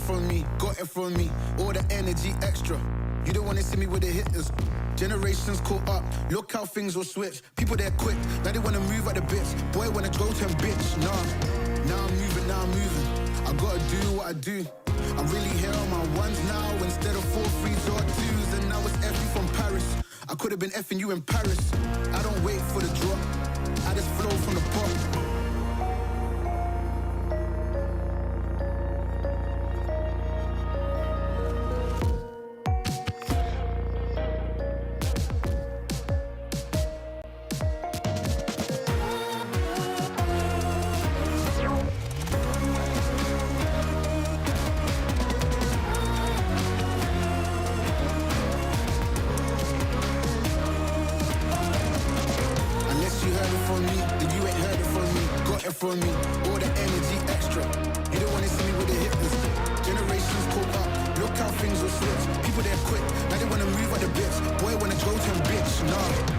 from me, got it from me. All the energy extra. You don't wanna see me with the hitters. Generations caught up, look how things will switch. People they're quick, now they wanna move at the bits. Boy wanna go to him, bitch, nah. Now I'm moving. I gotta do what I do. I'm really here on my ones now, instead of 4 3s or 2s. And now it's F from Paris. I could've been effing you in Paris. I don't wait for the drop, I just flow from the pot. From me, all the energy extra. You don't wanna see me with the hitters. Generations caught up, look how things will switch. People they're quick, now they wanna move at the bits. Boy wanna go to him, bitch, nah.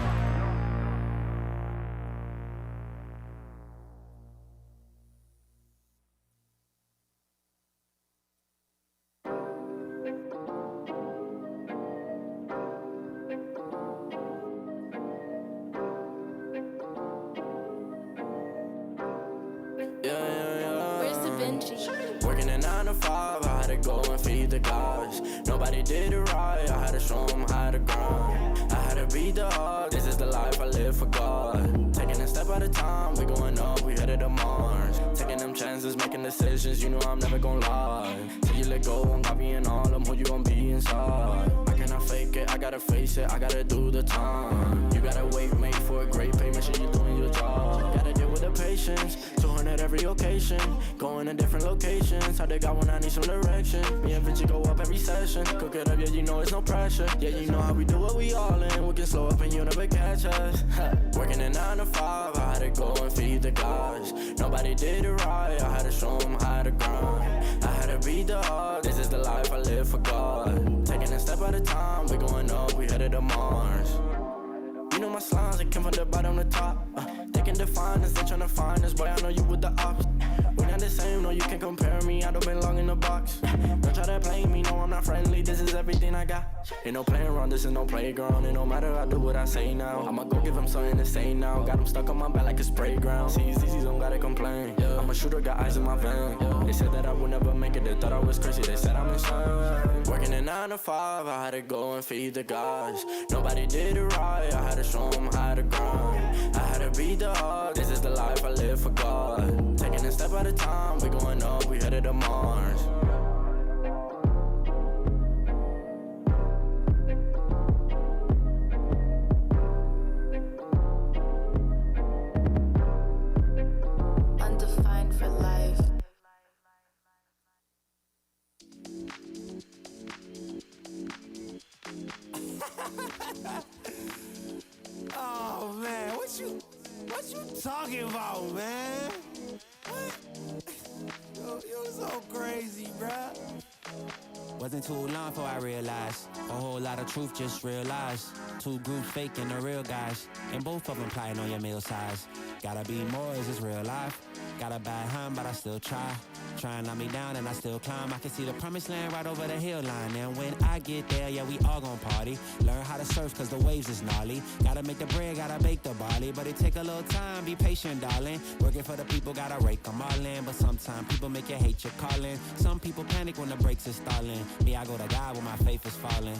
Working a 9 to 5, I had to go and feed the guys. Nobody did it right, I had to show them how to grind. I had to beat the odds, this is the life I live for God. Taking a step at a time, we going up, we headed to Mars. Taking them chances, making decisions, you know I'm never gonna lie. Till you let go, I'm copying all them, who you gon' be inside. I cannot fake it, I gotta face it, I gotta do the time. You gotta wait, mate, for a great pay, make sure you're doing your job. Gotta deal with the patience, 200 every occasion. Going to different locations, how they got when I need some direction. Me and Vinci go up every session. Cook it up, yeah, you know it's no pressure. Yeah, you know how we do what we all in. We can slow up and you never catch us. Working a 9 to 5, I had to go and feed the guys. Nobody did it right, I had to show them how to grind. I had to beat the odds, this is the life I live for God. Taking a step at a time, we going up, we headed to Mars. You know my slimes, they came from the bottom to top. They can define us, they tryna find us. Boy, I know you with the ops. We're not the same, no, you can't compare me. I don't belong in the box. Don't try to play me, no, I'm not friendly. This is everything I got. Ain't no playing around, this is no playground. It no matter, I do what I say now. I'ma go give them something to say now. Got them stuck on my back like a spray ground. See, it's easy, don't gotta complain. I'm a shooter, got eyes in my vein. They said that I would never make it, they thought I was crazy. They said I'm insane. Working a 9 to 5, I had to go and feed the guys. Nobody did it right, I had to show them how to grind. I had to beat the odds, this is the life I live for God. Taking a step at a time, we going up, we headed to Mars. Undefined for life. Oh man, what you talking about, man? What? You're so crazy, bruh. Wasn't too long before I realized a whole lot of truth just realized. 2 groups faking the real guys, and both of them plotting on your meal size. Gotta be more, is this real life? Got a bad hand, but I still try. Try and knock me down and I still climb. I can see the promised land right over the hill line. And when I get there, yeah, we all gon' party. Learn how to surf cause the waves is gnarly. Gotta make the bread, gotta bake the barley. But it take a little time, be patient, darling. Working for the people, gotta rake them all in. But sometimes people make you hate your calling. Some people panic when the brakes is stalling. Me, I go to God when my faith is falling.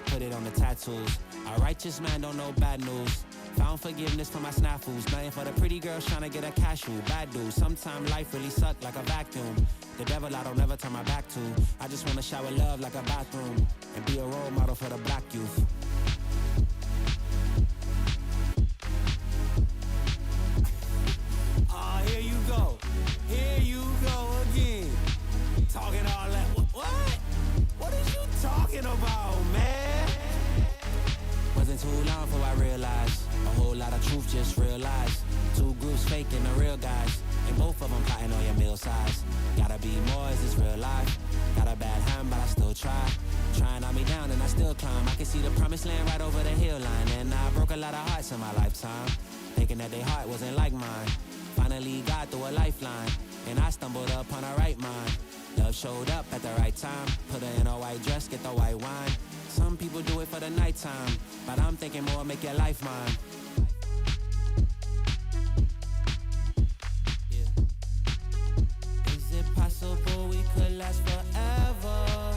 Put it on the tattoos. A righteous man don't know bad news. Found forgiveness for my snafus. Nothing for the pretty girls trying to get a cashew. Bad dude, sometimes life really suck like a vacuum. The devil I don't never turn my back to. I just wanna shower love like a bathroom. And be a role model for the black youth. Oh, here you go. Here you go again. Talking all that. What? What are you talking about, man? Wasn't too long before I realized a whole lot of truth just realized. 2 groups faking the real guys, and both of them plotting on your meal size. Gotta be more, is this real life? Got a bad hand, but I still try. Trying to knock me down and I still climb. I can see the promised land right over the hill line. And I broke a lot of hearts in my lifetime, thinking that their heart wasn't like mine. Finally got through a lifeline, and I stumbled upon a right mind. Love showed up at the right time. Put her in a white dress, get the white wine. Some people do it for the nighttime, but I'm thinking more make your life mine. Yeah. Is it possible we could last forever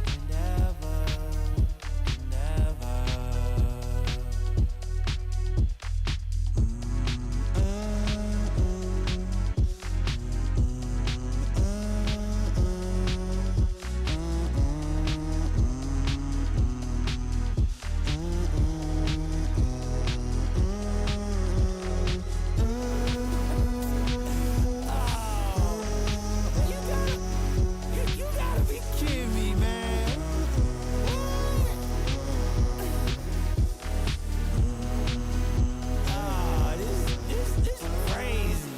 and ever and ever? You gotta be kidding me, man. Ah, this is crazy.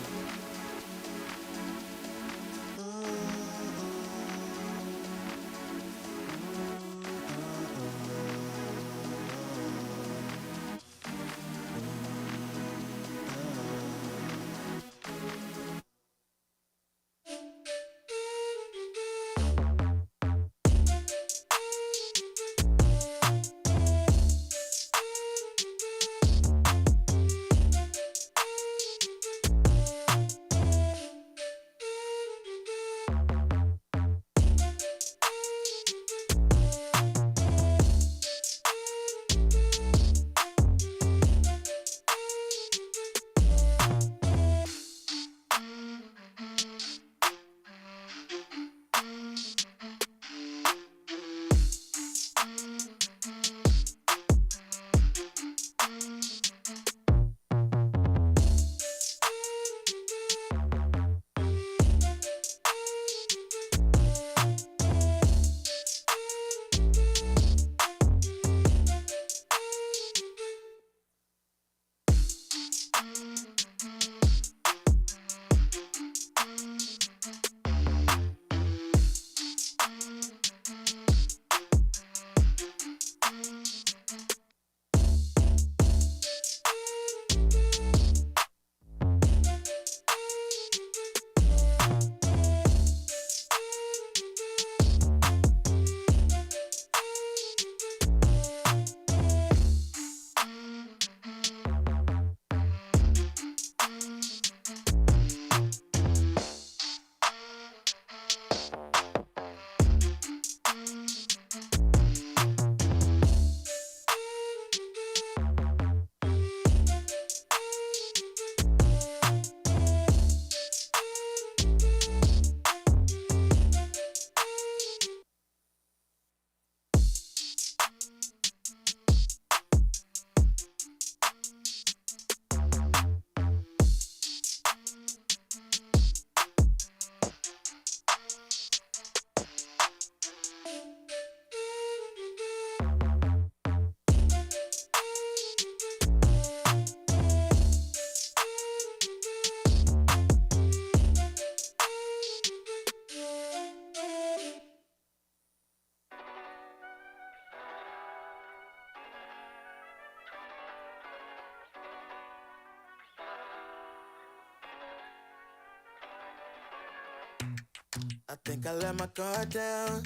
I think I let my guard down.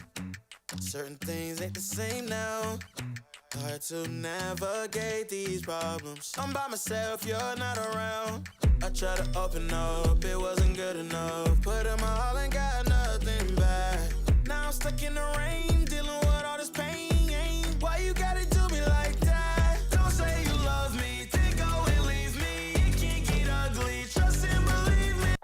Certain things ain't the same now. Hard to navigate these problems. I'm by myself, you're not around. I tried to open up, it wasn't good enough. Put in my all and got nothing back. Now I'm stuck in the rain, dealing with all this pain. Why you gotta do me like that? Don't say you love me, then go and leave me. It can't get ugly, trust and believe me.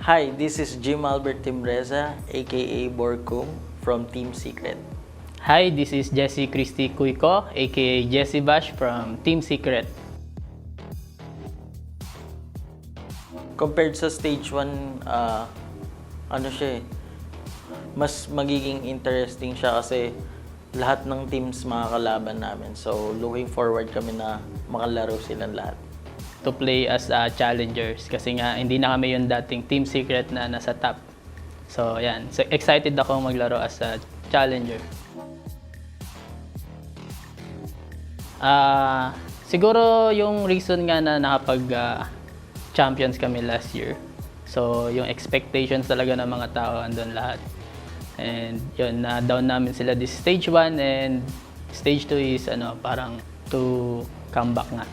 Hi, this is Jim Albert Timbreza, aka Borkum from Team Secret. Hi, this is Jesse Christy Cuico, aka Jesse Bash from Team Secret. Compared sa stage 1, ano siya mas magiging interesting siya kasi lahat ng teams makakalaban namin. So, looking forward kami na makalaro silang lahat. To play as challengers kasi nga hindi na kami yung dating Team Secret na nasa top. So, yan. So, excited ako maglaro as a challenger. Siguro yung reason nga na nakapag-champions kami last year. So, yung expectations talaga ng mga tao andun lahat. And yun, na-down namin sila this stage 1 and stage 2 is parang to come back nga.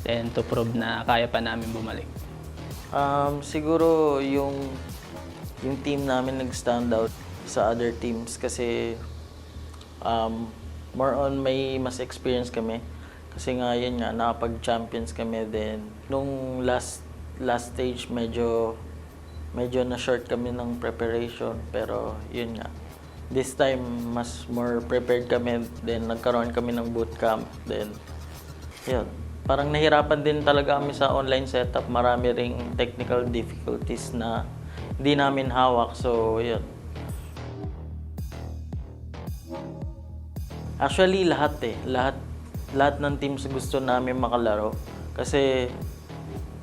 And to prove na kaya pa namin bumalik. Siguro yung team namin nag-stand out sa other teams kasi more on may mas experience kami. Kasi nga yun nga, nakapag-champions kami din. Nung last stage medyo na-short kami ng preparation pero yun nga. This time mas more prepared kami, then nagkaroon kami ng bootcamp, then yun. Parang nahirapan din talaga kami sa online setup. Marami ring technical difficulties na hindi namin hawak. So, yun. Actually, lahat ng teams gusto namin makalaro. Kasi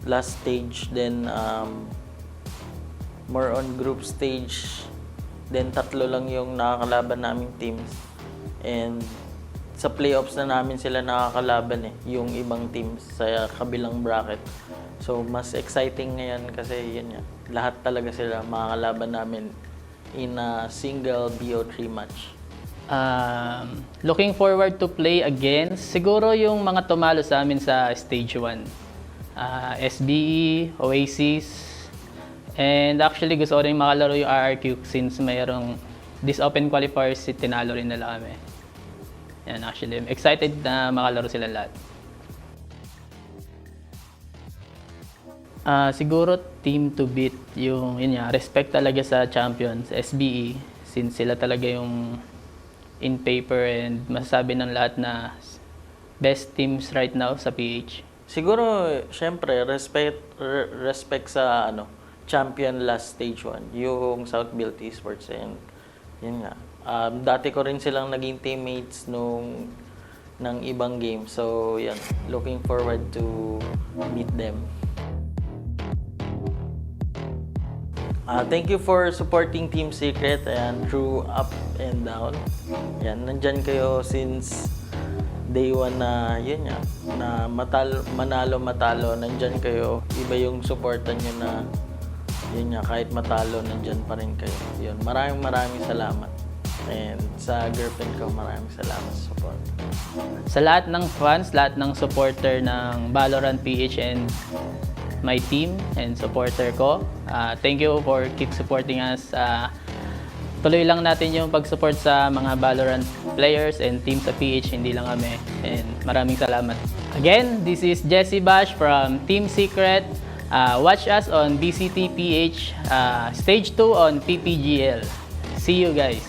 last stage, then more on group stage. Then 3 lang yung nakakalaban naming teams. And sa playoffs na namin sila nakakalaban yung ibang teams sa kabilang bracket. So, mas exciting ngayon kasi yun nga, lahat talaga sila makakalaban namin in a single BO3 match. Looking forward to play again. Siguro yung mga tumalo sa amin sa stage 1. SBE, Oasis, and actually gusto ko rin makalaro yung RRQ since mayroong this open qualifiers, tinalo rin nila kami. Yan, actually, I'm excited na makalaro sila lahat. Siguro team to beat yung respect talaga sa champions, SBE, since sila talaga yung in paper and masasabi ng lahat na best teams right now sa PH. Siguro, syempre, respect sa champion last stage 1, yung South Built Esports, and yun nga. Dati ko rin silang naging teammates ng ibang game. So, yan. Looking forward to meet them. Thank you for supporting Team Secret and through up and down. Yan, nandyan kayo since day 1 na, yun nga, na manalo-matalo, nandyan kayo. Iba yung supportan nyo na, yun nga, kahit matalo, nandyan pa rin kayo. Yun, maraming salamat. And sa girlfriend ko, maraming salamat sa support. Sa lahat ng fans, lahat ng supporter ng Valorant PH and my team and supporter ko, thank you for keep supporting us. Tuloy lang natin yung pag-support sa mga Valorant players and team sa PH, hindi lang kami. And maraming salamat. Again, this is Jesse Bash from Team Secret. Watch us on VCTPH, Stage 2 on PPGL. See you guys.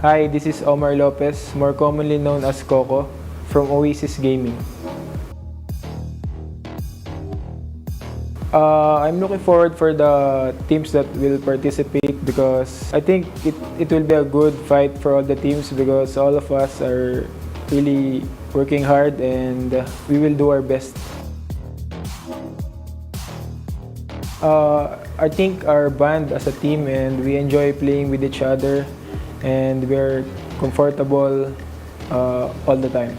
Hi, this is Omar Lopez, more commonly known as Coco, from Oasis Gaming. I'm looking forward for the teams that will participate because I think it will be a good fight for all the teams because all of us are really working hard and we will do our best. I think our band as a team and we enjoy playing with each other and we're comfortable all the time.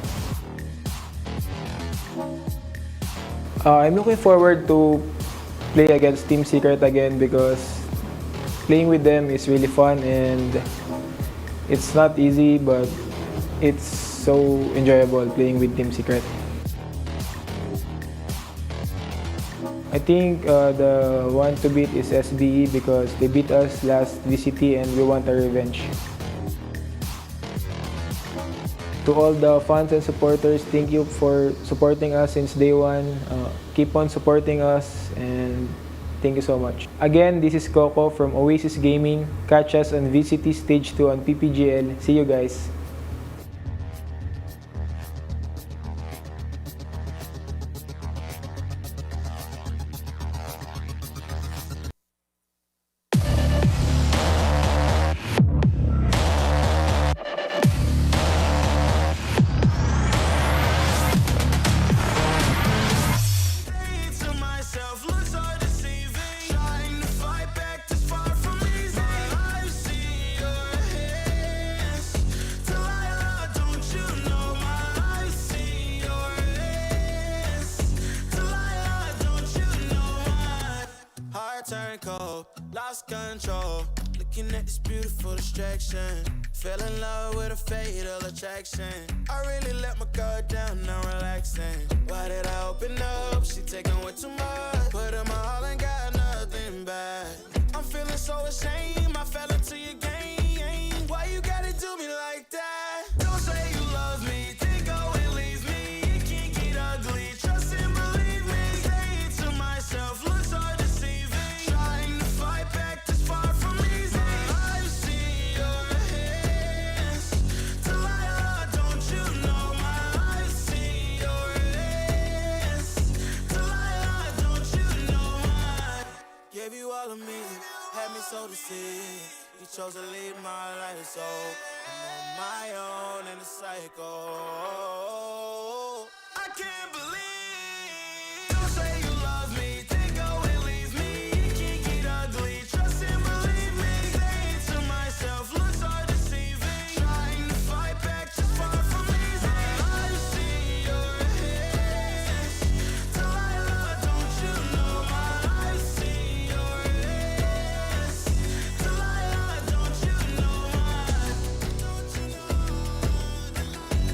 I'm looking forward to play against Team Secret again because playing with them is really fun and it's not easy but it's so enjoyable playing with Team Secret. I think the one to beat is SBE because they beat us last VCT and we want a revenge. To all the fans and supporters, thank you for supporting us since day one. Keep on supporting us and thank you so much. Again, this is Coco from Oasis Gaming. Catch us on VCT Stage 2 on PPGL. See you guys. Turn cold, lost control. Looking at this beautiful distraction. Fell in love with a fatal attraction. I really let my guard down, now relaxing. Why did I open up? She taking way too much. Put in my all and got nothing back. I'm feeling so ashamed. I fell into your game. Why you gotta do me like that? Don't say you love me, then go and leave me. It can't get ugly. Trust and believe me. Say it to myself. Looks so deceiving. Trying to fight back this far from easy. I see your hands. Delilah, don't you know my I see your hands. Delilah, don't you know my gave you all of me, had me so deceived. You chose to lead my life, so I'm on my own in a cycle. I can't believe. Don't say you love me, then go and leave me. It can't get ugly. Trust and believe me. Say it to myself, looks so deceiving. Trying to fight back, just far from easy. I see your hands. Delilah, don't you know my I see your hands. Delilah, don't you know my don't you know Delilah.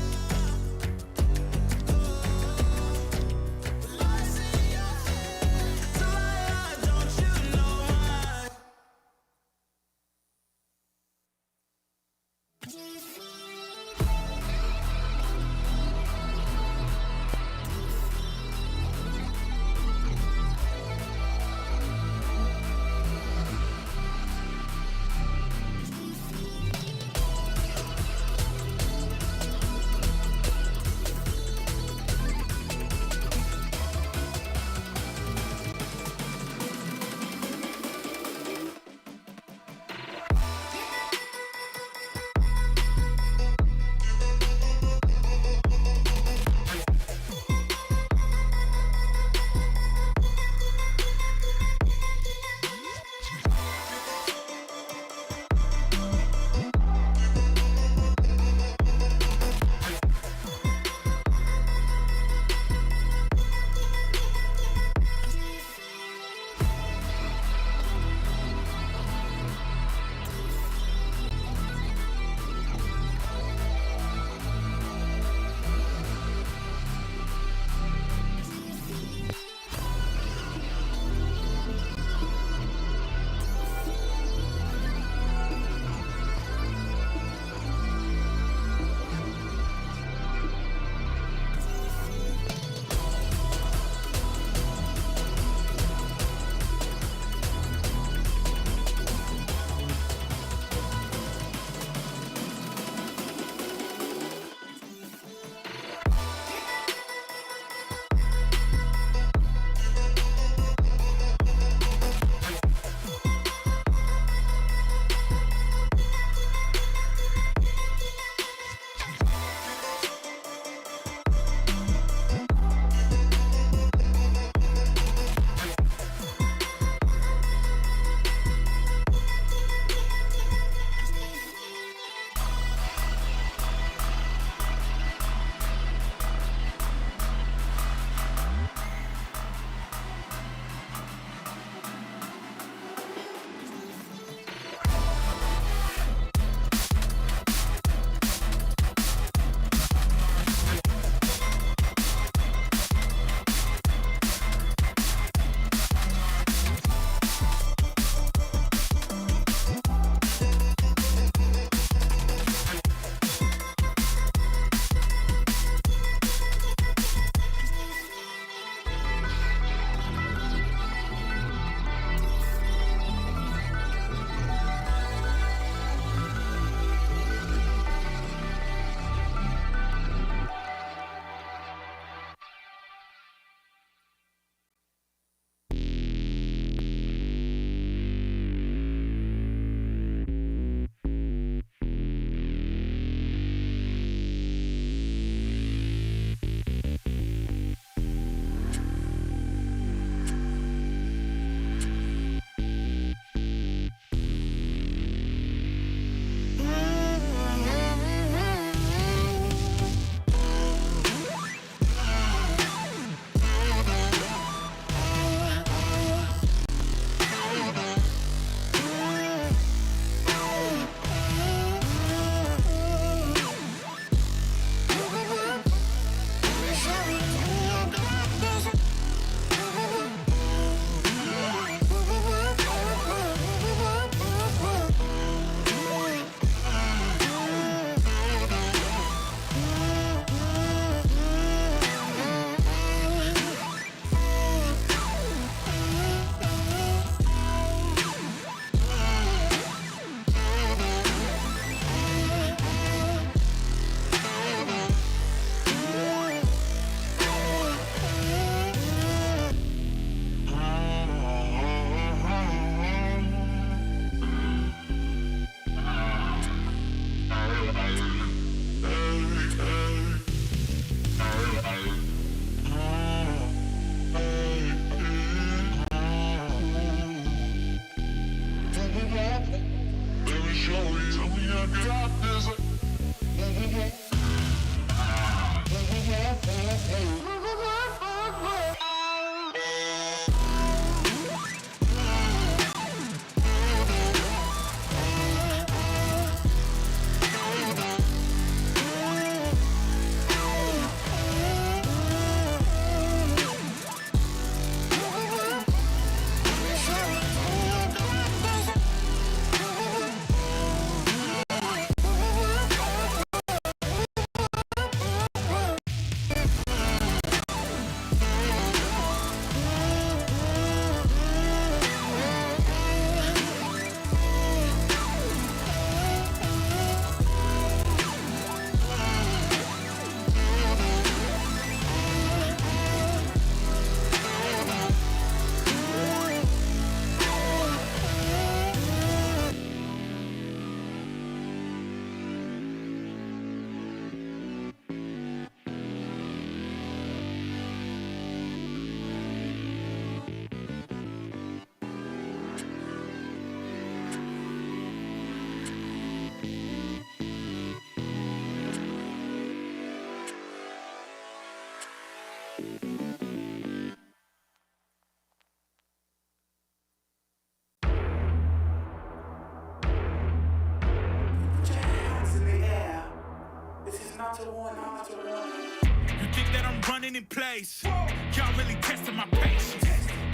You think that I'm running in place? Y'all really testing my patience.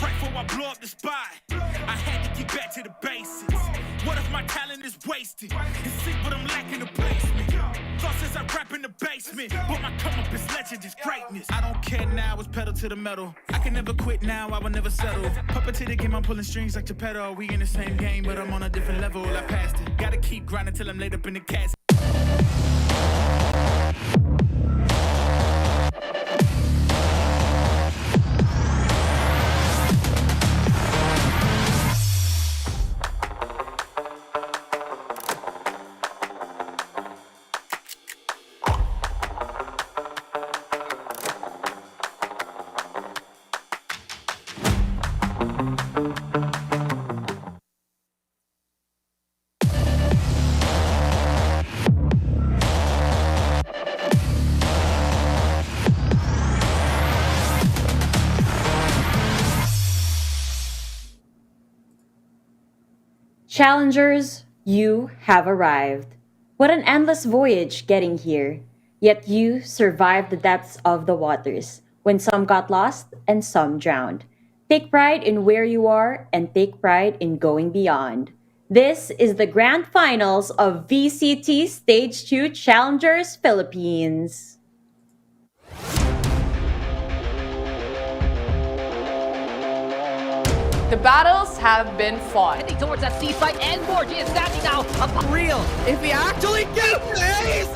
Right before I blow up the spot, I had to get back to the basics. What if my talent is wasted? And see what I'm lacking the placement. Thought since I rap in the basement, but my come up is legend, is greatness. I don't care now, it's pedal to the metal. I can never quit now, I will never settle. Puppet to the game, I'm pulling strings like Geppetto. We in the same game, but I'm on a different level. I passed it. Gotta keep grinding till I'm laid up in the casket. Challengers, you have arrived. What an endless voyage getting here. Yet you survived the depths of the waters, when some got lost and some drowned. Take pride in where you are and take pride in going beyond. This is the grand finals of VCT Stage 2 Challengers Philippines. The battles have been fought. Heading towards that C site and Borgie is standing now. Real. If we actually get this!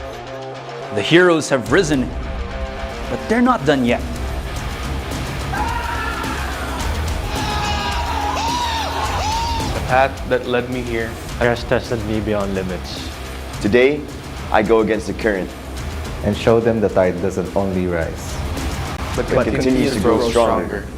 The heroes have risen, but they're not done yet. The path that led me here has tested me beyond limits. Today, I go against the current and show them the tide doesn't only rise, but continues to grow stronger.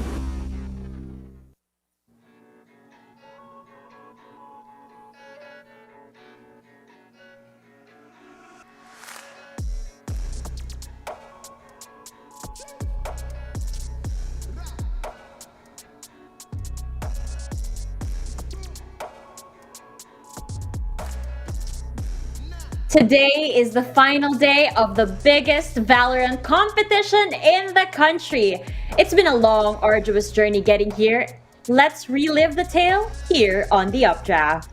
Today is the final day of the biggest Valorant competition in the country. It's been a long, arduous journey getting here. Let's relive the tale here on the Updraft.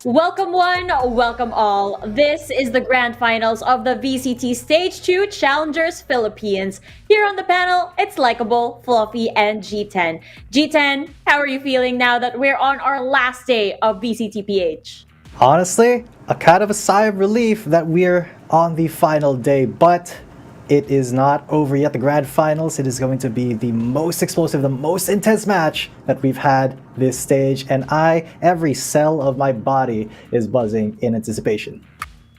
Welcome one, welcome all. This is the grand finals of the VCT Stage 2 Challengers Philippines. Here on the panel, it's Likeable, Fluffy, and G10. G10, how are you feeling now that we're on our last day of VCTPH? Honestly, a kind of a sigh of relief that we're on the final day, but it is not over yet. The grand finals, it is going to be the most explosive, the most intense match that we've had this stage, and every cell of my body is buzzing in anticipation.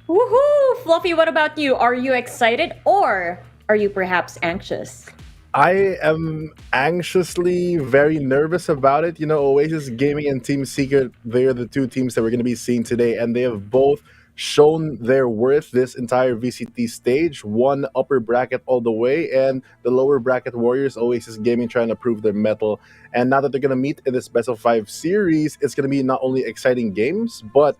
Woohoo! Fluffy, what about you? Are you excited or are you perhaps anxious? I am anxiously very nervous about it. You know, Oasis Gaming and Team Secret, they're the two teams that we're going to be seeing today, and they have both shown their worth this entire VCT stage. One upper bracket all the way, and the lower bracket warriors, Oasis Gaming, trying to prove their mettle. And now that they're going to meet in this best of 5 series, it's going to be not only exciting games, but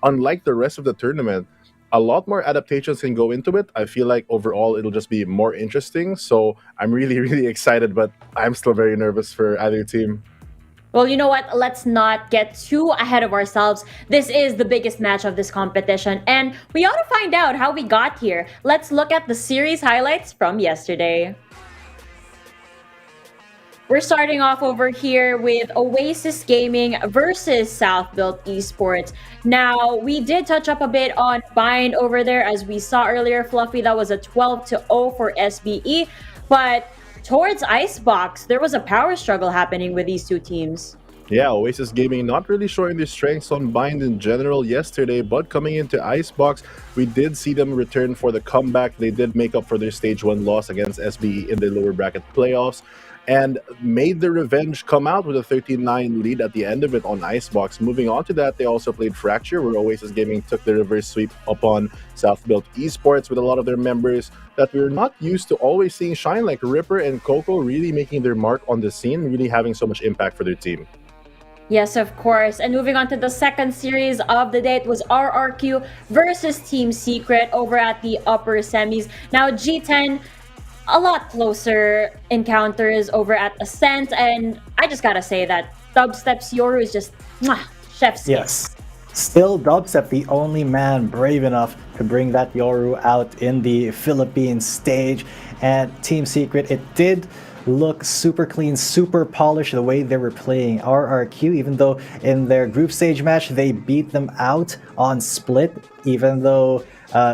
unlike the rest of the tournament, a lot more adaptations can go into it. I feel like overall it'll just be more interesting. So I'm really, really excited, but I'm still very nervous for either team. Well, you know what? Let's not get too ahead of ourselves. This is the biggest match of this competition, and we ought to find out how we got here. Let's look at the series highlights from yesterday. We're starting off over here with Oasis Gaming versus Southbuilt Esports. Now, we did touch up a bit on Bind over there, as we saw earlier, Fluffy. That was a 12-0 for SBE, but towards Icebox, there was a power struggle happening with these two teams. Yeah, Oasis Gaming not really showing their strengths on Bind in general yesterday, but coming into Icebox, we did see them return for the comeback. They did make up for their Stage 1 loss against SBE in the lower bracket playoffs and made the revenge come out with a 13-9 lead at the end of it on Icebox. Moving on to that, they also played Fracture, where Oasis Gaming took the reverse sweep upon South-Built Esports with a lot of their members that we're not used to always seeing shine, like Ripper and Coco really making their mark on the scene, really having so much impact for their team. Yes, of course. And moving on to the second series of the day, it was RRQ versus Team Secret over at the upper semis. Now, G10, a lot closer encounters over at Ascent, and I just gotta say that Dubstep's Yoru is just chef's kiss. Yes. Still Dubstep, the only man brave enough to bring that Yoru out in the Philippines stage. And Team Secret, it did look super clean, super polished the way they were playing RRQ, even though in their group stage match they beat them out on Split, even though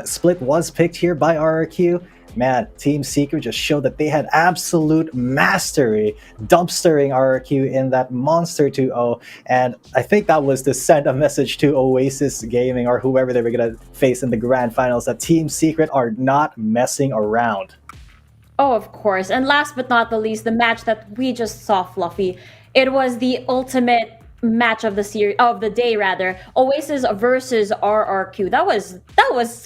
Split was picked here by RRQ. Man, Team Secret just showed that they had absolute mastery dumpstering RRQ in that Monster 2-0, and I think that was to send a message to Oasis Gaming or whoever they were going to face in the grand finals that Team Secret are not messing around. Oh, of course. And last but not the least, the match that we just saw, Fluffy. It was the ultimate match of the series, of the day rather. Oasis versus RRQ. That was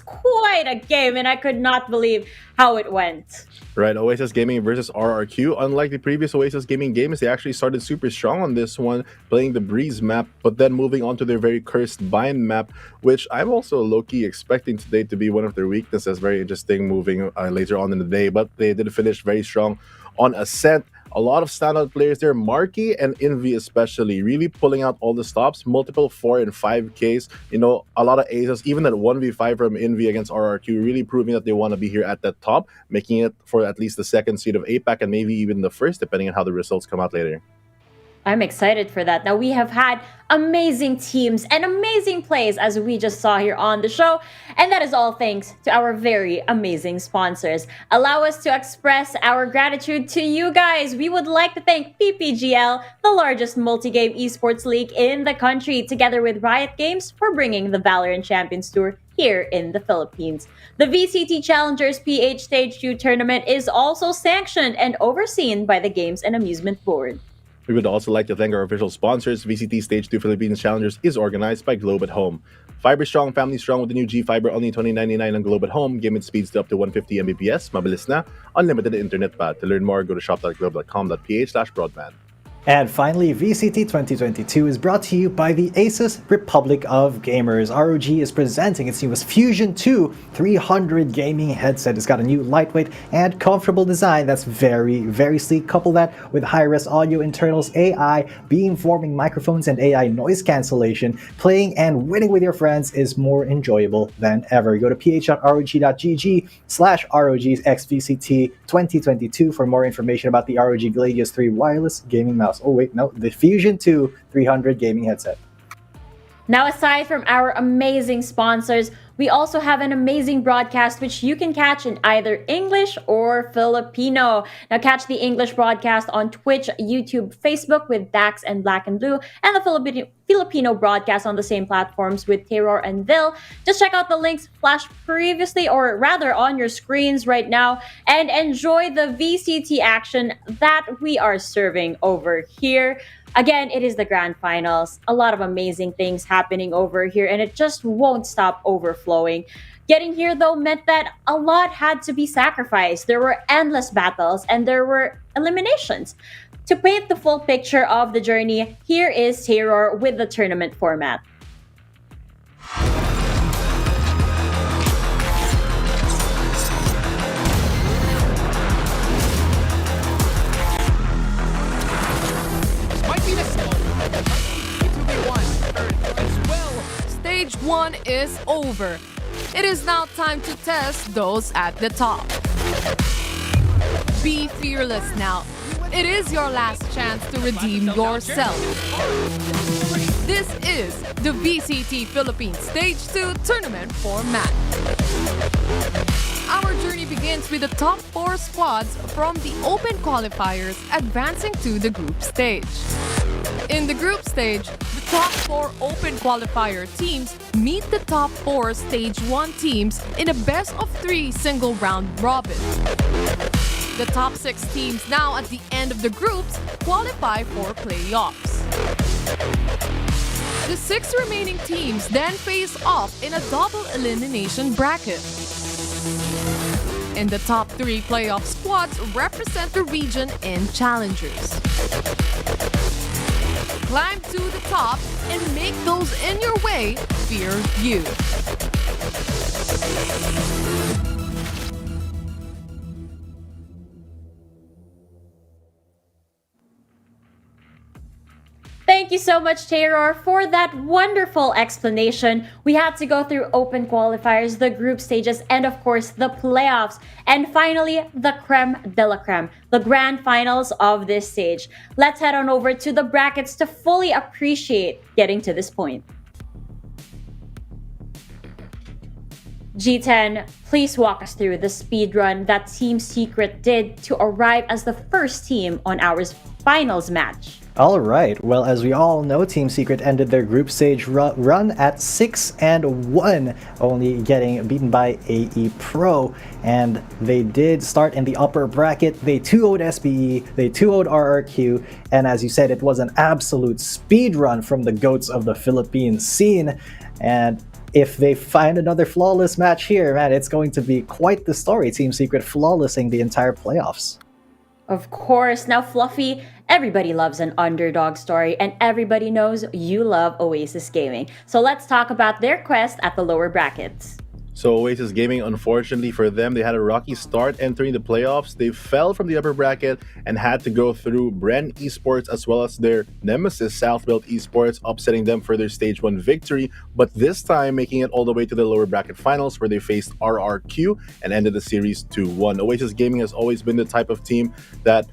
quite a game, and I could not believe how it went. Right, Oasis Gaming versus RRQ. Unlike the previous Oasis Gaming games, they actually started super strong on this one, playing the Breeze map, but then moving on to their very cursed Bind map, which I'm also low-key expecting today to be one of their weaknesses. Very interesting moving later on in the day, but they did finish very strong on Ascent. A lot of standout players there, Marky and Envy especially, really pulling out all the stops, multiple 4 and 5Ks, you know, a lot of aces, even that 1v5 from Envy against RRQ, really proving that they want to be here at the top, making it for at least the second seed of APAC and maybe even the first, depending on how the results come out later. I'm excited for that. Now, we have had amazing teams and amazing plays as we just saw here on the show, and that is all thanks to our very amazing sponsors. Allow us to express our gratitude to you guys. We would like to thank PPGL, the largest multi-game esports league in the country, together with Riot Games for bringing the Valorant Champions Tour here in the Philippines. The VCT Challengers PH Stage 2 tournament is also sanctioned and overseen by the Games and Amusement Board. We would also like to thank our official sponsors. VCT Stage 2 Philippines Challengers is organized by Globe at Home. Fiber strong, family strong with the new G Fiber, only $20.99 on Globe at Home. Game it speeds to up to 150 Mbps. Mabilis na, unlimited internet pa. To learn more, go to shop.globe.com.ph/broadband. And finally, VCT 2022 is brought to you by the Asus Republic of Gamers. ROG is presenting its newest Fusion 2 300 gaming headset. It's got a new lightweight and comfortable design that's very, very sleek. Couple that with high-res audio internals, AI, beamforming microphones, and AI noise cancellation. Playing and winning with your friends is more enjoyable than ever. Go to ph.rog.gg/ROGXVCT 2022 for more information about the ROG Gladius 3 wireless gaming mouse. Oh wait, no, the Fusion 2 300 gaming headset. Now, aside from our amazing sponsors, we also have an amazing broadcast which you can catch in either English or Filipino. Now, catch the English broadcast on Twitch, YouTube, Facebook with Dax and Black and Blue, and the Filipino broadcast on the same platforms with Terror and Vil. Just check out the links flashed previously, or rather on your screens right now, and enjoy the VCT action that we are serving over here. Again, it is the grand finals. A lot of amazing things happening over here, and it just won't stop overflowing. Getting here, though, meant that a lot had to be sacrificed. There were endless battles, and there were eliminations. To paint the full picture of the journey, here is Terror with the tournament format. Stage 1 is over. It is now time to test those at the top. Be fearless now. It is your last chance to redeem yourself. This is the VCT Philippines Stage 2 tournament format. Our journey begins with the top 4 squads from the open qualifiers advancing to the group stage. In the group stage, the top 4 open qualifier teams meet the top 4 stage 1 teams in a best-of-3 single round robin. The top 6 teams now at the end of the groups qualify for playoffs. The 6 remaining teams then face off in a double elimination bracket. And the top 3 playoff squads represent the region and challengers. Climb to the top and make those in your way fear you. Thank you so much, Terror, for that wonderful explanation. We had to go through open qualifiers, the group stages, and of course, the playoffs. And finally, the creme de la creme, the grand finals of this stage. Let's head on over to the brackets to fully appreciate getting to this point. G10, please walk us through the speed run that Team Secret did to arrive as the first team on our finals match. Alright, well, as we all know, Team Secret ended their group stage run at 6-1, only getting beaten by AE Pro. And they did start in the upper bracket. They 2-0'd SBE, they 2-0'd RRQ, and as you said, it was an absolute speed run from the GOATs of the Philippine scene. And if they find another flawless match here, man, it's going to be quite the story. Team Secret flawlessing the entire playoffs. Of course. Now, Fluffy, everybody loves an underdog story, and everybody knows you love Oasis Gaming. So let's talk about their quest at the lower brackets. So Oasis Gaming, unfortunately for them, they had a rocky start entering the playoffs. They fell from the upper bracket and had to go through Bren Esports as well as their nemesis Southbelt Esports, upsetting them for their stage 1 victory, but this time making it all the way to the lower bracket finals where they faced RRQ and ended the series 2-1. Oasis Gaming has always been the type of team that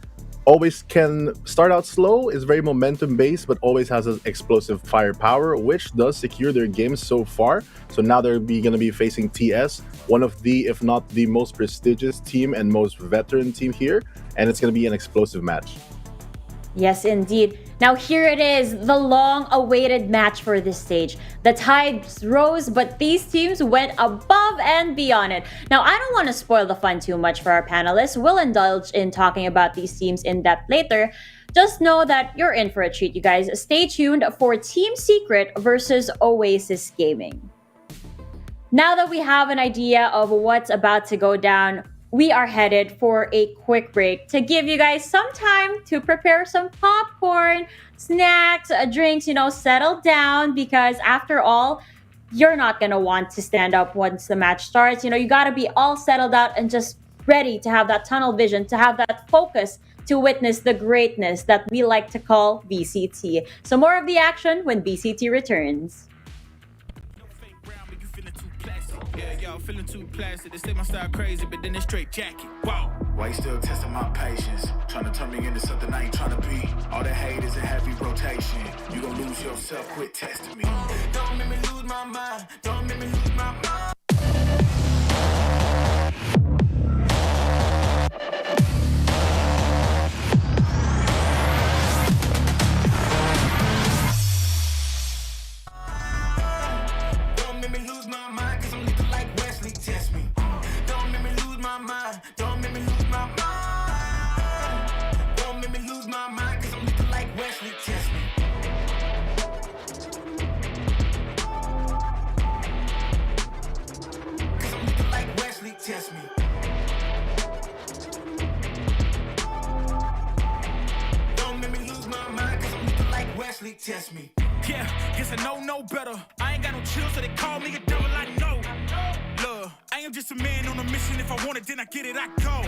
always can start out slow, is very momentum based, but always has an explosive firepower, which does secure their games so far. So now they're going to be facing TS, one of the, if not the most prestigious team and most veteran team here, and it's going to be an explosive match. Yes, indeed. Now here it is, the long-awaited match for this stage. The tides rose, but these teams went above and beyond it. Now, I don't want to spoil the fun too much for our panelists. We'll indulge in talking about these teams in depth later. Just know that you're in for a treat, you guys. Stay tuned for Team Secret versus Oasis Gaming. Now that we have an idea of what's about to go down, we are headed for a quick break to give you guys some time to prepare some popcorn, snacks, drinks, settle down, because after all, you're not going to want to stand up once the match starts. You got to be all settled out and just ready to have that tunnel vision, to have that focus to witness the greatness that we like to call VCT. So more of the action when VCT returns. Yeah, y'all feeling too plastic. They say my style crazy, but then they straight jacket. Wow. Why you still testing my patience? Trying to turn me into something I ain't trying to be. All the hate is a heavy rotation. You gon' lose yourself, quit testing me. Don't make me lose my mind. Don't make me lose my mind. Don't make me lose my mind. Don't make me lose my mind, cause I'm looking like Wesley. Test me. Cause I'm looking like Wesley. Test me. Don't make me lose my mind, cause I'm looking like Wesley. Test me. Yeah, guess I know no better. I ain't got no chill, so they call me a devil. I know. Look, I am just a man on a mission. If I want it, then I get it, I go.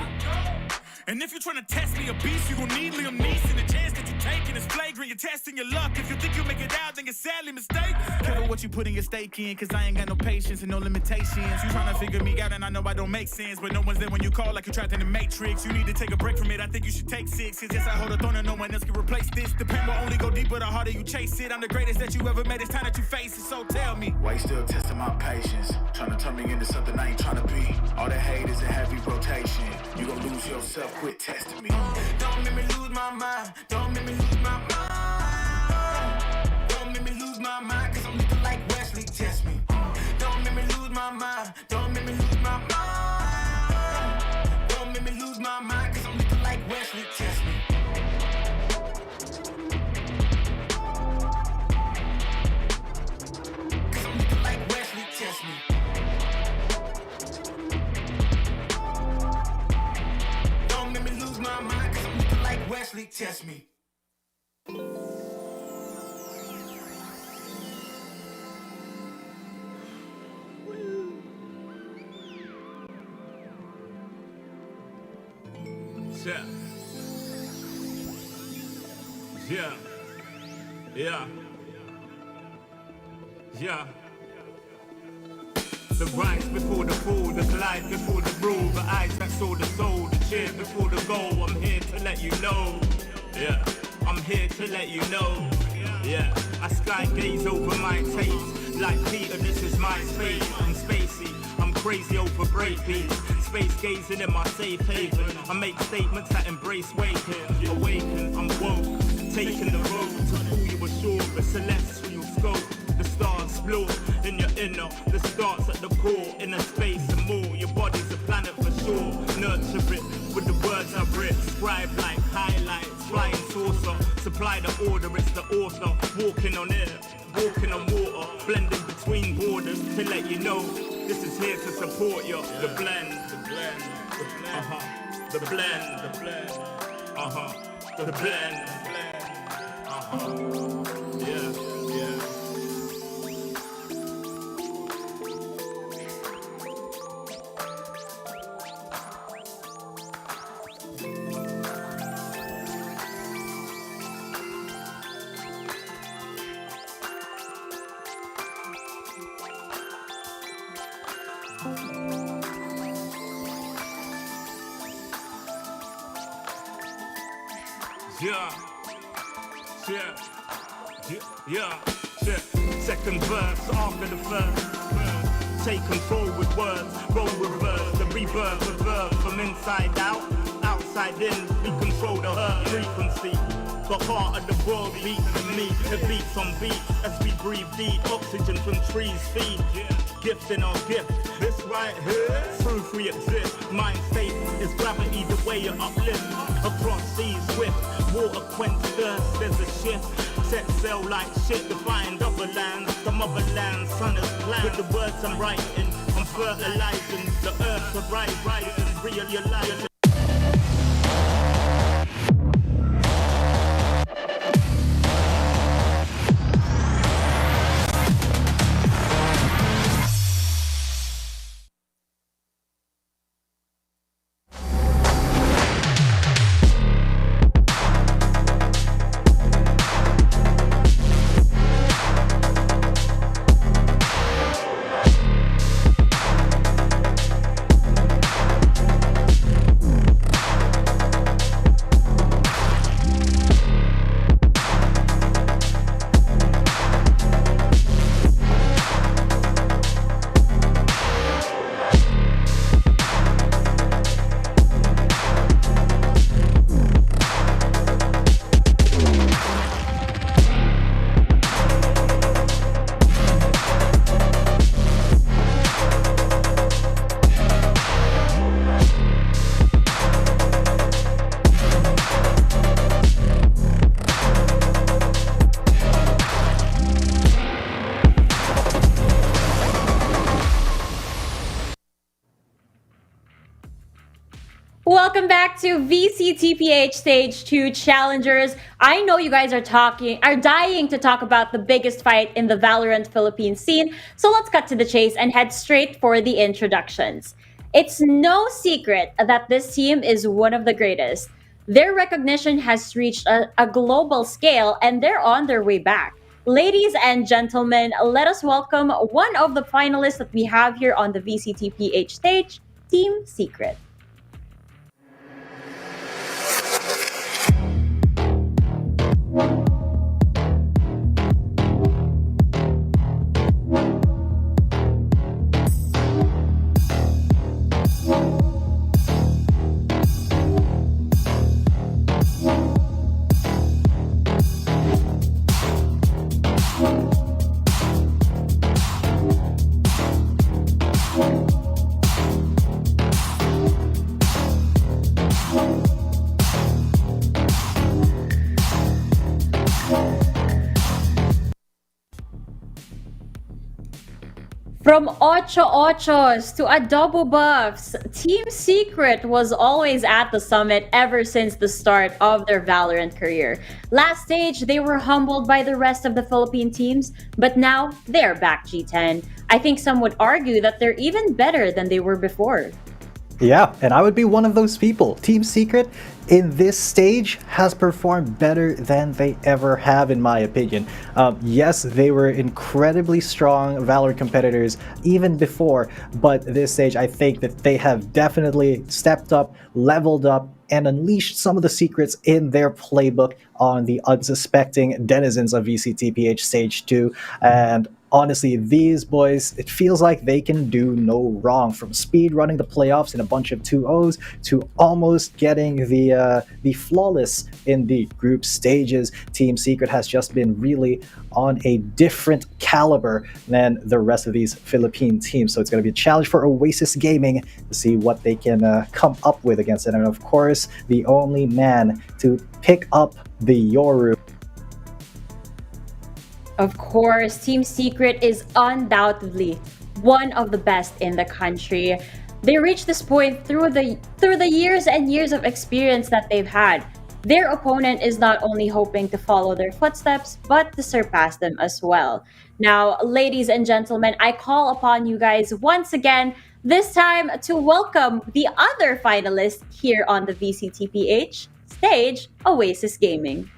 And if you're trying to test me a beast, you gon' need Liam Neeson. The chance that you taking is flagrant. You're testing your luck. If you think you'll make it out, then you're sadly mistaken. Careful what you putting your stake in, cause I ain't got no patience and no limitations. You trying to figure me out, and I know I don't make sense, but no one's there when you call like you trapped in the Matrix. You need to take a break from it. I think you should take 6. Cause yes, I hold a throne and no one else can replace this. The pain will only go deeper the harder you chase it. I'm the greatest that you ever met. It's time that you face it. So tell me, why you still testing my patience? Trying to turn me into something I ain't trying to be. All the hate is a heavy rotation. You gon' lose yourself, quit testing me. Don't make me lose my mind. Don't make me lose my mind. click test me. Yeah. Yeah. Yeah. Yeah. The rise before the fall, the glide before the rule, the eyes that saw the soul, the cheer before the goal. I'm here to let you know. Yeah. I'm here to let you know. Yeah. I sky gaze over my taste. Like Peter, this is my space. I'm spacey. I'm crazy over breakbeats. Space gazing in my safe haven. I make statements that embrace waking. Awaken, I'm woke. Taking the road to pull you ashore. The celestial scope. The stars explore in your inner. The starts at the core. Inner space and more. Your body's a planet for sure. Nurture it with the words I writ. Scribe like highlights. Flying saucer. Supply the order, it's the author. Walking on air. Walking on water. Blending between borders to let you know. This is here to support you. The blend, the blend, the blend, the blend, the blend, the blend, yeah, yeah. Yeah, second verse after the first. Take control with words, roll reverse, the rebirth of verb from inside out, outside in. We control the earth frequency. The heart of the world beats in me. It beats on beats as we breathe deep. Oxygen from trees feed. Gift in our gift. This right here, proof we exist. Mind state is gravity, the way you uplift. Across seas swift, water quench thirst. There's a shift. Set sail like shit to find other lands. The motherland, sun is planned. With the words I'm writing, I'm fertilizing. The earth to rising, realizing. Welcome back to VCTPH Stage 2 Challengers. I know you guys are dying to talk about the biggest fight in the Valorant Philippines scene, so let's cut to the chase and head straight for the introductions. It's no secret that this team is one of the greatest. Their recognition has reached a global scale and they're on their way back. Ladies and gentlemen, let us welcome one of the finalists that we have here on the VCTPH stage, Team Secret. From ocho ochos to adobo buffs, Team Secret was always at the summit ever since the start of their Valorant career. Last stage, they were humbled by the rest of the Philippine teams, but now they're back G10. I think some would argue that they're even better than they were before. Yeah, and I would be one of those people. Team Secret in this stage has performed better than they ever have, in my opinion. Yes, they were incredibly strong Valorant competitors even before, but this stage, I think that they have definitely stepped up, leveled up, and unleashed some of the secrets in their playbook on the unsuspecting denizens of VCTPH Stage 2. And honestly, these boys, it feels like they can do no wrong. From speed running the playoffs in a bunch of 2-0s to almost getting the flawless in the group stages. Team Secret has just been really on a different caliber than the rest of these Philippine teams. So it's going to be a challenge for Oasis Gaming to see what they can come up with against it. And of course, the only man to pick up the Yoru. Of course, Team Secret is undoubtedly one of the best in the country. They reached this point through the years and years of experience that they've had. Their opponent is not only hoping to follow their footsteps, but to surpass them as well. Now, ladies and gentlemen, I call upon you guys once again, this time to welcome the other finalist here on the VCTPH stage, Oasis Gaming.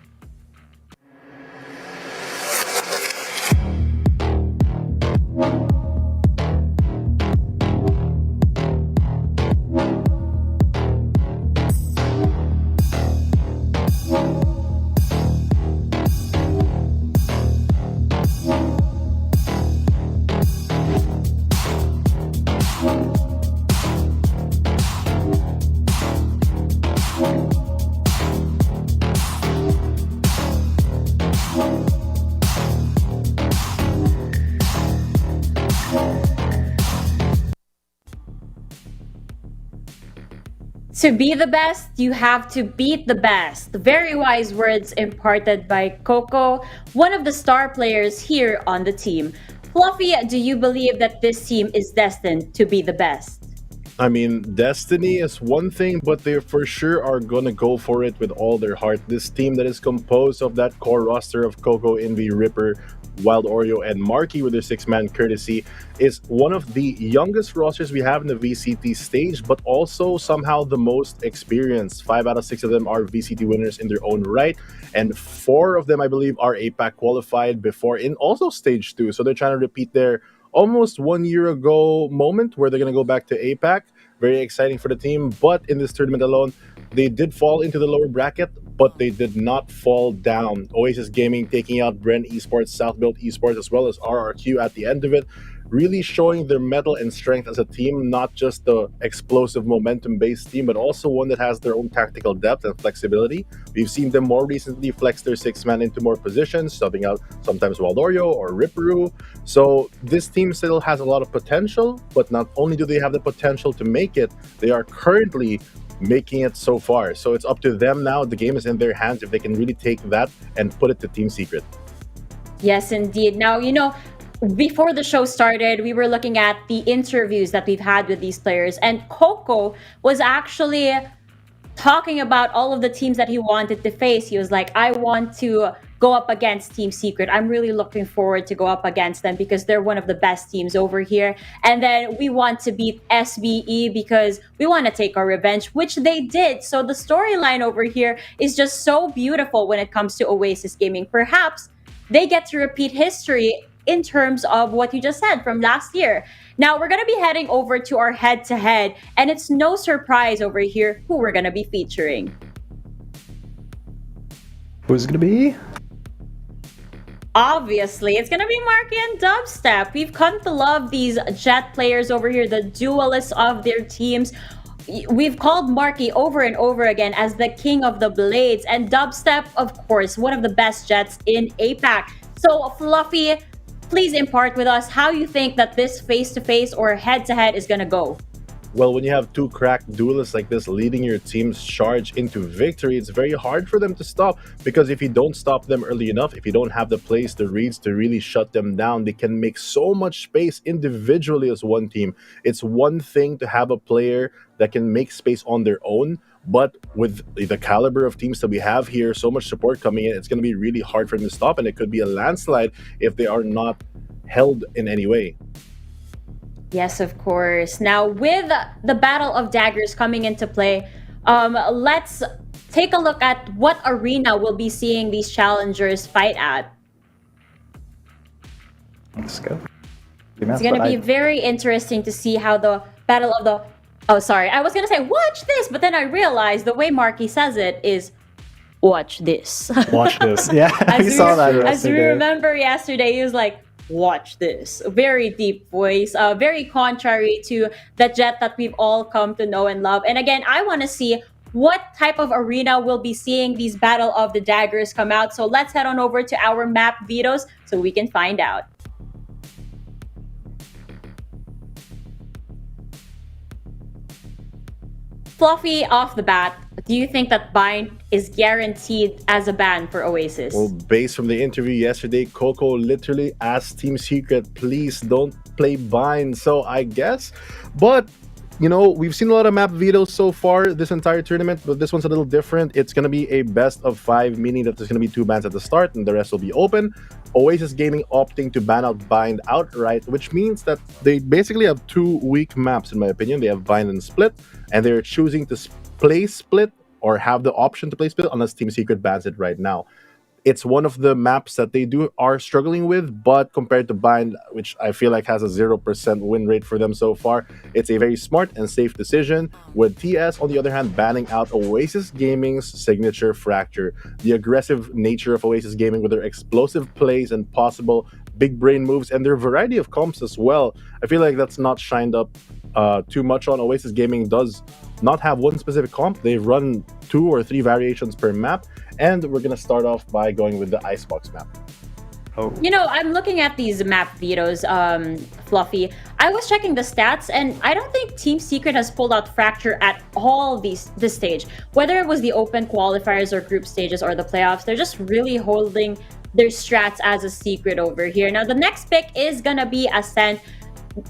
To be the best, you have to beat the best. Very wise words imparted by Coco, one of the star players here on the team. Fluffy, do you believe that this team is destined to be the best? I mean, destiny is one thing, but they for sure are gonna go for it with all their heart. This team that is composed of that core roster of Coco, Envy, Ripper, Wild Oreo, and Marky with their 6-man courtesy is one of the youngest rosters we have in the VCT stage, but also somehow the most experienced. 5 out of 6 of them are VCT winners in their own right, and 4 of them, I believe, are APAC qualified before in also stage 2. So they're trying to repeat their almost 1 year ago moment where they're going to go back to APAC. Very exciting for the team, but in this tournament alone, they did fall into the lower bracket, but they did not fall down. Oasis Gaming taking out Bren Esports, Southbuilt Esports, as well as RRQ at the end of it, really showing their mettle and strength as a team, not just the explosive momentum-based team, but also one that has their own tactical depth and flexibility. We've seen them more recently flex their 6-man into more positions, subbing out sometimes Waldorio or Ripperu. So this team still has a lot of potential, but not only do they have the potential to make it, they are currently making it so far. So it's up to them now. The game is in their hands if they can really take that and put it to Team Secret. Yes, indeed. Now, before the show started, we were looking at the interviews that we've had with these players, and Coco was actually talking about all of the teams that he wanted to face. He was like, I want to go up against Team Secret. I'm really looking forward to go up against them because they're one of the best teams over here. And then we want to beat SBE because we want to take our revenge, which they did. So the storyline over here is just so beautiful when it comes to Oasis Gaming. Perhaps they get to repeat history in terms of what you just said from last year. Now we're going to be heading over to our head-to-head, and it's no surprise over here who we're going to be featuring. Who's it going to be? Obviously, it's going to be Marky and Dubstep. We've come to love these Jet players over here, the duelists of their teams. We've called Marky over and over again as the king of the blades, and Dubstep, of course, one of the best Jets in APAC. So, Fluffy, please impart with us how you think that this face-to-face or head-to-head is going to go. Well, when you have two cracked duelists like this leading your team's charge into victory, it's very hard for them to stop, because if you don't stop them early enough, if you don't have the plays, the reads to really shut them down, they can make so much space individually as one team. It's one thing to have a player that can make space on their own, but with the caliber of teams that we have here, so much support coming in, it's going to be really hard for them to stop, and it could be a landslide if they are not held in any way. Yes, of course. Now, with the Battle of Daggers coming into play, let's take a look at what arena we'll be seeing these challengers fight at. Let's go. It's going to be very interesting to see how the Battle of the... Oh, sorry. I was going to say, watch this, but then I realized the way Marky says it is, watch this. Watch this. Yeah, we saw that yesterday. As we remember yesterday, he was like, watch this. Very deep voice, very contrary to the Jet that we've all come to know and love. And again, I want to see what type of arena we'll be seeing these Battle of the Daggers come out. So let's head on over to our map vetoes so we can find out. Fluffy, off the bat, do you think that Bind is guaranteed as a ban for Oasis? Well, based from the interview yesterday, Coco literally asked Team Secret, please don't play Bind. So I guess, but you know, we've seen a lot of map vetoes so far this entire tournament, but this one's a little different. It's going to be a best of 5, meaning that there's going to be 2 bans at the start and the rest will be open. Oasis Gaming opting to ban out Bind outright, which means that they basically have 2 weak maps, in my opinion. They have Bind and Split, and they're choosing to play Split or have the option to play Split unless Team Secret bans it right now. It's one of the maps that they are struggling with, but compared to Bind, which I feel like has a 0% win rate for them so far, it's a very smart and safe decision, with TS, on the other hand, banning out Oasis Gaming's signature Fracture. The aggressive nature of Oasis Gaming with their explosive plays and possible big brain moves and their variety of comps as well, I feel like that's not shined up too much on. Oasis Gaming does not have one specific comp. They run 2 or 3 variations per map, and we're going to start off by going with the Icebox map. Oh. You know, I'm looking at these map vetoes, Fluffy. I was checking the stats, and I don't think Team Secret has pulled out Fracture at all this stage. Whether it was the open qualifiers or group stages or the playoffs, they're just really holding their strats as a secret over here. Now, the next pick is going to be Ascent.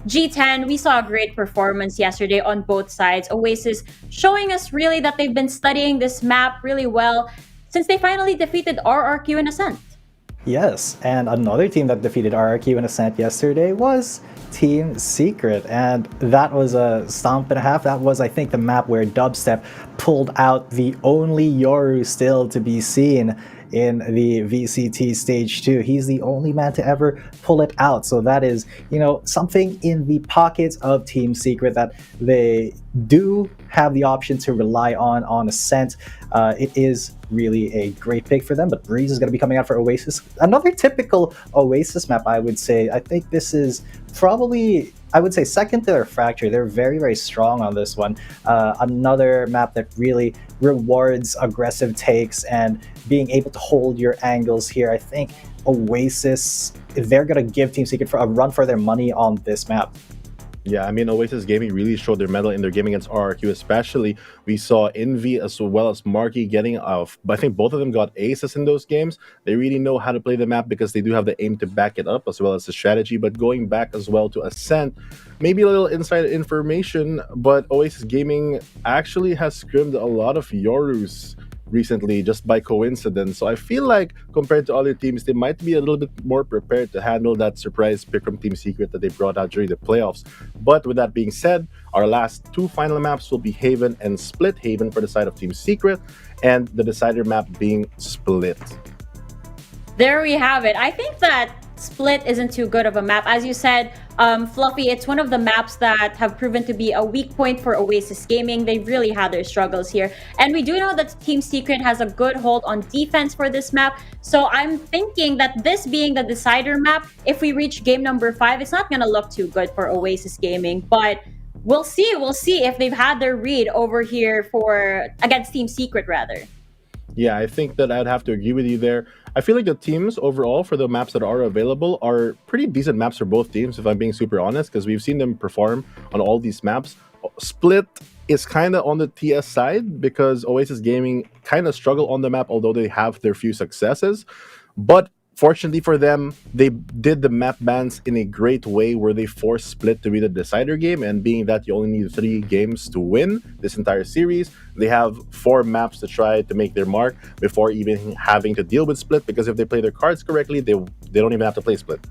G10, we saw a great performance yesterday on both sides. Oasis showing us really that they've been studying this map really well since they finally defeated RRQ and Ascent. Yes, and another team that defeated RRQ and Ascent yesterday was Team Secret, and that was a stomp and a half. That was, I think, the map where Dubstep pulled out the only Yoru still to be seen in the VCT Stage 2. He's the only man to ever pull it out. So that is, you know, something in the pockets of Team Secret that they do have the option to rely on Ascent. It is really a great pick for them, but Breeze is going to be coming out for Oasis. Another typical Oasis map, I would say. I think this is probably, I would say, second to their Fracture. They're very, very strong on this one. Another map that really rewards aggressive takes and being able to hold your angles here. I think Oasis, they're going to give Team Secret a run for their money on this map. Yeah, I mean, Oasis Gaming really showed their mettle in their game against RRQ, especially. We saw Envy as well as Marky getting off. I think both of them got aces in those games. They really know how to play the map because they do have the aim to back it up as well as the strategy. But going back as well to Ascent, maybe a little inside information, but Oasis Gaming actually has scrimmed a lot of Yorus recently just by coincidence. So I feel like compared to other teams, they might be a little bit more prepared to handle that surprise pick from Team Secret that they brought out during the playoffs. But with that being said, our last 2 final maps will be Haven and Split. Haven for the side of Team Secret, and the decider map being Split. There we have it. I think that Split isn't too good of a map. As you said, Fluffy, it's one of the maps that have proven to be a weak point for Oasis Gaming. They really had their struggles here. And we do know that Team Secret has a good hold on defense for this map. So I'm thinking that this being the decider map, if we reach game number 5, it's not going to look too good for Oasis Gaming. But we'll see. We'll see if they've had their read over here against Team Secret, rather. Yeah, I think that I'd have to agree with you there. I feel like the teams overall for the maps that are available are pretty decent maps for both teams, if I'm being super honest, because we've seen them perform on all these maps. Split is kind of on the TS side because Oasis Gaming kind of struggle on the map, although they have their few successes. But fortunately for them, they did the map bans in a great way where they forced Split to be the decider game. And being that you only need 3 games to win this entire series, they have 4 maps to try to make their mark before even having to deal with Split. Because if they play their cards correctly, they don't even have to play Split.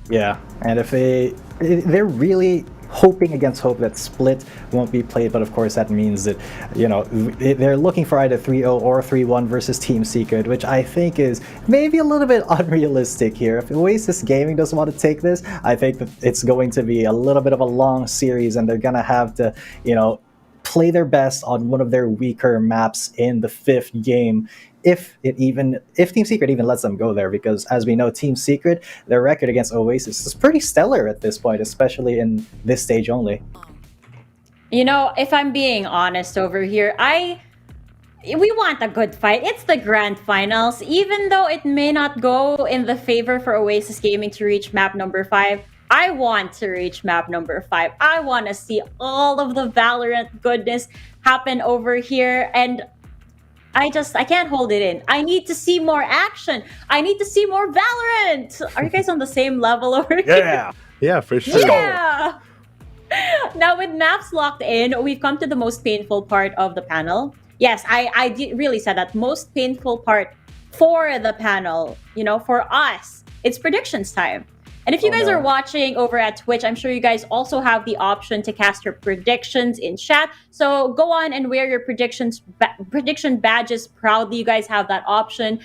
Yeah, and if they're really hoping against hope that Split won't be played, but of course that means that, you know, they're looking for either 3-0 or 3-1 versus Team Secret, which I think is maybe a little bit unrealistic here. If Oasis Gaming doesn't want to take this, I think that it's going to be a little bit of a long series, and they're gonna have to, you know, play their best on one of their weaker maps in the 5th game. If Team Secret even lets them go there, because as we know, Team Secret, their record against Oasis is pretty stellar at this point, especially in this stage only. You know, if I'm being honest over here, we want a good fight. It's the grand finals. Even though it may not go in the favor for Oasis Gaming to reach map number 5, I want to reach map number 5. I want to see all of the Valorant goodness happen over here, and I can't hold it in. I need to see more action. I need to see more Valorant. Are you guys on the same level over here? Yeah, for sure. Yeah. Now, with maps locked in, we've come to the most painful part of the panel. Yes, I really said that. Most painful part for the panel, you know, for us. It's predictions time. And if you guys are watching over at Twitch, I'm sure you guys also have the option to cast your predictions in chat. So go on and wear your prediction badges proudly. You guys have that option.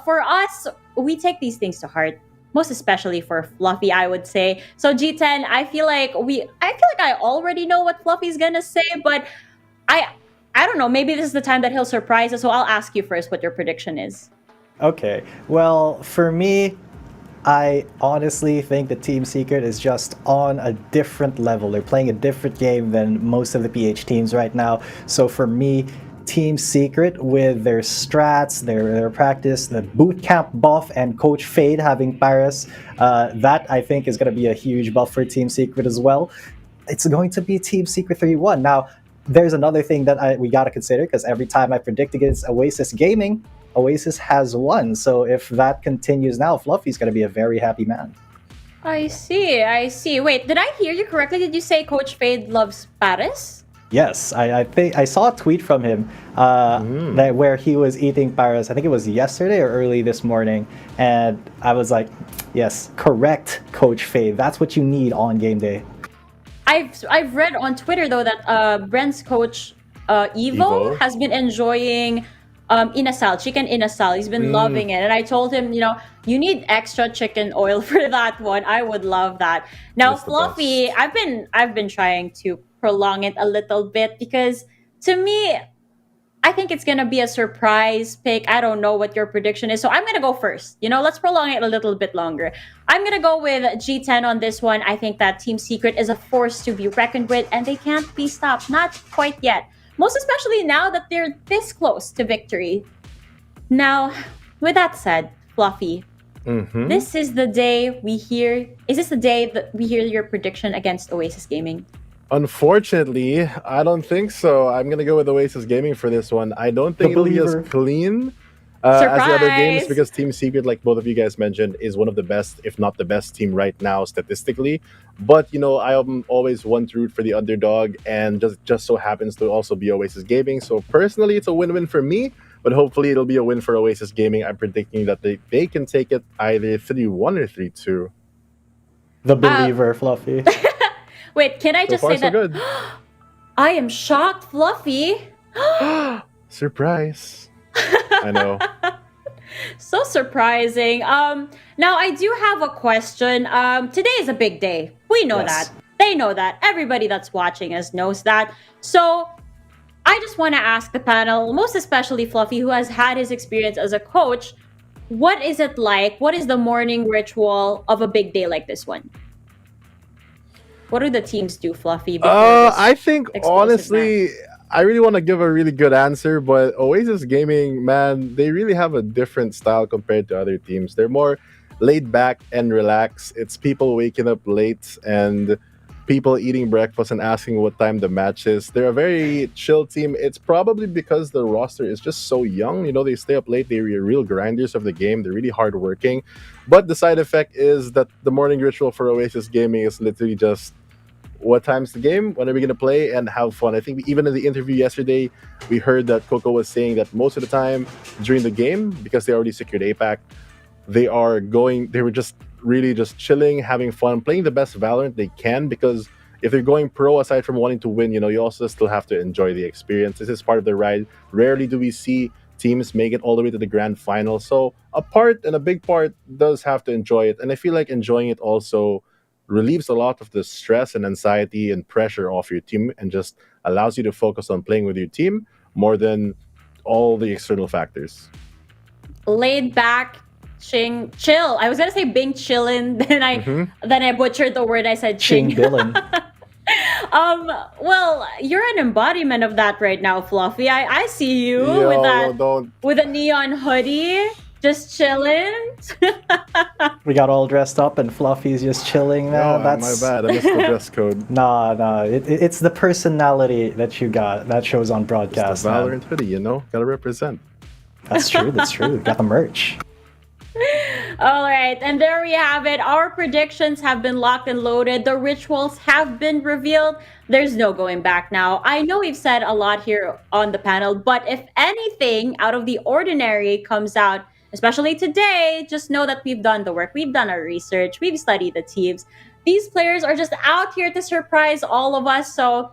For us, we take these things to heart, most especially for Fluffy, I would say. So G10, I feel like I already know what Fluffy's gonna say, but I don't know. Maybe this is the time that he'll surprise us. So I'll ask you first what your prediction is. Okay. Well, for me, I honestly think that Team Secret is just on a different level. They're playing a different game than most of the PH teams right now. So for me, Team Secret, with their strats, their practice, the boot camp buff, and Coach Fade having Paris, that I think is going to be a huge buff for Team Secret as well. It's going to be Team Secret 3-1. Now, there's another thing that we got to consider, because every time I predict against Oasis Gaming, Oasis has won. So if that continues now, Fluffy's going to be a very happy man. I see. Wait, did I hear you correctly? Did you say Coach Fade loves Paris? Yes, I think I saw a tweet from him where he was eating Paris. I think it was yesterday or early this morning. And I was like, yes, correct, Coach Fade. That's what you need on game day. I've read on Twitter, though, that Brent's coach, Evo, has been enjoying inasal, chicken inasal. He's been loving it. And I told him, you know, you need extra chicken oil for that one. I would love that. Now, Fluffy, I've been trying to prolong it a little bit, because to me, I think it's gonna be a surprise pick. I don't know what your prediction is, so I'm gonna go first. You know, let's prolong it a little bit longer. I'm gonna go with G10 on this one. I think that Team Secret is a force to be reckoned with, and they can't be stopped. Not quite yet. Most especially now that they're this close to victory. Now, with that said, Fluffy, this is the day we hear... Is this the day that we hear your prediction against Oasis Gaming? Unfortunately, I don't think so. I'm going to go with Oasis Gaming for this one. I don't think it'll be as clean as the other games, because Team Secret, like both of you guys mentioned, is one of the best, if not the best team right now statistically. But, you know, I am always one to root for the underdog, and just so happens to also be Oasis Gaming. So personally, it's a win-win for me, but hopefully it'll be a win for Oasis Gaming. I'm predicting that they can take it either 3-1 or 3-2. The believer, Fluffy. Wait, can I just say that? Good. I am shocked, Fluffy. Surprise. I know. So surprising. Now I do have a question. Today is a big day. We know that. They know that. Everybody that's watching us knows that. So I just want to ask the panel, most especially Fluffy, who has had his experience as a coach, what is it like? What is the morning ritual of a big day like this one? What do the teams do, Fluffy? I think, honestly, I really want to give a really good answer, but Oasis Gaming, man, they really have a different style compared to other teams. They're more laid back and relaxed. It's people waking up late and people eating breakfast and asking what time the match is. They're a very chill team. It's probably because the roster is just so young. You know, they stay up late. They're real grinders of the game. They're really hardworking. But the side effect is that the morning ritual for Oasis Gaming is literally just, what time's the game? When are we going to play? And have fun. I think even in the interview yesterday, we heard that Coco was saying that most of the time during the game, because they already secured APAC, they were just really just chilling, having fun, playing the best Valorant they can, because if they're going pro, aside from wanting to win, you know, you also still have to enjoy the experience. This is part of the ride. Rarely do we see teams make it all the way to the grand final. So a big part does have to enjoy it. And I feel like enjoying it also relieves a lot of the stress and anxiety and pressure off your team and just allows you to focus on playing with your team more than all the external factors. Laid back, chill. I was gonna say Bing chillin', then I butchered the word. I said ching. Billin. Well, you're an embodiment of that right now, Fluffy. I see you with a neon hoodie, just chilling. We got all dressed up and Fluffy's just chilling now. My bad. I missed the dress code. Nah. It's the personality that you got that shows on broadcast. It's the Valorant hoodie, you know? Gotta represent. That's true. Got the merch. All right, and there we have it. Our predictions have been locked and loaded. The rituals have been revealed. There's no going back now. I know we've said a lot here on the panel, but if anything out of the ordinary comes out, especially today, just know that we've done the work. We've done our research. We've studied the teams. These players are just out here to surprise all of us, so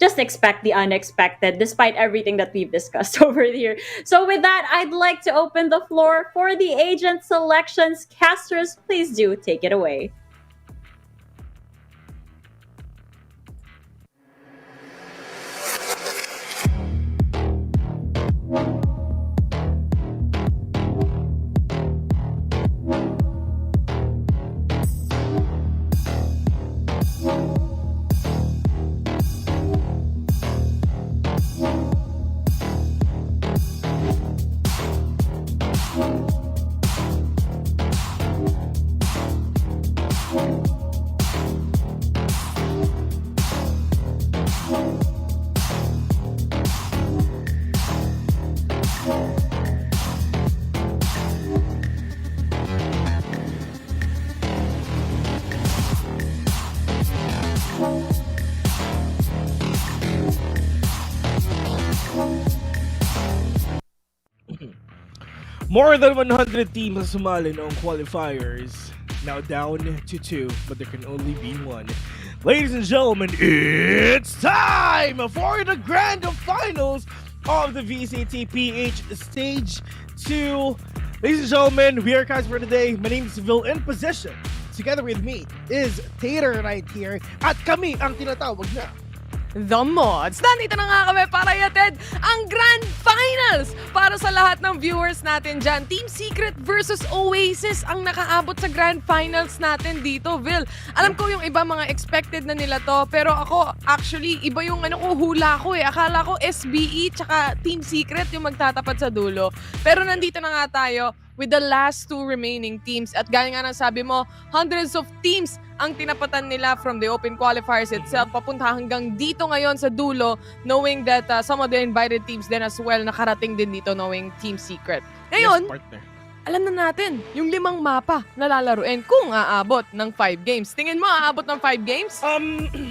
just expect the unexpected, despite everything that we've discussed over here. So with that, I'd like to open the floor for the agent selections. Casters, please do take it away. More than 100 teams sumali noong qualifiers. Now down to 2, but there can only be 1. Ladies and gentlemen, it's time for the grand finals of the VCTPH Stage 2. Ladies and gentlemen, we are guys for today. My name is Vil in position. Together with me is Tater right here. At kami ang tinatawag na The Mods. Nandito na nga kami para iatid ang Grand Finals para sa lahat ng viewers natin dyan. Team Secret versus Oasis ang nakaabot sa Grand Finals natin dito, Vil. Alam ko yung iba mga expected na nila to, pero ako actually iba yung hula ko eh. Akala ko SBE tsaka Team Secret yung magtatapat sa dulo. Pero nandito na nga tayo with the last 2 remaining teams. At gaya nga ng sabi mo, hundreds of teams ang tinapatan nila from the open qualifiers itself papunta hanggang dito ngayon sa dulo, knowing that some of the invited teams din as well nakarating din dito knowing Team Secret. Ngayon, partner. Alam na natin yung 5 mapa na lalaruin kung aabot ng 5 games. Tingin mo aabot ng 5 games?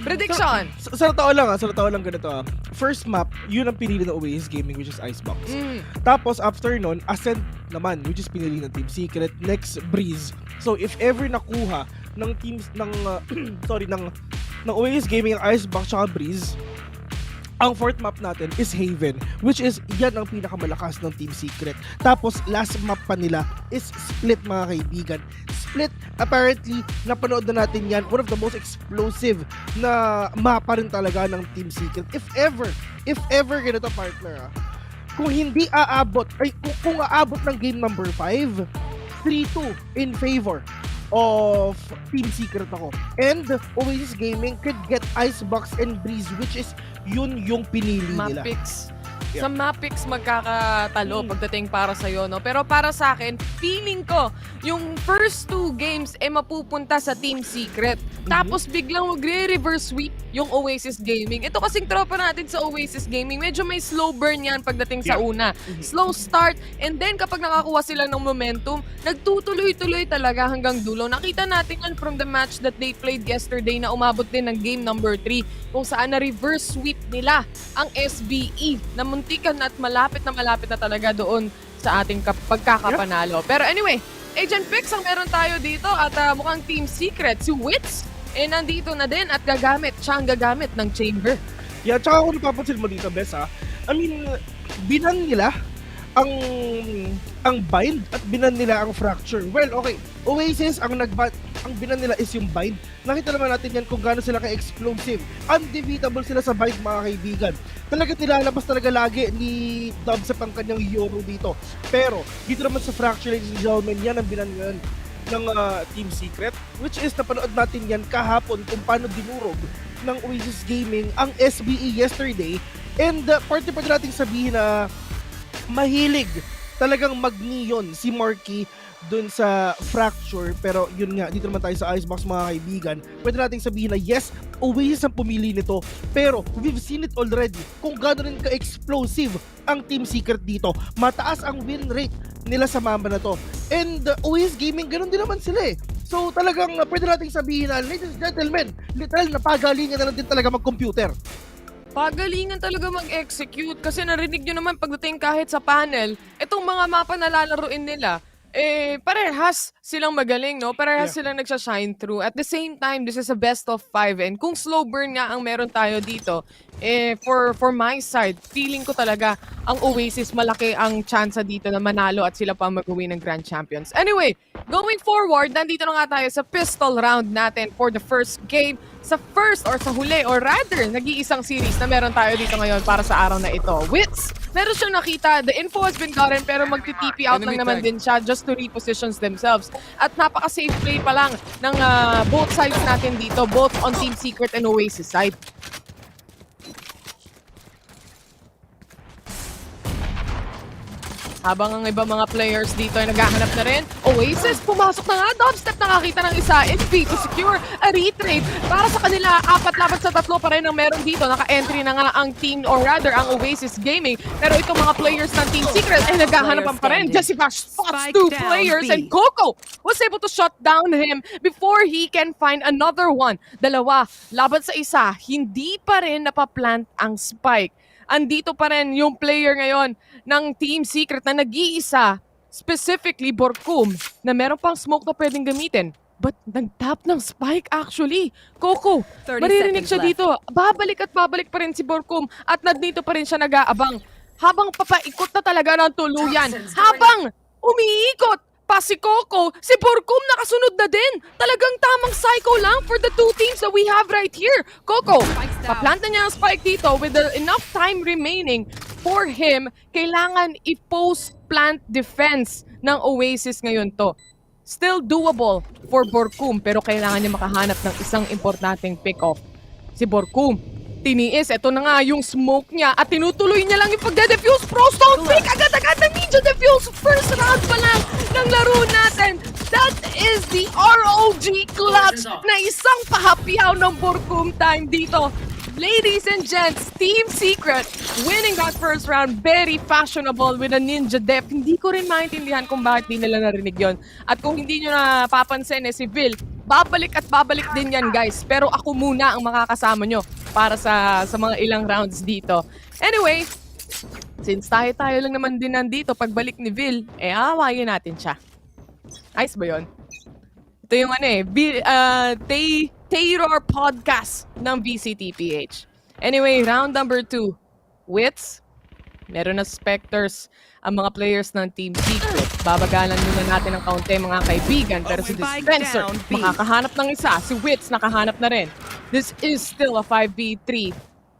Prediction! Sa totoo lang ganito. First map, yun ang pinili ng Oasis Gaming, which is Icebox. Tapos after nun, Ascent naman, which is pinili ng Team Secret. Next, Breeze. So if ever nakuha ng teams ng Oasis Gaming ang Icebox tsaka Breeze, ang fourth map natin is Haven, which is yan ang pinakamalakas ng Team Secret. Tapos last map pa nila is Split, mga kaibigan. Split, apparently napanood na natin yan, one of the most explosive na mapa rin talaga ng Team Secret. If ever ganito, partner, kung hindi aabot, kung aabot ng game number 5, 3-2 in favor of Team Secret ako. And Oasis Gaming could get Icebox and Breeze, which is yun yung pinili nila. Map picks. Sa Mapix magkakatalo pagdating para sa'yo, no? Pero para sa akin, feeling ko, yung first 2 games mapupunta sa Team Secret. Tapos biglang magre-reverse sweep yung Oasis Gaming. Ito kasing tropa natin sa Oasis Gaming, medyo may slow burn yan pagdating sa una. Slow start, and then kapag nakakuha sila ng momentum, nagtutuloy-tuloy talaga hanggang dulo. Nakita natin yan from the match that they played yesterday na umabot din ng game number 3, kung saan na-reverse sweep nila ang SBE na muntikan at malapit na talaga doon sa ating pagkakapanalo. Pero anyway, Agent Pix ang meron tayo dito at mukhang Team Secret, si Wits, nandito na din at siya ang gagamit ng chamber. Yeah, tsaka kung napapansin mo dito, Bes, I mean, binan nila ang bind at binan nila ang fracture. Well, okay, Oasis ang binan nila is yung bind. Nakita naman natin yan kung gaano sila ka-explosive. Undefeatable sila sa bind, mga kaibigan. Talaga nilalabas talaga lagi ni Dubsep ang kanyang Yoro dito. Pero dito naman sa fracture, ladies and gentlemen, yan ang binan ng Team Secret, which is napanood natin yan kahapon kung paano dinurog ng Oasis Gaming ang SBE yesterday. And parte pa natin sabihin na mahilig talagang mag-neon si Marky dun sa fracture. Pero yun nga, dito naman tayo sa Icebox, mga kaibigan. Pwede nating sabihin na yes, Oasis ang pumili nito. Pero we've seen it already kung gano'n rin ka-explosive ang Team Secret dito. Mataas ang win rate nila sa mamba na to. And Oasis Gaming, gano'n din naman sila eh. So talagang pwede nating sabihin na, ladies and gentlemen, literal na pagalingan na lang din talaga mag-computer. Pagalingan talaga mag-execute kasi narinig nyo naman pagdating kahit sa panel, itong mga mapa na lalaruin nila, parehas silang magaling, no? Parehas silang nagsashine through. At the same time, this is a best of 5. And kung slow burn nga ang meron tayo dito, for my side, feeling ko talaga ang Oasis malaki ang chance dito na manalo at sila pa mag-uwi ng Grand Champions. Anyway, going forward, nandito na nga tayo sa pistol round natin for the first game. Sa first or sa huli or rather, nag-iisang series na meron tayo dito ngayon para sa araw na ito. Wits, meron siyang nakita. The info has been gotten pero mag-TP out lang naman din siya just to repositions themselves. At napaka-safe play pa lang ng both sides natin dito, both on Team Secret and Oasis side. Habang ang ibang mga players dito ay naghahanap na rin, Oasis pumasok na nga, dubstep nakakita ng isa, and to secure a retrade para sa kanila. 4-3 pa rin ang meron dito. Naka-entry na nga ang team or rather ang Oasis Gaming. Pero itong mga players ng Team Secret ay naghahanapan pa rin. Jessica spots 2 players and Coco was able to shut down him before he can find another one. Dalawa, laban sa isa, hindi pa rin napaplant ang spike. Andito pa rin yung player ngayon ng Team Secret na nag-iisa, specifically Borkum, na meron pang smoke na pwedeng gamitin. But nag-tap ng spike actually. Coco, maririnig siya dito. Babalik at babalik pa rin si Borkum at nandito pa rin siya nag-aabang. Habang papaikot na talaga ng tuluyan. Habang umiikot pa si Coco, si Borkum nakasunod na din. Talagang tamang psycho lang for the 2 teams that we have right here. Coco, paplant na niya ang spike dito with enough time remaining for him. Kailangan i-post-plant defense ng Oasis ngayon to. Still doable for Borkum pero kailangan niya makahanap ng isang importanteng pick-off. Si Borkum, tiniis, eto na nga yung smoke niya at tinutuloy niya lang yung pagde-defuse. Pro-stone pick agad-agad ng ninja defuse. First round pa lang ng laro natin. That is the ROG clutch na isang pahapyaw ng Borkum time dito. Ladies and gents, Team Secret winning that first round. Very fashionable with a ninja def. Hindi ko rin maintindihan kung bakit di nila narinig yon. At kung hindi nyo napapansin si Vil, babalik at babalik din yan guys. Pero ako muna ang makakasama nyo para sa mga ilang rounds dito. Anyway, since tayo lang naman din nandito, pagbalik ni Vil, awayin natin siya. Ayos ba yun? Ito yung Taylor podcast ng VCTPH. Anyway, round number 2. Wits, meron na Specters ang mga players ng Team Secret. Babagalan muna natin ang kaunti mga kaibigan. Pero si Dispenser, makakahanap ng isa. Si Wits, nakahanap na rin. This is still a 5v3.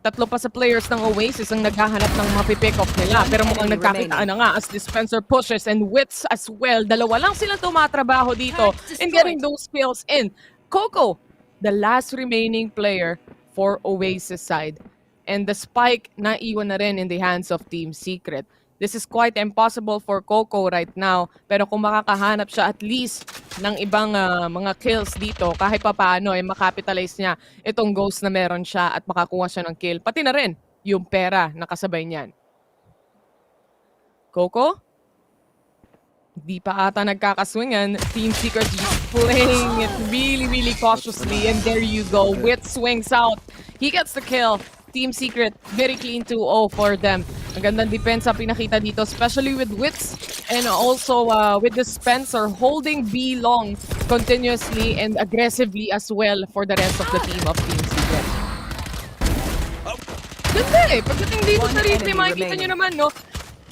3 pa sa players ng Oasis ang naghahanap ng mapipick off nila. Pero mukhang nagkakitaan na nga as Dispenser pushes and Wits as well. Dalawa lang silang tumatrabaho dito in getting those kills in. Coco, the last remaining player for Oasis side. And the spike naiwan na rin in the hands of Team Secret. This is quite impossible for Coco right now. Pero kung makakahanap siya at least ng ibang mga kills dito, kahit pa paano ay makapitalize niya itong ghost na meron siya at makakuha siya ng kill. Pati na rin yung pera na kasabay niyan. Coco? Di pa ata nagkakaswingan. Team Secret just playing it really cautiously. And there you go. Wit swings out. He gets the kill. Team Secret, very clean 2-0 for them. Ang gandang depensa pinakita dito, especially with Wits and also with the Spencer holding B long continuously and aggressively as well for the rest of the team of Team Secret. Ganda eh. Pagdating dito sa replay, makikita nyo naman, no?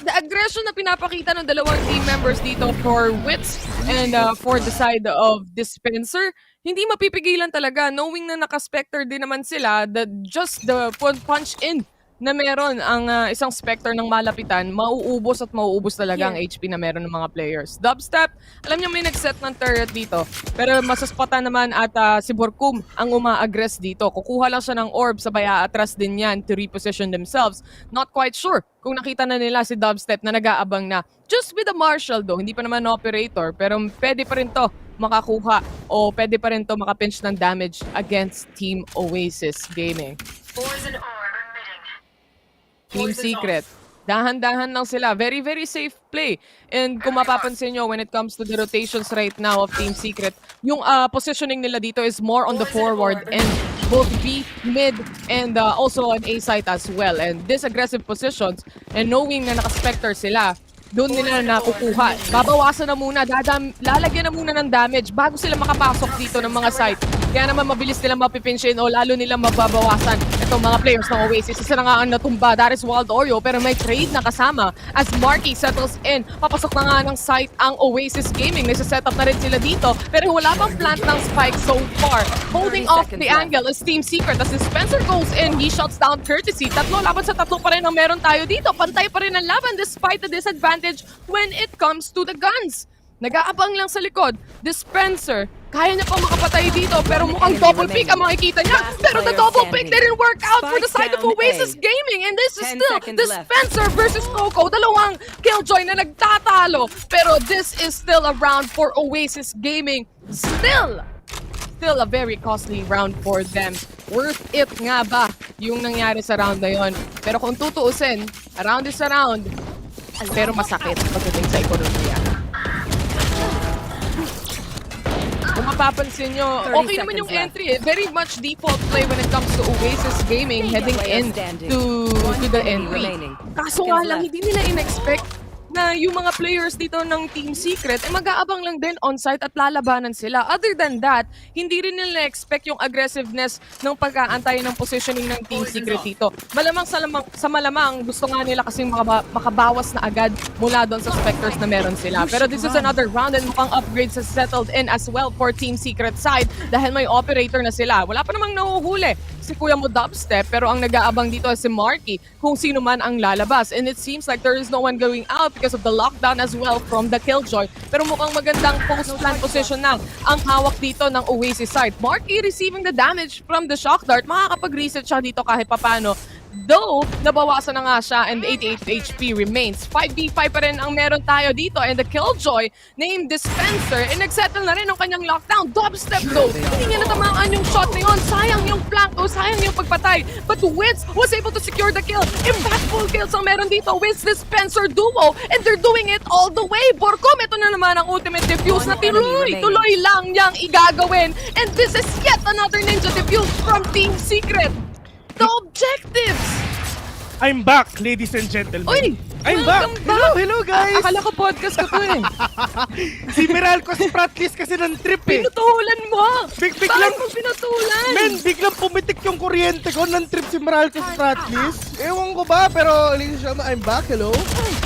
The aggression na pinapakita ng dalawang team members dito for Wits and for the side of Dispenser, hindi mapipigilan talaga knowing na naka-Spectre din naman sila that just the punch in na meron ang isang Spectre ng malapitan, mauubos at mauubos talaga ang HP na meron ng mga players. Dubstep, alam niyo may nag-set ng turret dito, pero masaspatan naman at si Borkum ang uma-aggress dito. Kukuha lang siya ng orb, sabay aatras din yan to reposition themselves. Not quite sure kung nakita na nila si Dubstep na nag-aabang na. Just with the Marshall though, hindi pa naman operator, pero pwede pa rin to makakuha o pwede pa rin to makapinch ng damage against Team Oasis Gaming. Team Secret, dahan-dahan lang sila. Very safe play. And kung mapapansin nyo, when it comes to the rotations right now of Team Secret, yung positioning nila dito is more on the forward and both B, mid, and also on A site as well. And these aggressive positions, and knowing na naka-Spectre sila, doon nila nakukuha. Babawasan na muna, lalagyan na muna ng damage bago sila makapasok dito ng mga site. Kaya naman mabilis nilang mapipinshin o lalo nilang mababawasan itong mga players ng Oasis. Isa na nga ang natumba, that is Wild Oreo, pero may trade na kasama as Marky settles in. Papasok na nga ng site ang Oasis Gaming. Nasa-setup na rin sila dito, pero wala pang plant ng spike so far. Holding off the angle is Team Secret as Spencer goes in, he shuts down Courtesy. Tatlo laban sa tatlo pa rin ang meron tayo dito. Pantay pa rin ang laban despite the disadvantage when it comes to the guns. Nag-aabang lang sa likod. Dispenser, kaya niya pang makapatay dito pero mukhang double pick ang makikita niya. Pero the double pick didn't work out for the side of Oasis Gaming and this is still Dispenser versus Coco. Dalawang Killjoy na nagtatalo. Pero this is still a round for Oasis Gaming. Still a very costly round for them. Worth it nga ba yung nangyari sa round na yon? Pero kung tutuusin, a round is a round. Pero masakit pagdating sa ekonomiya. Kung mapapansin nyo, okay naman yung entry eh. Very much default play when it comes to Oasis Gaming heading in to the entry. Kaso nga lang, hindi nila in-expect na yung mga players dito ng Team Secret ay mag-aabang lang din on-site at lalabanan sila. Other than that, hindi rin nila expect yung aggressiveness ng pag-aantay ng positioning ng Team Secret dito. Malamang sa malamang, gusto nga nila kasing makabawas na agad mula doon sa Spectres na meron sila. Pero this is another round and mukhang upgrades has settled in as well for Team Secret side dahil may operator na sila. Wala pa namang nahuhuli si Kuya mo Dubstep, pero ang nag-aabang dito ay si Marky kung sino man ang lalabas. And it seems like there is no one going out because of the lockdown as well from the Killjoy. Pero mukhang magandang post-plant position na ang hawak dito ng Oasis side. Marky receiving the damage from the shock dart. Makakapag-reset siya dito kahit papano. Though, nabawasan na nga siya and 88 HP remains. 5v5 pa rin ang meron tayo dito and the Killjoy named Dispenser and nagsettle na rin ang kanyang lockdown. Dubstep though, hindi niya natamaan yung shot na yun. Sayang yung flank o sayang yung pagpatay. But Wits was able to secure the kill. Impactful kills ang meron dito with Dispenser duo and they're doing it all the way. Borkom, ito na naman ang ultimate defuse na tuloy lang niyang igagawin. And this is yet another ninja defuse from Team Secret. The objectives! I'm back, ladies and gentlemen. Uy! I'm back! Hello guys! Akala ko podcast ka to eh. Si Meralco Spratlist kasi ng trip eh. Pinutulan mo! Biglang mo pinutulan? Men, biglang pumitik yung kuryente ko ng trip si Meralco Spratlist. Ewan ko ba, pero ladies and gentlemen, I'm back. Hello?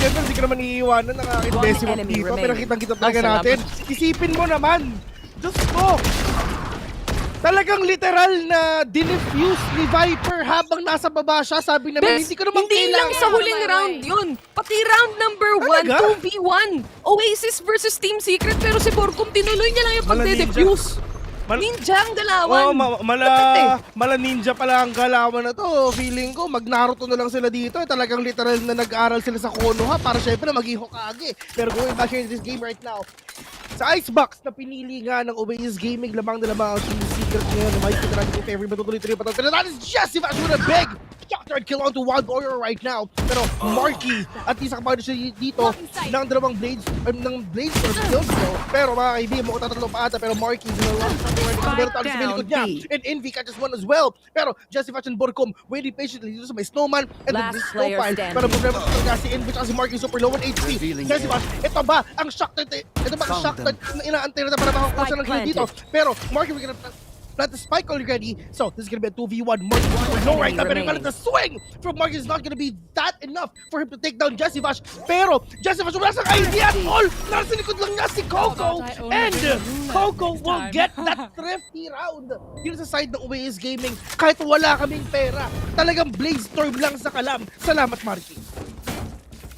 Siyempre, hindi ko naman iiwanan ng aking decimum dito. Pero kitang-kita talaga natin. Isipin mo naman. Diyos ko! Talagang literal na dinefuse ni Viper habang nasa baba siya. Sabi naman, hindi ko naman hindi lang sa huling round yun. Pati round number 1, 2v1. Oasis versus Team Secret. Pero si Borkum, tinuloy niya lang yung pagde-defuse. Ninja ang galawan. Mala ninja pala ang galawan na to. Feeling ko, mag-Naruto na lang sila dito. Talagang literal na nag-aral sila sa Konoha para syempre maging Hokage. Pero going back here in this game right now, sa Icebox na pinili nga ng Oasis Gaming, lamang na lamang ang Team Secret ngayon. Makikita natin kung favorite matutuloy-tuloy pa ito. That is Jesse Vash with a big shot-third kill onto Wild Warrior right now. Pero Marky, at least nakapagod siya dito ng dalawang blades, or skills. Pero mga kaibigan, mukhang tatatlo pa ata. Pero Marky, meron tayo sa likod niya. And Envy catches one as well. Pero Jesse Vash and Borcom waiting patiently dito sa may Snowman. And then this Snowpile. Pero problema sa talaga si Envy at si Marky super low on HP. Jesse Vash, ito ba ang shot-third? Ito ba ang shot-third na inaantay na para makakuha ng kill dito? Pero Marky, we're gonna plant the spike already. So this is gonna be a 2v1. Marky is low right now. Pero the swing from Marky is not gonna be that enough for him to take down Jesse Vash. Pero Jesse Vash wala sang idea at all. Nasa likod lang niya si Coco. And Coco will get that thrifty round. Dito sa side ng Oasis Gaming, kahit wala kaming pera, talagang Blaze Storm lang sa kalam. Salamat, Marky.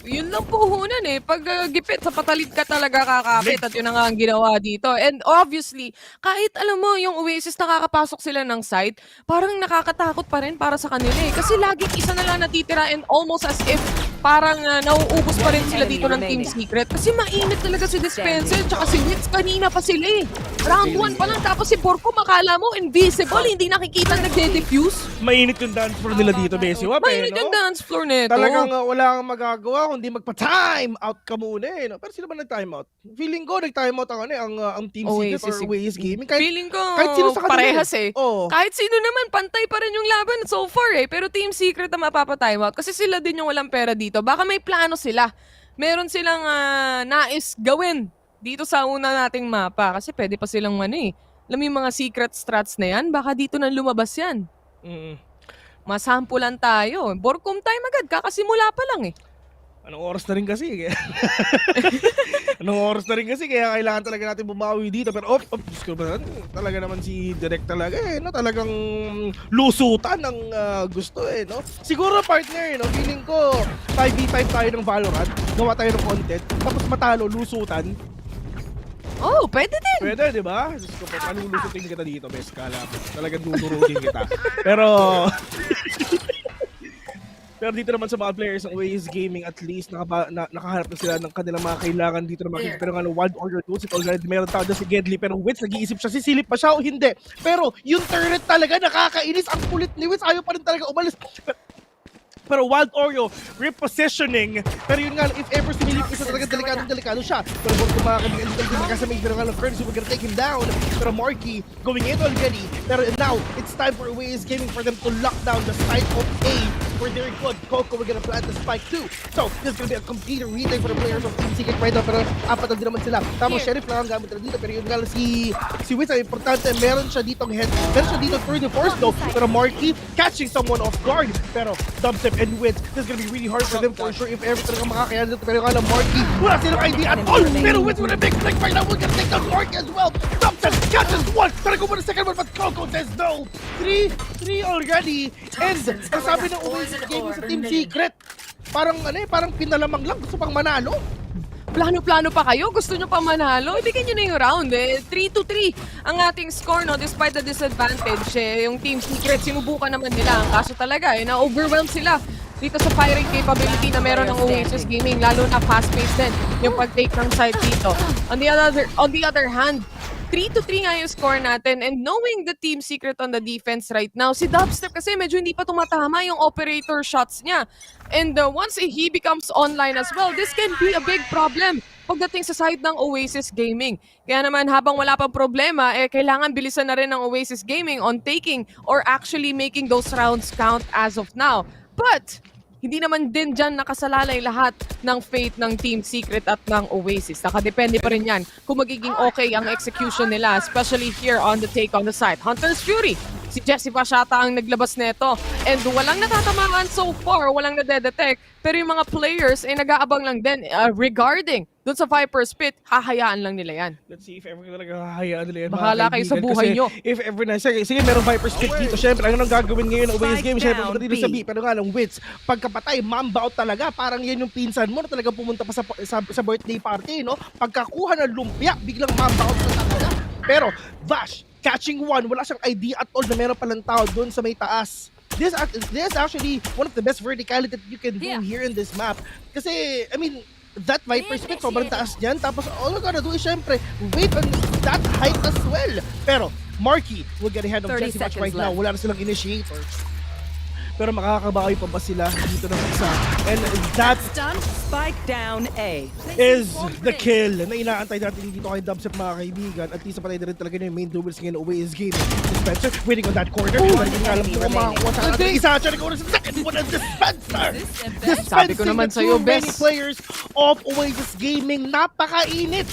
Yun lang puhunan eh. Pag gipit sa patalit ka talaga kakapit at yun na nga ang ginawa dito. And obviously, kahit alam mo yung Oasis nakakapasok sila ng site, parang nakakatakot pa rin para sa kanila eh. Kasi laging isa na lang natitira and almost as if parang nauubos pa rin sila dito ng Team Secret. Kasi mainit talaga si Dispenser tsaka si Wits kanina pa sila eh. Round 1 pa lang tapos si Porco makala mo invisible, hindi nakikita nagde-defuse. Mainit yung dance floor nila dito, Bessie. Mainit yung dance floor nito. Talagang wala kang magagawa kundi magpa-time out ka muna eh. No? Pero sino ba nag-time out? Feeling ko nag-time out ang Team Secret or Oasis Gaming. Feeling ko kahit sino sa kanila parehas eh. Oh. Kahit sino naman, pantay pa rin yung laban so far eh. Pero Team Secret ang mapapa-time out kasi sila din yung walang pera dito. Baka may plano sila. Meron silang nais gawin dito sa una nating mapa. Kasi pwede pa silang alam mo yung mga secret strats na yan, baka dito na lumabas yan. Masampulan tayo. Borcom time agad, kakasimula pa lang eh. Anong oras na rin kasi? Kaya kailangan talaga natin bumawi dito. Pero talaga naman si Direk talaga eh. No? Talagang lusutan ang gusto eh. No? Siguro partner, no? Feeling ko 5v5 tayo ng Valorant. Gawa tayo ng content. Tapos matalo, lusutan. Oh, pwede din. Pwede, di ba? Diyos ko, palulusutin kita dito, best kala. Talagang tuturutin kita. Pero dito naman sa mga players ng Oasis Gaming, at least nakahanap na sila ng kanilang mga kailangan dito na makikita. Pero nga, Wild Order 2, already meron tao dyan si Gedli, pero Wits, nag-iisip siya, sisilip pa siya o hindi. Pero yung turret talaga, nakakainis. Ang kulit ni Wits, ayaw pa rin talaga umalis. Pero Wild Oreo, repositioning. Pero yun nga, if ever sumilip isa talaga, delikado siya. Pero kung mga kaibigan dito, hindi magkasamay, pero nga lang, Fergus, we're gonna take him down. Pero Marky, going in already. Pero now, it's time for Oasis Gaming for them to lock down the side of A. For their good, Coco, we're gonna plant the spike too. So, this is gonna be a complete retake for the players of Team Secret right now. Pero apat na din naman sila. Tapos Sheriff lang ang gamit nila dito. Pero yun nga lang, si Wits, ang importante, meron siya ditong head. Meron siya dito through the force though. Pero Marky, catching someone off guard. Pero Dubstep and Wits, this is gonna be really hard for them for sure if ever talaga makakaya dito. Pero yung alam, Marky, wala silang idea at all. Pero Wits with a big flick right now, we're gonna take down Marky as well. Dubstep catches one. Tara go for the second one, but Coco says no. 3 already. And kasabi ng Oasis Gaming sa Team Secret, parang pinalamang lang, gusto pang manalo. Plano-plano pa kayo? Gusto nyo pa manalo? Ibigay nyo na yung round eh. 3-3 ang ating score, no? Despite the disadvantage, yung Team Secret, sinubukan naman nila. Ang kaso talaga, na-overwhelm sila dito sa firing capability na meron ng Oasis Gaming, lalo na fast-paced din yung pag-take ng side dito. On the other hand, 3-3 nga yung score natin, and knowing the Team Secret on the defense right now, si Dubstep kasi medyo hindi pa tumatama yung operator shots niya. And once he becomes online as well, this can be a big problem pagdating sa side ng Oasis Gaming. Kaya naman habang wala pang problema, kailangan bilisan na rin ng Oasis Gaming on taking or actually making those rounds count as of now. But hindi naman din dyan nakasalalay lahat ng fate ng Team Secret at ng Oasis. Nakadepende pa rin yan kung magiging okay ang execution nila, especially here on the take on the side. Hunter's Fury, si Jesse Pashata ang naglabas neto. And walang natatamaan so far, walang nadedetect. Pero yung mga players ay nag-aabang lang din regarding doon sa Viper's Pit, hahayaan lang nila yan. Let's see if ever talaga hahayaan nila yan. Bahala kayo sa buhay nyo. If ever na, sige meron Viper's Pit dito. Siyempre, ano nang gagawin ngayon ng Oasis Game? Siyempre, punta dito sa B. Pero nga lang, Wits, pagkapatay, mamba out talaga. Parang yan yung pinsan mo na talaga pumunta pa sa birthday party, no? Pagkakuha ng lumpia, biglang mamba out na talaga. Pero, Vash, catching one, wala siyang idea at all na meron palang tao doon sa may taas. This is actually one of the best verticality that you can do here in this map. Kasi, I mean, that Viper split, sobrang taas dyan. Tapos, all you gotta do is, syempre, wait on that height as well. Pero, Marky will get ahead of Jessie right now. Wala na silang initiator. Pero makakabawi pa ba sila dito ng isa? And that spike down A is the kill na inaantay natin dito kay Dubstep, mga kaibigan. At least patay na rin talaga yung main duels ngayon. Oasis game. Dispenser waiting on that corner. Hindi alam kung makakuha sa atin. Isa siya nagkauna sa second one ng Dispenser. Sabi ko naman sa'yo, many best. players of Oasis Gaming. Napakainit.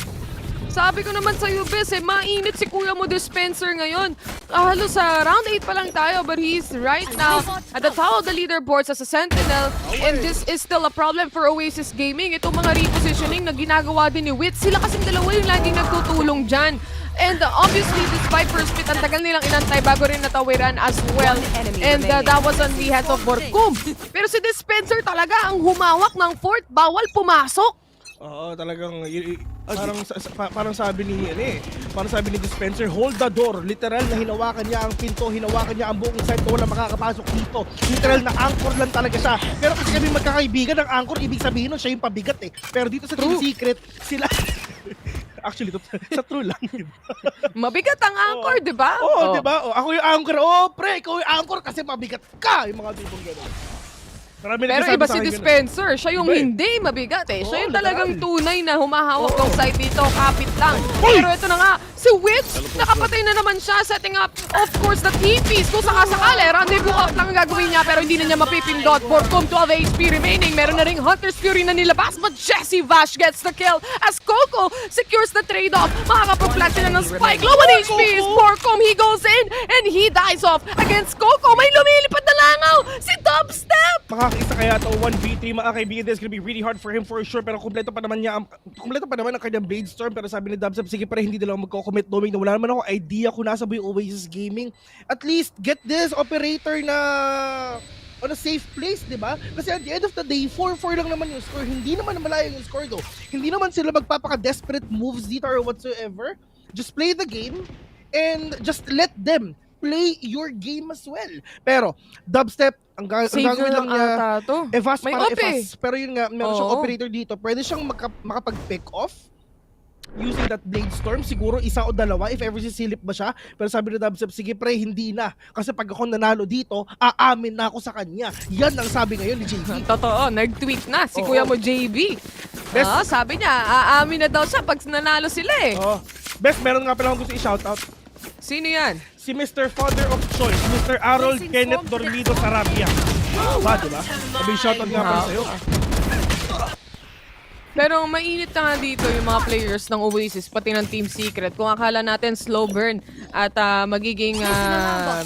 Sabi ko naman sa'yo, Bes, mainit si Kuya mo Dispenser ngayon. Halos sa round 8 pa lang tayo, but he's right now at the top of the leaderboards as a Sentinel. And this is still a problem for Oasis Gaming. Itong mga repositioning na ginagawa din ni Wit. Sila kasing dalawa yung laging nagtutulong dyan. And obviously, this Viper split, ang tagal nilang inantay bago rin natawiran as well. And that was on the hands of Borkum. Pero si Dispenser talaga ang humawak ng fort. Bawal pumasok. Oo, talagang parang sabi ni parang sabi ni Dispenser, hold the door. Literal na hinawakan niya ang pinto, hinawakan niya ang buong side na wala makakapasok dito. Literal na anchor lang talaga siya. Pero kasi kami magkakaibigan, ang anchor ibig sabihin nun siya yung pabigat eh. Pero dito sa Team Secret, sila actually, sa true lang, diba? Mabigat ang anchor, di ba? Oo, di ba? Ako yung anchor. Pre, ikaw yung anchor kasi mabigat ka. Yung mga tipong gano'n. Pero iba si Dispenser, siya yung hindi mabigat eh. Siya yung talagang tunay na humahawak ng side dito, kapit lang. Pero ito na nga, si Witch, nakapatay na naman siya, setting up, of course, the TPs. Kung sakasakali, rendezvous up lang ang gagawin niya, pero hindi na niya mapipindot. Borkom, 12 HP remaining. Meron na ring Hunter's Fury na nilabas, but Jessie Vash gets the kill as Coco secures the trade-off. Makakapag-plant sila ng spike. Low on HP is Borkom. He goes in, and he dies off against Coco. May lumilipad na langaw, si Dubstep! Makakaisa kaya ito 1v3, mga kaibigan. This is gonna be really hard for him for sure. Pero kumpleto pa naman ang kanyang Blade Storm. Pero sabi ni Dubstep, sige pare, hindi na lang magko-commit, knowing na wala naman ako idea kung nasa ba yung Oasis Gaming. At least, get this operator na on a safe place, di ba? Kasi at the end of the day, 4-4 lang naman yung score. Hindi naman malayo yung score though. Hindi naman sila magpapaka-desperate moves dito or whatsoever. Just play the game and just let them play your game as well. Pero, Dubstep, ang gagawin lang niya, Evas para Evas. Pero yun nga, meron siyang operator dito. Pwede siyang makapag-pick off using that Blade Storm. Siguro isa o dalawa if ever sisilip ba siya. Pero sabi ni Dubstep, sige pre, hindi na. Kasi pag ako nanalo dito, aamin na ako sa kanya. Yan ang sabi ngayon ni JB. Totoo, nag-tweet na si kuya mo JB. Sabi niya, aamin na daw siya pag nanalo sila eh. Best, meron nga pala akong gusto i-shoutout. Sino yan? Si Mr. Father of Choice, Mr. Harold Kenneth Dormido Sarabia. Diba? Sabi shoutout nga pala sa'yo. Pero mainit na nga dito yung mga players ng Oasis, pati ng Team Secret. Kung akala natin slow burn at magiging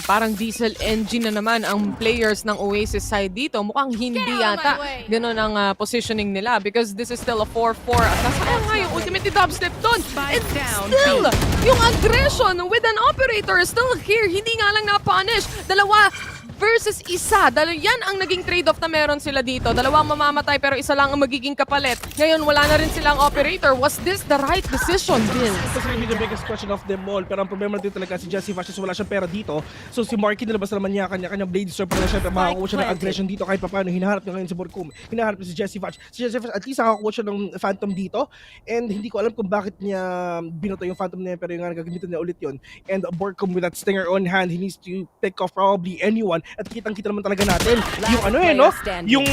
parang diesel engine na naman ang players ng Oasis side dito, mukhang hindi yata ganun ang positioning nila because this is still a 4-4. At nasaan nga yung ultimate Dubstep doon. And still, yung aggression with an operator is still here. Hindi nga lang na-punish. Dalawa versus isa. Yan ang naging trade-off na meron sila dito. Dalawang mamamatay pero isa lang ang magiging kapalit. Ngayon, wala na rin silang operator. Was this the right decision, Bill? This is really the biggest question of them all. Pero ang problema din talaga si Jessie Vash, wala siyang pera dito. So si Marky nilabas naman niya kanyang Blade Storm para siya makakuha siya ng aggression dito kahit paano. Hinaharap niya ngayon si Borkum. Hinaharap niya si Jessie Vash. Si Jessie Vash, at least nakakuha siya ng Phantom dito. And hindi ko alam kung bakit niya binoto yung Phantom niya, pero yung nga nagagamitan niya ulit yun. And Borkum with that stinger on hand, he needs to pick off probably anyone. At kitang-kita naman talaga natin yung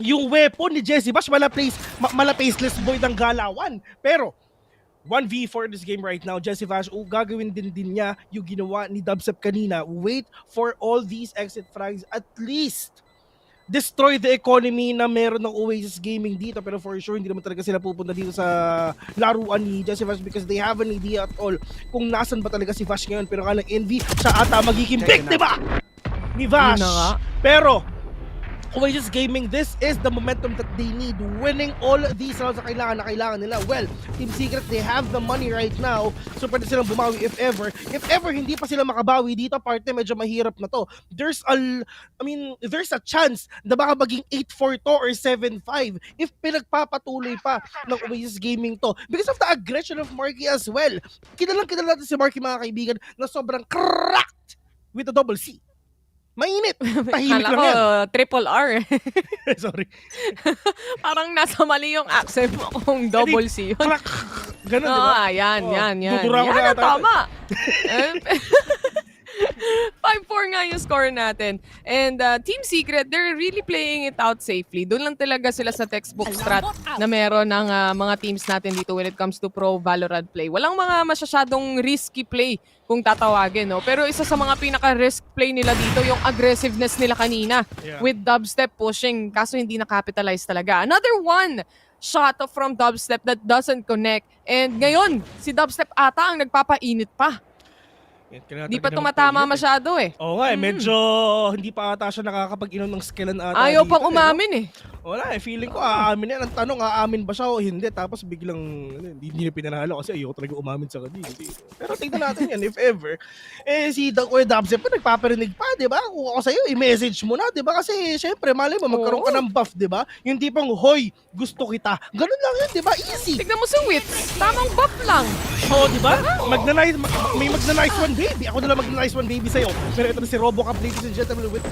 yung weapon ni Jessie Vash, mala-faceless boy ng galawan. Pero 1v4 this game right now, Jessie Vash, gagawin din niya yung ginawa ni Dubstep kanina. Wait for all these exit frags, at least destroy the economy na meron ng Oasis Gaming dito. Pero for sure, hindi naman talaga sila pupunta dito sa laruan ni Jessie Vash because they have an idea at all kung nasan ba talaga si Vash ngayon. Pero nga lang Envy, siya ata magiging biktima ni Vash. Pero Oasis Gaming, this is the momentum that they need. Winning all these rounds na kailangan nila. Well, Team Secret, they have the money right now. So pwede silang bumawi if ever. If ever hindi pa sila makabawi dito, parte medyo mahirap na to. There's a chance na baka maging 8-4 to or 7-5 if pinagpapatuloy pa ng Oasis Gaming to. Because of the aggression of Marky as well. Kilala natin si Marky, mga kaibigan, na sobrang cracked with a double C. Mainit. Tahimik lang yan. Triple R. Sorry. Parang nasa mali yung accent mo kung double C yun. Ganun, di ba? Yan. Dudura ko Yan na tama. 5-4 nga yung score natin. And Team Secret, they're really playing it out safely. Doon lang talaga sila sa textbook strat na meron ng mga teams natin dito when it comes to pro Valorant play. Walang mga masyadong risky play kung tatawagin, no? Pero isa sa mga pinaka-risk play nila dito, yung aggressiveness nila kanina with dubstep pushing, kaso hindi na-capitalize talaga. Another one shot from dubstep that doesn't connect. And ngayon, si dubstep ata ang nagpapainit pa. Hindi pa tumatama masyado eh. Oo nga medyo hindi pa ata siya nakakapag-inom ng skillan ata. Ayaw pang umamin eh. Wala feeling ko aamin yan. Ang tanong, aamin ba siya o hindi? Tapos biglang hindi niya pinanalo kasi ayoko talaga umamin sa kanila. Pero tingnan natin yan if ever. Si Dubstep pa nagpaparinig pa, di ba? Kung ako sa'yo, i-message mo na, di ba? Kasi syempre, malay mo, magkaroon ka ng buff, di ba? Yung tipong, hoy, gusto kita. Ganun lang yan, di ba? Easy. Tignan mo si Wits. Tamang buff lang. Oo, di ba? May magna-nice one baby. Ako na lang magna-nice one baby sa'yo. Pero ito na si Robocop, ladies and gentlemen, with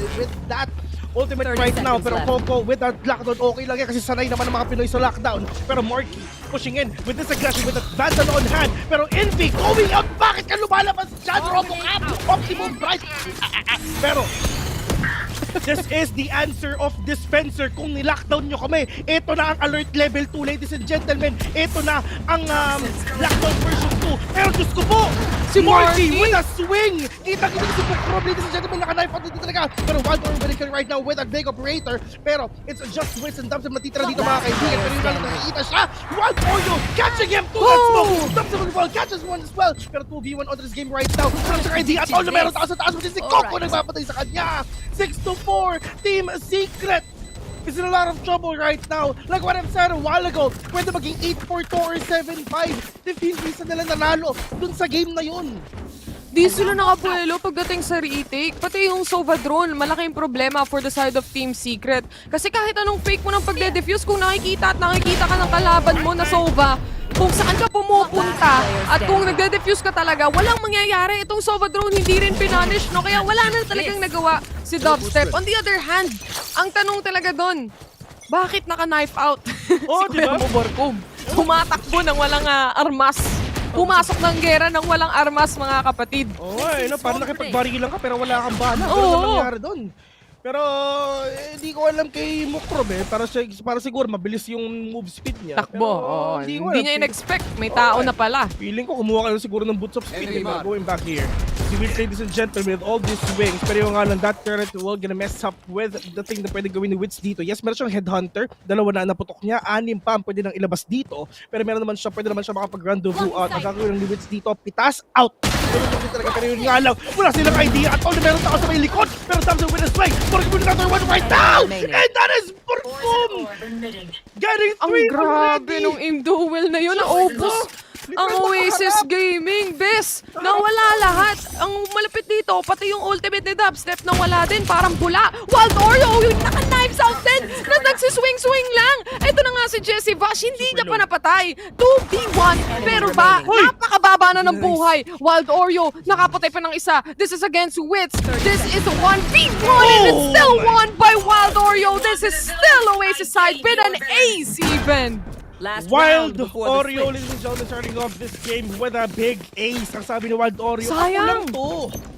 that ultimate right now. Pero Coco, with that lockdown, okay lang yan kasi sanay naman ang mga Pinoy sa lockdown. Pero Marky, pushing in with this aggression, with that Vandal on hand. Pero Envy, going out, bakit ka lumalabas dyan? Robocop, optimum price. Pero this is the answer of Dispenser. Kung nilockdown nyo kami, ito na ang alert level 2, ladies and gentlemen. Ito na ang lockdown version 2. Pero Diyos ko po, si Marky with a swing. Kita-kita si Bukrob, ladies and gentlemen, naka-knife out dito talaga. Pero Wild Orb winning right now with a big operator. Pero it's just Wiz and Dubstep matitira dito, mga kaibigan. Pero yung nalang nakikita siya. Wild Orb catching him to that smoke. Dubstep as well catches one as well. Pero 2v1 on this game right now. Pero siya idea at all na meron taas sa taas. Which is si Coco nagpapatay sa kanya. 6-4, Team Secret is in a lot of trouble right now. Like what I've said a while ago, pwede maging 8-4 to or 7-5. Hindi sa nila nanalo dun sa game na yun. Di sila nakabuelo pagdating sa retake. Pati yung Sova drone, malaking problema for the side of Team Secret. Kasi kahit anong fake mo ng pagde-defuse, kung nakikita ka ng kalaban mo na Sova, kung saan ka pumupunta at kung nagde-defuse ka talaga, walang mangyayari. Itong Sova drone hindi rin pinunish, no? Kaya wala na talagang nagawa si Dubstep. On the other hand, ang tanong talaga doon, bakit naka-knife out? Oh, di ba? Humatakbo ng walang armas. Pumasok ng gera ng walang armas, mga kapatid. Oo, parang nakipagbarilan ka pero wala kang bala. Pero ano nangyari doon? Pero hindi ko alam kay Mukrob para siguro mabilis yung move speed niya. Takbo, hindi niya in-expect. May tao na pala. Feeling ko kumuha ka lang siguro ng boots of speed. Going back here. Si Will, ladies and gentlemen, with all these swings, pero yung nga lang, that turret will gonna mess up with the thing na pwede gawin ni Wits dito. Yes, meron siyang headhunter, 2 na naputok niya, 6 pa ang pwede nang ilabas dito, pero pwede naman siya makapag-rendezvous out. Ang gagawin ni Wits dito, pitas out. Pero yun nga lang, wala silang idea at all na meron tao sa may likod, pero Samson with a swing, Borgum with another one right now, and that is Borgum! Getting 3 Ang grabe nung aim duel na yun, naubos ang Oasis Gaming, bes! Nawala lahat. Ang malapit dito, pati yung ultimate ni Dubstep nawala din, parang bula. Wild Oreo, yung naka-knives out din, na nagsiswing-swing lang. Ito na nga si Jessie Vash, hindi niya pa napatay. 2v1, pero napakababa na ng buhay. Wild Oreo, nakapatay pa ng isa. This is against Wits. This is 1v1, and it's still won by Wild Oreo. This is still Oasis side with an ace even. Wild Oreo, ladies and gentlemen, starting off this game with a big ace. Ang sabi ni Wild Oreo, sayang. Ako lang to.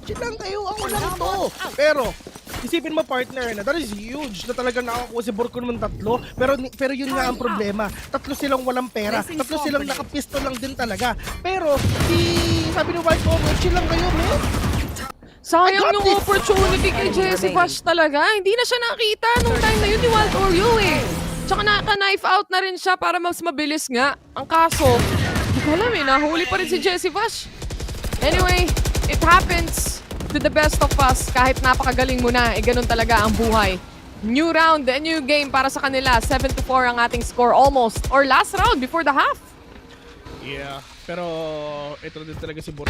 Chill lang kayo, ako lang to. Pero, isipin mo partner na, that is huge na talagang nakakuha si Borgum ng 3. Pero yun nga ang problema. 3 silang walang pera. 3 silang nakapistol lang din talaga. Pero, sabi ni Wild Oreo, chill lang kayo, man. Sayang yung opportunity kay Jessie Vash talaga. Hindi na siya nakita nung time na yun ni Wild Oreo eh. Tsaka naka-knife out na rin siya para mas mabilis nga. Ang kaso, hindi ko alam eh, nahuli pa rin si Jessie Vash. Anyway, it happens to the best of us. Kahit napakagaling mo na, ganun talaga ang buhay. New round, a new game para sa kanila. 7-4 ang ating score almost. Or last round before the half. Yeah, pero ito din talaga si Borg.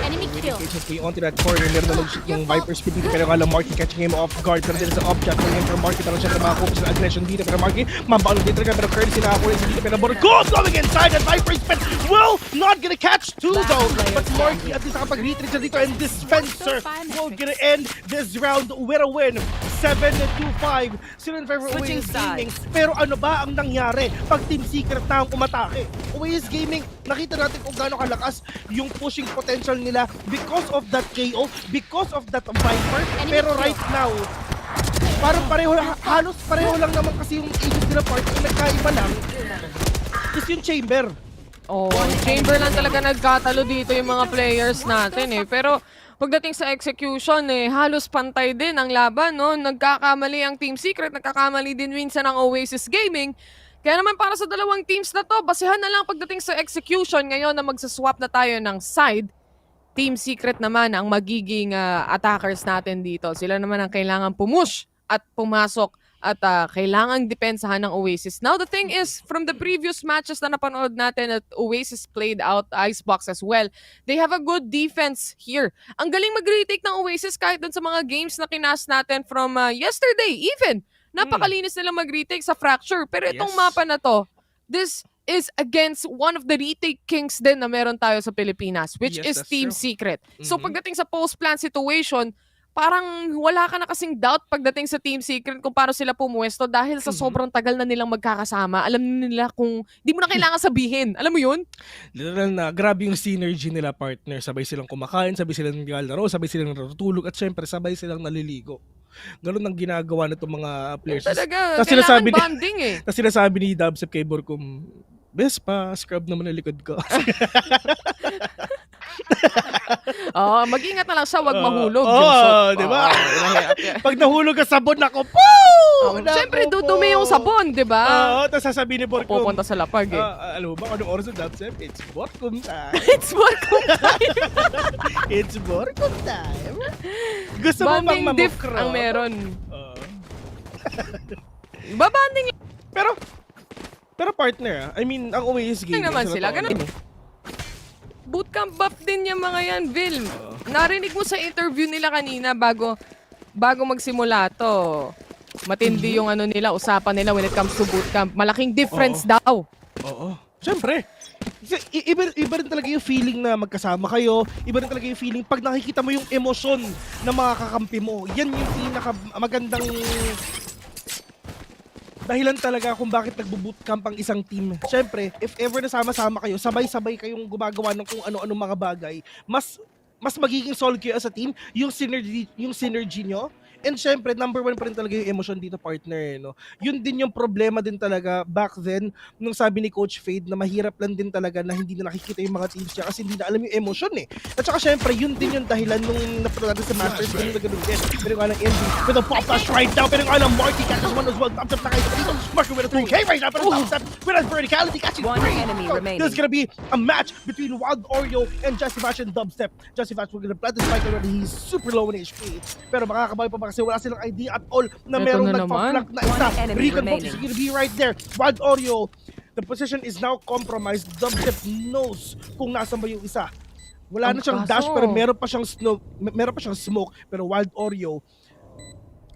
Enemy kill. Onto that corner, meron na yung Viper's speed dito, pero nga lang Marky catching him off guard. Pero dito sa object, pero yun from Marky, pero syempre makakuha sa aggression dito, pero Marky, mabalo dito talaga, pero Curtis nakakuha sa dito, pero Borg going inside, and Viper's speed will not gonna catch two though, but Marky at least nakapag-retreat siya dito, and Dispenser will gonna end this round with a win. 7-5, sila in favor of Oasis Gaming. Pero ano ba ang nangyari pag Team Secret na ang umatake? Oasis Gaming, nakita natin kung gaano kalakas yung pushing potential nila because of that KO, because of that Viper. Pero right now, parang halos pareho lang naman kasi yung Aegis nila part, yung nagkaiba lang is yung Chamber. Oh, Chamber lang talaga nagkatalo dito yung mga players natin eh. Pero pagdating sa execution eh, halos pantay din ang laban, no? Nagkakamali ang Team Secret, nagkakamali din minsan ang Oasis Gaming. Kaya naman para sa dalawang teams na to, basihan na lang pagdating sa execution ngayon na magsaswap na tayo ng side. Team Secret naman ang magiging attackers natin dito. Sila naman ang kailangan pumush at pumasok at kailangang depensahan ng Oasis. Now the thing is, from the previous matches na napanood natin at Oasis played out Icebox as well, they have a good defense here. Ang galing mag-retake ng Oasis kahit dun sa mga games na kinas natin from yesterday even. Napakalinis nila mag-retake sa Fracture. Pero itong mapa na to, this is against one of the retake kings din na meron tayo sa Pilipinas, which is Team Secret. So pagdating sa post-plan situation, parang wala ka na kasing doubt pagdating sa Team Secret kung paano sila pumuwesto dahil sa sobrang tagal na nilang magkakasama. Alam nila kung di mo na kailangan sabihin. Alam mo yun? Literal na grabe yung synergy nila, partner. Sabay silang kumakain, sabay silang naglalaro, sabay silang natutulog, at syempre sabay silang naliligo. Ganun ang ginagawa na itong mga players. Talaga, kailangan bonding eh. Tapos sinasabi ni Dubstep kay Borkum, best pa, scrub naman ang likod ko. Mag-ingat na lang siya, wag mahulog. Di ba? Pag nahulog ka sabon, ako, poo! Siyempre, dudumi yung sabon, di ba? Tapos sasabihin ni Borkum, pupunta sa lapag eh. Alam mo ba anong oras ng Dubstep? It's Borkum time. It's Borkum time. It's Borkum time. Gusto mo bang mamukro? Ang meron. Babanding. Pero partner, I mean, ang Oasis Gaming. Naman sila, ganun. Bootcamp buff din yung mga yan, Vil. Narinig mo sa interview nila kanina bago magsimula to. Matindi yung ano nila, usapan nila when it comes to bootcamp. Malaking difference daw. Oo. Siyempre. Iba rin talaga yung feeling na magkasama kayo. Iba rin talaga yung feeling pag nakikita mo yung emosyon ng mga kakampi mo. Yan yung pinakamagandang dahilan talaga kung bakit nagbo-bootcamp ang isang team. Siyempre, if ever nasama-sama kayo, sabay-sabay kayong gumagawa ng kung ano-ano mga bagay, mas magiging solid kayo as a team, yung synergy nyo. And syempre, number 1 pa rin talaga yung emosyon dito, partner. No? Yun din yung problema din talaga back then, nung sabi ni Coach Fade na mahirap lang din talaga na hindi na nakikita yung mga teams niya kasi hindi na alam yung emosyon eh. At saka syempre, yun din yung dahilan nung napunta natin sa Masters, ganun na ganun din. Pero nga lang MD, with a pop flash right now, pero nga lang Marky catches one as well, top na kayo dito. Marky with a 3K right now, pero top with a verticality catching 3. This is gonna be a match between Wild Oreo and Jesse Vash and Dubstep. Jesse Vash, we're gonna plant this spike already, he's super low in HP. Pero makakabawi pa kasi wala silang idea at all na merong nagpa-flank na isa. Recon Box is gonna be right there. Wild Oreo, the position is now compromised. Dubstep knows kung nasan ba yung isa. Wala na siyang dash pero meron pa siyang smoke. Pero Wild Oreo,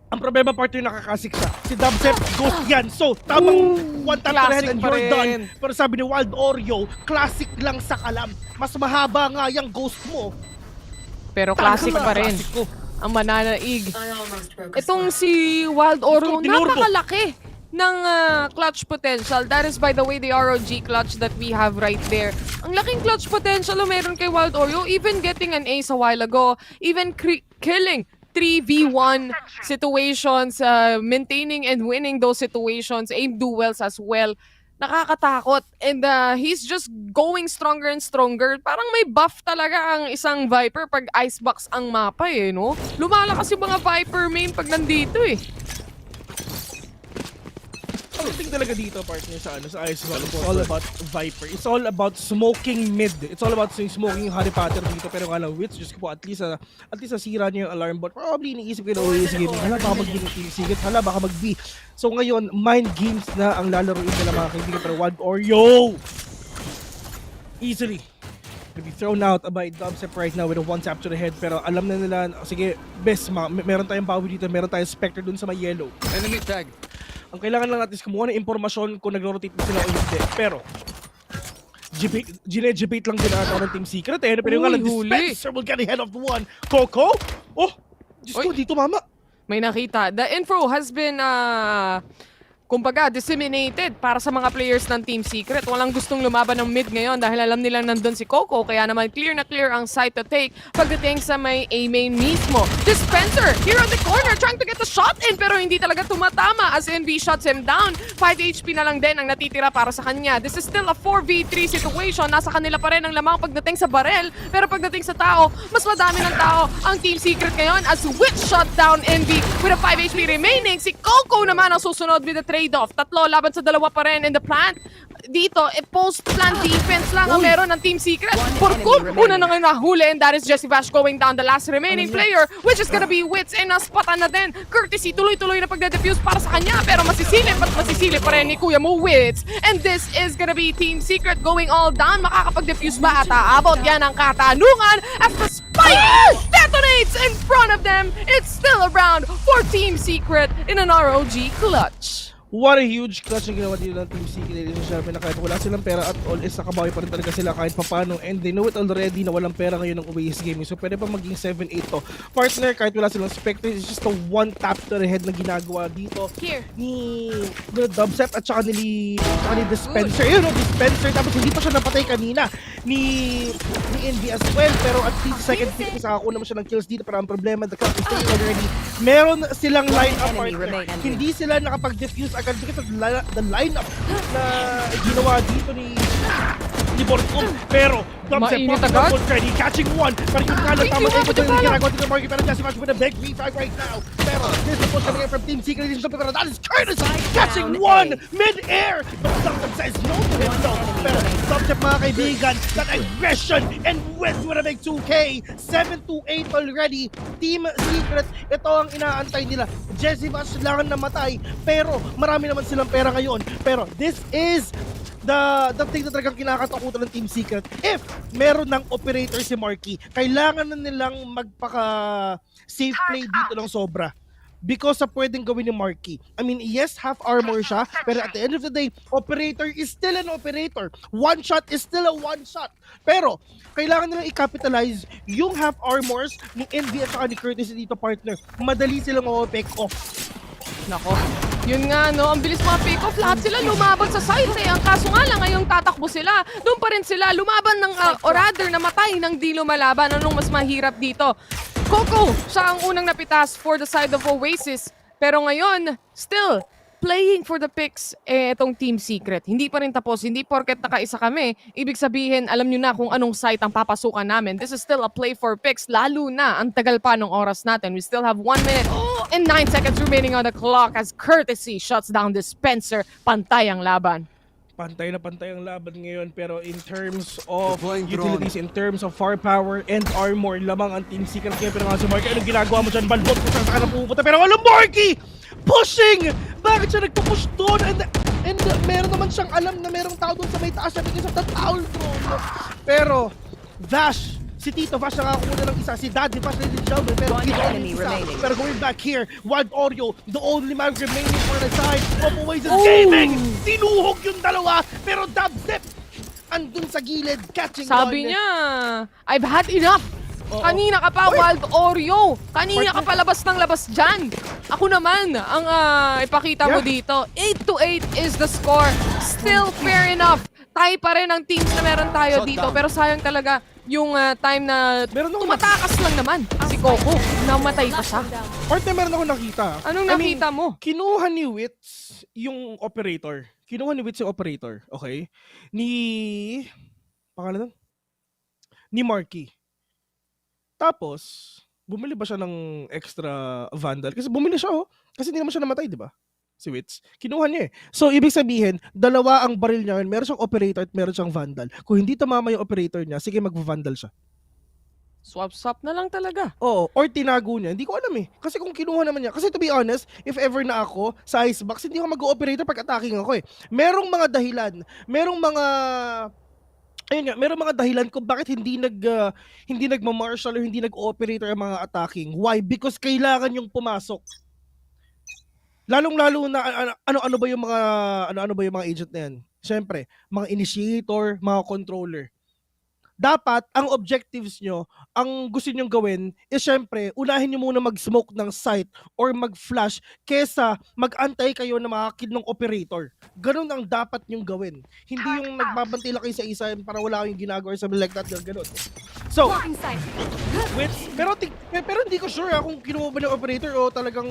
ang problema partner nakakasik siya. Si Dubstep ghost yan. So, tamang one tap to the head and you're done. Pero sabi ni Wild Oreo, classic lang sa kalam. Mas mahaba nga yung ghost mo. Pero classic pa rin. Ang mananaig. Itong si Wild Oreo, napakalaki ng clutch potential. That is by the way the ROG clutch that we have right there. Ang laking clutch potential meron kay Wild Oreo, even getting an ace a while ago, even killing 3v1 situations, maintaining and winning those situations, aim duels as well. Nakakatakot. And he's just going stronger and stronger. Parang may buff talaga ang isang Viper pag Icebox ang mapa eh, no? Lumalakas yung mga Viper main pag nandito eh. thing talaga dito, partner, sa Icebox, it's all about Viper. It's all about smoking mid. It's all about smoking Harry Potter dito. Pero nga lang, Wits, just po, at least nasira niya yung alarm bot. Probably iniisip ko yung Oasis game. Hala, baka mag-B ng Team Secret. Hala, baka mag-B. So ngayon, mind games na ang lalaroin nila mga kaibigan. Pero Wild Oreo! Easily to be thrown out by Dubstep right now with a one tap to the head. Pero alam na nila, sige, best, meron tayong bawi dito. Meron tayong Spectre dun sa may yellow. Enemy tag. Ang kailangan lang natin is kumuha ng impormasyon kung nagro-rotate sila o hindi. Pero, gine-debate lang din ata ng Team Secret eh. Pero nga lang, Dispenser will get ahead of the one. Coco? Oh! Diyos ko, dito mama. May nakita. The info has been, kumbaga, disseminated para sa mga players ng Team Secret. Walang gustong lumaban ng mid ngayon dahil alam nilang nandun si Coco. Kaya naman clear na clear ang site to take pagdating sa may A-main mismo. Dispenser here on the corner trying to get the shot in pero hindi talaga tumatama as NV shuts him down. 5 HP na lang din ang natitira para sa kanya. This is still a 4v3 situation. Nasa kanila pa rin ang lamang pagdating sa barel. Pero pagdating sa tao, mas madami ng tao ang Team Secret ngayon as Witch shut down NV with a 5 HP remaining. Si Coco naman ang susunod with the trade-off. Tatlo laban sa dalawa pa rin in the plant. Dito, post-plant defense lang ang meron ng Team Secret. Porkul, una na nga nahuli and that is Jesse Bash going down the last remaining player which is gonna be Wits and naspatan na din. Courtesy, tuloy-tuloy na pagde-defuse para sa kanya pero masisilip at masisilip pa rin ni Kuya Mo Wits. And this is gonna be Team Secret going all down. Makakapag-defuse ba ata? Abot yan ang katanungan as the spike detonates in front of them. It's still a round for Team Secret in an ROG clutch. What a huge clutch yung ginawa dito ng Team Secret, ladies and gentlemen, na kahit wala silang pera at all is nakabawi pa rin talaga sila kahit papano and they know it already na walang pera ngayon ng Oasis Gaming. So pwede pa maging 7-8 to. Partner, kahit wala silang Spectre, it's just a one tap to the head na ginagawa dito ni Dubstep at saka ni Dispenser. Yun, Dispenser, tapos hindi pa siya napatay kanina ni NV as well. Pero at least second pick, mas nakakuha naman siya ng kills dito. Pero ang problema, the clock is taking already. Meron silang line-up, partner. Hindi sila nakapag-defuse agad because of the lineup na ginawa dito ni Borcom. Pero Dubstep already catching one. Pero yung nga lang tama ito yung ginagawa dito ng Marky. Pero Jesse Match with a big refrag right now. Pero this is the push coming in from Team Secret. Pero that is Curtis catching one mid-air. But Dubstep says no to him though. Pero Dubstep mga kaibigan, that aggression and with a big 2K. 7-8 already. Team Secret, ito ang inaantay nila. Jesse Match lang namatay. Pero marami naman silang pera ngayon. Pero this is the thing na talagang kinakatakutan ng Team Secret. If meron ng operator si Marky, kailangan na nilang magpaka-safe play dito ng sobra. Because sa pwedeng gawin ni Marky. I mean, yes, half armor siya, pero at the end of the day, operator is still an operator. One shot is still a one shot. Pero, kailangan nilang i-capitalize yung half armors ni NV at saka ni Curtis dito, partner. Madali silang pick off. Nako. Yun nga, no? Ang bilis mga pick-off. Lahat sila lumaban sa site eh. Ang kaso nga lang, ngayong tatakbo sila. Doon pa rin sila. Lumaban ng, or rather, namatay ng di lumalaban. Anong mas mahirap dito? Coco, siya ang unang napitas for the side of Oasis. Pero ngayon, still, playing for the picks itong Team Secret. Hindi pa rin tapos. Hindi porket nakaisa kami. Ibig sabihin, alam nyo na kung anong site ang papasukan namin. This is still a play for picks. Lalo na, ang tagal pa ng oras natin. We still have 1 minute and 9 seconds remaining on the clock as Courtesy shuts down Dispenser. Pantay ang laban. Pantay na pantay ang laban ngayon, pero in terms of utilities, in terms of firepower and armor, lamang ang Team Secret. Kaya pero nga si Marky, anong ginagawa mo dyan? Balbot ko sa kanang pupunta, pero alam Marky! Pushing! Bakit siya nagpupush doon? And meron naman siyang alam na merong tao doon sa may taas siya because of the towel throne. Pero, Vash, si Tito Vash nakakuha ng isa, si Daddy Vash na din siya, pero pero going back here, Wild Oreo, the only man remaining for the side of Oasis Gaming, tinuhog yung dalawa, pero Dubstep andun sa gilid, catching Sabi niya, I've had enough. Kanina ka pa, Wild Oreo. Kanina ka pa labas ng labas dyan. Ako naman, ang ipakita mo dito. 8-8 is the score. Still fair enough. Tie pa rin ang teams na meron tayo dito. Pero sayang talaga yung time na tumatakas lang naman si Coco. Namatay pa siya. Partner, meron ako nakita. Anong nakita mo? Kinuha ni Wits yung operator. Kinuha ni Wits yung operator. Okay? Pangalan? Ni Marky. Tapos, bumili ba siya ng extra Vandal? Kasi bumili siya, Kasi hindi naman siya namatay, di ba? si Wits. Kinuha niya eh. So, ibig sabihin, dalawa ang baril niya. Meron siyang operator at meron siyang vandal. Kung hindi tumama yung operator niya, sige mag-vandal siya. Swap-swap na lang talaga. Oo, or tinago niya. Hindi ko alam eh. Kasi kung kinuha naman niya, kasi to be honest, if ever na ako sa Icebox, hindi ako mag-operator pag attacking ako eh. Merong mga dahilan, merong mga dahilan kung bakit hindi nagma-marshal o hindi nag-operator ang mga attacking. Why? Because kailangan yung pumasok. Lalong-lalo na ano ba yung mga agent na yan? Siyempre, mga initiator, mga controller. Dapat ang objectives nyo, ang gusto nyong gawin is syempre, unahin nyo muna mag-smoke ng site or mag-flash kesa mag-antay kayo na makakid ng operator. Ganun ang dapat nyong gawin. Hindi yung nagbabantay lang kayo sa isa para wala kayong ginagawa or something like that. Ganun. So, pero hindi ko sure kung kinuha ba ng operator o talagang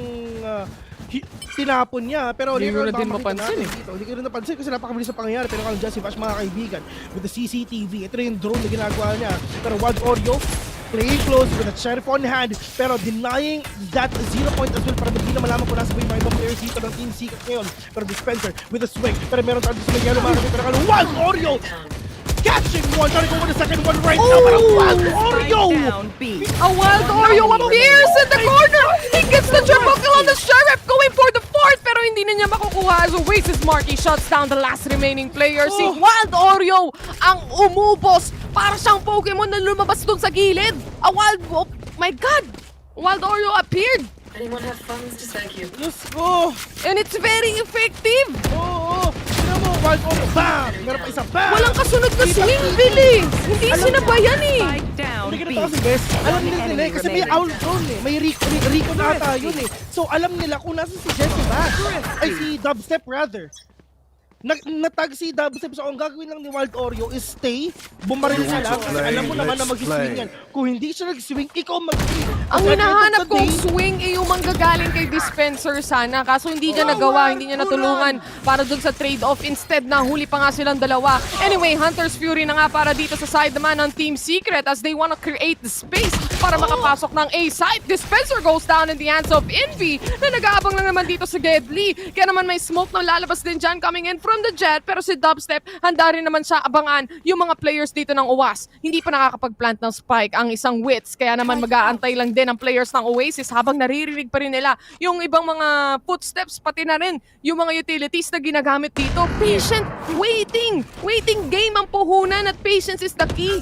tinapon niya, pero hindi ko na din mapansin eh. Hindi ko na napansin kasi napakabilis sa pangyayari. Pero kung Jesse Vash, mga kaibigan, with the CCTV, ito na yung drone na ginagawa niya. Pero Wild Oreo, playing close with a sheriff on hand, pero denying that 0 point as well para hindi na malaman kung nasa ba yung mga ibang players dito ng Team Secret ngayon. Pero Dispenser with a swing, pero meron tayo sa may yellow mga kaibigan. Pero Wild Oreo catching one, trying to go with the second one right now, but a Wild Oreo! A Wild Oreo appears in the corner! He gets the triple kill on the Sheriff, going for the fourth, pero hindi na niya makukuha as Oasis Marky shuts down the last remaining player. Si Wild Oreo ang umubos para siyang Pokemon na lumabas dun sa gilid. A Wild... Oh my God! Wild Oreo appeared! Anyone have funds to thank you? Diyos ko! And it's very effective! Oo! Tignan mo, Wild Oreo, bam! Meron pa isa, bam! Walang kasunod na swing, Billy! Hindi sinabayan eh! Hindi ka na kasi best. Alam nila eh, kasi may owl drone eh. May Rico na ata yun eh. So alam nila kung nasa si Jesse Bass. Ay, si Dubstep rather. Natag si Dubstep. So ang gagawin lang ni Wild Oreo is stay, bumaril ka lang. Kasi alam mo naman na mag-swing yan. Kung hindi siya nag-swing, ikaw mag-swing. Ang hinahanap kong swing ay yung manggagaling kay Dispenser sana. Kaso hindi niya nagawa, hindi niya natulungan para dun sa trade-off. Instead, nahuli pa nga silang dalawa. Anyway, Hunter's Fury na nga para dito sa side naman ng Team Secret as they wanna create the space para makapasok ng A site. Dispenser goes down in the hands of Envy na nag-aabang lang naman dito sa Gedli. Kaya naman may smoke na lalabas din dyan coming in from the jet, pero si Dubstep, handa rin naman siya abangan yung mga players dito ng UAS. Hindi pa nakakapag-plant ng spike ang isang Wits, kaya naman mag-aantay lang din ang players ng Oasis habang naririnig pa rin nila yung ibang mga footsteps, pati na rin yung mga utilities na ginagamit dito. Patient, waiting game ang puhunan at patience is the key.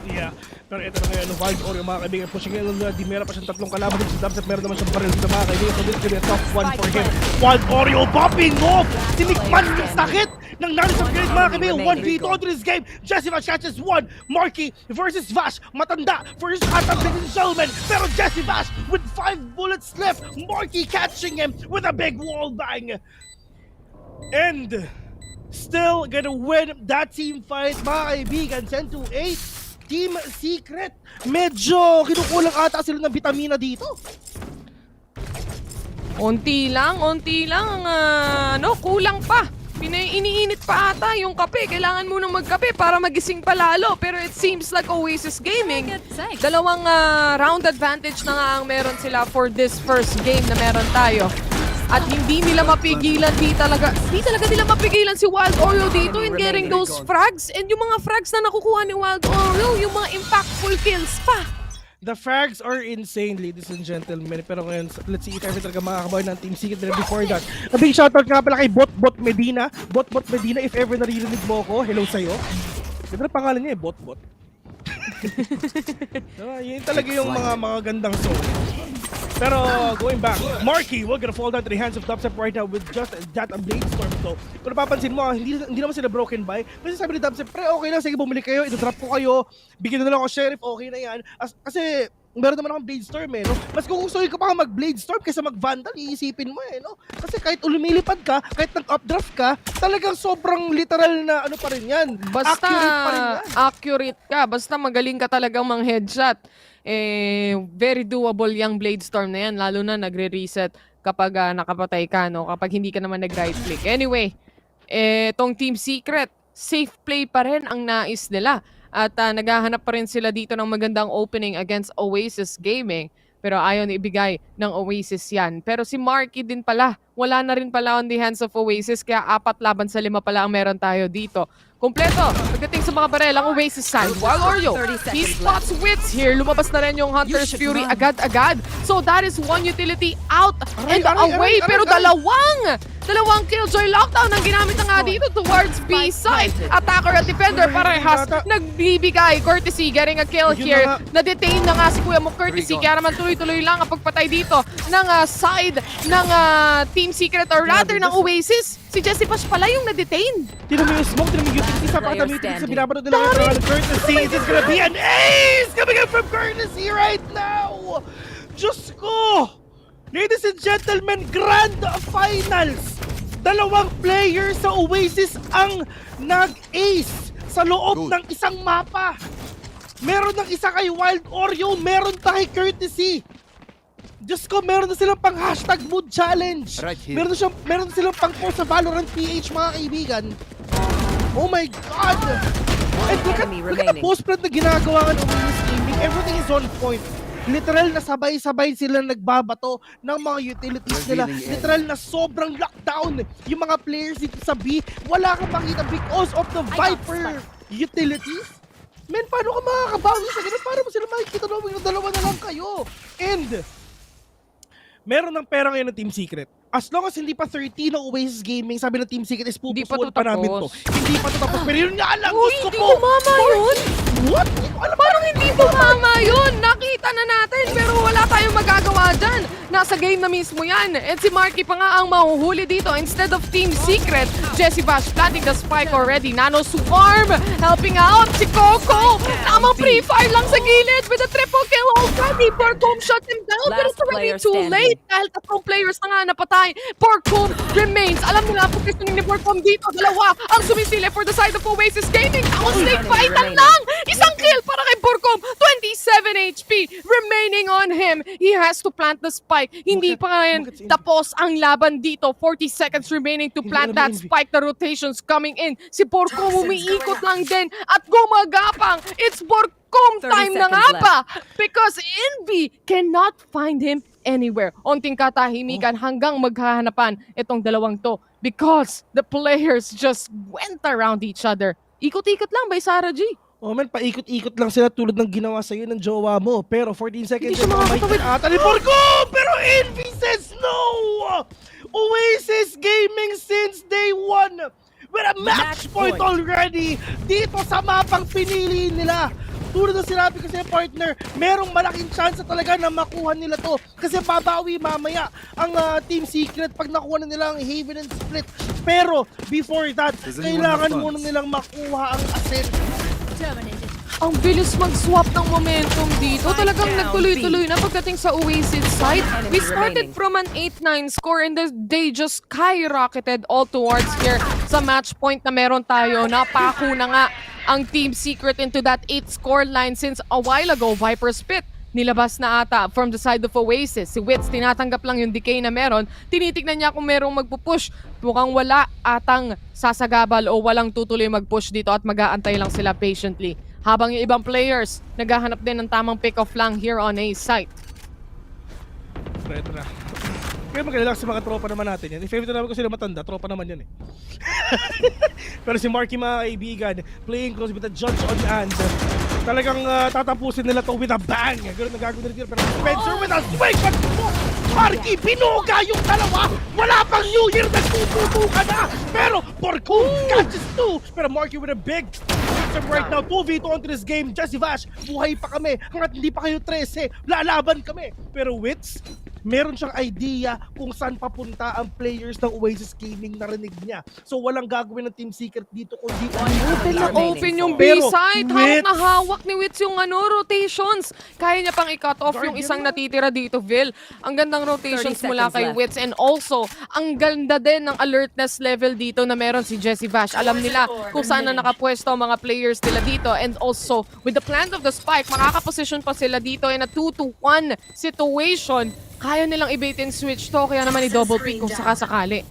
Yeah. Pero ito na ngayon, Wild Oreo mga kaibigan, pushing in on di meron pa siyang tatlong kalaban dito sa Dubstep, meron naman siyang baril dito mga kaibigan, so this could be a tough one for him. Wild Oreo popping off! Sinikman yung sakit ng Nanis of Great mga kaibigan, 1v2 onto this game. Jesse Vash catches one, Marky versus Vash, matanda first attack ladies and gentlemen, pero Jesse Vash with 5 bullets left, Marky catching him with a big wall bang. And still gonna win that team fight mga kaibigan, 10-8. Team Secret, medyo kinukulang ata sila ng vitamina dito. Unti lang ang kulang pa. Iniinit pa ata yung kape. Kailangan mo nang magkape para magising pa lalo. Pero it seems like Oasis Gaming, dalawang round advantage na nga ang meron sila for this first game na meron tayo. At hindi nila mapigilan, di talaga nila mapigilan si Wild Oreo dito in getting those frags. And yung mga frags na nakukuha ni Wild Oreo, yung mga impactful kills pa. The frags are insane, ladies and gentlemen. Pero ngayon, let's see if ever talaga makakabawi ng Team Secret. But before that, a big shoutout nga pala kay Bot Medina. Bot Medina, if ever naririnig mo ako, hello sa'yo. Ganda na pangalan niya eh, Bot. Yun talaga yung mga gandang song. Pero going back, Marky will gonna fall down to the hands of Dubstep right now with just that Blade Storm. So, kung napapansin mo, hindi naman sila broken by. Kasi sabi ni Dubstep, pre, okay lang, sige bumili kayo, ito-drop ko kayo, bigyan na lang ako Sheriff, okay na yan. Kasi meron naman akong Blade Storm eh, no? Mas gugustuhin ko pa mag-Blade Storm kaysa mag-Vandal, iisipin mo eh, no? Kasi kahit lumilipad ka, kahit nag-updraft ka, talagang sobrang literal na ano pa rin yan. Basta accurate pa rin yan. Accurate ka, basta magaling ka talagang mang-headshot. Very doable yung Blade Storm na yan, lalo na nagre-reset kapag nakapatay ka, no? Kapag hindi ka naman nag-right click. Anyway, tong Team Secret, safe play pa rin ang nais nila. At naghahanap pa rin sila dito ng magandang opening against Oasis Gaming. pero ayaw na ibigay ng Oasis yan. Pero si Marky din pala, wala na rin pala on the hands of Oasis, kaya 4 laban sa 5 pala ang meron tayo dito. Kompleto, pagdating sa mga barel, ang Oasis side. While Oreo, he spots Wits here. Lumabas na rin yung Hunter's Fury agad-agad. So that is one utility out and away. Pero dalawang Killjoy lockdown ang ginamit na nga dito towards B side. Attacker at defender parehas nagbibigay. Courtesy getting a kill here. Na-detain na nga si Kuya mo Courtesy. Kaya naman tuloy-tuloy lang ang pagpatay dito ng side ng Team Secret or rather ng Oasis. Si Jessie Pash pala yung na-detain. Tinan mo yung smoke, tinan mo yung utility sa pakatamitin sa binabanood nila ng Courtesy. Is this gonna be an ace coming in from Courtesy right now? Diyos ko! Ladies and gentlemen, Grand Finals! 2 players sa Oasis ang nag-ace sa loob ng isang mapa. Meron ng isa kay Wild Oreo, meron pa kay Courtesy. Diyos ko, meron na silang pang hashtag mood challenge. Meron na silang pang post sa Valorant PH, mga kaibigan. Oh my God! And look at the post plant na ginagawa ng Oasis Gaming. Everything is on point. Literal na sabay-sabay sila nagbabato ng mga utilities nila. Literal na sobrang lockdown yung mga players dito sa B. Wala kang makita because of the Viper utilities. Men, paano ka makakabawi sa ganun? Paano mo sila makikita na dalawa na lang kayo? And meron ng pera ngayon ng Team Secret. As long as hindi pa 30 ng Oasis Gaming, sabi ng Team Secret is pupusuan pa namin to. Hindi pa to tapos. Pero yun nga lang, gusto ko. Hindi tumama yun. What? Parang hindi tumama yun. Nakita na natin pero wala tayong magagawa dyan. Nasa game na mismo yan. And si Marky pa nga ang mahuhuli dito. Instead of Team Secret, Jessie Bash planting the spike already. Nano Swarm helping out si Coco. Tamang pre-fire lang sa gilid with a triple kill already. Porcom shut him down pero it's already too late. Dahil 3 players na nga napatay. Porcom remains. Alam nila ang positioning ni Porcom dito. 2 ang sumisili for the side of Oasis Gaming. Tapos snake fightan lang. Isang kill para kay Porcom. 27 HP remaining on him. He has to plant the spike. Hindi pa ngayon tapos ang laban dito. 40 seconds remaining to plant that spike. The rotations coming in. Si Porcom umiikot lang din at gumagapang. It's Porcom time na nga pa. Because Envy cannot find him anywhere. Onting katahimikan hanggang maghahanapan itong dalawang to. Because the players just went around each other. Ikot-ikot lang by Sarah G. Oh man, paikot-ikot lang sila tulad ng ginawa sa'yo ng jowa mo. Pero 14 seconds na may ata ni Porcom! Pero Envy says no! Oasis Gaming since day 1 with a match point already dito sa mapang pinili nila. Tulad na sinabi ko sa partner, merong malaking chance talaga na makuha nila to. Kasi babawi mamaya ang Team Secret pag nakuha na nila ang Haven and Split. Pero before that, kailangan muna nilang makuha ang Ascent. Ang bilis mag-swap ng momentum dito. Talagang nagtuloy-tuloy na pagdating sa Oasis side. We started from an 8-9 score and they just skyrocketed all towards here sa match point na meron tayo. Napako na nga ang Team Secret into that 8 score line since a while ago. Viper Spit nilabas na ata from the side of Oasis. Si Wits, tinatanggap lang yung decay na meron. Tinitignan niya kung merong magpupush. Mukhang wala atang sasagabal o walang tutuloy mag-push dito at mag-aantay lang sila patiently. Habang yung ibang players, naghahanap din ng tamang pick-off lang here on A site. Ito na. Kaya mag-relax sa mga tropa naman natin yan. I-favorite naman ko sila matanda, tropa naman yan eh. Pero si Marky mga kaibigan, playing close with a judge on hand. Talagang tatapusin nila to with a bang. Ganun na gagawin nila. Pero Spencer with a swing. But Marky, binuga yung dalawa. Wala pang New Year, nagtututo ka na. Pero Porcom catches 2. Pero Marky with a big right now, 2v2 onto this game. Jessie Vash, buhay pa kami. Hanggat hindi pa kayo 13, lalaban kami. Pero Wits, meron siyang idea kung saan papunta ang players ng Oasis Gaming, narinig niya. So walang gagawin ng Team Secret dito kundi open na open yung B-side. Hawak na hawak ni Wits yung rotations. Kaya niya pang i-cut off yung isang natitira dito, Vil. Ang gandang rotations mula kay Wits. And also, ang ganda din ng alertness level dito na meron si Jessie Vash. Alam nila kung saan na nakapwesto ang mga players nila dito. And also, with the plant of the spike, makakaposition pa sila dito in a 2-1 situation. Kaya nilang i-bait and switch to, kaya naman i-double pick kung sakasakali.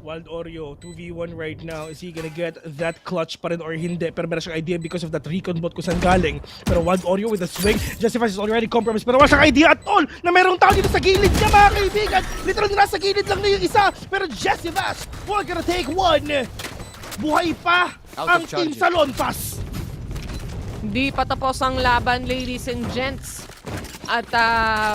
Wild Oreo, 2v1 right now. Is he gonna get that clutch pa rin or hindi? Pero meron siyang idea because of that recon bot kung saan galing. Pero Wild Oreo with a swing. Justifies is already compromised. Pero wala siyang idea at all na merong tao dito sa gilid niya, mga kaibigan. Literally nasa gilid lang na yung isa. Pero Justifies, we're gonna take one. Buhay pa ang Team Salonpas. Hindi pa tapos ang laban, ladies and gents. At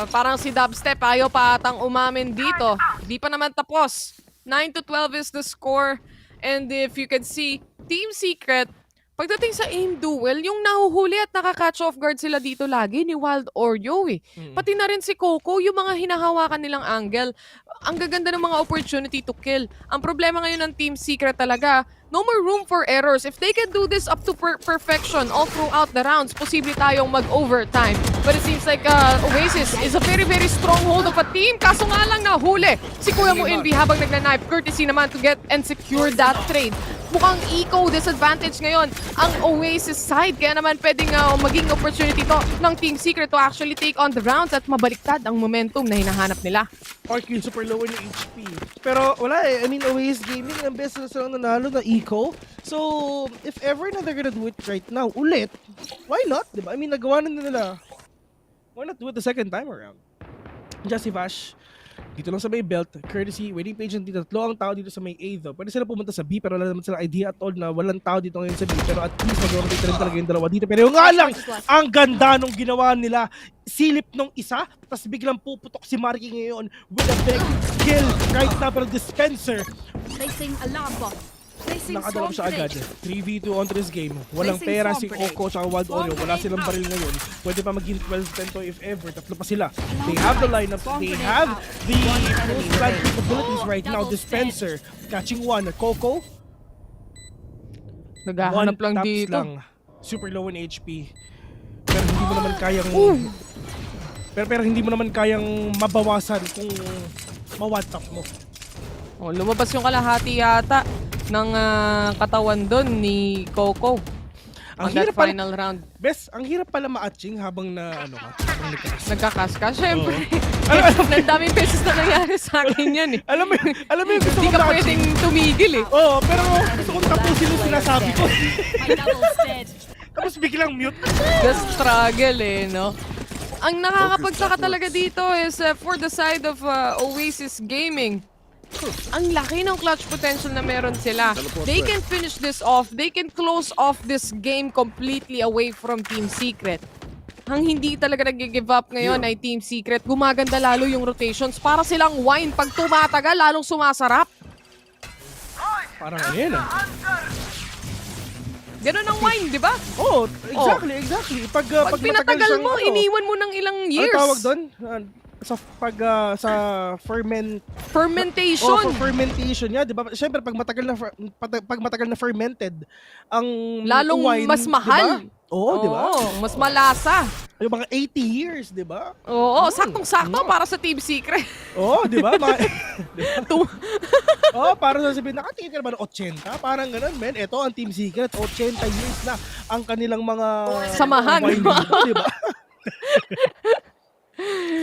parang si Dubstep ayaw pa atang umamin dito. Di pa naman tapos. 9-12 is the score. And if you can see, Team Secret, pagdating sa aim duel, yung nahuhuli at nakaka-catch off guard sila dito lagi ni Wild Oreo eh. Pati na rin si Coco, yung mga hinahawakan nilang angle. Ang gaganda ng mga opportunity to kill. Ang problema ngayon ng Team Secret talaga, no more room for errors. If they can do this up to perfection all throughout the rounds, posible tayong mag-overtime. But it seems like Oasis is a very, very strong hold of a team. Kaso nga lang nahuli si Kuya Mo Invi habang nagna-knife. Courtesy naman to get and secure that trade. Mukhang eco disadvantage ngayon ang Oasis side. Kaya naman pwedeng maging opportunity to ng Team Secret to actually take on the rounds at mabaliktad ang momentum na hinahanap nila. Arkin super low in HP. Pero wala eh. I mean, Oasis Gaming ang best na silang nanalo na eco. So, if ever na they're gonna do it right now, ulit, why not? Diba? I mean, nagawa na nila. Why not do it the second time around? Justivash, dito lang sa may belt, courtesy, waiting page dito. Tatlo ang tao dito sa may A though. Pwede sila pumunta sa B pero wala naman sila idea at all na walang tao dito ngayon sa B. Pero at least mag-rotate rin talaga yung dalawa dito. Pero yung nga lang, ang ganda nung ginawa nila. Silip nung isa, tapos biglang puputok si Marky ngayon with a big kill right now. Pero dispenser, Placing alarm bomb. nakadala siya agad. 3v2 on this game. Walang pera si Coco at Wild Oreo. Wala silang baril ngayon. Pwede pa maging 12-10 to if ever. Tatlo pa sila. They have the lineup. They have the full plan capabilities right now. Dispenser catching one. Coco, Naghahanap lang taps dito. lang. Super low in HP. Pero hindi mo naman kayang pero hindi mo naman kayang mabawasan kung ma-one tap mo. Oh, lumabas yung kalahati yata ng katawan doon ni Coco. Ang hirap hirap final round. Bes, ang hirap pala ma-atching habang na ano ka, habang nagkakas ka. Syempre. Ang daming beses na nangyari sa akin yan eh. Alam mo yung gusto Hindi kong ka pwedeng tumigil eh. Oo, pero gusto kong tapusin yung sinasabi ko. Tapos biglang mute. The struggle eh, no? Ang nakakapagsaka talaga dito is for the side of Oasis Gaming. Ang laki ng clutch potential na meron sila. They can finish this off. They can close off this game completely away from Team Secret. Ang hindi talaga nag-give up ngayon ay Team Secret. Gumaganda lalo yung rotations. Para silang wine. Pag tumatagal, lalong sumasarap. Parang ano yun ah. Ganun ang wine, di ba? Oo, exactly. Pag pinatagal mo, iniwan mo ng ilang years. Ano tawag doon? Sa fermentation. For fermentation, yeah, 'di ba? Syempre pag matagal na fermented ang lalong wine, mas mahal. Diba? Oo, 'di ba? Mas malasa. Yung mga 80 years, 'di ba? Oo, saktong-sakto para sa Team Secret. Oo, 'di ba? Para sasabihin, nakatingin ka naman ng 80, parang gano'n, men. Ito ang Team Secret, 80 years na ang kanilang mga samahan, di ba?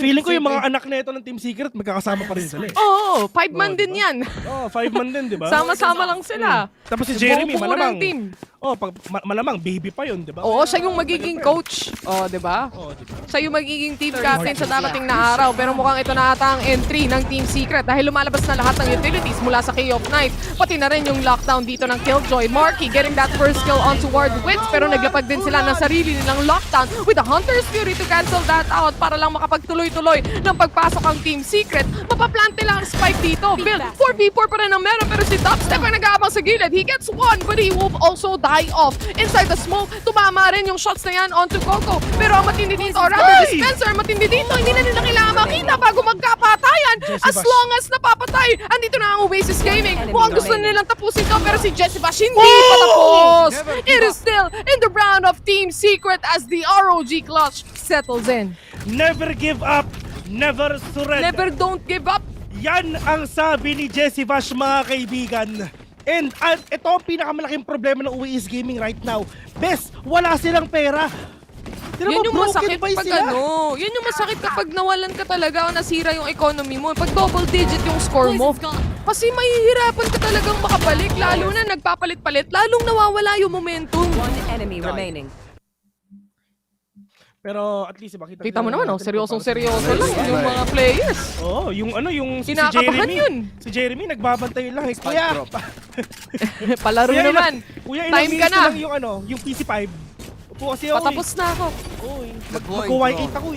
Feeling ko yung mga anak na ito ng Team Secret magkakasama pa rin sila eh. Oo, 5-man din yan. 5-man din, di ba? Sama-sama lang sila. Tapos si Jeremy, malamang. Team. Malamang, baby pa yun, di ba? Oo, siya yung magiging coach. Di ba? Siya yung magiging team captain sa darating na araw. Pero mukhang ito na ata ang entry ng Team Secret dahil lumalabas na lahat ng utilities mula sa Key of Night. Pati na rin yung lockdown dito ng Killjoy. Marky getting that first kill onto Ward Wits pero naglapag din sila ng sarili nilang lockdown with the Hunter's Fury to cancel that out para lang makapagtuloy-tuloy ng pagpasok ang Team Secret. Mapaplante lang ang spike dito. Build 4v4 pa rin ang meron pero si Dubstep ang nag-aabang sa gilid. He gets one but he will also die off. Inside the smoke, tumama rin yung shots na yan onto Coco. Pero ang matindi dito, or rather Dispenser, matindi dito. Hindi na nila kailangan makita bago magkapatayan. As long as napapatay, andito na ang Oasis Gaming. Mukhang gusto nilang tapusin to pero si Justivash hindi patapos. It is still in the round of Team Secret as the ROG clutch settles in. Never give up, never surrender. Never don't give up. Yan ang sabi ni Justivash, mga kaibigan. And ito ang pinakamalaking problema ng Oasis Gaming right now. Bes, wala silang pera. Yan yung masakit pag ano. Yan yung masakit kapag nawalan ka talaga o nasira yung economy mo. Pag double digit yung score mo. Kasi mahihirapan ka talagang makabalik, lalo na nagpapalit-palit, lalong nawawala yung momentum. One enemy remaining. Pero at least Kita mo naman, seryosong-seryoso lang yung mga players. Yung Kinakabahan yun. Si Jeremy nagbabantay lang Kuya. Palaro naman. Kuya, Time ka na. Lang yung PC5. Upo kasi ako. Patapos na ako. Mag-Y8 ako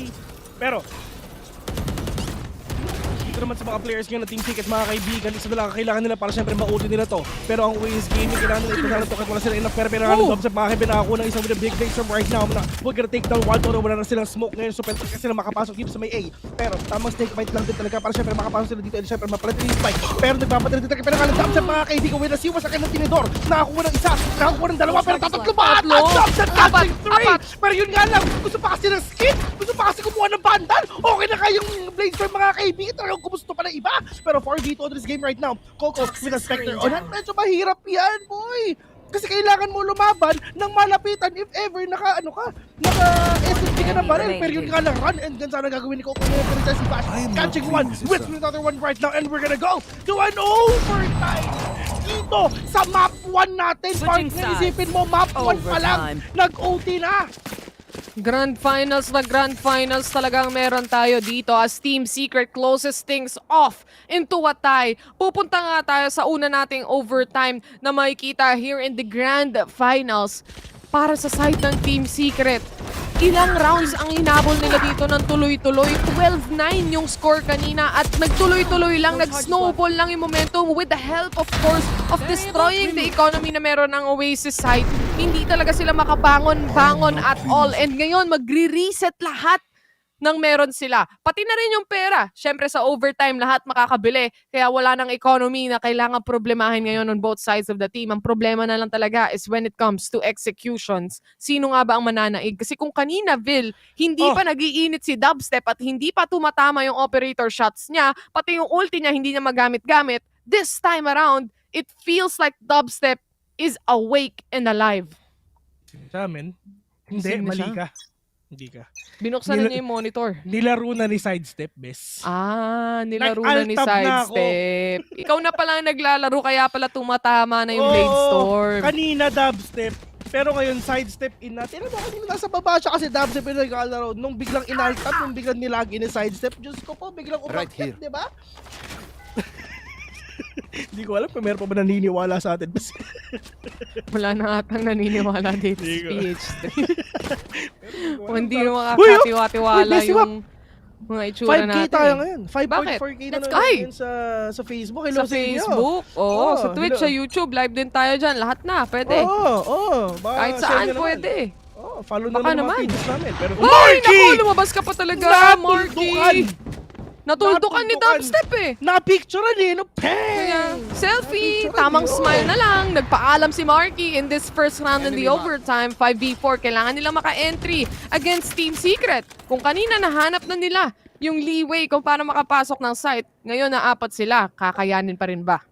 Pero ito naman sa mga players ngayon na Team Secret, mga kaibigan, isa na lang kailangan nila para syempre ma-ulti nila to. Pero ang Oasis Gaming, kailangan nila ipagdalan to kahit wala sila enough. Pero nga ng Dubstep, mga kaibigan, nakakuha ng isang with a big break from right now. We're gonna take down Wild Oro, wala na silang smoke ngayon, so pwede kasi sila makapasok dito sa may A. Pero tamang snake bite lang din talaga para syempre makapasok sila dito and syempre mapalit yung spike. Pero nagpapatil dito, pero nga ng Dubstep, mga kaibigan, with a siwas sa kanyang tinidor. Nakakuha ng isa, nakakuha ng dalawa, pero tatatlo ba? At Dubstep catching 3! Pero yun nga lang, gusto pa kasi ng skin, gusto pa kasi kumuha ng bandal. Okay na kayong Bladestorm, mga kaibigan, talagang kumusto pa ng iba. Pero 4v2 on this game right now, Coco with a Spectre. Medyo mahirap yan, boy! Kasi kailangan mo lumaban ng malapitan if ever naka-SSD ka na baril. Pero yun nga lang, run and gun sana gagawin ni Coco ngayon. Pero si Bash, catching one with another one right now. And we're gonna go to an overtime dito sa map 1 natin. Isipin mo, map 1 pa lang, nag-OT na. Grand finals talagang meron tayo dito as Team Secret closes things off into a tie. Pupunta nga tayo sa una nating overtime na makikita here in the grand finals para sa side ng Team Secret. Ilang rounds ang hinabol nila dito ng tuloy-tuloy. 12-9 yung score kanina at nagtuloy-tuloy lang, nag-snowball lang yung momentum with the help, of course, of destroying the economy na meron ng Oasis side. Hindi talaga sila makabangon at all. And ngayon, magre-reset lahat ng meron sila. Pati na rin yung pera. Siyempre sa overtime, lahat makakabili. Kaya wala ng economy na kailangan problemahin ngayon on both sides of the team. Ang problema na lang talaga is when it comes to executions. Sino nga ba ang mananaig? Kasi kung kanina, Vil, hindi pa nag-iinit si Dubstep at hindi pa tumatama yung operator shots niya, pati yung ulti niya hindi niya magamit-gamit, this time around, it feels like Dubstep is awake and alive. Sa amin, hindi, mali ka. Hindi ka. Binuksan na niya yung monitor. Nilaro na ni Sidestep, bes. Nilaro na ni Sidestep. Ikaw na pala naglalaro, kaya pala tumatama na yung Bladestorm. Kanina Dubstep. Pero ngayon, Sidestep in natin. Ano ba, kanina nasa baba siya kasi Dubstep yung naglalaro. Nung biglang inaltap, nung biglang nilagi ni Sidestep, Diyos ko po, biglang umakyat, di ba? Hindi ko alam kung meron pa ba naniniwala sa atin. Wala na atang naniniwala dito sa PH. Hindi na makakatiwa-tiwala yung mga itsura 5K natin. 5K tayo ngayon. 5.4K na ngayon sa Facebook. Hello sa Facebook. Sa Twitch, sa YouTube. Live din tayo dyan. Lahat na. Pwede. Kahit saan pwede. Follow na naman mga pages namin. Ay, naku! Lumabas ka pa talaga, Marky! Natuldukan ni Dubstep Na-picturean No? Kaya, selfie, tamang smile na lang. Nagpaalam si Marky in this first round in the overtime. 5v4, kailangan nila maka-entry against Team Secret. Kung kanina nahanap na nila yung leeway kung paano makapasok ng site, ngayon na 4 sila, kakayanin pa rin ba?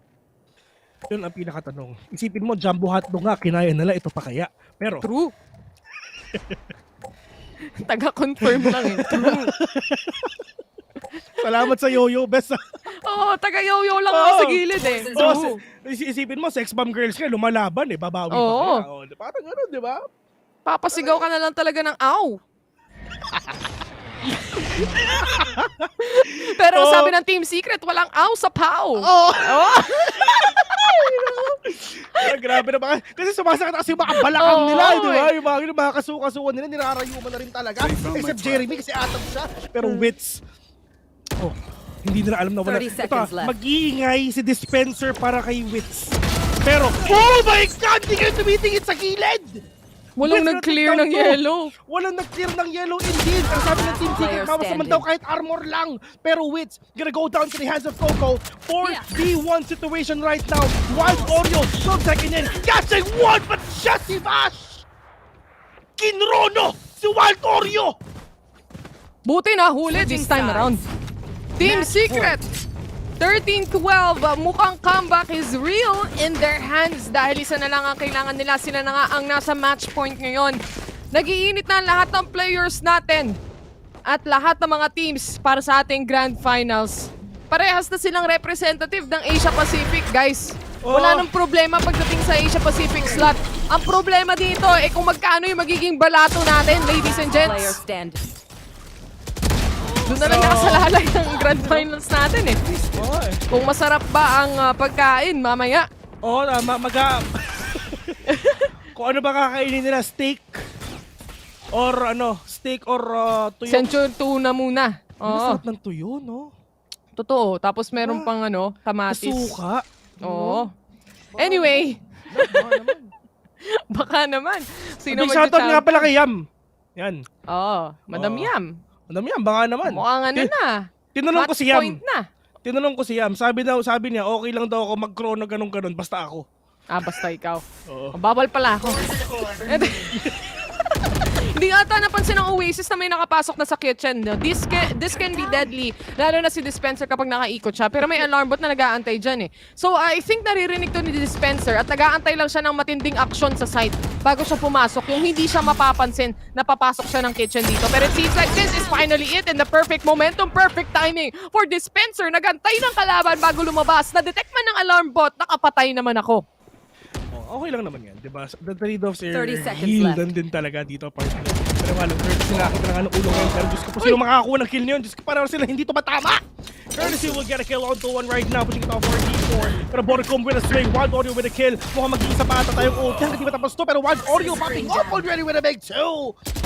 Yun ang pinakatanong. Isipin mo, jumbo hotdog nga, kinaya nila, ito pa kaya. Pero... True. Taga-confirm lang True. Salamat sa Yoyo, best. Taga-Yoyo lang ako sa gilid Isipin mo, sex bomb girls ka, lumalaban babawi pa kaya. Parang gano'n, di ba? Papasigaw ka na lang talaga ng aw. Pero sabi ng Team Secret, walang aw sa pow. Grabe na ba? Kasi sumasakit kasi yung mga balakang nila, di ba? Yung mga kasukasuan nila, nirarayuman na rin talaga. Except Jeremy kasi atab siya. Pero Wits, hindi nila alam na wala. Ito, mag-iingay si Dispenser para kay Wits. Pero, oh my God! Hindi kayo tumitingin sa gilid! Walang nag-clear ng yellow. Walang nag-clear ng yellow indeed. Ang sabi ng Team Secret, mawasaman daw kahit armor lang. Pero Wits, gonna go down to the hands of Coco. 4v1 situation right now. Wild Oreo, from second in. Catching one, but Jesse Bash! Kinrono si Wild Oreo! Buti na huli this time around. Team Secret, 13-12. Mukhang comeback is real in their hands dahil isa na lang ang kailangan nila. Sila na nga ang nasa match point ngayon. Nag-iinit na lahat ng players natin at lahat ng mga teams para sa ating grand finals. parehas na silang representative ng Asia Pacific, guys. Wala nang problema pagdating sa Asia Pacific slot. Ang problema dito, kung magkano yung magiging balato natin, ladies and gents. Doon na lang nakasalalay ng Grand Finals natin eh. Kung masarap ba ang pagkain mamaya. Kung ano ba kakainin nila, steak or tuyo. Century tuna muna. Masarap ng tuyo, no? Totoo. Tapos meron pang kamatis. Suka. Oo. Anyway. Baka naman. Sino shoutout nga pala kay Yam. Yan. Madam Yam. Madam Yam, baka naman. Mukhang na. Tinanong ko si Yam. Point na. Tinanong ko si Yam. Sabi niya, okay lang daw ako mag-chrono ganun, basta ako. Basta ikaw. Babal pala ako. Hindi ata napansin ng Oasis na may nakapasok na sa kitchen. No? This can be deadly. Lalo na si Dispenser kapag nakaikot siya. Pero may alarm bot na nag-aantay dyan eh. So I think naririnig to ni Dispenser at nag-aantay lang siya ng matinding aksyon sa site bago siya pumasok. Yung hindi siya mapapansin na papasok siya ng kitchen dito. Pero it seems like this is finally it in the perfect momentum, perfect timing for Dispenser. Nagantay ng kalaban bago lumabas. Na-detect man ng alarm bot, nakapatay naman ako. Okay lang naman yan, diba? The trade-offs are 30 seconds heal left. din talaga dito, partner. Pero nga lang, Curtis, sinakit na nga ng ulo ngayon. Pero Diyos ko po, sino makakakuha ng kill niyon? Diyos ko, parang sila hindi to matama! Curtis will get a kill on 2-1 right now, pushing it off for D4. Pero Boricom with a swing, Wild Audio with a kill. Mukhang mag-iisa pa ata tayong ult. Yan, hindi matapos to, pero Wild Audio popping up already with a big 2.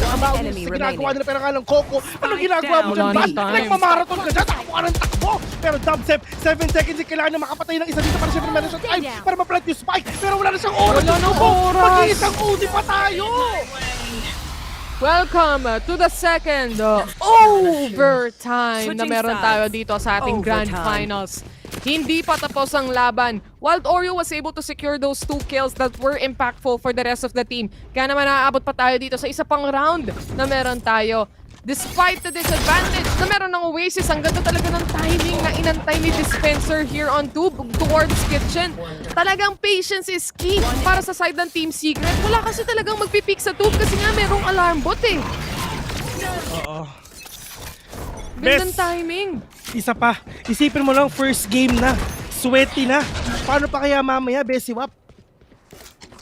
About sa ginagawa nila, pero nga lang Coco. Anong ginagawa mo dyan, Bash? Nagmamarathon ka dyan, takbo ng takbo! Pero Dubstep, 7 seconds, kailangan na makapatay ng isa dito para siyempre meron siyang time para ma-plant yung spike. Pero wala na siyang oras. Wala na oras. Mag-iisang ulti pa tayo! Welcome to the second overtime na meron tayo dito sa ating Grand Finals. Hindi pa tapos ang laban. Wild Oreo was able to secure those 2 kills that were impactful for the rest of the team. Kaya naman naaabot pa tayo dito sa isa pang round na meron tayo. Despite the disadvantage na meron ng Oasis, ang ganda talaga ng timing na inantay ni Dispenser here on tube towards kitchen. Talagang patience is key para sa side ng Team Secret. Wala kasi talagang magpipick sa tube kasi nga merong alarm bot eh. Gandang timing. Isa pa, isipin mo lang first game na, sweaty na. Paano pa kaya mamaya, Besiwap?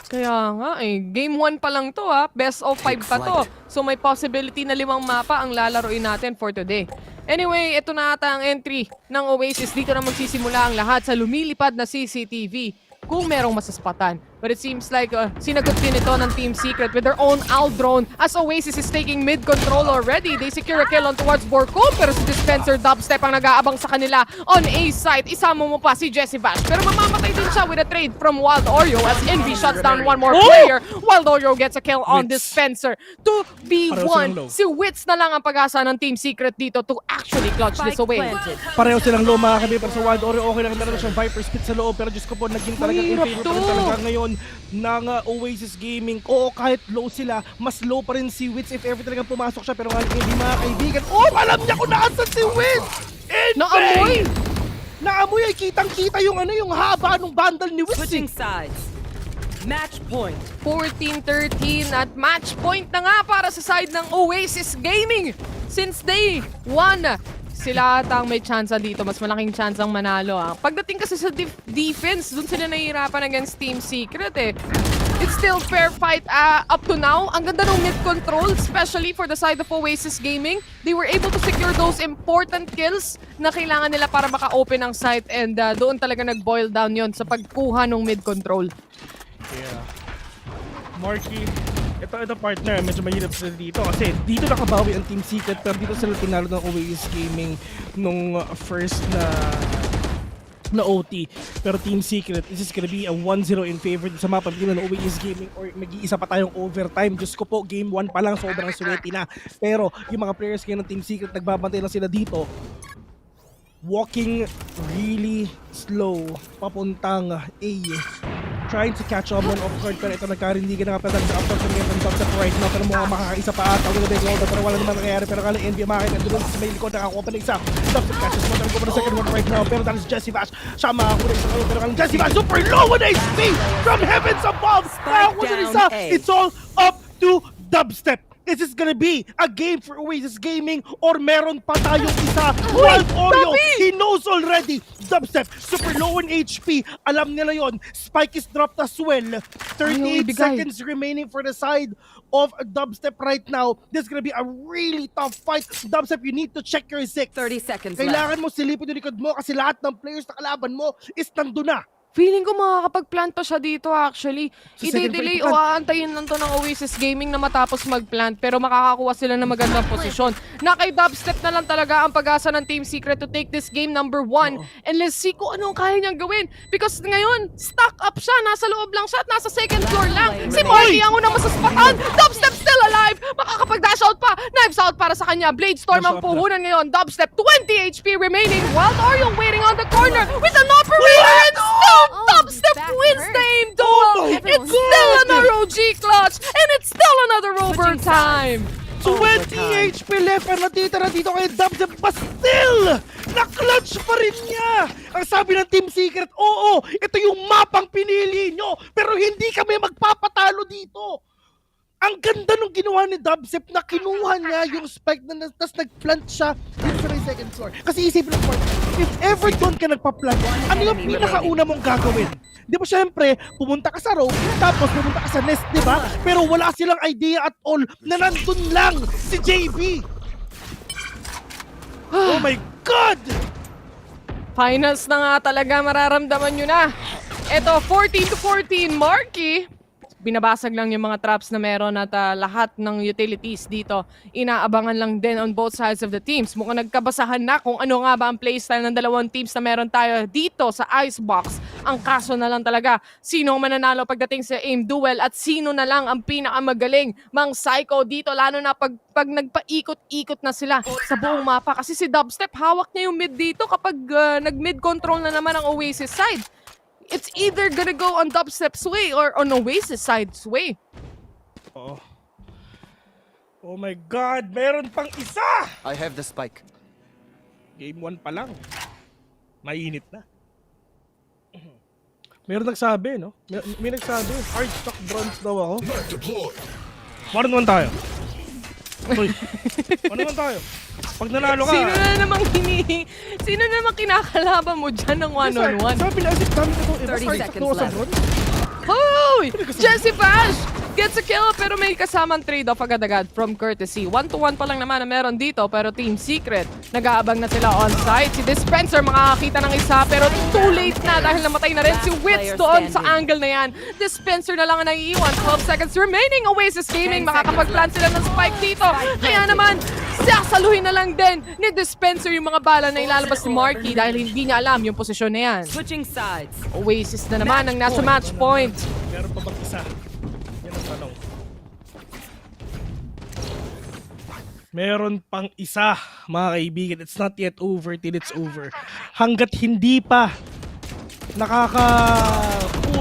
Kaya nga eh, game 1 pa lang to best of 5 pa to. So may possibility na 5 mapa ang lalaroin natin for today. Anyway, ito na ata ang entry ng Oasis. Dito na magsisimula ang lahat sa lumilipad na CCTV kung merong masaspatan. But it seems like sinagot din ito ng Team Secret with their own Owl drone as Oasis is taking mid-control already. They secure a kill on towards Borcom pero si Dispenser Dubstep ang nag-aabang sa kanila on A site. Isama mo pa si Jesse Bash pero mamamatay din siya with a trade from Wild Oreo as Envy shuts down one more player. Wild Oreo gets a kill on Dispenser. 2v1. Si Wits na lang ang pag-asa ng Team Secret dito to actually clutch this away. Pareho silang low mga kabi pero sa Wild Oreo okay lang meron siyang Viper Spit sa loob pero Diyos ko po naging talagang in favor pa rin talaga ngayon ng Oasis Gaming. Oo, kahit low sila, mas low pa rin si Wits if ever talagang pumasok siya. Pero nga hindi mga kaibigan. Oh, alam niya kung naasan si Wits! Naamoy! Naamoy ay kitang-kita yung yung haba ng bundle ni Wits. Switching sides. Match point. 14-13 at match point na nga para sa side ng Oasis Gaming. Since day 1, sila atang may chance dito. Mas malaking chance ang manalo. Pagdating kasi sa defense, dun sila nahihirapan against Team Secret eh. It's still fair fight up to now. Ang ganda ng mid-control, especially for the side of Oasis Gaming. They were able to secure those important kills na kailangan nila para maka-open ang site and doon talaga nag-boil down yon sa pagkuha ng mid-control. Yeah. Marky, ito partner, medyo mahirap sila dito kasi dito nakabawi ang Team Secret pero dito sila tinalo ng Oasis Gaming nung first na OT. Pero Team Secret, this is gonna be a 1-0 in favor sa mapa ng Oasis Gaming or mag-iisa pa tayong overtime. Diyos ko po, game 1 pa lang, sobrang sweaty na. Pero yung mga players ngayon ng Team Secret, nagbabantay lang sila dito. Walking really slow papuntang A. Trying to catch up on off guard pero ito nagkarindigan na nga pala sa upper sa ngayon ng Dubstep right now pero mukhang makakaisa pa ata with a big load pero wala naman nangyayari pero kala NB makakita doon sa may likod nakakuha pa na isa Dubstep catches mo pero the second one right now pero that is Jesse Bash siya makakuha isa pero kala Jesse Bash super low with HP from heavens above nakakuha sa isa it's all up to Dubstep Is this gonna be a game for Oasis Gaming or meron pa tayong isa? Wild Oreo, he knows already. Dubstep, super low in HP. Alam nila yon. Spike is dropped as well. 38 seconds remaining for the side of Dubstep right now. This is gonna be a really tough fight. Dubstep, you need to check your 6. 30 seconds Kailangan mo silipin yung likod mo kasi lahat ng players na kalaban mo is nandun na. Feeling ko makakapag-plant pa siya dito actually. I-delay o aantayin lang to ng Oasis Gaming na matapos mag-plant pero makakakuha sila ng magandang posisyon. Na kay Dubstep na lang talaga ang pag-asa ng Team Secret to take this game number 1. And let's see kung anong kaya niyang gawin. Because ngayon, stuck up siya. Nasa loob lang siya at nasa second floor lang. Si Marty ang unang masaspatan. Dubstep still alive. Makakapag-dash out pa. Knives out para sa kanya. Blade Storm ang puhunan ngayon. Dubstep 20 HP remaining. Wild Oreo waiting on the corner with an operator and still Dubstep wins the aim duel! It's still an ROG clutch! And it's still another overtime! 20 HP left ang natitira dito kay Dubstep, but still, na-clutch pa rin niya! Ang sabi ng Team Secret, oo, ito yung mapang pinili nyo, pero hindi kami magpapatalo dito! Ang ganda nung ginawa ni Dubstep na kinuha niya yung spike na tas nag-plant siya dito sa may second floor. Kasi isipin mo, if ever doon ka nagpa-plant, ano yung pinakauna mong gagawin? Di ba syempre, pumunta ka sa row, tapos pumunta ka sa nest, di ba? Pero wala silang idea at all na nandun lang si JB. Oh my God! Finals na nga talaga, mararamdaman nyo na. Ito, 14-14, Marky. Binabasag lang yung mga traps na meron at lahat ng utilities dito inaabangan lang din on both sides of the teams. Mukhang nagkabasahan na kung ano nga ba ang playstyle ng dalawang teams na meron tayo dito sa Icebox. Ang kaso na lang talaga, sino ang mananalo pagdating sa aim duel at sino na lang ang pinakamagaling mang psycho dito, lalo na pag nagpaikot-ikot na sila sa buong mapa. Kasi si Dubstep, hawak niya yung mid dito kapag nag-mid control na naman ang Oasis side. It's either gonna go on Dubstep's way or on Oasis side's way. Oh my God, meron pang isa! I have the spike. Game 1 pa lang. Mainit na. Meron nagsabi, no? May nagsabi, hard stock bronze daw ako. Paano naman tayo? Uy, paano naman tayo? Pag nanalo ka... Sino na namang kinakalaban mo dyan ng one-on-one? Sabi na, dami na ito. 30 seconds left. Hoy! Jesse Bash gets a kill pero may kasamang trade-off agad-agad from courtesy. 1-1 pa lang naman na meron dito pero Team Secret nag-aabang na sila on-site. Si Dispenser makakakita ng isa pero too late na dahil namatay na rin si Wits doon sa angle na yan. Dispenser na lang ang naiiwan. 12 seconds remaining. Oasis Gaming makakapag-plant sila ng spike dito. Kaya naman, sasaluhin na lang din ni Dispenser yung mga bala na ilalabas ni Marky dahil hindi niya alam yung posisyon na yan. Switching sides. Oasis na naman ang nasa match point. Meron pa bang isa? Yan ang tanong. Meron pang isa, mga kaibigan. It's not yet over till it's over. Hanggat hindi pa nakaka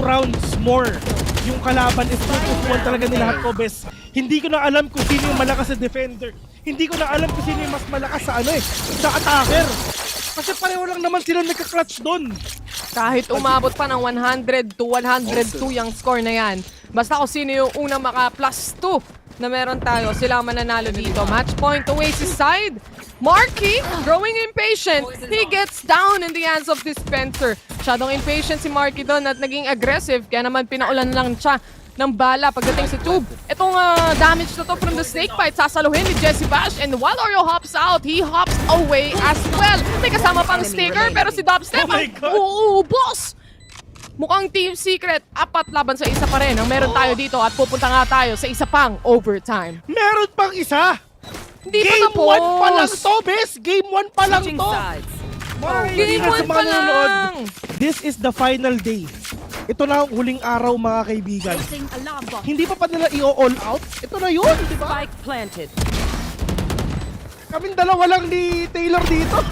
2 rounds more yung kalaban is tutupuan talaga nila hot best. Hindi ko na alam kung sino yung malakas sa defender. Hindi ko na alam kung sino yung mas malakas sa sa attacker. Kasi pareho lang naman sila nagka-clutch doon. Kahit umabot pa ng 100 to 102 yung score na yan, basta kung sino yung unang maka plus 2 na meron tayo, sila ang mananalo dito. Match point Oasis side. Marky, growing impatient. He gets down in the hands of Dispenser. Masyadong impatient si Marky doon at naging aggressive. Kaya naman pinaulan lang siya ng bala pagdating sa tube. Itong damage na to from the snake bite, sasaluhin ni Jesse Bash, and while Oreo hops out, he hops away as well. May kasama pang sticker, pero si Dubstep ang boss! Mukhang Team Secret, 4 laban sa isa pa rin ang meron tayo dito at pupunta nga tayo sa isa pang overtime. Meron pang isa! Hindi Game 1 pa lang to, bes! Game 1 pa lang to! Game 1 pa lang! This is the final day. Ito na ang huling araw, mga kaibigan. Hindi pa nila i-all out. Ito na yun, di ba? Spike planted. Kaming dalawa lang ni Taylor dito.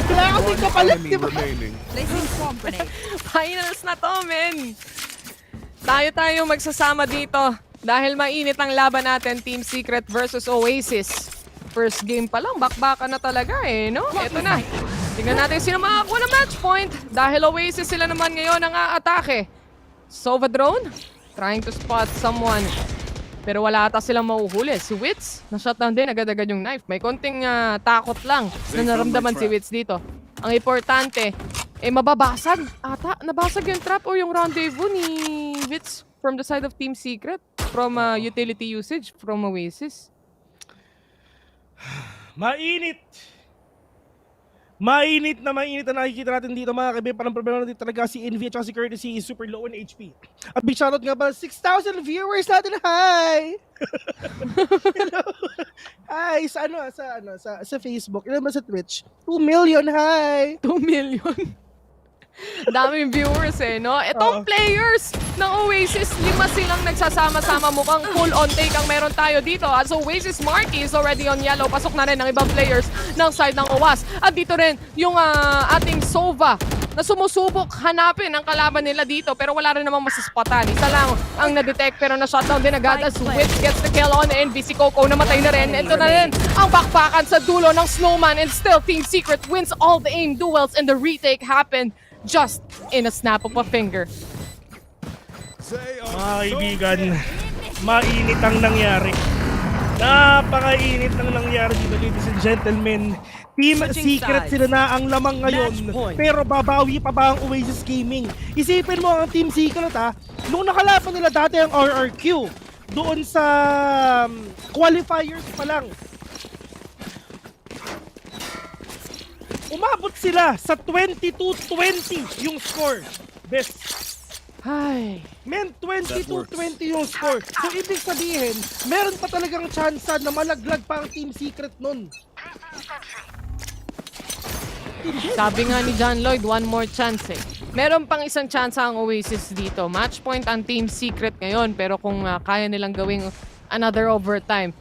Wala kasi kapalit, di ba? Finals na to, men! Tayo magsasama dito. Dahil mainit ang laban natin, Team Secret versus Oasis. First game pa lang, bakbakan na talaga no? Ito na. Tingnan natin sino makakuha ng match point. Dahil Oasis sila naman ngayon ang aatake. Sova drone, trying to spot someone. Pero wala ata silang mauhuli. Si Wits, na-shutdown din agad-agad yung knife. May konting takot lang na naramdaman si Wits dito. Ang importante, mababasag. Ata, nabasag yung trap o yung rendezvous ni Wits from the side of Team Secret. From utility usage from Oasis. Mainit! Mainit na nakikita natin dito mga kaibigan. Parang problema natin talaga si Envy at si Courtesy is super low in HP. At big shoutout nga ba, 6,000 viewers natin. Hi! Hello! Hi! Sa Facebook. Ilan ba sa Twitch? 2 million, hi! 2 million? Daming viewers no? Itong players ng Oasis, 5 silang nagsasama-sama. Mukhang full-on take ang meron tayo dito. As Oasis Marky is already on yellow. Pasok na rin ng ibang players ng side ng OWAS. At dito rin yung ating Sova na sumusubok hanapin ang kalaban nila dito pero wala rin namang masispatan. Isa lang ang na-detect pero na-shutdown din agad as Wits gets the kill on and VC Coco namatay na rin. Ito na rin ang bakbakan sa dulo ng Snowman and still Team Secret wins all the aim duels and the retake happened just in a snap of a finger. Mga kaibigan, mainit ang nangyari. Napakainit ang nangyari dito, ladies and gentlemen. Team Secret sila na ang lamang ngayon. Pero babawi pa ba ang Oasis Gaming? Isipin mo ang Team Secret nung nakalaban nila dati ang RRQ doon sa qualifiers pa lang. Umabot sila sa 22-20 yung score. Best. Ay. Men, 22-20 yung score. So, ibig sabihin, meron pa talagang chance na malaglag pa ang Team Secret nun. Sabi nga ni John Lloyd, one more chance Meron pang isang chance ang Oasis dito. Match point ang Team Secret ngayon. Pero kung kaya nilang gawing another overtime,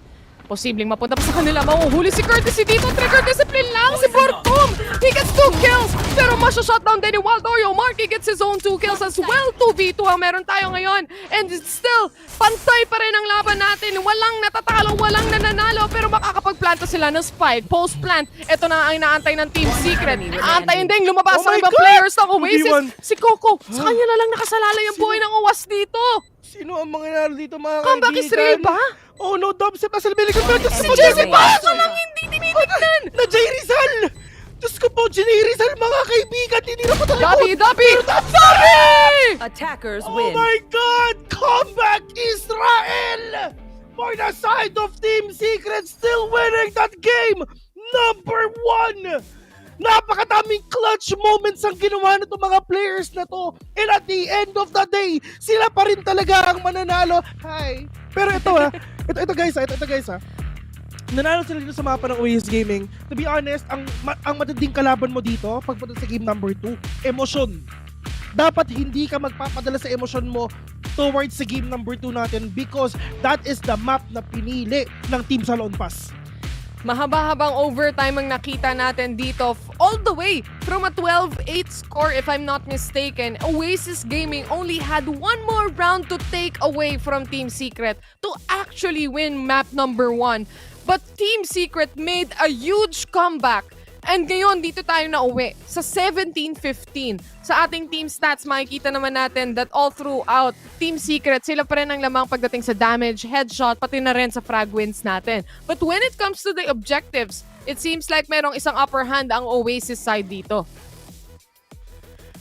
posibleng mapunta pa sa kanila. Mauhuli si Courtesy dito. Trigger discipline lang si Bortum. He gets 2 kills. Pero masya-shutdown din ni Waldorio. Marky gets his own 2 kills as well. 2v2 ang meron tayo ngayon. And still, pantay pa rin ang laban natin. Walang natatalo, walang nananalo. Pero makakapagplanta sila ng spike. Post-plant. Ito na ang inaantay ng Team Secret. Aantayin din lumabas ang ibang players ng Oasis. Si Coco. Sa kanya na lang nakasalalay ang buhay ng OWAS dito. Sino ang mga nanalo dito mga comeback is real ba? Oh no, Dobsep na silbilig ko. Si Jesse Basso lang hindi tinitignan! Na Jay Rizal! Diyos ko po, Jay Rizal, mga kaibigan, hindi na patalo! Dabi! Attackers win! win! Oh my God! Comeback Israel! For the side of Team Secret, still winning that game! Number 1! Napakadaming clutch moments ang ginawa nito mga players na to. And at the end of the day, sila pa rin talaga ang mananalo. Hi! Pero ito ito guys nanalo sila dito sa mapa ng Oasis Gaming. To be honest, ang matinding kalaban mo dito, pagpunta sa game number 2, emosyon. Dapat hindi ka magpapadala sa emosyon mo towards sa game number 2 natin because that is the map na pinili ng Team Salon Pass. Mahaba-habang overtime ang nakita natin dito all the way from a 12-8 score if I'm not mistaken. Oasis Gaming only had one more round to take away from Team Secret to actually win map number 1. But Team Secret made a huge comeback. And ngayon, dito tayo na uwi sa 17-15. Sa ating team stats, makikita naman natin that all throughout Team Secret, sila pa rin ang lamang pagdating sa damage, headshot, pati na rin sa frag wins natin. But when it comes to the objectives, it seems like merong isang upper hand ang Oasis side dito.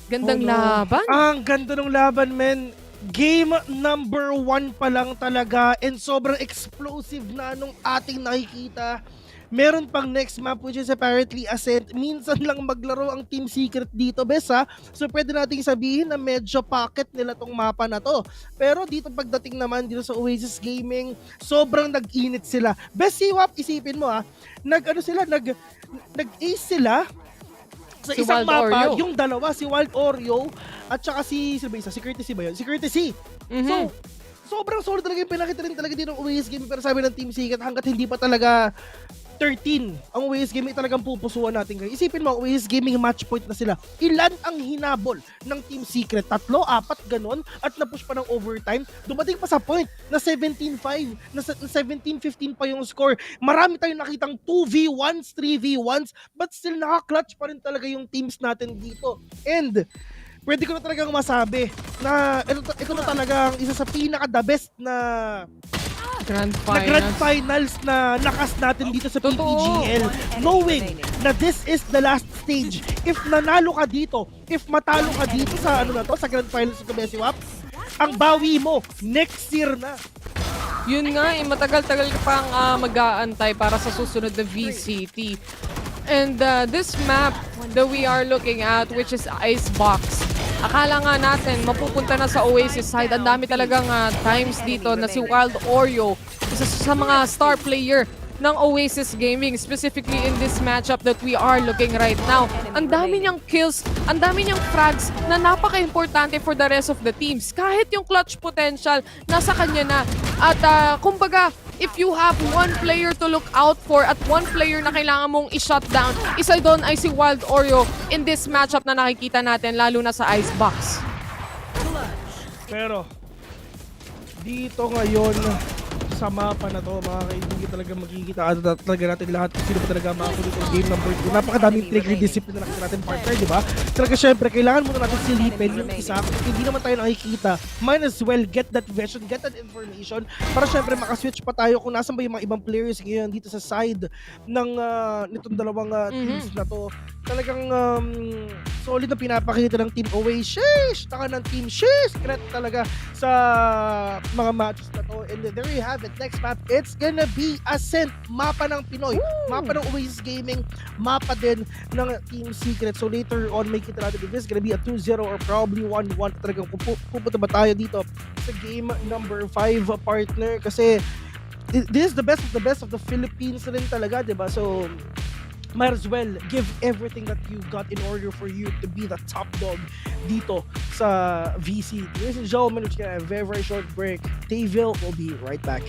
Gandang laban. Ang ganda ng laban, men. Game number 1 pa lang talaga and sobrang explosive na nung ating nakikita. Meron pang next map which is apparently Ascent. Minsan lang maglaro ang Team Secret dito, bes ha. So pwede nating sabihin na medyo pocket nila tong mapa na to. Pero dito pagdating naman dito sa Oasis Gaming, sobrang nag-init sila. Bes, Siwap, isipin mo ha. Nag-ace sila sa si isang Wild mapa, Oreo. yung dalawa, si Wild Oreo at saka si Courtesy ba yun? Si Courtesy. So, sobrang solid talaga yung pinakita rin talaga dito ng Oasis Gaming pero sabi ng Team Secret hanggat hindi pa talaga 13 ang Oasis Gaming talagang pupusuan natin ngayon. Isipin mo, Oasis Gaming match point na sila. Ilan ang hinabol ng Team Secret? 3, 4, ganon at napush pa ng overtime. Dumating pa sa point na 17-5, na 17-15 pa yung score. Marami tayong nakitang 2v1s, 3v1s, but still naka-clutch pa rin talaga yung teams natin dito. And pwede ko na talagang masabi na ito na talagang isa sa pinaka-the best na Grand na Grand Finals. Finals na nakas natin dito sa PPGL, knowing na this is the last stage. If nanalo ka dito, if matalo ka dito sa sa Grand Finals sa Besiwap, ang bawi mo next year na. Yun nga, matagal-tagal ka pang mag-aantay para sa susunod na VCT. And this map that we are looking at, which is Icebox, akala nga natin mapupunta na sa Oasis side. Ang dami talagang times dito na si Wild Oreo, isa sa mga star player ng Oasis Gaming, specifically in this matchup that we are looking right now. Ang dami niyang kills, ang dami niyang frags na napaka-importante for the rest of the teams. Kahit yung clutch potential, nasa kanya na. At kumbaga, if you have one player to look out for at one player na kailangan mong i-shut down, isa doon ay si Wild Oreo in this matchup na nakikita natin, lalo na sa Icebox. Pero, dito ngayon, sa mapa na to, mga kaibigan, talaga magkikita talaga natin lahat kung sino pa talaga makakulit ng game number 2. Napakadaming trigger discipline na nakita natin, partner, di ba? Talaga syempre, kailangan muna natin silipin yung isa. Kung hindi naman tayo nakikita, might as well get that vision, get that information, para syempre makaswitch pa tayo kung nasan ba yung mga ibang players ngayon dito sa side ng nitong dalawang teams na to. Talagang solid na pinapakita ng Team Oasis, taka ng Team Secret talaga sa mga matches na to. And there you have it. Next map, it's gonna be Ascent, mapa ng Pinoy, mapa ng Oasis Gaming, mapa din ng Team Secret. So later on, may kita natin if this is gonna be a 2-0 or probably 1-1. Talagang pupunta ba tayo dito sa game number 5, partner? Kasi this is the best of the Philippines rin talaga, diba? So might as well give everything that you got in order for you to be the top dog dito sa VCT. Ladies and gentlemen, we're gonna have a very, very short break. Tayville will be right back.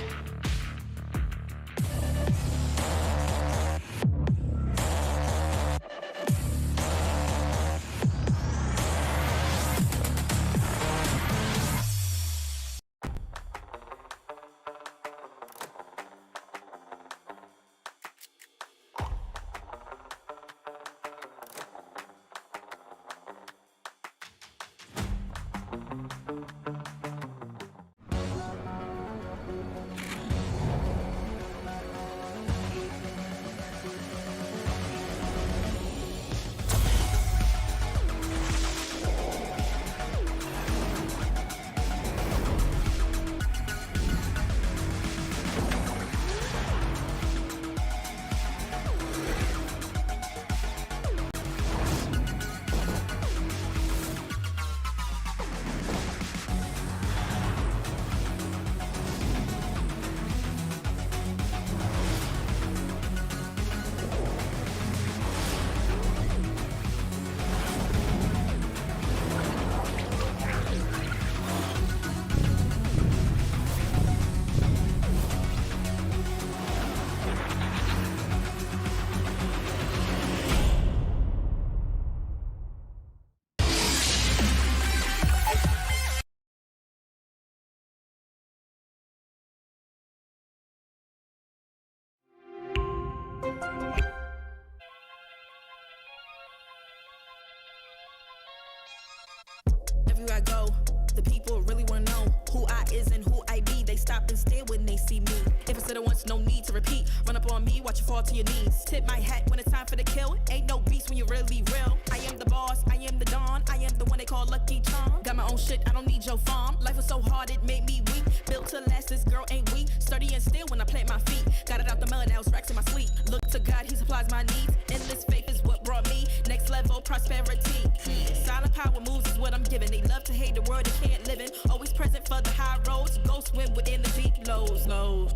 Everywhere I go, the people really wanna know who I is and who I be. They stop and stare when they see me. If I said it once, no need to repeat. Run up on me, watch you fall to your knees. Tip my hat when it's time for the kill. Ain't no beast when you're really real. I am the boss, I am the Don. I am the one they call Lucky Charm. Got my own shit, I don't need your farm. Life was so hard, it made me weak. Built to last, this girl ain't weak. Sturdy and still when I plant my feet. Got it out the mud, now it's racks in my sleep. Look to God, he supplies my needs. Endless faith is what brought me next level prosperity. Silent power moves is what I'm giving. They love to hate the world they can't live in. Always present for the high roads. Go swim within the deep lows. Low.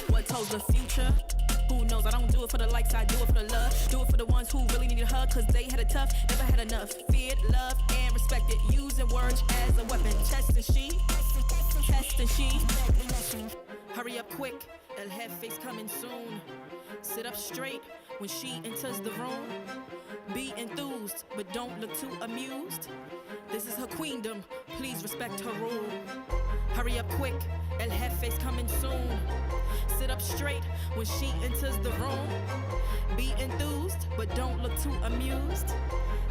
What told the future? Who knows? I don't do it for the likes, I do it for the love. Do it for the ones who really need a hug, cause they had it tough, never had enough. Feared, loved, and respected. Using words as a weapon. Test and she. Hurry up quick, El Jefe's coming soon. Sit up straight when she enters the room. Be enthused, but don't look too amused. This is her queendom, please respect her rule. Hurry up quick, El Jefe's coming soon. Sit up straight when she enters the room. Be enthused, but don't look too amused.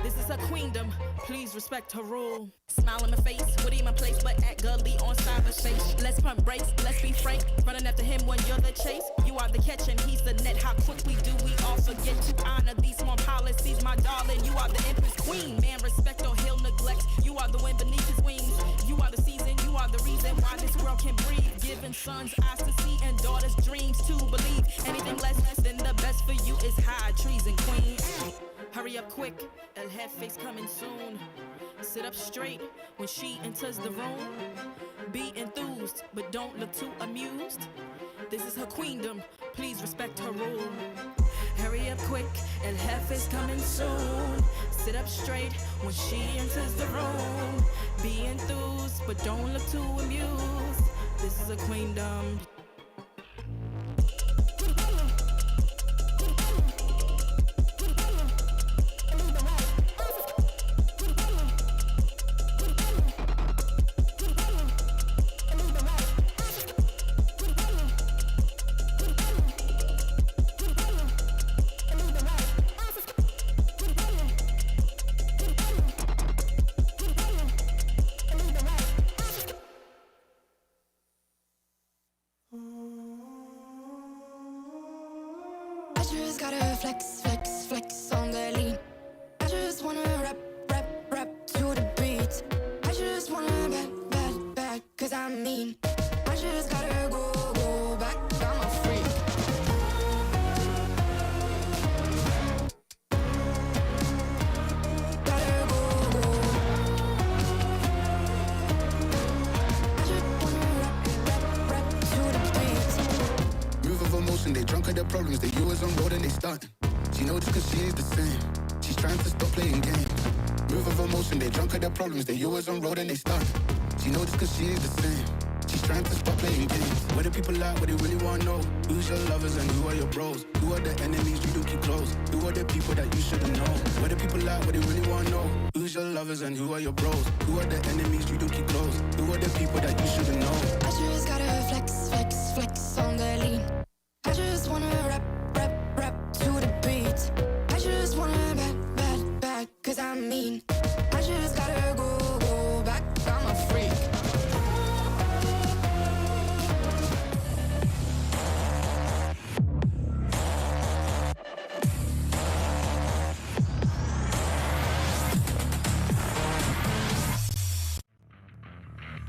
This is her queendom, please respect her rule. Smile in my face, witty in my place, but act gully on cyber space. Let's pump brakes, let's be frank. Running after him when you're the chase. You are the catch and he's the net. How quickly do we all forget to honor these small policies, my darling? You are the empress queen. Man, respect or he'll neglect. You are the wind beneath his wings. You are the season, you are the reason why this world can breathe. Giving sons eyes to see and daughters dreams to believe. Anything less than the best for you is high treason, queen. Hurry up quick, El Jefe's coming soon. Sit up straight when she enters the room. Be enthused, but don't look too amused. This is her queendom, please respect her rule. Hurry up quick, El Jefe's coming soon. Sit up straight when she enters the room. Be enthused, but don't look too amused. This is a queendom. I just gotta flex, flex, flex on the lean. I just wanna rap, rap, rap to the beat. I just wanna back, cause I'm mean. I just gotta go back, I'm a freak. Gotta go. I just wanna rap, rap to the beat. Move of emotion, they drunk at their problems. They you was on road and they starting. She know this cause she is the same. She's trying to stop playing games. Move of emotion, they drunk at their problems. They you was on road and they starting. She know this cause she is the same. She's trying to stop playing games. Where the people at, what they really wanna know. Who's your lovers and who are your bros? Who are the enemies you do keep close? Who are the people that you shouldn't know? Where the people at, what they really wanna know. Who's your lovers and who are your bros? Who are the enemies you do keep close? Who are the people that you shouldn't know? I just gotta flex, flex, flex on the lean. I just wanna rap, rap, rap to the beat. I just wanna back, cause I'm mean. I just gotta go back, I'm a freak.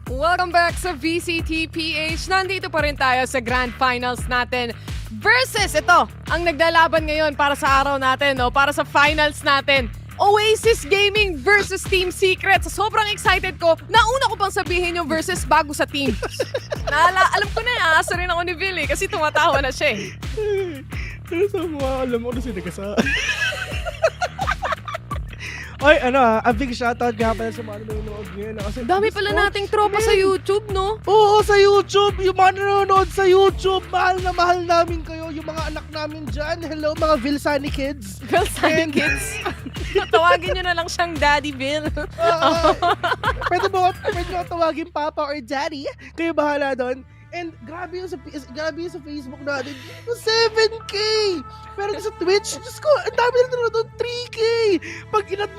Welcome back sa VCTPH. Nandito pa rin tayo sa Grand Finals natin. Versus, ito, ang naglalaban ngayon para sa araw natin, no? Para sa finals natin. Oasis Gaming versus Team Secret. So, sobrang excited ko. Nauna ko pang sabihin yung versus bago sa team. Alam ko na, aasa rin ako ni Billy kasi tumatawa na siya eh. Ano sa mga alam mo na sinagasa? Ay, a big shoutout nga pala sa mga nanonood ngayon. Kasi dami pala nating tropa sa YouTube, no? Oo, sa YouTube. Yung mga nanonood sa YouTube, mahal na mahal namin kayo. Yung mga anak namin dyan. Hello, mga Vilsani kids. Vilsani kids. Tawagin nyo na lang siyang Daddy Bill. Pwede mo tawagin Papa or Daddy. Kayo bahala doon. And grabe yung sa Facebook natin, 7K! Pero sa Twitch, Diyos ko, ang dami na nanonood, 3K! Pag inad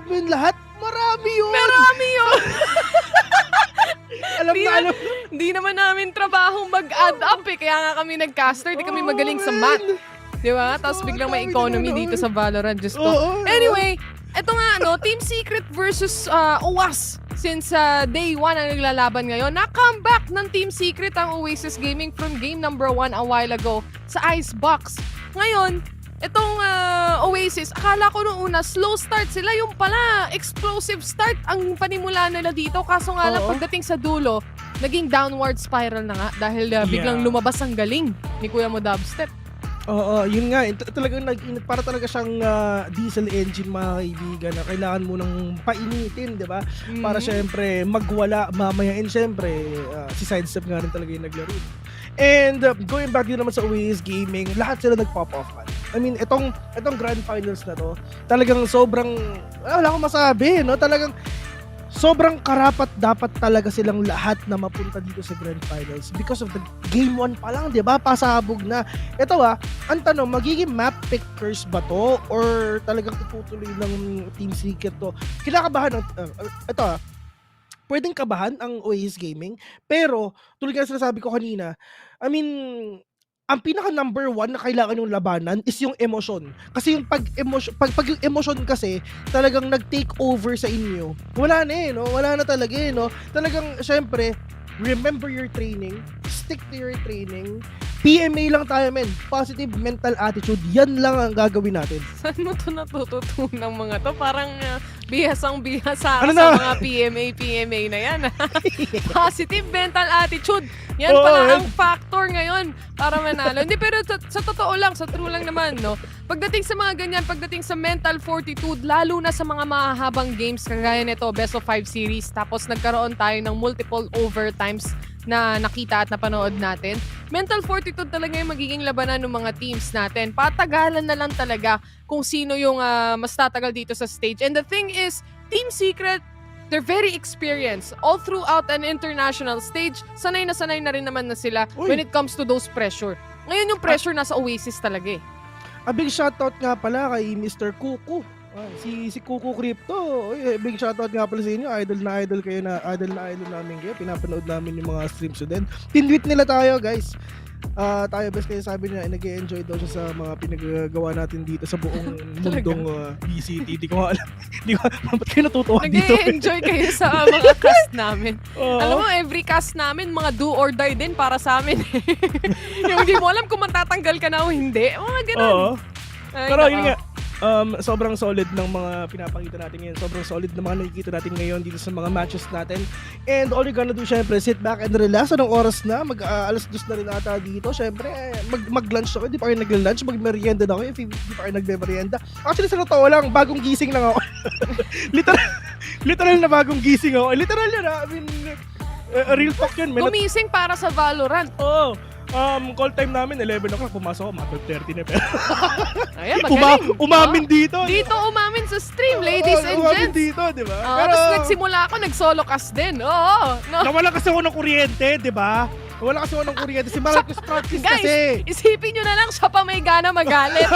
mo yung lahat, marami yun! Marami yun! alam. Di naman namin trabaho mag-add up eh. Kaya nga kami nag-caster, di kami magaling sa math. Di ba? Tapos biglang may economy dito sa Valorant, Diyos ko. Anyway, eto nga, Team Secret versus OWAS. Since day 1 ang naglalaban ngayon, na-comeback ng Team Secret ang Oasis Gaming from game number 1 a while ago sa Icebox. Ngayon, itong Oasis, akala ko noong una, slow start sila. Yung pala, explosive start ang panimula nila dito. Kaso nga lang, pagdating sa dulo, naging downward spiral na nga dahil biglang lumabas ang galing ni Kuya Mo Dubstep. Oo, yun nga. Talagang nag-init. Para talaga siyang diesel engine, mga kaibigan, na kailangan mo nang painitin, di ba? Para syempre magwala mamaya. And syempre, si Sidestep nga rin talaga yung naglaro. And going back din naman sa Oasis Gaming, lahat sila nag-pop off man. I mean, itong Grand Finals na to, talagang sobrang, wala akong masabi, no? Talagang sobrang karapat dapat talaga silang lahat na mapunta dito sa Grand Finals because of the game 1 pa lang, di ba? Pasabog na. Ito ang tanong, magiging map pickers ba to or talagang itutuloy ng Team Secret to? Kinakabahan ito pwedeng kabahan ang Oasis Gaming. Pero, tulad nga sinasabi ko kanina, I mean, ang pinaka number 1 na kailangan yung labanan is yung emosyon. Kasi yung pag yung emosyon kasi talagang nag-take over sa inyo. Wala na no? Wala na talaga no? Talagang, syempre, remember your training, stick to your training, PMA lang tayo, men. Positive mental attitude. Yan lang ang gagawin natin. Saan mo ito natututunan ng mga to? Parang bihasang-bihasa Ano sa na? mga PMA na yan. Positive mental attitude. Yan pala ang factor ngayon para manalo. Hindi, pero sa totoo lang, sa true lang naman, no? Pagdating sa mga ganyan, pagdating sa mental fortitude, lalo na sa mga mahahabang games, kagaya nito, best of 5 series, tapos nagkaroon tayo ng multiple overtimes na nakita at napanood natin. Mental fortitude talaga yung magiging labanan ng mga teams natin. Patagalan na lang talaga kung sino yung mas tatagal dito sa stage. And the thing is, Team Secret, they're very experienced. All throughout an international stage, sanay na rin naman na sila when it comes to those pressure. Ngayon yung pressure nasa Oasis talaga eh. A big shoutout nga pala kay Mr. Kuku. Si Kuku Crypto. Big shoutout nga pala sa inyo. Idol na idol namin kayo. Pinapanood namin yung mga streams din. Tinweet nila tayo, guys. Tayo best kayo sabi niya, nag-enjoy daw siya sa mga pinagagawa natin dito sa buong mundong VCT. Di ko alam. Ba't kayo natutuwa dito? Nag-enjoy kayo sa mga cast namin. Alam mo, every cast namin, mga do or die din para sa amin. Yung hindi mo alam kung matatanggal ka na o hindi. Mga ganun. Pero yun nga, sobrang solid ng mga pinapakita natin ngayon. Sobrang solid ng mga nakikita natin ngayon dito sa mga matches natin. And all you gonna do, syempre, sit back and relax. Anong oras na? Alas 2 na rin ata dito. Syempre, mag-lunch ako. Hindi pa kayo nag-lunch. Mag-merienda na ako. If hindi pa kayo nag-merienda. Actually, sa totoo lang, bagong gising lang ako. literal na bagong gising ako. Literal yan ha. I mean, real talk yun. Gumising para sa Valorant. Oo. Call time namin, 11 o'clock, pumasok ako, mga 12:30 na pero. Ayan, magaling. Umamin dito. Dito umamin sa stream, ladies and umamin gents. dito, di ba? Pero nagsimula ako, nag-solo cast din. Oo. No. Nawala kasi ako ng kuryente, di ba? Wala kasi ako ng kuryente. Si Marcus practice guys, kasi. Isipin nyo na lang, siya pa may gana magalit.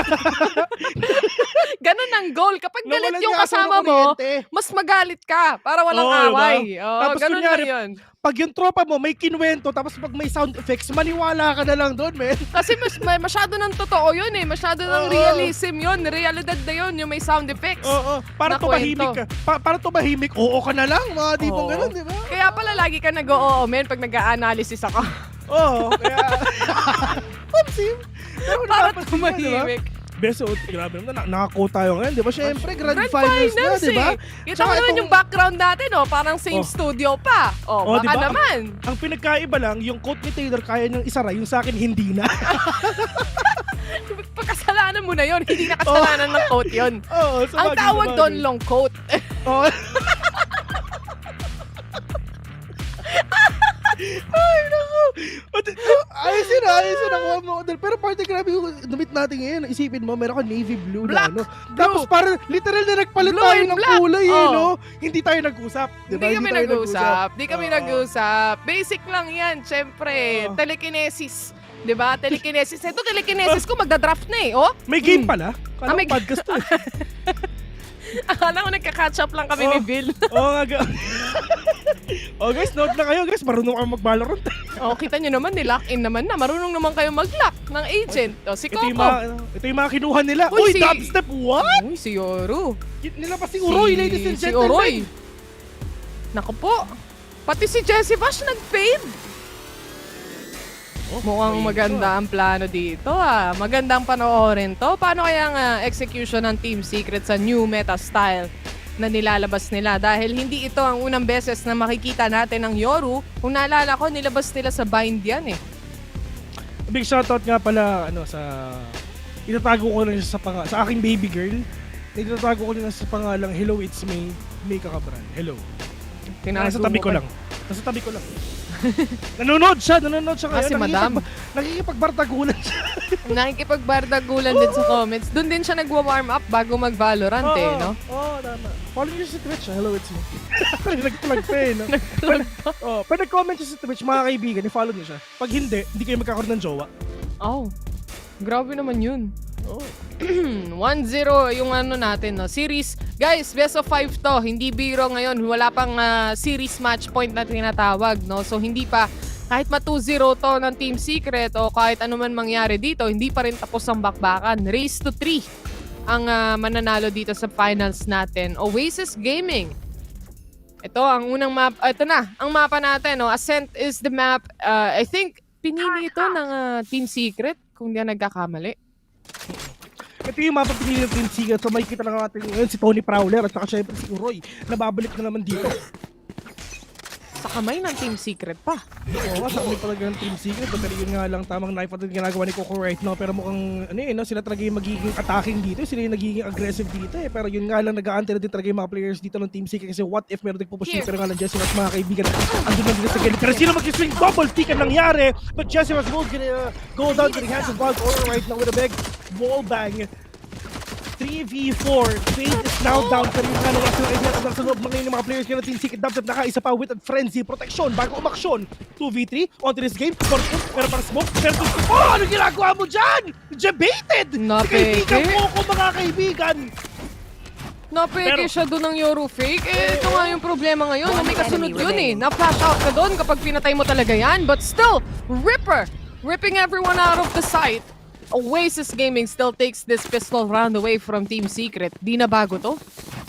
Ganun ang goal. Kapag galit yung kasama mo, mas magalit ka para walang away. Tapos ganun kunyari, na yun. Pag yung tropa mo may kinuwento, tapos pag may sound effects, maniwala ka na lang doon, men. Kasi masyado ng totoo yun eh. Masyado ng realism yun. Realidad na yun, yung may sound effects. Para tumahimik ka. Para tumahimik, oo ka na lang. Mga tipong ganun, di ba? Kaya pala lagi ka nag-oo, men, pag nag-a-analysis ako. Oo, kaya... Pamsim. Para tumahimik. Beso, grabe naman, nakako tayo ngayon, di ba? Siyempre, grand finals na, di ba? Kita mo naman yung background natin, parang same studio pa. Baka diba? naman. Ang pinagkaiba lang, yung quote ni Taylor kaya niyang isara, yung sa akin hindi na. Pagkasalanan mo na yun, hindi na kasalanan ng quote yun. Ang tawag doon, long quote. Ay, naku. Ayos yun ako. Pero party grabe yung damit natin ngayon. Isipin mo, meron ka navy blue black, na, no? Tapos parang literal na nagpalit tayo ng kulay, no? Hindi tayo nag-usap. Diba? Hindi kami nag-usap. Basic lang yan, syempre. Telekinesis. Diba? Telekinesis. Ito, telekinesis ko, magda-draft na eh. May game pala? Kala ko podcast to eh. Akala ko nagka-catch up lang kami ni Bill. Guys, note na kayo guys, marunong kayo mag-Valorant. Kita nyo naman, nilock in naman na. Marunong naman kayo mag-lock ng agent. Si Coco. Ito yung mga kinuha nila. Uy, dubstep, what? Uy, si Yoru. Nila pa si Uroy, ladies and gentlemen. Si Uroy. Naku po. Pati si Jessie Bash nag-fade. Mukhang maganda ang plano dito Magandang panoorin to. Paano kaya ang execution ng Team Secret sa new meta style na nilalabas nila? Dahil hindi ito ang unang beses na makikita natin ng Yoru. Kung naalala ko, nilabas nila sa Bind yan eh. Big shoutout nga pala itatago ko lang siya sa aking baby girl. Itatago ko lang sa pangalang Hello, it's me, May Kakabran. Hello. Nasa tabi ko lang. Nanonood siya ngayon. Si Madam. Nakikipagbardagulan siya. Nakikipagbardagulan din sa comments. Doon din siya nagwa-warm up bago mag-Valorant no? Tama. Follow niyo sa Twitch, Hello, it's me. Nag-plug pa no? Pag nag-comment siya sa Twitch, mga kaibigan, i-follow niyo siya. Pag hindi kayo magkakaroon ng jowa. Grabe naman yun. 1-0 yung natin, no? Series Guys, best of 5 to. Hindi biro ngayon. Wala pang series match point na tinatawag, no? So, hindi pa, kahit ma-2-0 to ng Team Secret o kahit ano man mangyari dito, hindi pa rin tapos ang bakbakan. Race to 3 ang mananalo dito sa finals natin. Oasis Gaming. Ito, ang unang map. Ito na, ang mapa natin. No? Ascent is the map. I think, pinili ito ng Team Secret, kung di nagkakamali. Ito yung mapa pinili ng Team Secret. So makikita lang natin ngayon si Tony Prowler at saka syempre si Uroy na babalik na naman dito. Sa kamay ng Team Secret pa. Oo, sa kamay talaga ng Team Secret. Pero yun nga lang, tamang knife at ginagawa ni Coco right now. Pero mukhang, sila talaga yung magiging attacking dito. Sila yung nagiging aggressive dito eh. Pero yun nga lang, nag-aantay na din talaga yung mga players dito ng Team Secret. Kasi what if meron nagpupush dito. Pero nga lang, Jesse Ross, mga kaibigan, andun lang dito sa gilid. Pero sino mag-swing double pick ang nangyari? But Jesse Ross will go down to the hands of Wild Order right now with a big wall bang. 3v4. Fade is now down. Pero yung kanong sa loob ng mga players kaya na Team Secret. Dubstep naka-isa pa with frenzy protection bago umaksyon. 2v3 onto this game. Pero para smoke. Pero ano ginagawa mo dyan? Debated! Si kaibigan mo ko mga kaibigan. Napeke siya doon ng Euro fake. Ito nga yung problema ngayon. May kasunod yun eh. Na-flash out ka doon kapag pinatay mo talaga yan. But still, Ripper ripping everyone out of the sight. Oasis Gaming still takes this pistol round away from Team Secret. Di na bago to?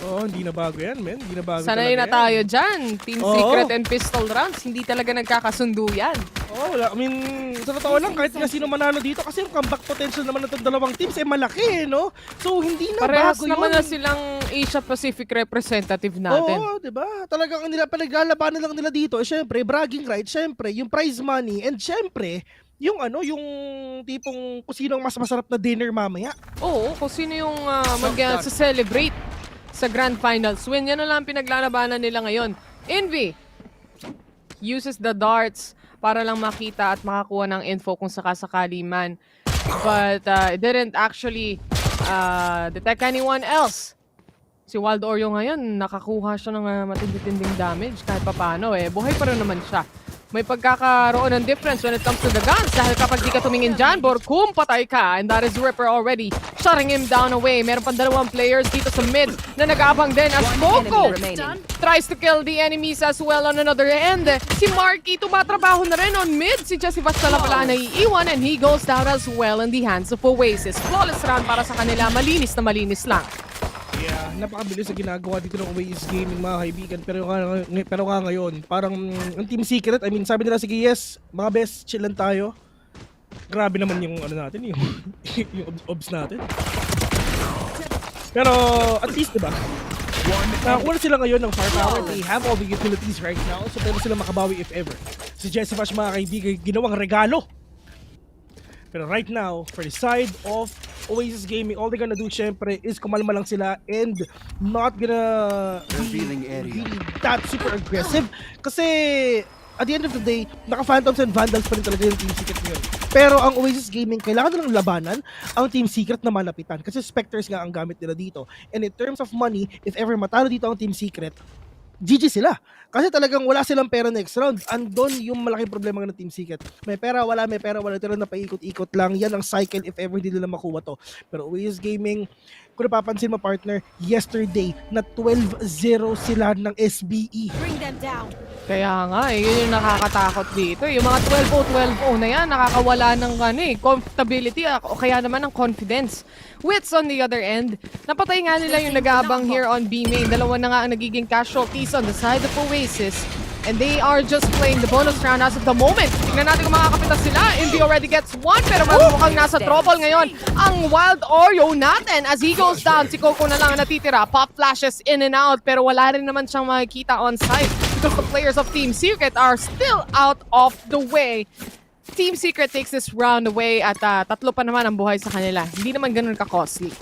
Oo, hindi na bago yan, men. Hindi na bago sanay na tayo dyan. Team Secret and pistol rounds. Hindi talaga nagkakasundo yan. Wala. I mean, sa totoo lang, kahit nga sino manalo dito, kasi yung comeback potential naman ng itong dalawang teams ay malaki, no? So, hindi na parehas bago naman yun. na silang Asia Pacific representative natin. Oo, diba? Talagang panaglalabanan lang nila dito. Syempre, bragging rights, syempre, yung prize money, and syempre, yung yung tipong kung sino ang mas masarap na dinner mamaya. Oo, kung sino yung mag-celebrate sa Grand Finals win. Yan na lang pinaglalabanan nila ngayon. Envy uses the darts para lang makita at makakuha ng info kung sakasakali man. But it didn't actually detect anyone else. Si Wild Oreo ngayon, nakakuha siya ng matindi-tinding damage kahit papano eh. Buhay pa rin naman siya. May pagkakaroon ng difference when it comes to the guns dahil kapag di ka tumingin dyan, Borkum, patay ka. And that is Ripper already shutting him down away. Meron pang dalawang players dito sa mid na nag-aabang din as Moco tries to kill the enemies as well on another end. Si Marky tumatrabaho na rin on mid. Si Jesse Vaz na pala naiiwan and he goes down as well in the hands of Oasis. Flawless round para sa kanila. Malinis na malinis lang. Yeah, napakabilis sa ginagawa dito ng Oasis Gaming mga kaibigan. Pero nga ngayon, parang ang Team Secret, I mean, sabi nila, sige yes, mga best, chill lang tayo. Grabe naman yung natin, yung obs natin. Pero at least, diba? Nakakuha sila ngayon ng firepower. They have all the utilities right now. So pwede sila makabawi if ever. Si Jesse Vash mga kaibigan, ginawang regalo. Pero right now, for the side of Oasis Gaming, all they're gonna do syempre is kumalma lang sila and not gonna be really that super aggressive. Kasi at the end of the day, naka-Phantoms and Vandals pa rin talaga yung Team Secret ngayon. Pero ang Oasis Gaming, kailangan nilang labanan ang Team Secret na malapitan. Kasi Spectres nga ang gamit nila dito. And in terms of money, if ever matalo dito ang Team Secret, GG sila. Kasi talagang wala silang pera next round. Andon yung malaking problema ng Team Secret. May pera, wala. Tira na paikot-ikot lang. Yan ang cycle if ever hindi nila makuha to. Pero Oasis Gaming, kung napapansin mo partner, yesterday na 12-0 sila ng SBE. Bring them down. Kaya nga yun yung nakakatakot dito. Yung mga 12-0 na yan, nakakawala ng comfortability o kaya naman ng confidence. Wits on the other end, napatay nga nila yung nag-aabang here on B main. Dalawa na nga ang nagiging casualties on the side of Oasis. And they are just playing the bonus round as of the moment. Tingnan natin kung makakapitas sila. Indy already gets one, pero mukhang nasa trouble ngayon ang Wild Oreo natin. As he goes down, si Coco na lang ang natitira. Pop flashes in and out, pero wala rin naman siyang makikita on site because the players of Team Secret are still out of the way. Team Secret takes this round away at tatlo pa naman ang buhay sa kanila. Hindi naman ganun ka-costly.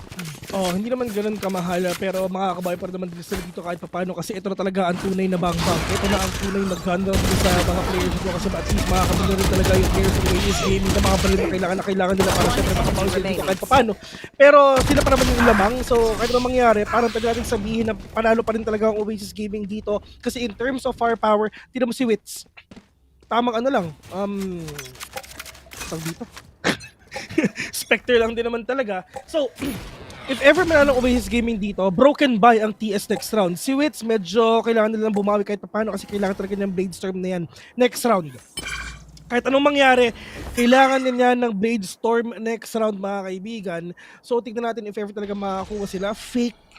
Hindi naman ganun kamahal pero makakabawi pa rin naman sila dito kahit paano kasi ito na talaga ang tunay na bang-bang. Ito na ang tunay mag-handle sa mga players dito kasi at least makakabili rin talaga yung players ng Oasis Gaming na mga pala na kailangan nila para syempre makabawi sila dito kahit paano. Pero sila pa naman yung lamang so kahit naman mangyari parang pwede natin sabihin na panalo pa rin talaga ang Oasis Gaming dito kasi in terms of firepower, tignan mo si Wits. Tamang lang, dito. Spectre lang din naman talaga. So, if ever manalo Oasis Gaming dito, broken by ang TS next round. Si Wits, medyo kailangan nilang bumawi kahit paano kasi kailangan talaga ng Blade Storm na yan next round. Kahit anong mangyari, kailangan niya ng Blade Storm next round, mga kaibigan. So, tignan natin if ever talaga makakuha sila.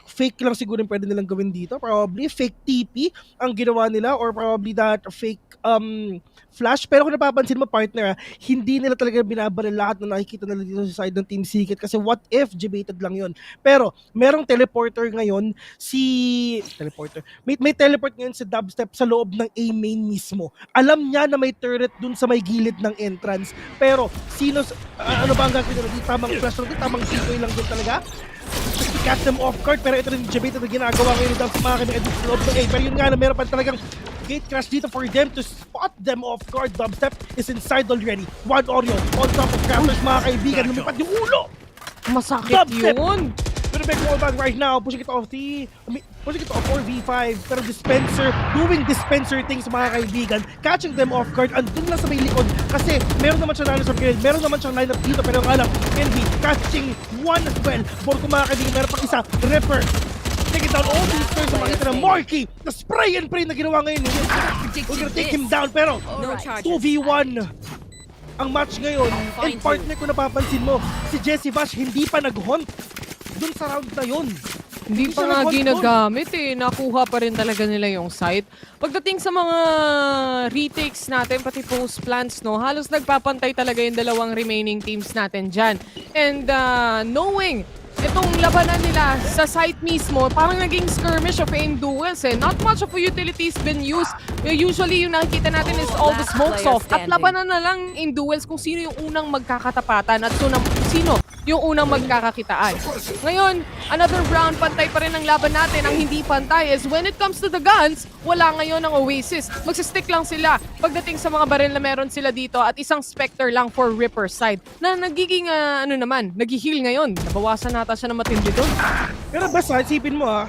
Fake lang siguro yung pwede nilang gawin dito. Probably fake TP ang ginawa nila or probably that fake flash. Pero kung napapansin mo, partner, hindi nila talaga binabaril lahat na nakikita nila dito sa side ng Team Secret kasi what if debated lang yon. Pero merong teleporter ngayon may teleport ngayon si Dubstep sa loob ng A main mismo. Alam niya na may turret dun sa may gilid ng entrance. Pero ano ba ang gagawin nila? Tamang flash lang din, tamang decoy lang din talaga. Just to catch them off guard, pero ito rin yung debate na ginagawa ngayon ni Dubs, mga kaibigan dito sa loob ng A. Pero yun nga na meron pa talagang gate crash dito for them to spot them off guard. Dubstep is inside already. One Oreo on top of Crafters, mga kaibigan. Lumipad yung ulo! Masakit Dubstep yun! Pero make more back right now, pushing it off 4v5, pero doing dispenser things, mga kaibigan, catching them off guard, andun lang sa may likod, kasi meron naman siya sa grenade, meron naman siyang lineup dito, pero ang alam, Envy, catching one as well, Borko, mga kaibigan, meron pang isa, Ripper, taking down all these players na makita ng Marky, the spray and pray na ginawa ngayon, we're gonna take him down, pero 2v1, ang match ngayon, and partner ko napapansin mo, si Jesse Vash hindi pa nag-hunt dun sa round na yun. Hindi pa nga ginagamit nakuha pa rin talaga nila yung site. Pagdating sa mga retakes natin, pati post plants, no, halos nagpapantay talaga yung dalawang remaining teams natin dyan. And knowing itong labanan nila sa site mismo, parang naging skirmish of aim duels Not much of a utilities been used. Usually yung nakikita natin is all the smokes off. At labanan na lang in duels kung sino yung unang magkakatapatan at sino yung unang magkakakitaan. Ngayon, another round, pantay pa rin ang laban natin. Ang hindi pantay is when it comes to the guns, wala ngayon ang Oasis. Magsistick lang sila pagdating sa mga baril na meron sila dito at isang Spectre lang for Ripper side na nagiging, nag-heal ngayon. Nabawasan nata siya na matindi doon. Pero basta, isipin mo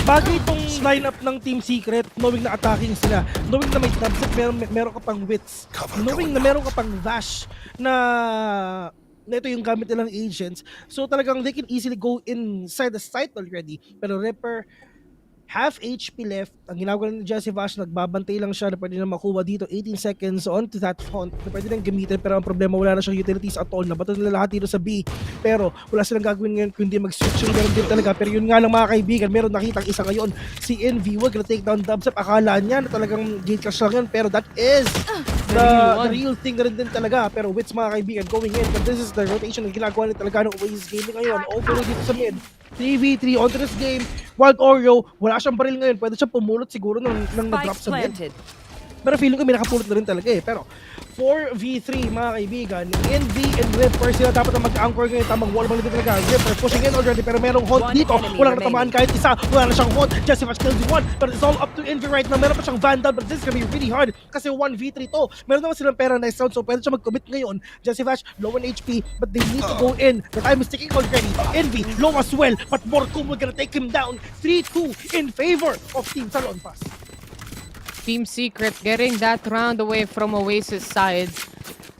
bagay itong lineup ng Team Secret, knowing na attacking sila, knowing na may Dubstep, meron ka pang Wits, knowing na meron ka pang Vash na ito yung gamit nilang agents. So talagang they can easily go inside the site already. Pero Ripper, half HP left. Ang ginagawa ni Jesse Vash, nagbabantay lang siya na pwede na makuha dito 18 seconds onto that font na pwede nang gamitin, pero ang problema wala na siyang utilities at all. Nabato nila lahat dito sa B, pero wala silang gagawin ngayon kundi mag-switch yung ganun din talaga. Pero yun nga lang, mga kaibigan, meron nakitang isa ngayon, si Envy, wag na take down Dubstep. Akala niya na talagang gate crash lang yun, pero that is the real thing na rin din talaga. Pero Wits, mga kaibigan, going in, but this is the rotation na ginagawa nila talaga ng Oasis Gaming ngayon. Over dito sa mid, 3v3 onto this game. Wild Oreo, wala siyang baril ngayon. Pwede siyang pumulot siguro ng nag-drop sa mid. Pero feeling ko may nakapulot na rin talaga Pero 4v3, mga kaibigan, Envy and Ripper, sila dapat na mag-anchor ngayon. Tamang wall bang dito talaga. Ripper pushing in already, pero merong haunt dito. Walang natamaan kahit isa. Wala na siyang haunt. Jesse Vash kills one, but it's all up to Envy right now. Meron pa siyang Vandal, but this is gonna be really hard kasi 1v3 to. Meron naman silang pera next round, so pwede siya mag-commit ngayon. Jesse Vash, low on HP, but they need to go in. The time is ticking already. Envy, low as well, but Borkum will gonna take him down. 3-2 in favor of Team Salon Pass. Team Secret getting that round away from Oasis side.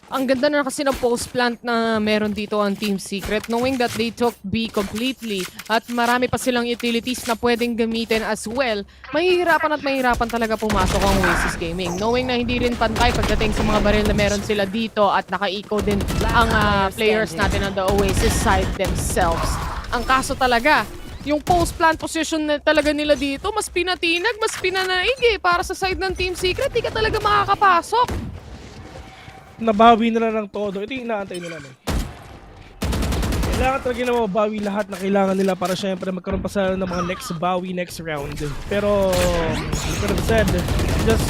Ang ganda na kasi ng post plant na meron dito ang Team Secret, knowing that they took B completely at marami pa silang utilities na pwedeng gamitin as well. Mahihirapan talaga pumasok ang Oasis Gaming, knowing na hindi rin pantay pagdating sa mga baril na meron sila dito at naka-eco din ang players natin on the Oasis side themselves. Ang kaso talaga, yung post-plant position na talaga nila dito, mas pinatinag, mas pinanaig para sa side ng Team Secret, di ka talaga makakapasok. Nabawi nila ng todo. Ito yung inaantay nila. Kailangan talaga na mabawi lahat na kailangan nila para syempre magkaroon pa sa ng mga next round. Pero, like I said, just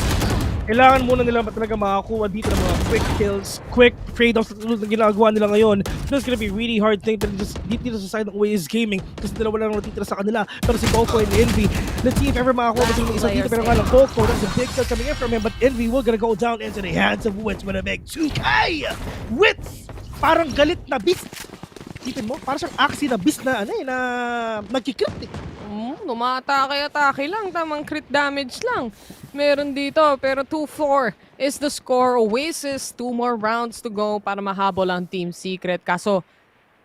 kailangan muna nila talaga makakuha dito ng mga quick kills, quick trade-offs na ginagawa nila ngayon. It's gonna be really hard thing to just dito sa side ng Oasis Gaming kasi dalawa lang natitira sa kanila. Pero si Coco and Envy, let's see if ever makakuha ba sila isa dito. Pero nga lang Coco, there's a big kill coming in from him, but Envy will gonna go down into the hands of Wits with a big 2K! Wits! Parang galit na beast! Tipin mo, parang siyang aksi na beast na na nagkikrit Tumatake lang, tamang crit damage lang meron dito, pero 2-4 is the score. Oasis, 2 more rounds to go para mahabol ang Team Secret. Kaso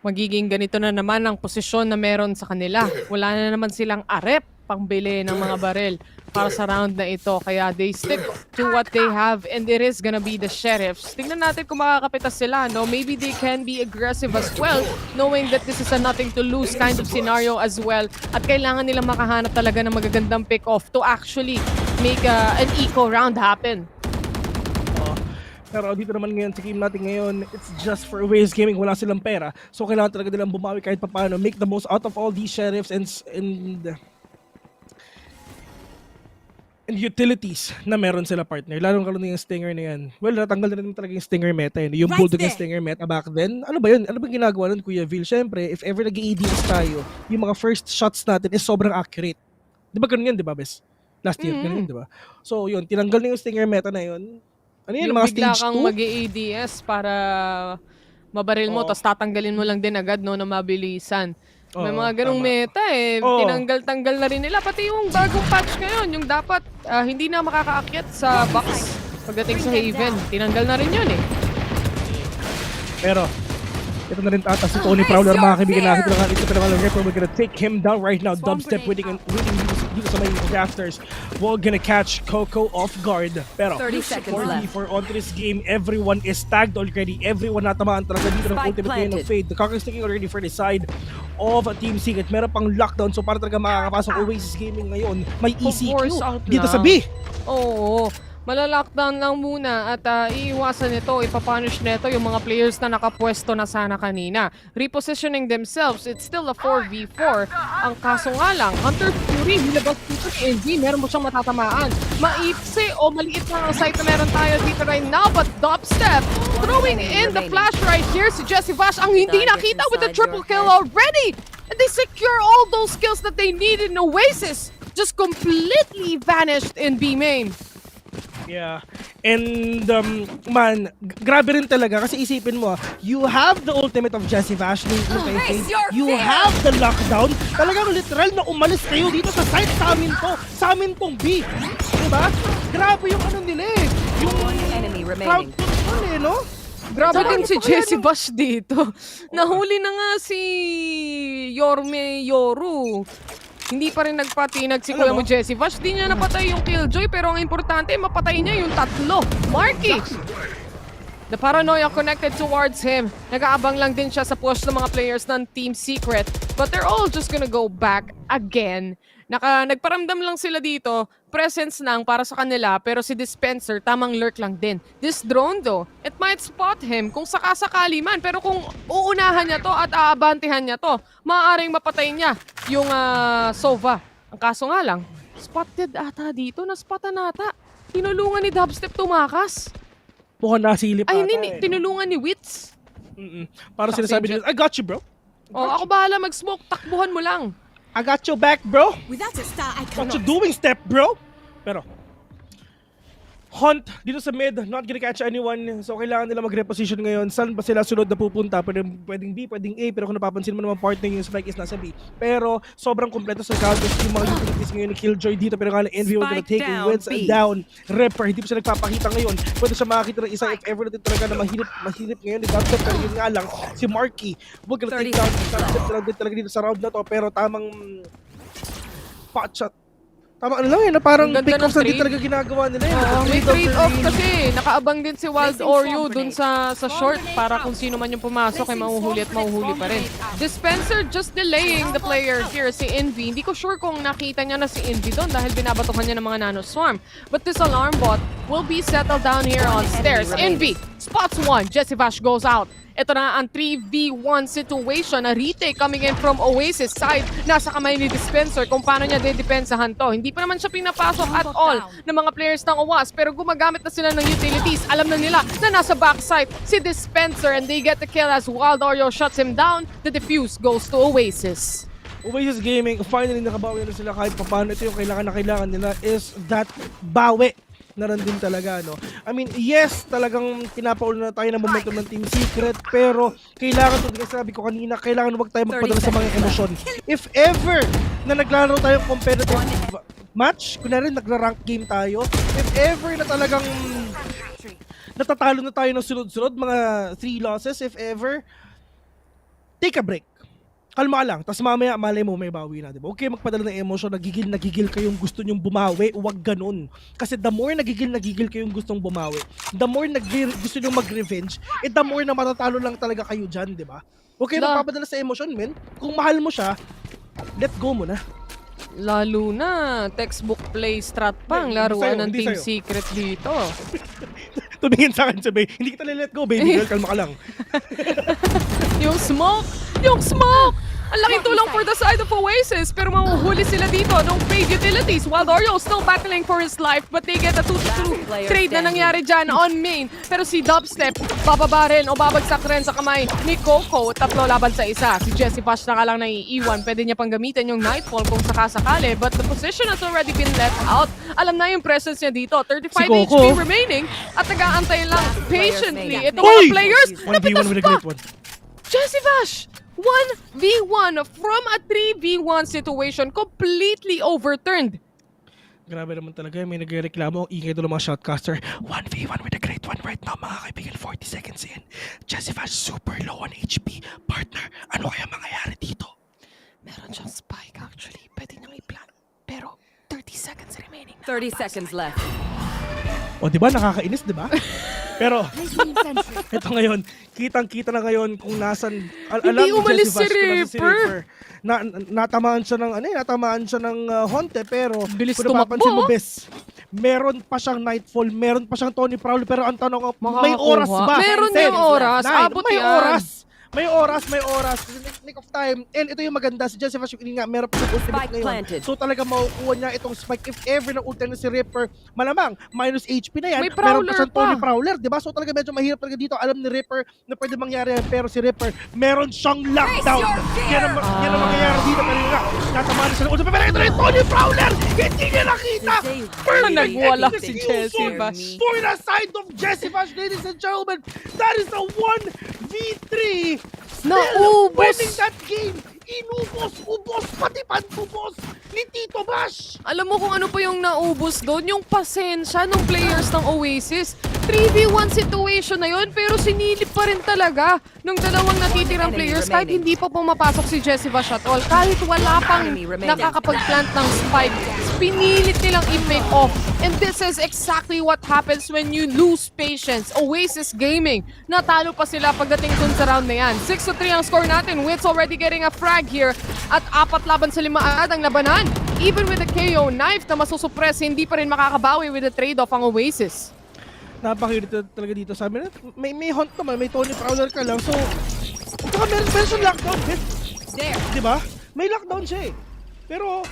magiging ganito na naman ang posisyon na meron sa kanila. Wala na naman silang arep pangbili ng mga barel para sa round na ito. Kaya they stick to what they have and it is gonna be the Sheriffs. Tingnan natin kung makakapitas sila, no? Maybe they can be aggressive as well, knowing that this is a nothing to lose kind of scenario as well. At kailangan nila makahanap talaga ng magagandang pick-off to actually make an eco round happen. Pero dito naman ngayon sa game natin ngayon, it's just for Oasis Gaming, wala silang pera. So kailangan talaga nilang bumawi kahit paano, make the most out of all these Sheriffs and utilities na meron sila, partner. Lalong-lalo na yung Stinger na yan. Well, natanggal na rin talaga yung Stinger meta yun. Yung Bulldog yung Stinger meta back then. Ano ba yun? Ano ba ginagawa nun, Kuya Vil? Siyempre, if ever nag-ADS tayo, yung mga first shots natin is sobrang accurate. Di ba ganun yan, di ba, Bes? Last year, ganun yun, di ba? So, yun, tinanggal na yung Stinger meta na yun. Ano yun, mga stage 2? Yung bigla kang mag-ADS para mabaril mo, tapos tatanggalin mo lang din agad, no, na mabilisan. May mga ganung meta eh. Tinanggal-tanggal na rin nila. Pati yung bagong patch ngayon, yung dapat hindi na makakaakyat sa box pagdating sa Haven. Tinanggal na rin yun eh. Pero, ito na rin tata si Tony Prowler, mga kaibigan natin. We're gonna take him down right now. Dubstep waiting dito sa may casters. We're gonna catch Coco off guard. Pero, 30 seconds left. For onto this game, everyone is tagged already. Everyone natamaan talaga dito ng ultimate ngayon ng Fade. The Cocker is taking already for the side of Team Secret. Meron pang lockdown, so para talaga makakapasok Oasis Gaming ngayon. May ECQ dito sa B. Oo. Malalockdown lang muna at iiwasan nito, ipapunish nito yung mga players na nakapwesto na sana kanina. Repositioning themselves, it's still a 4v4. Ang kaso nga lang, Hunter Fury, nilabas dito ni NG, meron mo siyang matatamaan. Maipsi o maliit lang ang site na meron tayo dito right now, but Dubstep throwing in the flash right here. Si Jesse Vash ang hindi nakita with the triple kill already. And they secure all those kills that they need in Oasis. Just completely vanished in B main. Yeah. And, man, grabe rin talaga kasi isipin mo, you have the ultimate of Jesse Vash, you have the lockdown, talagang literal na umalis kayo dito sa site sa amin tong B. Diba? Grabe yung ano nila eh. Yung crowd control eh, no? Grabe din si Jesse Vash dito. Nahuli na nga si Yorme Yoru. Hindi pa rin nagpatinag si Kuya mo Jesse Vash. Di niya napatay yung Killjoy, pero ang importante, mapatay niya yung tatlo. Marky! The paranoia connected towards him. Nag-aabang lang din siya sa push ng mga players ng Team Secret. But they're all just gonna go back again. Nagparamdam lang sila dito. Presence lang para sa kanila, pero si Dispenser, tamang lurk lang din. This drone though, it might spot him kung sakasakali man. Pero kung uunahan niya to at aabantihan niya to, maaaring mapatay niya yung Sova. Ang kaso nga lang, spotted ata dito, naspatan ata. Tinulungan ni Dubstep tumakas. Mukhang nasilip ata. Ay, hindi, tinulungan ni Wits. Parang sinasabi nila, I got you, bro. Ako bahala mag-smoke, takbuhan mo lang. I got your back, bro. Without a star, I What cannot. you doing, step, bro? Pero, Hunt dito sa mid, not gonna catch anyone. So, kailangan nila mag-reposition ngayon. Saan ba sila sunod na pupunta? Pwedeng B, pwedeng A. Pero kung napapansin mo naman, partner yung spike is nasa B. Pero, sobrang kompleto sa counters yung mga utilities ngayon ni Killjoy dito. Pero nga lang, Envy will gonna take wins down. Ripper, hindi pa siya nagpapakita ngayon. Pwede siya makakita ng isa if ever natin talaga na mahirap ngayon ni Dubstep. Pero yun nga lang, si Marky will gonna take down. Dubstep talaga dito sa round na to. Pero tamang pot shot. Tama ano lang eh, na parang pick-offs na din talaga ginagawa nila eh. May trade-off kasi. Nakaabang din si Wild Oreo dun sa short para kung sino man yung pumasok ay mahuhuli at mahuhuli pa rin. Dispenser just delaying the player here, si Envy. Hindi ko sure kung nakita niya na si Envy doon dahil binabatukan niya ng mga nano-swarm. But this alarm bot will be settled down here on stairs. Envy spots one. Jesse Vash goes out. Ito na ang 3v1 situation na retake coming in from Oasis side. Nasa kamay ni Dispenser kung paano niya dedepensahan to. Hindi pa naman siya pinapasok at all ng mga players ng OWASP pero gumagamit na sila ng utilities. Alam na nila na nasa backside si Dispenser and they get the kill as Wild Oreo shuts him down. The defuse goes to Oasis. Oasis Gaming, finally nakabawi na sila kahit paano. Ito yung kailangan nila is that bawi na rin din talaga, no? I mean, yes, talagang pinapauna na tayo ng momentum ng Team Secret, pero kailangan, sabi ko kanina, kailangan huwag tayo magpadala sa mga emosyon. If ever na naglaro tayong competitive match, kunwari nagra-rank game tayo, if ever na talagang natatalo na tayo ng sunod-sunod, mga 3 losses, if ever, take a break. Kalma ka lang, tapos mamaya malay mo may bawi na, di ba? Huwag kayo magpadala ng emosyon, nagigil kayong gusto nyong bumawi, huwag ganun. Kasi the more nagigil kayong gustong bumawi, the more gusto nyong mag-revenge, the more na matatalo lang talaga kayo dyan, di ba? Huwag kayo magpapadala sa emosyon, men. Kung mahal mo siya, let go mo na. Lalo na, textbook play strat pang laruan ng Team Secret dito. Tumingin sa akin, sabi, hindi kita let go, baby girl, kalma ka lang. Yung smoke! Yung smoke! Ang laking tulong for the side of Oasis, pero mahuhuli sila dito ng paid utilities while Dario still battling for his life, but they get a 2-2 trade na nangyari dyan on main. Pero si Dubstep, bababa rin o babagsak rin sa kamay ni Coco. 3 laban sa isa. Si Jessie Pash na ka lang naiiwan. Pwede niya pang gamitin yung Nightfall kung sakasakali, but the position has already been left out. Alam na yung presence niya dito. 35 si HP remaining at nag-aantay lang patiently. Ito mga players, napitas pa! Jessie Pash! 1v1 from a 3v1 situation completely overturned. Grabe naman talaga, may nagreklamo. Ingay doon mga shotcaster. 1v1 with a great one right now, mga kaibigan. 40 seconds in. Jessie Pash super low on HP. Partner, ano kaya mangyayari dito? Meron siyang spike actually. Pwede niyang i-plant. Pero 30 seconds remaining. 30 seconds left. O diba, nakakainis, diba? Pero, ito ngayon, kitang-kita na ngayon kung nasan, hindi umalis si Ripper. Natamaan siya ng, natamaan siya ng Honte, pero, bilis kung napapansin mo, Bes, meron pa siyang Nightfall, meron pa siyang Tony Prowler, pero ang tanong ko, may oras ba? Meron yung oras, abot may yan. May oras. Nick of time. And ito yung maganda. Si Jessie Pash, nga, meron pa yung ultimate ngayon. So talaga makukuha niya itong spike. If ever na ultimate na si Ripper, malamang, minus HP na yan. May Prowler meron pa siyang Tony Prowler, diba? So talaga medyo mahirap talaga dito. Alam ni Ripper na pwede mangyari yan. Pero si Ripper, meron siyang lockdown. Yan ang mangyayari dito. Pero yun nga, natamaan siya ng ultimate. Pero ito na yung Tony Prowler! Hindi niya nakita! Nagwala si Jessie Pash. For the side of Jessie Pash, ladies and gentlemen, that is a 1v3. Naubos! Winning that game! Ubos, pati panubos ni Tito Bash! Alam mo kung ano pa yung naubos doon? Yung pasensya ng players ng Oasis. 3v1 situation na yun, pero sinilip pa rin talaga ng dalawang natitirang players kahit hindi pa pumapasok si Jessie Bash at all. Kahit wala pang nakakapag-plant ng spike, pinilit nilang i-make off. And this is exactly what happens when you lose patience. Oasis Gaming, natalo pa sila pagdating dun sa round na yan. 6-3 ang score natin. Wits already getting a frag here. At 4 laban sa 5 ang labanan. Even with the KO knife na masusupress, hindi pa rin makakabawi with the trade-off ang Oasis. Napakirito talaga dito. Sabi na, may hunt naman, may Tony Prowler ka lang. So, meron siyang lockdown, There. diba? May lockdown siya eh. Pero,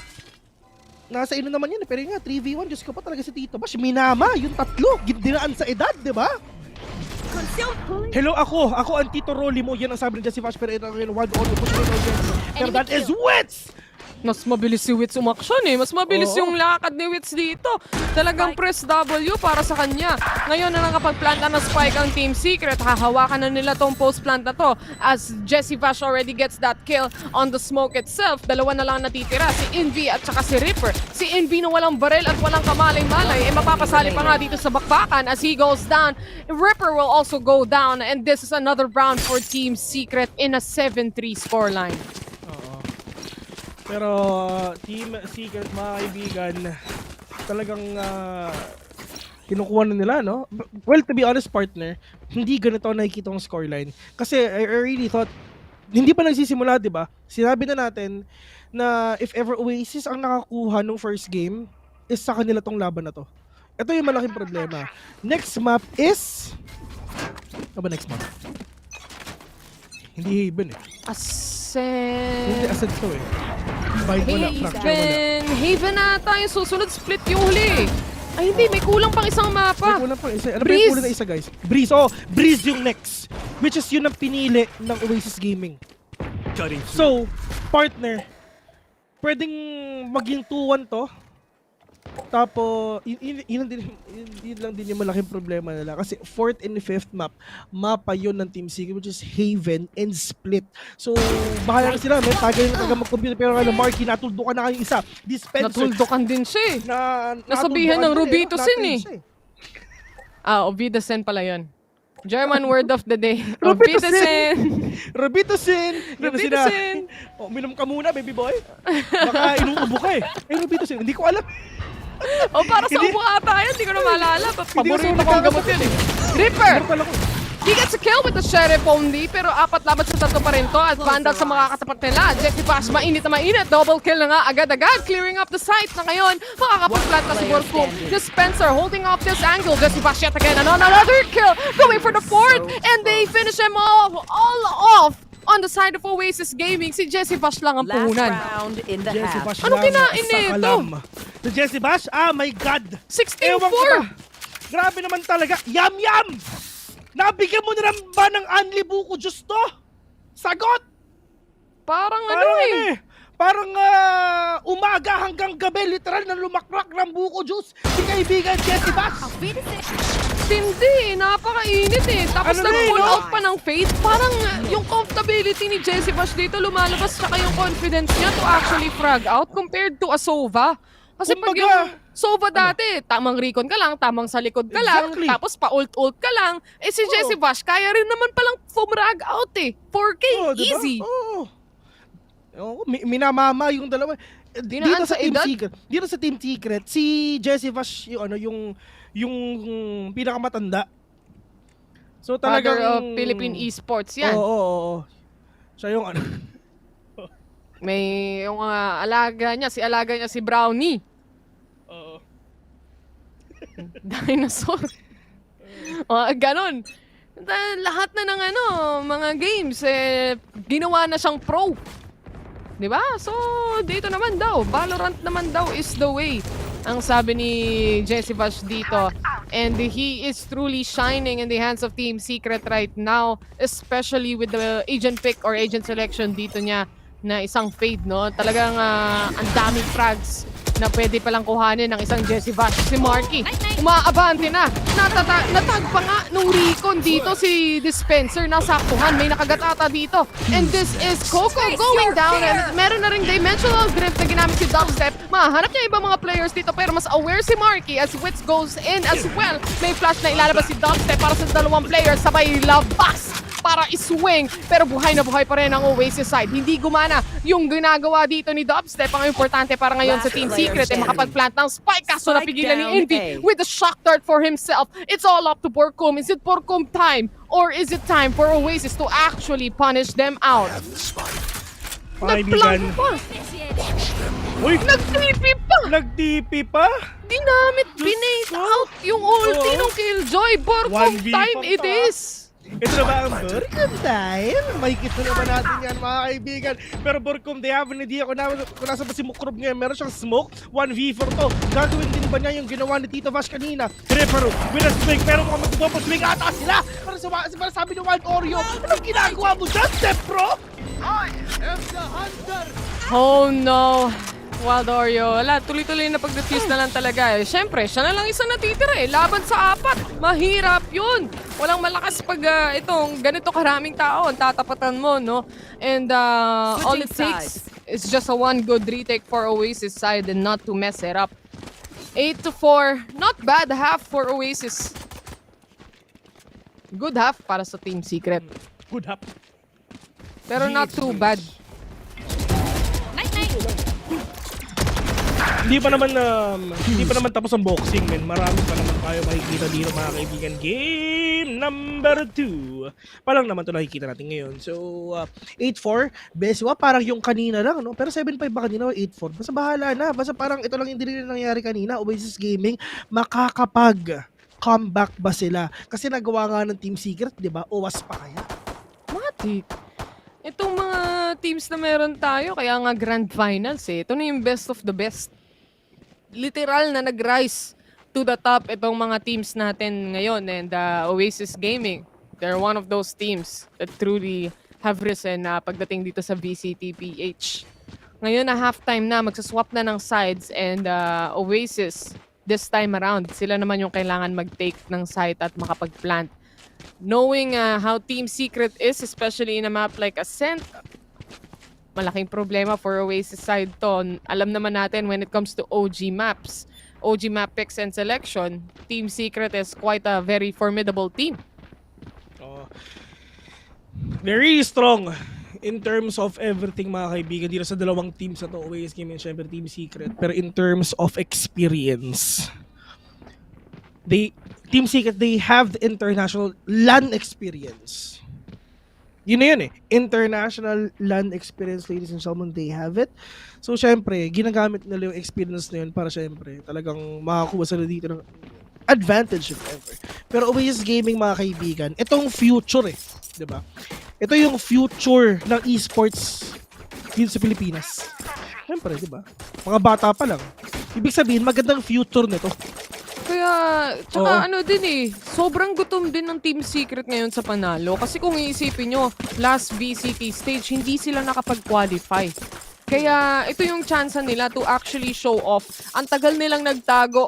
nasa ino naman yun. Pero nga, 3v1, Diyos ko pa talaga si Tito Bash. Minama, yung 3, gindiraan sa edad, diba? Hello, ako ang Tito Rolly mo. Yan ang sabi ni Jessie Pash. Pero ito yung 1-on push. Pero that is Wits! Mas mabilis si Wits umaksyon eh. Mas mabilis yung lakad ni Wits dito. Talagang press W para sa kanya. Ngayon na nakapag-planta ng spike ang Team Secret. Hahawakan na nila tong post-plant na to. As Jessie Pash already gets that kill on the smoke itself. 2 na lang natitira. Si Envy at saka si Ripper. Si Envy na walang barel at walang kamalay-malay. Mapapasali pa nga dito sa bakbakan as he goes down. Ripper will also go down. And this is another round for Team Secret in a 7-3 scoreline. Pero Team Secret, mga kaibigan, talagang kinukuha na nila, no? Well, to be honest, partner, hindi ganito nakikita ang scoreline. Kasi I really thought, hindi pa nagsisimula, di ba? Sinabi na natin na if ever Oasis ang nakakuha ng first game, is sa kanila tong laban na to. Ito yung malaking problema. Next map is... Ano ba next map? Hindi Haven eh. Ascent. Hindi Ascent to eh. Haven ata yung susunod, split yung huli. Ay hindi, may kulang pang isang mapa. May kulang pang isa. Ano ba yung kulang na isa, guys? Breeze. Oh, Breeze yung next. Which is yun ang pinili ng Oasis Gaming. So, partner, pwedeng maging 2-1 to. Tapos, yun lang din yung malaking problema nila. Kasi 4th and 5th mapa yun ng Team Secret, which is Haven and Split. So, bahala na sila. May tagay na talaga mag-computer. Pero Marky, natuldukan na kayong isa. Dispenser. Natuldukan din siya eh. Nasabihan ng Rubito Sin eh. Obida Sen pala yun. German word of the day. Robitussin! Robitussin! Robitussin! Oh, minom ka muna, baby boy. Baka inuubo ka eh. Robitussin, hindi ko alam. Para sa ubo ata yan, hindi ko na maalala. Paborito kong gamot yan eh. Ripper! He gets a kill with the Sheriff only, pero 4 laban sa 3 pa rin to at Vandal sa mga katapat nila. Jesse Bash, mainit na mainit. Double kill na nga agad-agad. Clearing up the site na ngayon. Makakapag-plant na si Borkum. Dispenser holding off this angle. Jesse Bash yet again. Another kill. Going for the 4th. And they finish him all off. On the side of Oasis Gaming, si Jesse Bash lang ang puhunan. Ano kinain nito? Si Jesse Bash? Ah, my God. 16-4. Grabe naman talaga. Yum! Nabigyan mo na ba ng Anli Buko Diyos to? Sagot! Parang umaga hanggang gabi, literal na lumakrak ng buko juice si kaibigan Jesse Bash. Hindi, napakainit eh. Tapos nag-pull out pa ng Fate. Parang yung comfortability ni Jesse Bash dito lumalabas, tsaka yung confidence niya to actually frag out compared to a Sova. Kasi pag yung Sova dati, tamang recon ka lang, tamang sa likod ka lang, tapos pa-ult-ult ka lang. Eh si Jesse Bash, kaya rin naman palang fumrag out eh. 4K, diba? easy. Minamama yung dalawa. Dito sa Team Secret, si Jesse Bash yung pinakamatanda. So talagang Father of Philippine Esports yan. Oo. Siya yung May yung alaga niya si Brownie. Oo. Dinosaur. Ganon. Lahat na ng mga games, ginawa na siyang pro. Diba? So, dito naman daw, Valorant naman daw is the way. Ang sabi ni Jesse Bash dito. And he is truly shining in the hands of Team Secret right now. Especially with the agent pick or agent selection dito niya na isang fade, no? Talagang ang daming frags na pwede palang kuhanin ng isang Jesse Bash. Si Marky, umaabante na. Natag pa nga nung recon dito si Dispenser. Nasaktuhan, may nakagatata dito. And this is Coco going down. And meron na ring dimensional drift na ginamit si Dubstep. Mahanap niya ibang mga players dito pero mas aware si Marky as Wits goes in as well. May flash na ilalabas si Dubstep para sa 2 players. Sabay labas para iswing. Pero buhay na buhay pa rin ang Oasis side. Hindi gumana yung ginagawa dito ni Dubstep. Ang importante para ngayon sa Team Secret ay makapag-plant ng spike. Kaso napigilan ni Envy with the shock dart for himself. It's all up to Borkum. Is it Borkum time? Or is it time for Oasis to actually punish them out? Nag-plant pa. Uy! Nag-TP pa? Dinamit, binate out yung ulti ng Killjoy. Borkum time it is. Ito na ba ang Borkum time? Makikita naman natin yan, mga kaibigan. Pero Borkum, they have an idea kung nasa ba si Mukrob ngayon. Meron siyang smoke, 1v4 to. Gagawin din ba niya yung ginawa ni Tito Vash kanina? Ripper with a swing, pero mukhang magdodouble swing ata sila. Para sabi ni Wild Oreo, anong ginagawa mo dyan, Step Pro? I am the hunter! Oh no! Wild Oreo, wala, tuloy-tuloy na pag-defuse na lang talaga eh. Siyempre, siya na lang isa natitira eh. Laban sa 4, mahirap yun. Walang malakas pag itong ganito karaming tao ang tatapatan mo, no? And all it takes is just a 1 good retake for Oasis side and not to mess it up. 8-4, not bad half for Oasis. Good half para sa Team Secret. Good half. Pero not too bad. Hindi pa naman tapos ang boxing, men. Marami pa naman tayo makikita dito, mga kaibigan. Game number 2. Palang naman ito nakikita natin ngayon. So, 8-4. Beswa, parang yung kanina lang, no? Pero 7-5 ba kanina o 8-4? Basta bahala na. Basta parang ito lang yung din nangyari kanina. Oasis Gaming, makakapag-comeback ba sila? Kasi nagawa nga ng Team Secret, di ba? Owas pa kaya? Matik. Itong mga teams na meron tayo, kaya nga Grand Finals eh. Ito na yung best of the best. Literal na nag-rise to the top itong mga teams natin ngayon. And Oasis Gaming, they're one of those teams that truly have risen pagdating dito sa VCTPH. Ngayon na halftime na, magsaswap na ng sides and Oasis this time around, sila naman yung kailangan mag-take ng site at makapag-plant. Knowing how Team Secret is, especially in a map like Ascent, malaking problema for Oasis side to. Alam naman natin when it comes to OG maps, OG map picks and selection, Team Secret is quite a very formidable team. Very strong in terms of everything, mga kaibigan, dito sa dalawang teams na to, Oasis Game and syempre Team Secret. Pero in terms of experience, Team Secret, they have the international LAN experience. Yun na yun eh. International LAN experience, ladies and gentlemen, they have it. So, syempre, ginagamit nila yung experience na yun para syempre, talagang makakuha sila dito ng advantage if ever. Pero Oasis Gaming, mga kaibigan, itong future eh. Diba? Ito yung future ng esports dito sa Pilipinas. Syempre, diba? Mga bata pa lang. Ibig sabihin, magandang future nito. Kaya, tsaka ano din eh, sobrang gutom din ng Team Secret ngayon sa panalo. Kasi kung iisipin nyo, last VCT Stage, hindi sila nakapag-qualify. Kaya, ito yung chance nila to actually show off. Ang tagal nilang nagtago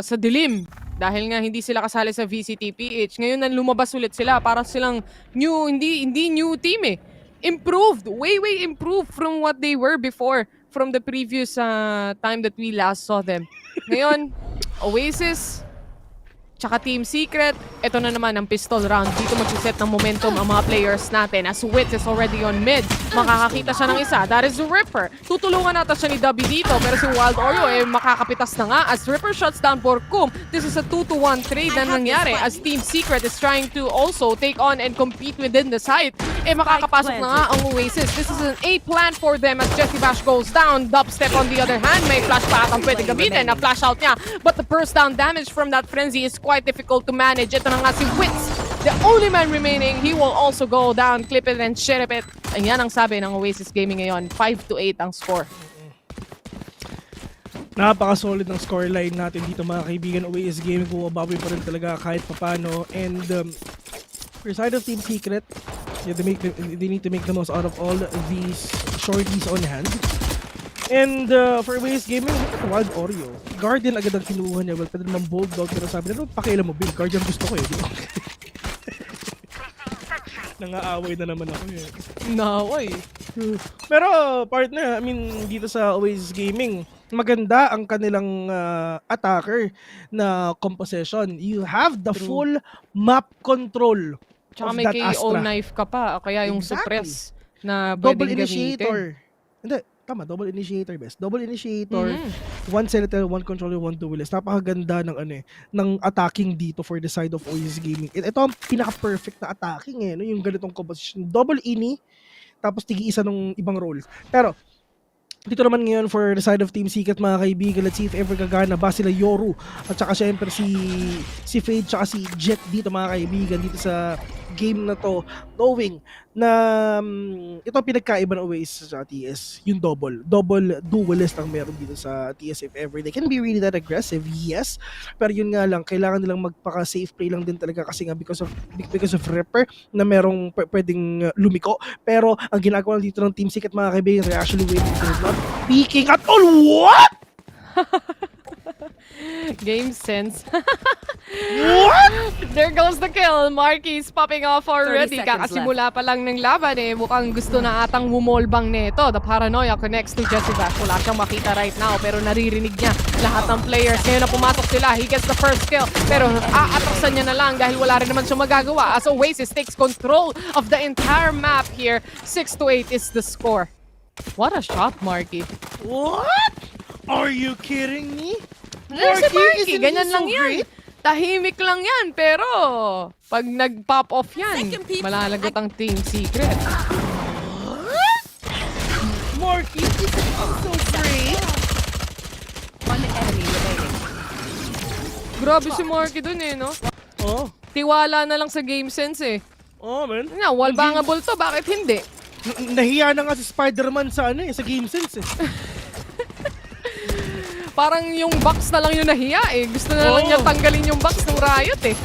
sa dilim. Dahil nga hindi sila kasali sa VCTPH. Ngayon na lumabas ulit sila para silang new, hindi new team eh. Improved, way improved from what they were before, from the previous time that we last saw them. Ngayon, Oasis, tsaka Team Secret, ito na naman ang pistol round. Dito magsiset ng momentum ang mga players natin. As Wits is already on mid, makakakita siya ng isa. That is Ripper. Tutulungan natin siya ni Dubby dito, pero si Wild Oreo makakapitas na nga as Ripper shuts down Borkum. This is a 2-1 trade na nangyari as Team Secret is trying to also take on and compete within the site. Makakapasok na nga ang Oasis. This is an A plan for them as Jessie Bash goes down. Dubstep on the other hand, may flash pa atang pwede gamitin na flash out niya. But the burst down damage from that frenzy is quite difficult to manage. Ito na nga si Wits, the only man remaining. He will also go down, clip it and shit it. Ayan ang sabi ng Oasis Gaming ngayon. 5-8 ang score. Napaka-solid ng scoreline natin dito, mga kaibigan. Oasis Gaming bumabawi pa rin talaga kahit papano. And for side of Team Secret, they need to make the most out of all these shorties on hand. And for Oasis Gaming, look at Wild Oreo. Guardian agad ang kinuha niya. Well, pwede naman Bulldog, pero sabi na, pakialam mo, Bill. Guardian gusto ko eh. Di ba? Nangaaway na naman ako eh. Naaway. Pero partner, I mean, dito sa Oasis Gaming, maganda ang kanilang attacker na composition. You have the full map control. Tsaka may KO knife ka pa, kaya yung suppress na double pwedeng initiator. Hindi, tama, double initiator best. Double initiator, one senator, one controller, one duelist. Napakaganda ng ng attacking dito for the side of Oasis Gaming. Ito ang pinaka-perfect na attacking eh, no? Yung ganitong composition. Double ini, tapos tigi-isa ng ibang roles. Pero dito naman ngayon for the side of Team Secret, mga kaibigan, let's see if ever gagana ba sila Yoru at saka syempre si Fade tsaka si Jet dito, mga kaibigan, dito sa game na to, knowing na ito pinagkaiba ng Oasis sa TS, yung double duelist ang meron dito sa TS if ever. They can be really that aggressive, yes, pero yun nga lang, kailangan nilang magpaka-safe play lang din talaga kasi nga because of Ripper na merong pwedeng lumiko. Pero ang ginagawa dito ng Team Secret, mga kaibigan, they're actually waiting for not peeking at all. What? Game sense. What? There goes the kill. Marky's popping off already. 30 seconds Kakasimula pa lang ng laban eh. Mukhang gusto na atang wumolbang neto. The paranoia connects to Jessie Bash. Wala siyang makita right now pero naririnig niya lahat ng players. Ngayon na pumasok sila, he gets the first kill. Pero aatrasan niya na lang dahil wala rin naman siyang magagawa as Oasis takes control of the entire map here. 6-8 is the score. What a shot, Marky. What? Are you kidding me? Marky, ganyan lang yan. Tahimik lang yan, pero pag nag-pop off yan, malalagot ang Team Secret. Marky, this is so great. One enemy remaining. Grabe si Marky dun eh, no? Oh. Tiwala na lang sa game sense eh. Oh, man. Nga, wallbangable to, bakit hindi? Nahiya na nga si Spider-Man sa sa game sense eh. Parang yung box na lang yung nahiya eh. Gusto na lang niya tanggalin yung box ng Riot eh.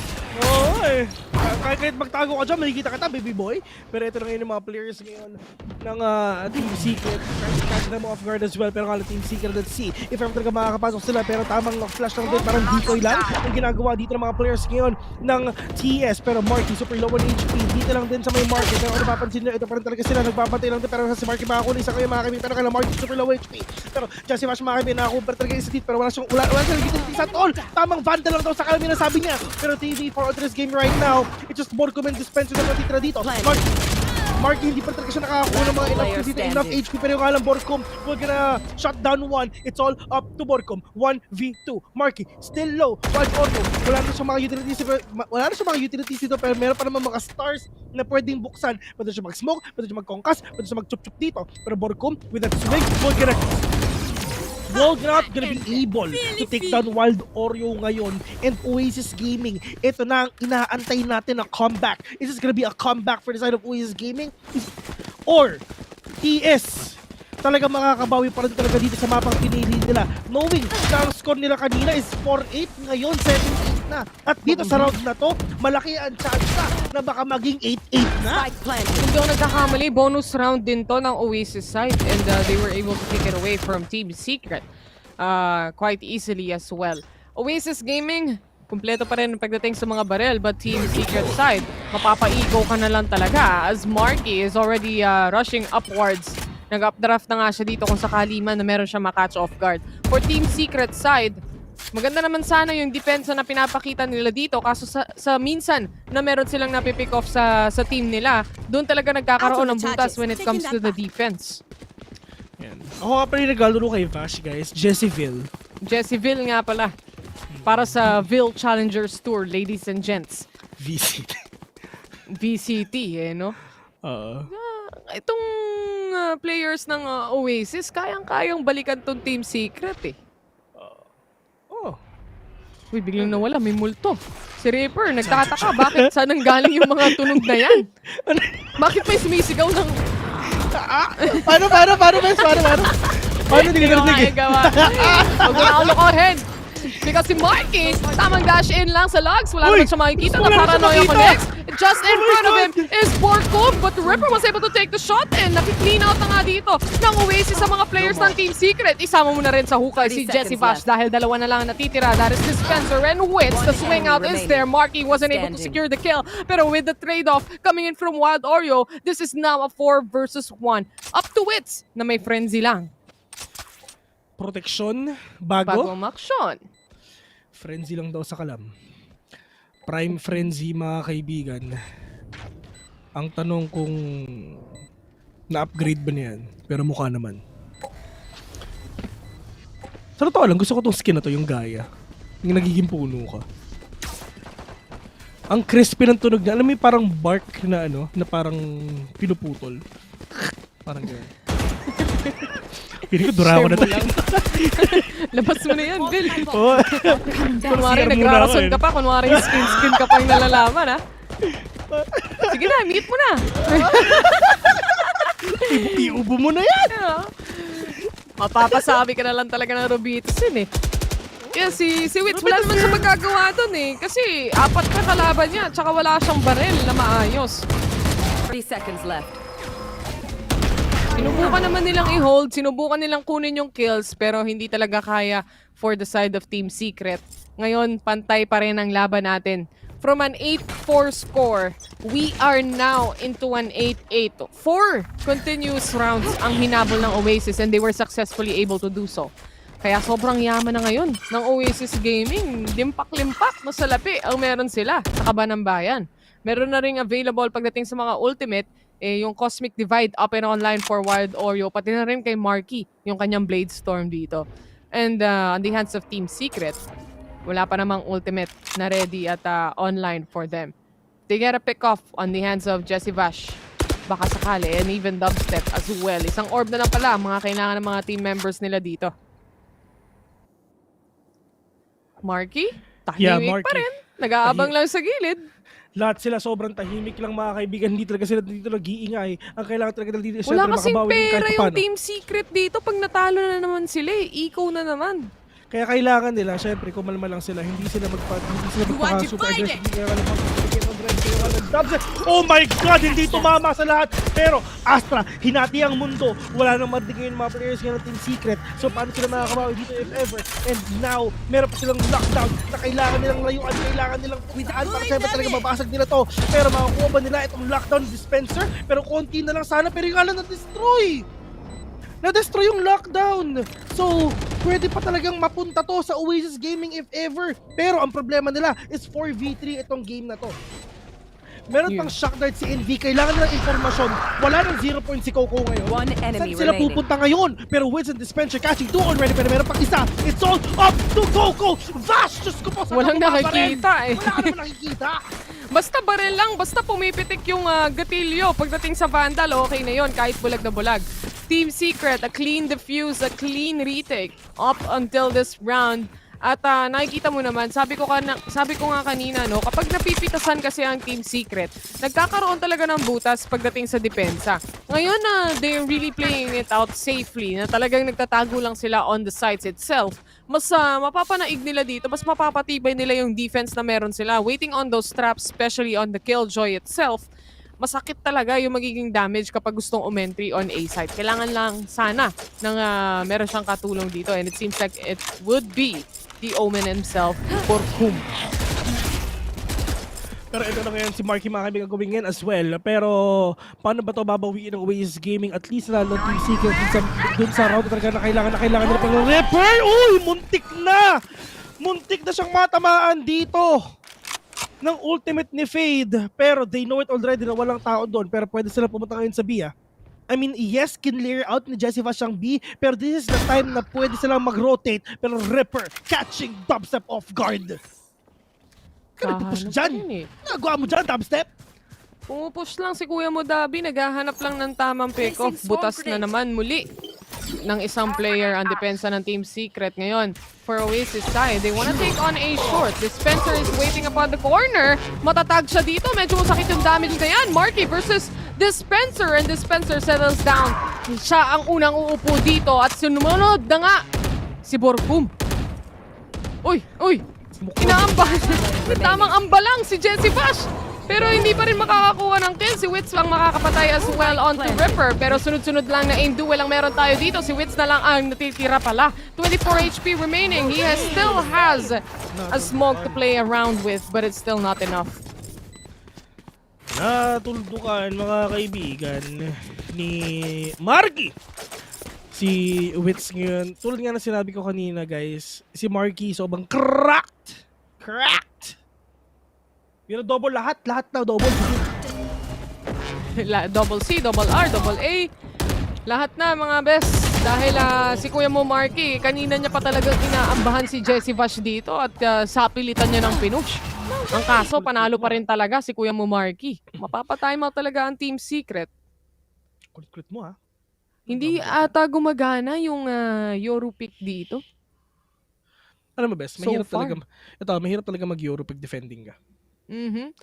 Oo eh. Kahit magtago ka dyan, makikita kita, baby boy. Pero ito na ngayon yung mga players ngayon ng Team Secret. Catch them off guard as well. Pero kala Team Secret, let's see if ever talaga makakapasok sila. Pero tamang flash lang din, parang decoy lang ang ginagawa dito ng mga players ngayon ng TS. Pero Marky, super low on HP. Dito lang din sa may Marky. Pero kung napapansin nyo, ito pa rin talaga sila. Nagbabantay lang din. Pero si Marky makakunin isa kayo, mga kaibigan. Pero kala Marky, super low HP. Pero Jessie Bash, mga kaibigan, nakakumpar talaga isa dito. Pero wala siyang gitin at all. Tamang vandal lang daw sa kalamin na sabi niya. Pero TV for this game right now, It's just Borcom and Dispenser na natitira dito. Marky hindi pa talaga siya nakakakuha ng mga enough HP, pero yung alam Borcom will gonna shut down one. It's all up to Borcom. 1v2. Marky still low. Wild Orno. Wala na siyang mga utilities dito, pero meron pa naman mga stars na pwedeng buksan. Pwede siya mag-smoke, pwede siya mag-concuss, pwede siya mag-chup-chup dito. Pero Borcom with that swing will not gonna be able to take down Wild Oreo ngayon, and Oasis Gaming, ito na ang inaantay natin na comeback. Is this gonna be a comeback for the side of Oasis Gaming? Or TS talaga makakabawi pa rin talaga dito sa mapang pinili nila, knowing na ang score nila kanina is 4-8, ngayon 7-8 na. At dito sa round na to, malaki ang chance na baka maging 8-8 na. Hindi ako nagkakamali, bonus round din to ng Oasis side, and they were able to take it away from Team Secret quite easily as well. Oasis Gaming, kumpleto pa rin pagdating sa mga barrel, but Team Secret side, mapapaigo ka na lang talaga as Marky is already rushing upwards. Nag-updraft na nga siya dito kung sakali man na meron siya makatch off guard. For Team Secret side, maganda naman sana yung depensa na pinapakita nila dito, kaso sa minsan na meron silang napipick off sa team nila, doon talaga nagkakaroon ng butas when it comes to the defense. Yan. Ako nga pala yung naglalaro kay Vash, guys. Jessiville nga pala. Para sa VIL Challengers Tour, ladies and gents. VCT. VCT, no? Itong players ng Oasis, kayang-kayang balikan tong Team Secret Uy, biglang nawala, may multo. Si Reaper, nagtataka, bakit saan nanggaling yung mga tunog na yan? Bakit may sumisigaw ng... Paano? Paano hindi ka narinig? Huwag mo na ako lokohin. Because si Marky, tamang dash in lang sa logs. Wala naman siya makikita na paranoia connects. Just in front of him is Borcom, but the Ripper was able to take the shot and nakiklean out na nga dito ng Oasis sa mga players ng Team Secret. Isama mo na rin sa hukay si Jesse Bash dahil dalawa na lang natitira. That is Dispenser and Wits. The swing out is there. Marky wasn't able to secure the kill, pero with the trade-off coming in from Wild Oreo, this is now a 4 versus 1. Up to Wits na may frenzy lang. Protection, bagong action. Frenzy lang daw sa kalam. Prime frenzy, mga kaibigan. Ang tanong kung na-upgrade ba niyan? Pero mukha naman. Sa totoo lang, gusto ko tong skin na to, yung Gaia. Yung nagiging puno ka. Ang crispy ng tunog niya. Alam mo yung parang bark na na parang pinuputol. Parang gano'n. Pili ko dura ko na tayo. Labas mo na yan, Bill. Kunwari nagrarason ka pa, kunwari skin ka pa yung nalalaman, ha? Sige na, meet mo na. Iubo mo na yan. Mapapasabi ka na lang talaga ng Robitos yun, Kaya si Wits, wala naman siya magagawa dun, Kasi 4 ka kalaban niya, tsaka wala siyang barel na maayos. 3 seconds left. Sinubukan naman nilang i-hold, sinubukan nilang kunin yung kills, pero hindi talaga kaya for the side of Team Secret. Ngayon, pantay pa rin ang laban natin. From an 8-4 score, we are now into an 8-8. 4 continuous rounds ang hinabol ng Oasis and they were successfully able to do so. Kaya sobrang yaman na ngayon ng Oasis Gaming. Limpak-limpak, masalapi ang meron sila sa Kaba ng Bayan. Meron na rin available pagdating sa mga ultimate, yung Cosmic Divide up and online for Wild Oreo, pati na rin kay Marky, yung kanyang Blade Storm dito. And on the hands of Team Secret, wala pa namang ultimate na ready at online for them. They get a pick off on the hands of Jesse Vash. Baka sakali, and even Dubstep as well. Isang orb na lang pala ang mga kailangan ng mga team members nila dito. Marky, tahimik pa rin. Nag-aabang lang sa gilid. Lahat sila sobrang tahimik lang, mga kaibigan. Hindi talaga sila dito nag-iingay. Ang kailangan talaga dito is wala kasing pera yung Team Secret dito. Pag natalo na naman sila, eco na naman. Kaya kailangan nila, syempre, kumalma lang sila. Hindi sila magpaka-super aggressive. Oh my God! Hindi tumama sa lahat. Pero Astra, hinati ang mundo. Wala nang mardigay yung mga players ng Team Secret. So paano sila makakabawi dito if ever? And now, meron pa silang lockdown na kailangan nilang layuan, kailangan nilang pumitaan para siyempre talaga mabasag nila to. Pero makakuha ba nila itong lockdown dispenser? Pero konti na lang sana, pero yung alam na-destroy! Na-destroy yung lockdown. So, pwede pa talagang mapunta to sa Oasis Gaming if ever. Pero ang problema nila is 4v3 itong game na to. Meron pang shock dart si NV. Kailangan nila informasyon. Wala nang 0 point si Coco ngayon. One enemy Saan sila remaining. pupunta ngayon? Pero Wiz and Dispenser catching 2 already. Pero meron pang isa. It's all up to Coco. Vash! Diyos ko po. Walang nakikita eh. Wala ka naman nakikita. Basta baril lang, basta pumipitik yung gatilyo. Pagdating sa Vandal, okay na yon kahit bulag na bulag. Team Secret, a clean defuse, a clean retake up until this round. At nakikita mo naman, sabi ko nga kanina, no, kapag napipitasan kasi ang Team Secret, nagkakaroon talaga ng butas pagdating sa depensa. Ngayon they're really playing it out safely, na talagang nagtatago lang sila on the sites itself. Mas mapapanaig nila dito, mas mapapatibay nila yung defense na meron sila. Waiting on those traps, especially on the Killjoy itself, masakit talaga yung magiging damage kapag gustong umentry on A site. Kailangan lang sana ng meron siyang katulong dito, and it seems like it would be the Omen himself, Borkum. Pero ito na ngayon si Marky mga kaibigan gawin yan as well. Pero paano ba ito babawiin ng Oasis Gaming? At least na ng Team Secret dun sa round talaga na kailangan nila pang Ripper. Uy! Muntik na! Muntik na siyang matamaan dito ng ultimate ni Fade. Pero they know it already na walang tao doon. Pero pwede sila pumunta ngayon sa B. I mean, yes, kinlear out ni Jesse Vash ang B, pero this is the time na pwede silang mag-rotate. Pero Ripper catching dubstep off guard. Push dyan. Nagawa mo dyan, dubstep. Pumupush lang si Kuya Modabi, naghahanap lang ng tamang pick-off. Butas na naman muli ng isang player ang depensa ng Team Secret ngayon. For Oasis side, they wanna take on a short. Dispenser is waiting upon the corner. Matatag siya dito, medyo masakit yung damage na yan. Marky versus Dispenser, and Dispenser settles down. Siya ang unang uupo dito at sumunod na nga si Borkum. Uy! Inaambahan. Tamang ambalang si Jesse Vash. Pero hindi pa rin makakakuha ng kill. Si Wits lang makakapatay as well onto Ripper. Pero sunod-sunod lang na aim duel lang meron tayo dito. Si Wits na lang ang natitira pala. 24 HP remaining. He still has a smoke to play around with, but it's still not enough. Natuldukan mga kaibigan ni Marky si Wits ngayon. Tulad nga na sinabi ko kanina guys, si Marky sobrang cracked. Pero double lahat na double. Double C, double R, double A. Lahat na mga best. Dahil si Kuya mo Marky, kanina niya pa talagang inaambahan si Jesse Vash dito at sapilitan niya ng pinush. Ang kaso, panalo pa rin talaga si Kuya mo Marky. Mapapatime out talaga ang Team Secret. Kulit mo ha. Hindi ata gumagana yung Yoru pick dito. Alam mo best, mahirap talaga mag-Euro pag defending ka.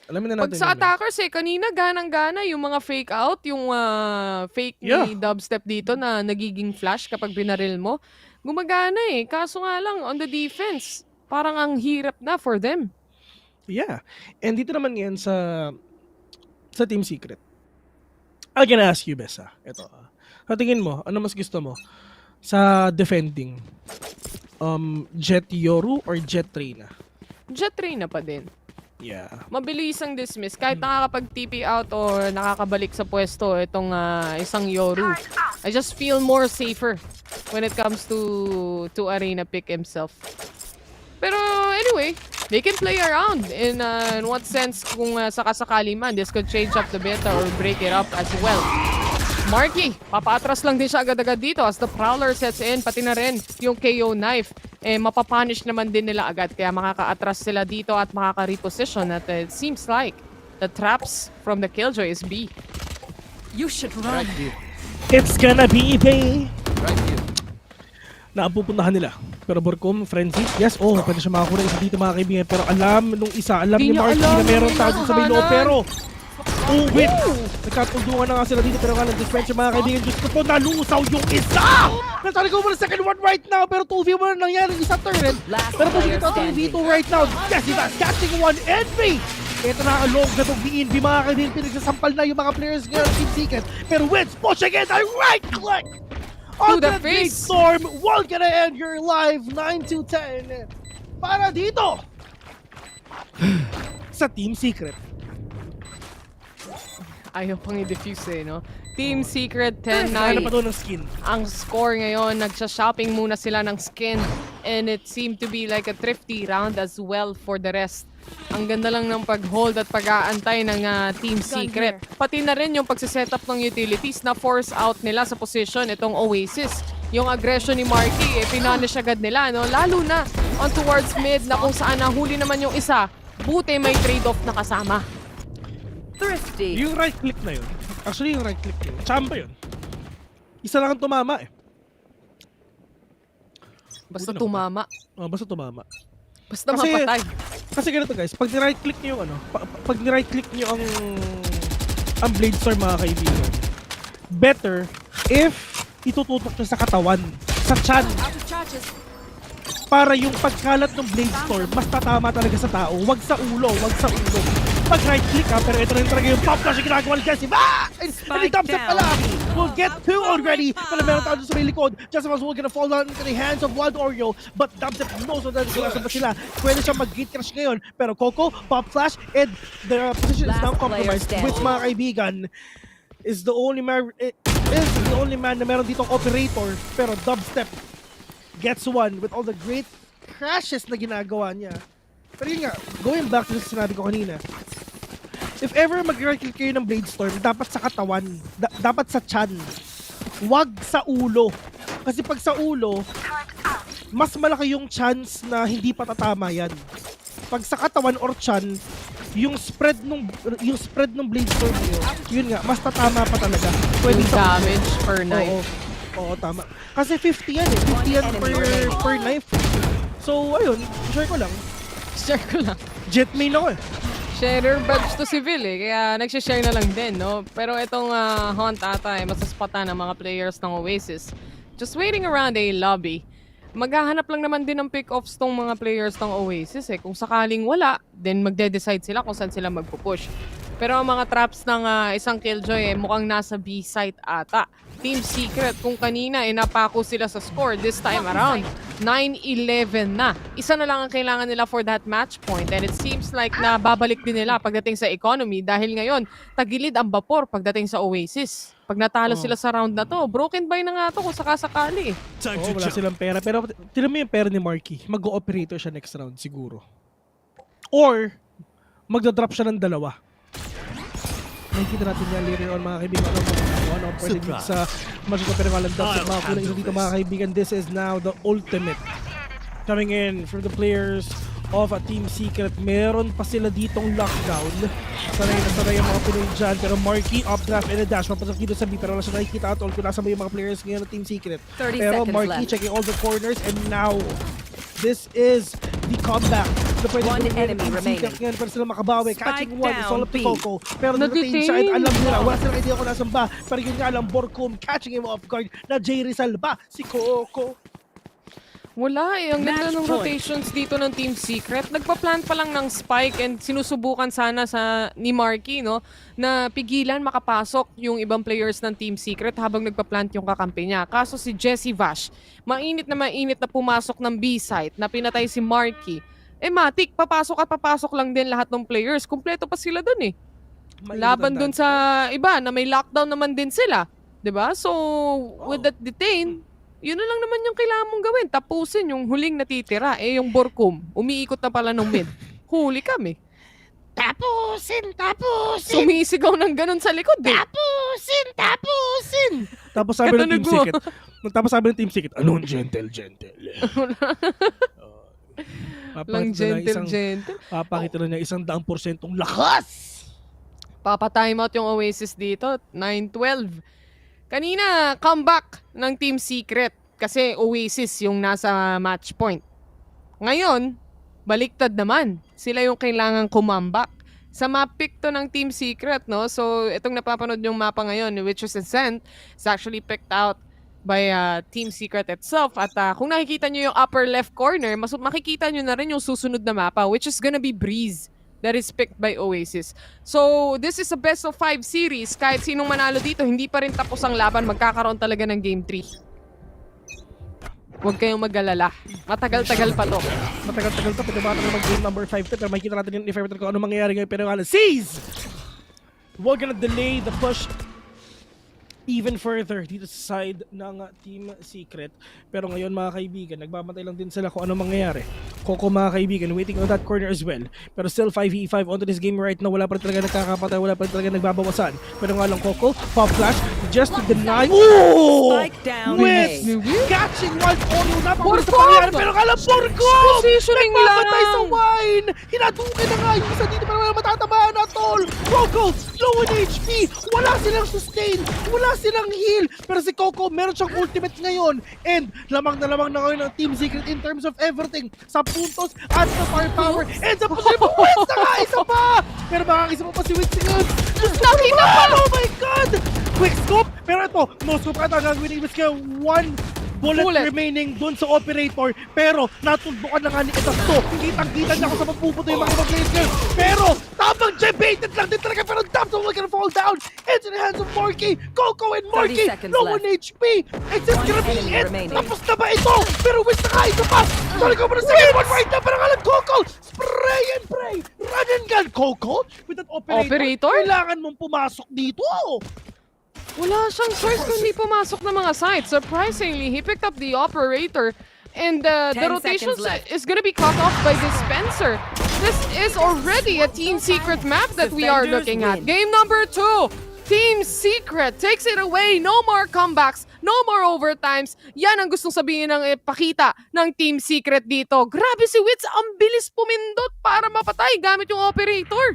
Alamin na natin. Pag sa attackers kanina ganang-gana yung mga fake out, yung fake ni dubstep dito na nagiging flash kapag binaril mo. Gumagana kaso nga lang on the defense, parang ang hirap na for them. Yeah. And dito naman ngayon sa Team Secret. I'm gonna ask you, Bessa. Ito. Sa tingin mo, ano mas gusto mo? Sa defending, Jet Yoru or Jet Reyna? Jet Reyna pa din. Yeah. Mabilis ang dismiss. Kahit nakakapag-TP out or nakakabalik sa pwesto itong isang Yoru. I just feel more safer when it comes to arena pick himself. Pero anyway, they can play around. In what sense kung sakasakali man, this could change up the beta or break it up as well. Marky, papaatras lang din siya agad-agad dito as the Prowler sets in, pati na rin yung KO knife. Mapapunish naman din nila agad, kaya makaka-atras sila dito at makaka-reposition at it seems like the traps from the Killjoy is B. You should run. It's gonna be B. Right here. Naapupuntahan nila. Pero Borkum, Frenzy, yes, pwede siya makakuha isa dito mga kaibigan. Pero alam ni Marky na meron tayo sa may loob. Pero wait! Nagkatuldukan na nga sila dito pero nga nag-dispense mga kaibigan. Diyos ko po, nalusaw yung isa! Nasali ko muna second one right now pero 2v1 na nangyari isa turret. Pero po siya ito 2v2 right now. Yes, he's catching one enemy! Ito na along na itong VNB mga kaibigan. Pinagsasampal na yung mga players ngayon ng Team Secret. Pero Wins pushing it and right click! On the big storm, we're gonna end your live 9-10 para dito sa Team Secret. Ayaw pang i-diffuse no? Team Secret 10-9. Ano pa doon ng skin? Ang score ngayon, nagsha-shopping muna sila ng skin. And it seemed to be like a thrifty round as well for the rest Ang ganda lang ng pag-hold at pag-aantay ng Team Secret. Pati na rin yung pagsiset up ng utilities na force out nila sa position itong Oasis. Yung aggression ni Marky, pinunish agad nila, no? Lalo na on towards mid na kung saan nahuli naman yung isa, buti may trade-off na kasama. Thrifty. Yung right click na yun. Actually, yung right click na yun. Chamba yun. Isa lang ang tumama eh. Basta tumama. Oh, basta tumama. Basta mapatay. Kasi ganito guys, pag ni-right click niyo yung ano, pag ni-right click niyo ang blade storm mga kaibigan, better if itututok niyo sa katawan, sa chan. Para yung pagkalat ng blade storm, mas tatama talaga sa tao, wag sa ulo, wag sa ulo. Pag right click ha, pero ito rin talaga yung pop flash yung ginagawa ni Jesse. And dumps it pala! We'll get two already! Pero meron tayo sa may likod. Jesse was gonna fall down into the hands of Wild Oreo, but dumps it knows that nasa ba sila. Pwede siya mag-gate crash ngayon, pero Coco, pop flash, and the position is now compromised. Which mga kaibigan, is the only man na meron ditong operator, pero dubstep gets one with all the great crashes na ginagawa niya. Pero yun nga, going back to sinabi ko kanina, if ever mag-right click kayo ng blade storm, dapat sa katawan, dapat sa chan, wag sa ulo. Kasi pag sa ulo, mas malaki yung chance na hindi pa tatama yan. Pag sa katawan or chan, yung spread nung blade storm niyo, yun nga, mas tatama pa talaga. Pwede yung damage per knife. Oo, tama. Kasi 50 yan eh. 50 yan per knife. So, ayun, share ko lang. Jet main ako eh. Sharer badge to civil eh, kaya nagsishare na lang din, no? Pero itong hunt ata ay masaspatan ng mga players ng Oasis. Just waiting around a lobby. Maghahanap lang naman din ng pick-offs tong mga players ng Oasis eh. Kung sakaling wala, then magde-decide sila kung saan sila magpupush. Pero ang mga traps ng isang Killjoy eh, mukhang nasa B site ata. Team Secret kung kanina eh napako sila sa score this time around. 9-11 na. Isa na lang ang kailangan nila for that match point and it seems like na babalik din nila pagdating sa economy dahil ngayon tagilid ang bapor pagdating sa Oasis. Pag natalo sila sa round na to, broken by na nga to kung sakasakali. Wala silang pera. Pero tinan mo yung pera ni Marky. Mag-o-operator siya next round siguro. Or magda-drop siya ng dalawa. Nakikita natin yan later on mga kaibigan. Ano pwede dito sa Magical Perivalan Dubs at mga kulang isa dito mga kaibigan. This is now the ultimate coming in from the players of a Team Secret. Meron pa sila ditong lockdown. Sanay na sanay ang mga Pinoy dyan. Pero Marky, updraft and a dash. Mapasok dito sa B. Pero wala siya nakikita at all kung nasa mo yung mga players ngayon ng Team Secret. Pero Marky checking all the corners and now this is the comeback. One enemy remaining. Ngayon para sila makabawi. Catching one is all up to Coco. Pero na-detain siya at alam nila. Wala silang idea kung nasan ba. Pero yun nga lang, Borkum catching him off guard na J. Rizal ba? Si Coco. Wala eh. Ang ganda ng rotations dito ng Team Secret. Nagpa-plan pa lang ng spike and sinusubukan sana ni Marky, no, na pigilan makapasok yung ibang players ng Team Secret habang nagpa-plant yung kakampi niya. Kaso si Jesse Vash, mainit na pumasok ng B-site na pinatay si Marky. Matik, papasok lang din lahat ng players. Kumpleto pa sila dun eh. Laban dun sa iba na may lockdown naman din sila. 'Di ba? So, with that detain, yun na lang naman yung kailangan mong gawin. Tapusin yung huling natitira. Yung Borkum, umiikot na pala ng mid. Huli kami. Tapusin! Sumisigaw ng ganun sa likod eh. Tapusin! Tapos sabi ng Team Secret. Tapos sabi ng Team Secret, anong gentle? Lang gentle. Papakita na niya 100% lakas! Papa-timeout yung Oasis dito. 9-12. Kanina, comeback ng Team Secret kasi Oasis yung nasa match point. Ngayon, baliktad naman. Sila yung kailangan kumambak. Sa map pick to ng Team Secret, no? So, itong napapanood yung mapa ngayon, which is Ascent, is actually picked out by Team Secret itself. At kung nakikita nyo yung upper left corner, makikita nyo na rin yung susunod na mapa, which is gonna be Breeze. That is picked by Oasis. So, this is a best of 5 series. Kahit sinong manalo dito, hindi pa rin tapos ang laban. Magkakaroon talaga ng Game 3. Huwag kayong mag-alala. Matagal-tagal pa to. Matagal-tagal to. Pwede ba natin mag-game number 5 to? Pero makikita natin yung if ever kung ano mangyayari ngayon. Pero seize! We're gonna delay the push even further dito sa side ng Team Secret. Pero ngayon mga kaibigan, nagbabantay lang din sila kung ano mangyayari. Coco mga kaibigan, waiting on that corner as well. Pero still 5v5 onto this game right now. Wala pa rin talaga nagkakapatay, wala pa rin talaga nagbabawasan. Pero nga lang Coco, pop flash, just to deny. Oh! Spike down. With catching wild audio, napakagulis na pangyayari. Pero nga lang Borgom! Positioning Nagbabatay lang. sa wine! Hinadukin na nga yung isa dito para wala matatamaan at all. Coco, low in HP. Wala silang sustain. Wala silang heal. Pero si Coco, meron siyang ultimate ngayon. And lamang na ngayon ng Team Secret in terms of everything. Sa puntos at sa firepower. And sa position mo, Wins na nga! Isa pa! Pero makakisa mo pa si Wins ngayon. Nakita pa! Oh my God! Quick scope! Pero ito, no scope ata gagawin ni Wins kaya one bullet remaining dun sa operator. Pero natulbukan na nga ni Itasto. Kitang-kita niya kung sa magpuputo yung mga ibang players ngayon. Pero tamang J-baited lang din talaga. Pero Damsel will gonna fall down. It's in the hands of Morky. Coco and Morky. Low on HP. It's just gonna be it. Tapos na ba ito? Pero Wins na nga isa pa. Sorry ko pa na second one right now. Pero ngalan Coco. Spray and pray. Run and gun. Coco with that operator. Kailangan mong pumasok dito. Wala siyang choice kundi pumasok ng mga sites. Surprisingly, he picked up the operator and the 10 rotation seconds left. is gonna be cut off by Dispenser. This is already a Team Secret map that we are looking at. Game number 2. Team Secret takes it away. No more comebacks. No more overtimes. Yan ang gustong sabihin ng ipakita ng Team Secret dito. Grabe si Wits. Ang bilis pumindot para mapatay gamit yung operator.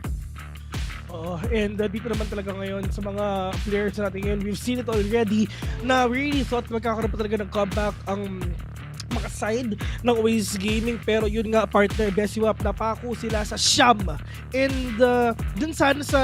And dito naman talaga ngayon sa mga players natin ngayon, we've seen it already na really thought magkakaroon pa talaga ng comeback ang mga side ng Oasis Gaming. Pero yun nga partner, Besiwap, napako sila sa Sham. And dun sana sa...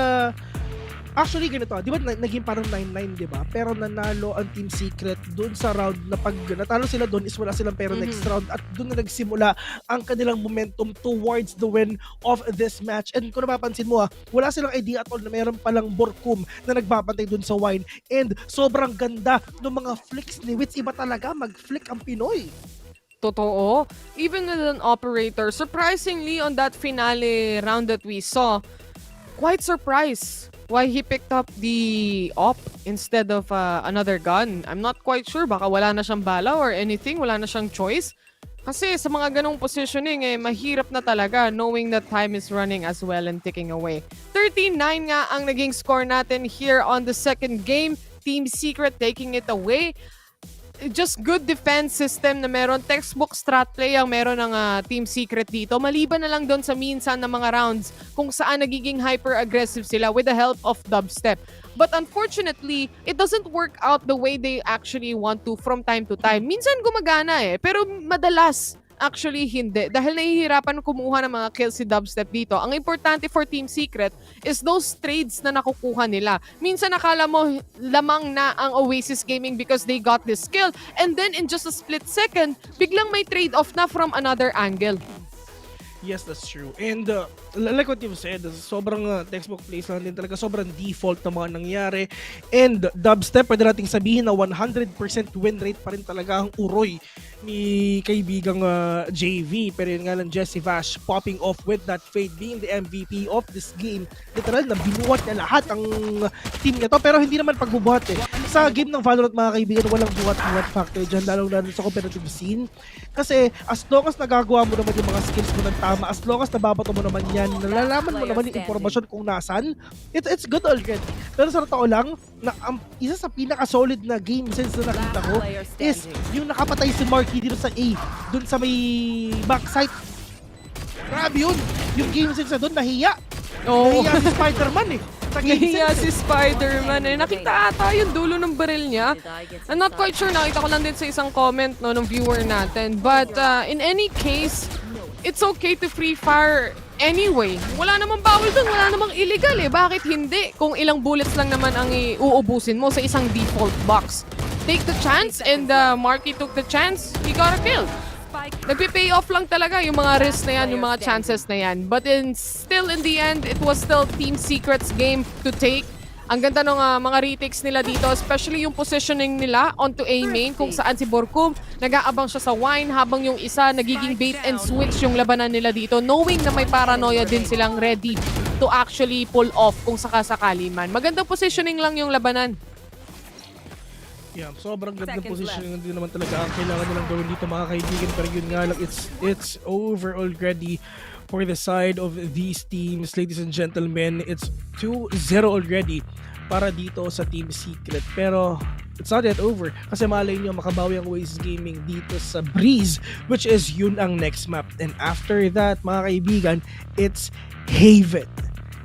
Actually, ganito, di ba naging parang 9-9, di ba? Pero nanalo ang Team Secret dun sa round na pag natalo sila dun is wala silang pero next round at dun na nagsimula ang kanilang momentum towards the win of this match. And kung napapansin mo wala silang idea at all na meron palang Borkum na nagbabantay dun sa wine. And sobrang ganda ng mga flicks ni Wits. Iba talaga mag-flick ang Pinoy. Totoo. Even with an operator, surprisingly on that finale round that we saw, quite surprised why he picked up the op instead of another gun. I'm not quite sure. Baka wala na siyang bala or anything. Wala na siyang choice. Kasi sa mga ganong positioning, mahirap na talaga knowing that time is running as well and ticking away. 13-9 nga ang naging score natin here on the second game. Team Secret taking it away. Just good defense system na meron. Textbook strat play ang meron ng Team Secret dito. Maliban na lang doon sa minsan ng mga rounds kung saan nagiging hyper-aggressive sila with the help of dubstep. But unfortunately, it doesn't work out the way they actually want to from time to time. Minsan gumagana pero madalas actually hindi. Dahil nahihirapan kumuha ng mga kills si Dubstep dito. Ang importante for Team Secret is those trades na nakukuha nila. Minsan nakala mo lamang na ang Oasis Gaming because they got this skill. And then in just a split second, biglang may trade-off na from another angle. Yes, that's true. And like what you've said, sobrang textbook plays lang din talaga. Sobrang default na mga nangyari. And Dubstep, pwede nating sabihin na 100% win rate pa rin talaga ang uroy ni kaibigang JV. Pero yun nga lang, Jesse Vash popping off with that fade, being the MVP of this game. Literal na binuhat na lahat ang team nito. Pero hindi naman pagbubuhat Sa game ng Valorant mga kaibigan, walang buhat-buhat factor dyan, lalo sa competitive scene. Kasi as long as nagagawa mo naman yung mga skills mo ng tama, as long as nababato mo naman yan, nalalaman mo naman yung informasyon kung nasan, it's good already. Pero sa totoo lang, na isa sa pinaka-solid na game sense na nakita ko is yung nakapatay si Marky dito sa A, dun sa may backside. Grabe yun! Yung game sense na dun, nahiya. Nahiya si Spider-Man Nahiya si Spider-Man Nakita ata yung dulo ng baril niya. I'm not quite sure. Nakita ko lang din sa isang comment ng viewer natin. But in any case, it's okay to free fire anyway. Wala namang bawal dun. Wala namang illegal Bakit hindi? Kung ilang bullets lang naman ang uubusin mo sa isang default box. Take the chance and Marky took the chance. He got a kill. Nagpi-pay off lang talaga yung mga risks na yan, yung mga chances na yan. But still in the end, it was still Team Secret's game to take. Ang ganda ng mga retakes nila dito, especially yung positioning nila onto A main, kung saan si Borkum nag-aabang siya sa wine habang yung isa nagiging bait and switch yung labanan nila dito, knowing na may paranoia din silang ready to actually pull off kung sakasakali man. Magandang positioning lang yung labanan. Yeah, sobrang ganda Seconds position din naman talaga ang kailangan nilang gawin dito mga kaibigan. Pero yun nga lang, it's over already for the side of these teams. Ladies and gentlemen, it's 2-0 already para dito sa Team Secret. Pero it's not yet over kasi malay nyo makabawi ang Oasis Gaming dito sa Breeze, which is yun ang next map. And after that, mga kaibigan, it's Haven.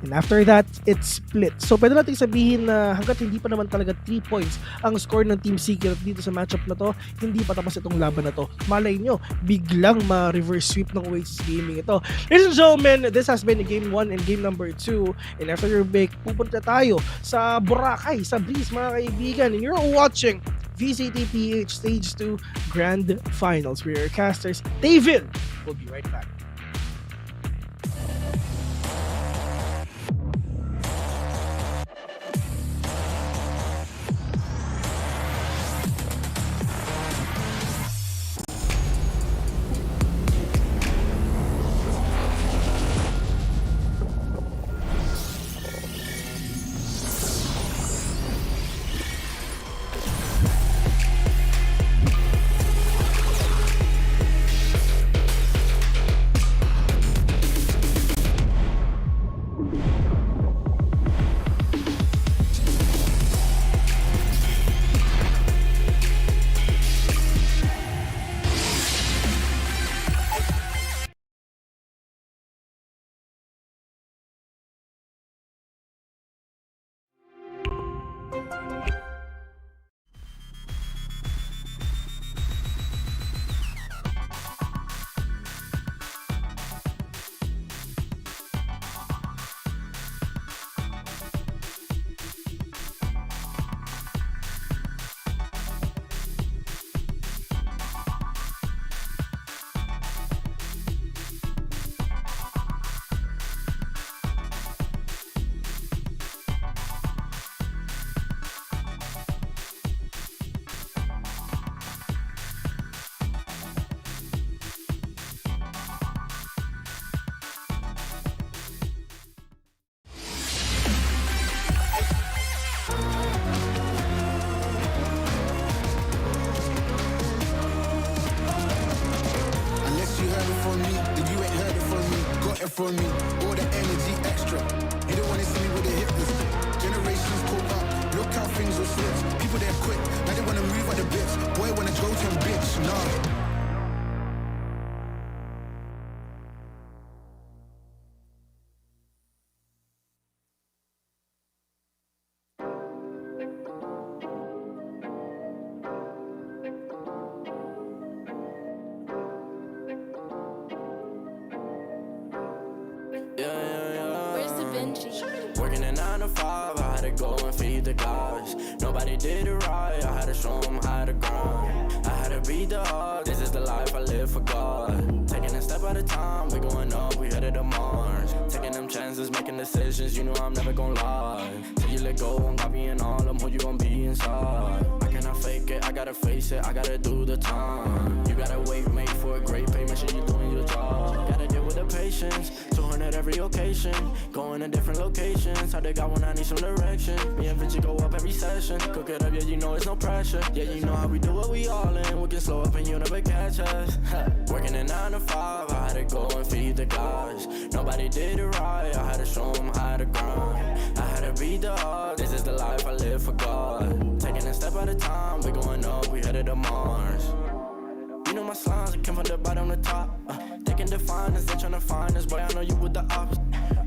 And after that, it's split. So pwede natin sabihin na hanggat hindi pa naman talaga 3 points ang score ng Team Secret dito sa matchup na to, hindi pa tapos itong laban na to. Malay nyo, biglang ma-reverse sweep ng Oasis Gaming ito. Ladies and gentlemen, this has been game 1 and game number 2. And after your break, pupunta tayo sa Boracay, sa Breeze mga kaibigan. And you're watching VCTPH Stage 2 Grand Finals. We're your casters, David. We'll be right back. For me, all the energy extra. You don't wanna see me with the hip list. Generations pull up, look how things will switch. People there quick, now they wanna move on the bits. Boy wanna go to a bitch, nah. Working a 9 to 5, I had to go and feed the guys. Nobody did it right, I had to show them how to grind. I had to beat the odds, this is the life I live for God. Taking a step at a time, we going up, we headed to Mars. Taking them chances, making decisions, you know I'm never gonna lie. Till you let go, I'm copying all of who you gon' be inside. I cannot fake it, I gotta face it, I gotta do the time. You gotta wait, make for a great pay, make sure you're doing your job. Gotta deal with the patience, 200 every occasion. Going to different locations, how they got when I need some direction. Me and Vinci go up every session. Cook it up, yeah, you know it's no pressure. Yeah, you know how we do it, we all in. We can slow up and you never catch us. Working a 9 to 5, I had to go and feed the guys. Nobody did it right, I had to show them how to grind. I had to beat the odds, this is the life I live for God. Taking a step at a time, we going up, we headed to Mars. You know my slimes, I came from the bottom to top. They can define us, they tryna find us. Boy, I know you with the ops.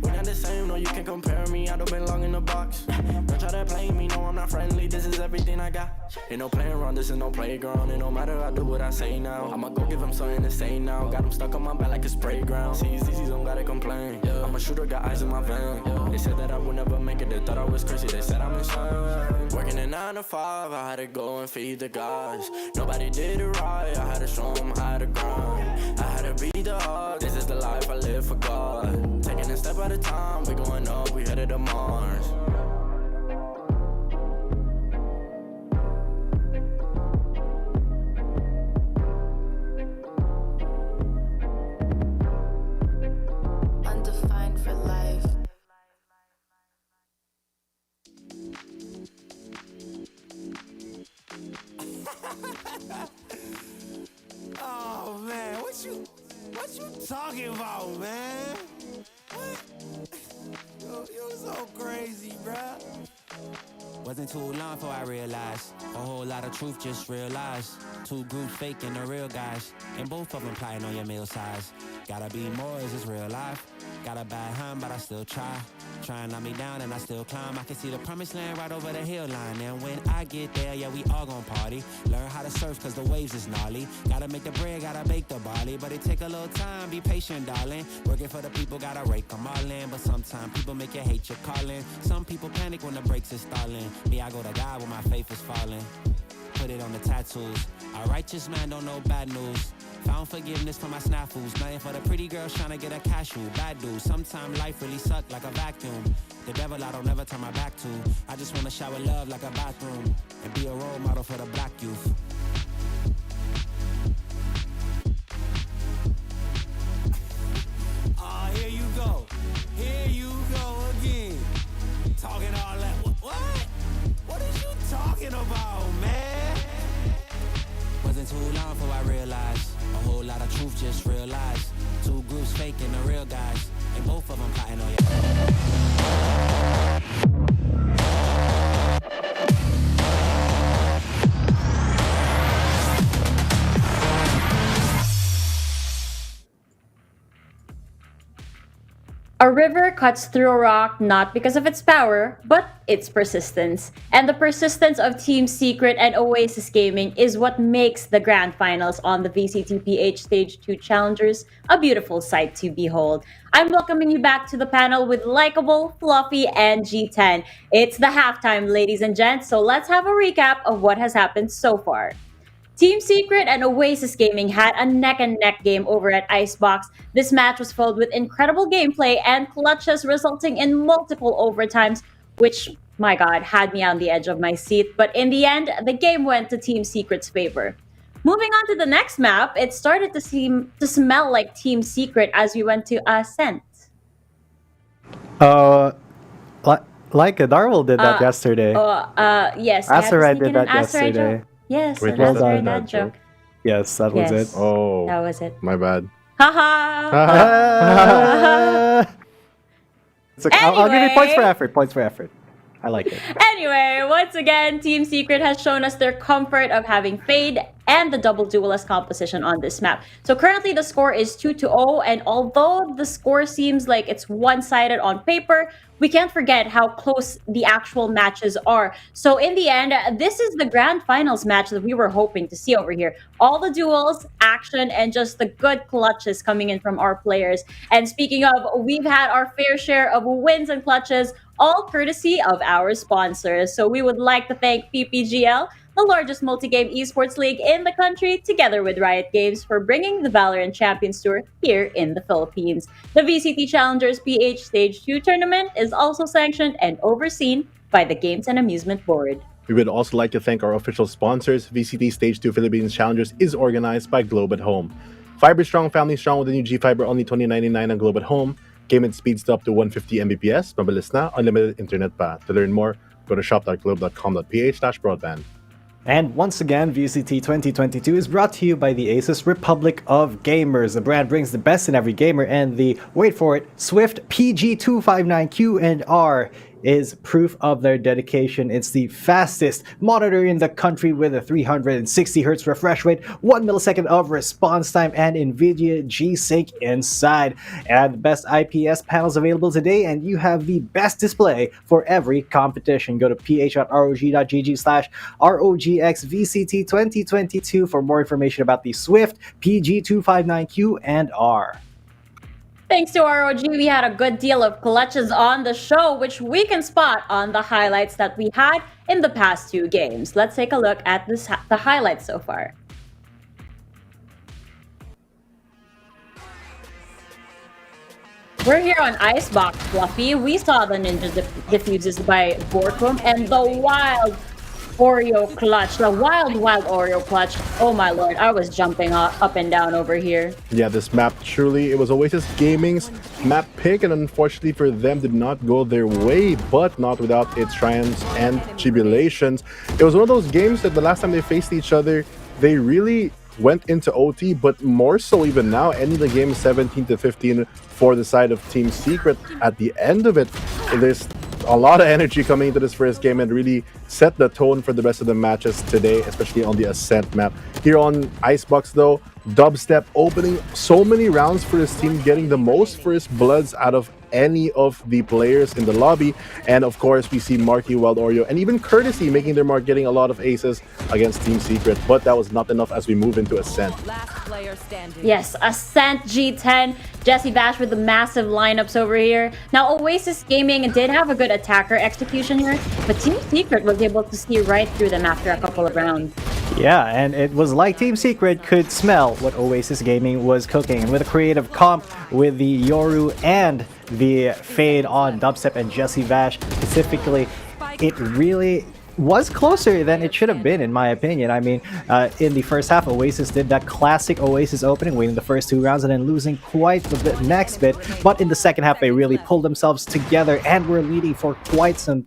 We're not the same, no, you can't compare me. I don't belong in the box. Don't try to play me, no, I'm not friendly. This is everything I got. Ain't no playing around, this is no playground. It don't matter, I do what I say now. I'ma go give them something to say now. Got them stuck on my back like a spray ground. See, these don't gotta complain. I'm a shooter, got eyes in my van. They said that I would never make it, they thought I was crazy. They said I'm insane. Working a 9 to 5, I had to go and feed the guys. Nobody did it right, I had to show them how to grind. I had to beat the odds, this is the life I live for God. Taking a step at a time, we going up, we headed to Mars. Undefined for life. you talking about, man? What? You so crazy, bruh. Wasn't too long before I realized a whole lot of truth just realized. Two groups faking the real guys, and both of them plotting on your meal size. Gotta be more, is this real life? Got a bad hand, but I still try. Try and knock me down and I still climb. I can see the promised land right over the hill line. And when I get there, yeah, we all gon' party. Learn how to surf cause the waves is gnarly. Gotta make the bread, gotta bake the barley. But it take a little time, be patient, darling. Working for the people, gotta rake them all in. But sometimes people make you hate your calling. Some people panic when the brakes is stalling. Me, I go to God when my faith is falling. Put it on the tattoos. A righteous man don't know bad news. Found forgiveness for my snafus. Nothing for the pretty girls trying to get a cashew. Bad dude. Sometimes life really suck like a vacuum. The devil I don't never turn my back to. I just wanna shower love like a bathroom. And be a role model for the black youth. Oh, here you go. Here you go again. Talking all that. What? What is you talking about, man? Wasn't too long before I realized a whole lot of truth just realized. Two groups faking the real guys, and both of them plotting on A river cuts through a rock not because of its power, but its persistence. And the persistence of Team Secret and Oasis Gaming is what makes the grand finals on the VCTPH Stage 2 Challengers a beautiful sight to behold. I'm welcoming you back to the panel with Likeable, Fluffy, and G10. It's the halftime, ladies and gents, so let's have a recap of what has happened so far. Team Secret and Oasis Gaming had a neck-and-neck game over at Icebox. This match was filled with incredible gameplay and clutches resulting in multiple overtimes, which, my god, had me on the edge of my seat. But in the end, the game went to Team Secret's favor. Moving on to the next map, it started to smell like Team Secret as we went to Ascent. Like Darwell did that yesterday. Yes. Asteroid did that yesterday. Yes, Wait, an was that Asteroid that dad joke. Yes, that was Yes. it. Oh, That was it. my bad. Haha! It's okay. I'll give you points for Anyway. effort. Points for effort. I like it. Anyway, once again, Team Secret has shown us their comfort of having Fade and the double duelist composition on this map. So currently the score is 2-0, and although the score seems like it's one-sided on paper, we can't forget how close the actual matches are. So in the end, this is the grand finals match that we were hoping to see over here. All the duels, action, and just the good clutches coming in from our players. And speaking of, we've had our fair share of wins and clutches, all courtesy of our sponsors. So we would like to thank PPGL, the largest multi-game esports league in the country, together with Riot Games, for bringing the Valorant Champions Tour here in the Philippines. The VCT Challengers PH Stage 2 tournament is also sanctioned and overseen by the Games and Amusement Board. We would also like to thank our official sponsors. VCT Stage 2 Philippines Challengers is organized by Globe at Home. Fiber strong, family strong with the new G Fiber, only $20.99 on Globe at Home. Game and speeds up to 150 Mbps. Mabilis na, unlimited internet pa. To learn more, go to shop.globe.com.ph/broadband. And once again, VCT 2022 is brought to you by the Asus Republic of Gamers. The brand brings the best in every gamer, and the, wait for it, Swift PG259Q and R is proof of their dedication. It's the fastest monitor in the country with a 360Hz refresh rate, 1 millisecond of response time, and NVIDIA G-Sync inside. And the best IPS panels available today, and you have the best display for every competition. Go to ph.rog.gg/ROGXVCT 2022 for more information about the Swift PG259Q and R. Thanks to ROG, we had a good deal of clutches on the show, which we can spot on the highlights that we had in the past two games. Let's take a look at the highlights so far. We're here on Icebox, Fluffy. We saw the ninja diffuses by Borkum and the wild Oreo clutch, the wild Oreo clutch. Oh my lord, I was jumping up and down over here. Yeah, this map truly, it was Oasis Gaming's map pick, and unfortunately for them, did not go their way, but not without its triumphs and tribulations. It was one of those games that the last time they faced each other, they really went into OT, but more so even now, ending the game 17-15 for the side of Team Secret. At the end of it, there's a lot of energy coming into this first game and really set the tone for the rest of the matches today, especially on the Ascent map. Here on Icebox though, Dubstep opening so many rounds for his team, getting the most first bloods out of any of the players in the lobby. And of course, we see Marky, Wild Oreo, and even Courtesy making their mark, getting a lot of aces against Team Secret. But that was not enough as we move into Ascent. Yes, Ascent, G10, Jesse Bash with the massive lineups over here. Now, Oasis Gaming did have a good attacker execution here, but Team Secret was able to see right through them after a couple of rounds. Yeah, and it was like Team Secret could smell what Oasis Gaming was cooking. And with a creative comp with the Yoru and the fade on Dubstep and Jesse Vash specifically, it really was closer than it should have been, in my opinion. I mean, in the first half, Oasis did that classic Oasis opening, winning the first 2 rounds and then losing quite a bit next bit. But in the second half, they really pulled themselves together and were leading for quite some...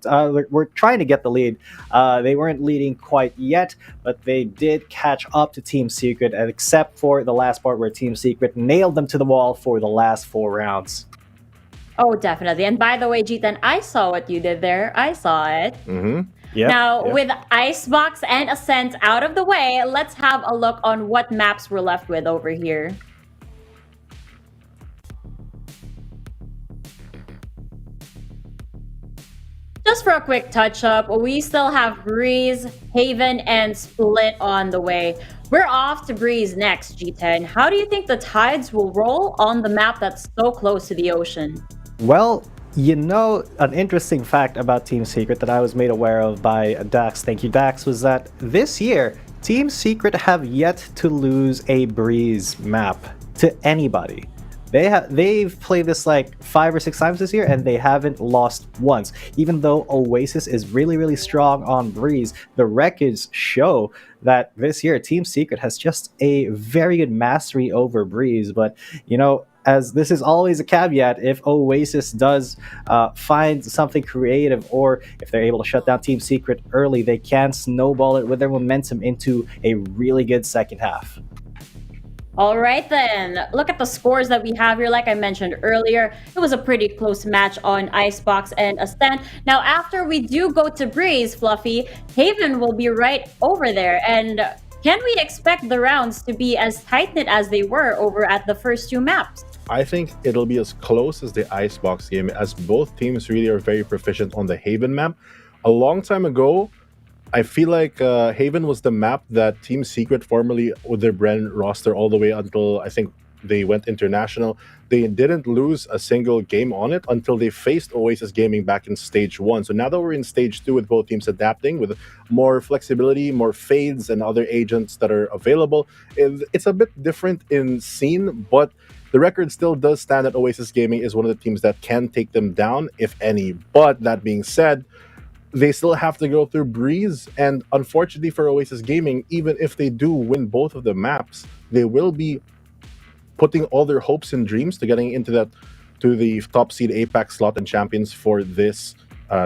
we're trying to get the lead. They weren't leading quite yet, but they did catch up to Team Secret, except for the last part where Team Secret nailed them to the wall for the last 4 rounds. Oh, definitely. And by the way, G10, I saw what you did there. I saw it. Mm-hmm. Now, with Icebox and Ascent out of the way, let's have a look on what maps we're left with over here. Just for a quick touch-up, we still have Breeze, Haven, and Split on the way. We're off to Breeze next, G10. How do you think the tides will roll on the map that's so close to the ocean? Well, you know, an interesting fact about Team Secret that I was made aware of by Dax, thank you Dax, was that this year, Team Secret have yet to lose a Breeze map to anybody. They've played this like 5 or 6 times this year and they haven't lost once. Even though Oasis is really, really strong on Breeze, the records show that this year Team Secret has just a very good mastery over Breeze. But, you know, as this is always a caveat, if Oasis does find something creative, or if they're able to shut down Team Secret early, they can snowball it with their momentum into a really good second half. All right, then. Look at the scores that we have here. Like I mentioned earlier, it was a pretty close match on Icebox and Ascent. Now, after we do go to Breeze, Fluffy, Haven will be right over there. And can we expect the rounds to be as tight-knit as they were over at the first 2 maps? I think it'll be as close as the Icebox game, as both teams really are very proficient on the Haven map. A long time ago, I feel like Haven was the map that Team Secret, formerly with their brand roster all the way until I think they went international, they didn't lose a single game on it until they faced Oasis Gaming back in Stage 1. So now that we're in Stage 2 with both teams adapting with more flexibility, more fades and other agents that are available, it's a bit different in scene, but the record still does stand that Oasis Gaming is one of the teams that can take them down, if any. But that being said, they still have to go through Breeze, and unfortunately for Oasis Gaming, even if they do win both of the maps, they will be putting all their hopes and dreams to getting into the top seed APAC slot and champions for this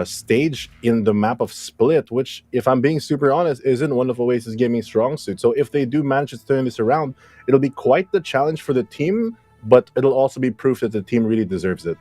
stage in the map of Split, which, if I'm being super honest, isn't one of Oasis Gaming's strong suits. So if they do manage to turn this around, it'll be quite the challenge for the team, but it'll also be proof that the team really deserves it.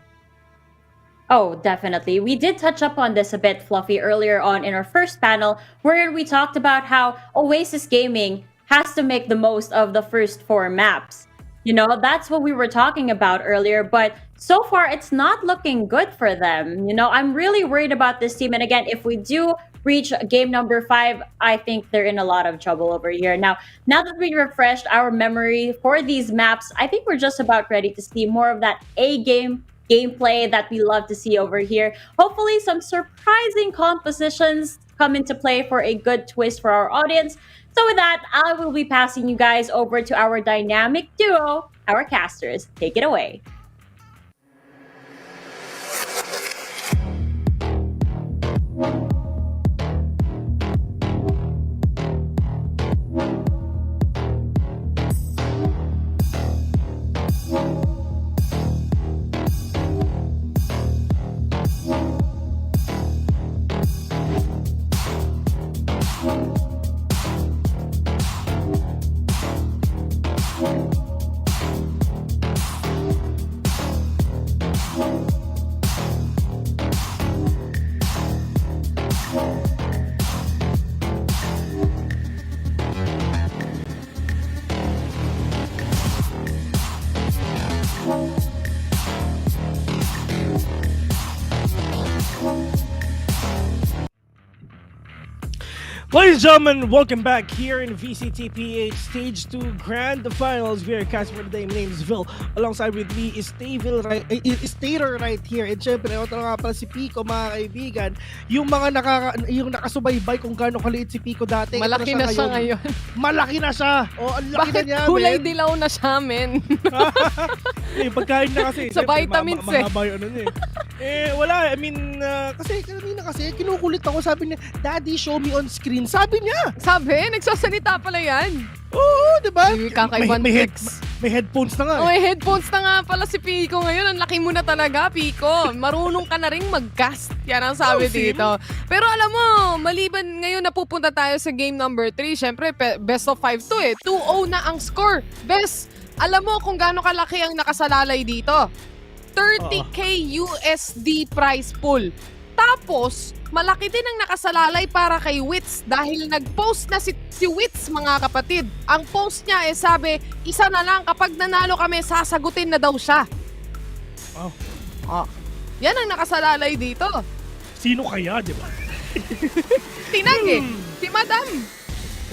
Oh, definitely. We did touch up on this a bit, Fluffy, earlier on in our first panel, where we talked about how Oasis Gaming has to make the most of the first 4 maps. You know, that's what we were talking about earlier, but so far it's not looking good for them. You know, I'm really worried about this team. And again, if we do reach game number 5, I think they're in a lot of trouble over here. Now that we refreshed our memory for these maps, I think we're just about ready to see more of that A-game gameplay that we love to see over here. Hopefully some surprising compositions come into play for a good twist for our audience. So with that, I will be passing you guys over to our dynamic duo, our casters. Take it away. Ladies and gentlemen, welcome back here in VCTPH Stage 2 Grand Finals. We are cast for today. My name is Vil. Alongside with me is Taylor right here. And syempre, ito nga pala si Pico, mga kaibigan. Yung yung nakasubaybay kung gaano kaliit si Pico dati. Malaki na siya ngayon. Malaki na siya. O, ang laki na niya, kulay dilaw na siya, men? Pagkain na kasi. Sa vitamins mahaba yung ano niya. Wala. I mean, kasi kanina kasi kinukulit ako. Sabi niya, Daddy, show me on screen. Sabi niya. Sabi? Nagsasalita pala yan. Oo, diba? Kakaibang text. May headphones na nga. May headphones na nga pala si Pico ngayon. Ang laki mo na talaga, Pico. Marunong ka na rin mag-cast. Yan ang sabi dito. Pero alam mo, maliban ngayon na pupunta tayo sa game number 3, syempre, best of 5 to eh. 2-0 na ang score. Best, alam mo kung gaano kalaki ang nakasalalay dito. 30k USD prize pool. Tapos, malaki din ang nakasalalay para kay Wits dahil nag-post na si Wits, mga kapatid. Ang post niya sabi, isa na lang, kapag nanalo kami, sasagutin na daw siya. Yan ang nakasalalay dito. Sino kaya, di ba? Tinag si Madam.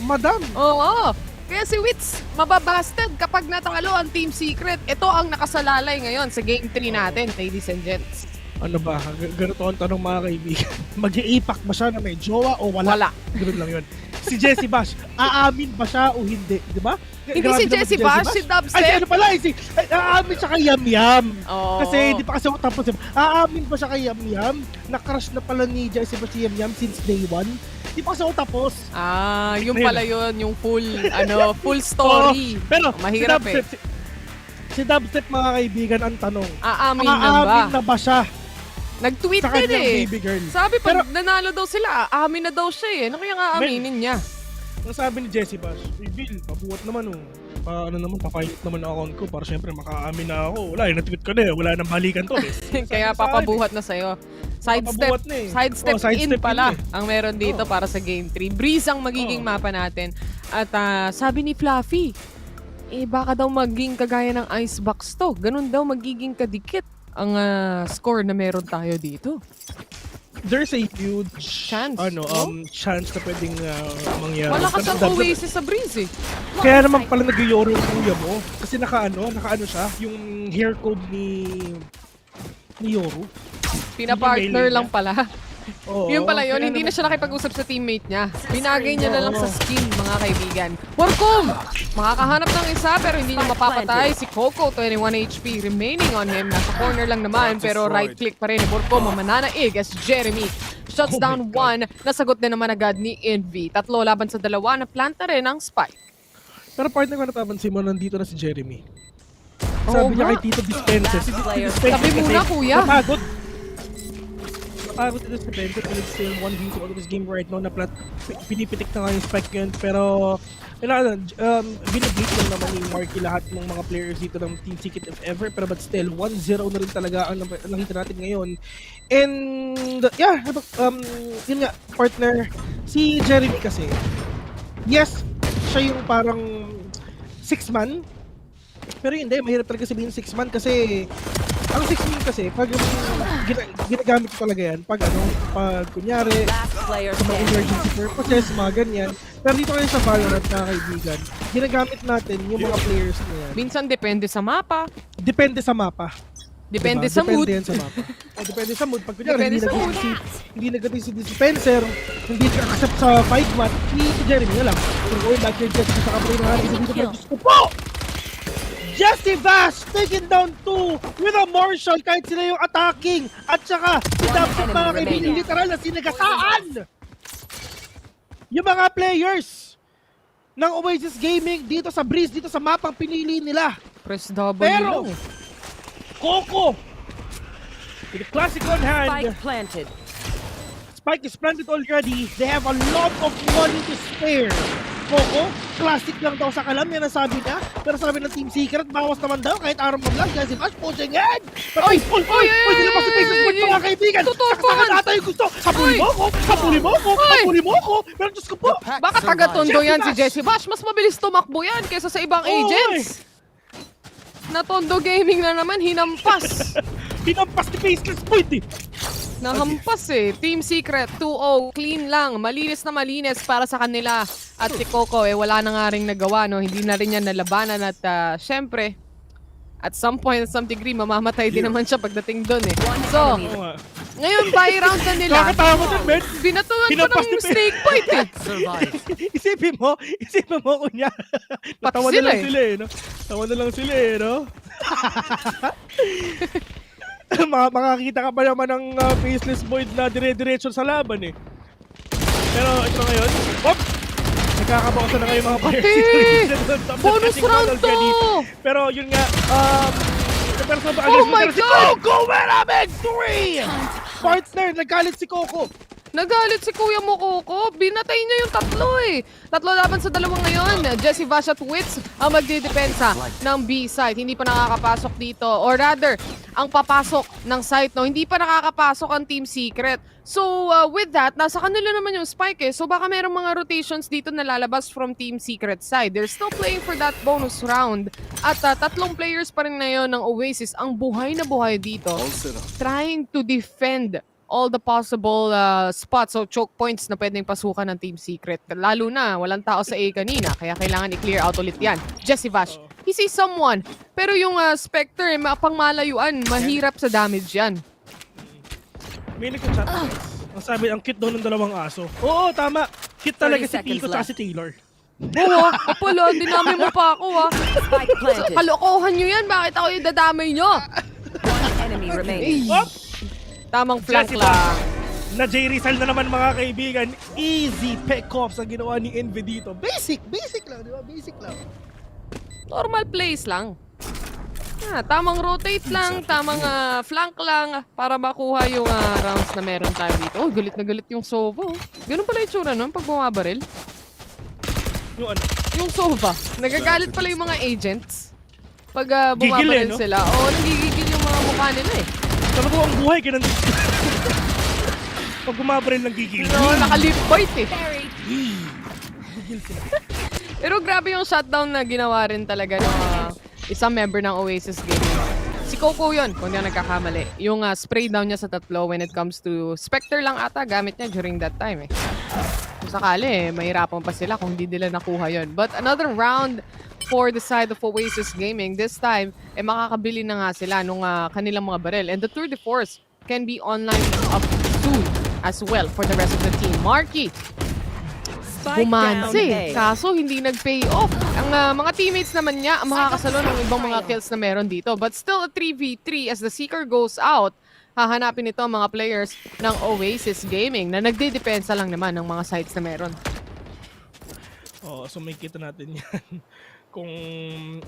Madam? Oo. Kaya si Wits, mababasted kapag natalo ang Team Secret. Ito ang nakasalalay ngayon sa Game 3 natin, ladies and gents. Ano ba? Ganito ang tanong, mga kaibigan. Mag-i-impact ba siya na may jowa o wala? Wala. Ganun lang yun. Si Jessie Bash, aamin ba siya o hindi? Di ba? Hindi si Jessie Bash, si Dubstep. Ay, ano pala? Aamin siya kay Yam Yam. Oh. Kasi hindi pa kasi tapos. Aamin ba siya kay Yam Yam? Na-crush na pala ni Jessie Bash si Yam Yam since day 1. Hindi pa kasi ako tapos. Yung pala yun, yung full story. Pero, mahirap si Dubstep, mga kaibigan, ang tanong. Aamin na ba siya? Nag-tweet din Sabi pag nanalo daw sila, aamin na daw siya Ano kaya nga aaminin niya? Ang sabi ni Jessie Bash, Bill, pabuhat naman papayot naman ang account ko para syempre makaamin na ako. Wala, na-tweet ko na wala nang balikan to Kaya papabuhat na sa'yo. Sidestep in pala ang meron dito para sa Game 3. Breeze ang magiging mapa natin. At sabi ni Fluffy, baka daw maging kagaya ng Icebox to. Ganun daw magiging kadikit ang score na meron tayo dito. There's a huge chance na pwedeng mangyari. Malakas ang Oasis sa Breeze Kaya naman pala nag-yoro yung kuya mo. Kasi naka-ano siya, yung hair code ni Yoru. Pina-partner lang pala. Yun pala yun, hindi na siya nakipag-usap sa teammate niya. Binagay niya na lang sa skin, mga kaibigan. Warcom! Makakahanap ng isa pero hindi niya mapapatay. Si Coco, 21 HP remaining on him. Nasa corner lang naman pero right click pa rin ni Warcom. Mamananaig as Jeremy. Shuts down 1. Nasagot din naman agad ni Envy. 3 laban sa 2. Na-planta rin ang spike. Pero partner ko natapansin mo, nandito na si Jeremy. Sabi niya kay Tito Dispenser. Sabi muna, kuya. Napagod. Napagod ito si Dispenser. And it's still 1v2 out of this game right now. Pinipitik na nga yung spike yun. Pero, binablit lang naman ni Marky lahat ng mga players dito ng Team Secret if ever. Pero but still, 1-0 na rin talaga ang nakita natin ngayon. And, yun nga, partner, si Jeremy kasi, yes, siya yung parang 6-man. Pero hindi, mahirap talaga sabihin 6-man kasi ang 6-man kasi pag ginagamit ko talaga yan pag kunyari sa mga emergency purposes, mga ganyan. Pero dito kayo sa Valorant, mga kaibigan, ginagamit natin yung mga players na yan. Minsan depende sa mapa. Depende sa mapa. Depende sa mood. Depende sa mapa. Depende sa mood. Pag kunyari, hindi nagating si Dispenser, hindi ka-accept sa fight match, si Jeremy na lang. Kung going back here, just sa kapatid na isa dito, pero gusto po! Jessie Bash taken down 2 with a Marshall kahit sila yung attacking. At saka, si Dubstep, mga kaibigan, literal na sinagasaan! Yung mga players ng Oasis Gaming dito sa Breeze, dito sa mapang pinili nila. Press W pero, lang. Coco, with the classic on hand. Spike planted. Spike is planted already. They have a lot of money to spare. Coco, classic lang daw sa kalam, yan ang sabi niya. Pero sabi ng Team Secret, bawas naman daw kahit araw mo lang. Jessie Bash, pushing in! Oy! Sila pa sa Facebook point, mga kaibigan! Saksakan ata yung gusto! Kapuli mo ko! Kapuli mo ko! Kapuli mo ko! Pero Diyos ko po! Baka taga-tondo yan si Jessie Bash. Mas mabilis tumakbo yan kaysa sa ibang agents. Na Tondo Gaming na naman, hinampas. Hinampas ni Faceless Point eh! Nahampas eh. Team Secret 2-0. Clean lang. Malinis na malinis para sa kanila. At si Coco wala na nga rin nagawa. No? Hindi na rin niya nalabanan. At syempre, at some point, at some degree, mamamatay din naman siya pagdating doon eh. So, ngayon, buy round na nila. Nakakatawa din, Ben. Binatuan pa ng snake bite eh. Isipin mo kunya. Natawa na lang sila eh, no? Tawa na lang sila eh, no? Makakita ka pa naman ng faceless void na dire-diretso sa laban eh. Pero ito ngayon, nagkakabawasan na ngayon mga players. Bonus round to! Pero yun nga, oh my God! Coco, where am I? 3! Partner, nagalit si Coco. Nagalit si Kuya mo, Coco. Binatay niya yung tatlo eh. Tatlo laban sa dalawang ngayon. Jesse Vash at Wits ang magdidepensa ng B-site. Hindi pa nakakapasok dito. Or rather, ang papasok ng site, no, hindi pa nakakapasok ang Team Secret. So, with that, nasa kanila naman yung spike eh. So, baka merong mga rotations dito na lalabas from Team Secret side. They're still playing for that bonus round. At tatlong players pa rin ngayon ng Oasis ang buhay na buhay dito. Trying to defend all the possible spots o choke points na pwedeng pasukan ng Team Secret. Lalo na, walang tao sa A kanina, kaya kailangan i-clear out ulit yan. Jesse Vash, he sees someone. Pero yung Spectre, pang malayuan, mahirap sa damage yan. May nag-chat ang sabi, ang cute daw ng dalawang aso. Oo, tama. Cute talaga si Tito at si Taylor. Oo, kapala, dinamay mo pa ako Kalokohan nyo yan, bakit ako yung dadamay nyo? Enemy remaining. Tamang flank lang. Na J. Rizal na naman mga kaibigan. Easy pick-offs ang ginawa ni Envy dito. Basic lang, di ba? Basic lang. Normal plays lang. Tamang rotate lang, tamang flank lang para makuha yung rounds na meron tayo dito. Oh, galit na galit yung Sova. Ganun pala yung tsura nun pag bumabaril. Yung ano? Yung Sova. Nagagalit pala yung mga agents. Pag bumabaril sila. Oo, nagigigil yung mga mukha nila eh. Talaga ang buhay ka nandito. Pag bumabaril ng gigil. No, naka-lip bite eh. Pero grabe yung shutdown na ginawa rin talaga ng isang member ng Oasis Gaming. Si Coco yun, kung di nagkakamali. Yung spray down niya sa tatlo when it comes to Spectre lang ata gamit niya during that time eh. Kung sakali mahirapan pa sila kung di nila nakuha yun. But another round for the side of Oasis Gaming. This time, makakabili na nga sila nung kanilang mga baril. And the tour de force can be online up soon as well for the rest of the team. Marky, bumansi. Kaso hindi nag-pay off. Ang mga teammates naman niya ang makakasalo ng ibang mga kills na meron dito. But still a 3v3 as the Seeker goes out. Hahanapin ito ang mga players ng Oasis Gaming na nagdidepensa lang naman ng mga sites na meron. Oh, so may kita natin yan. Kung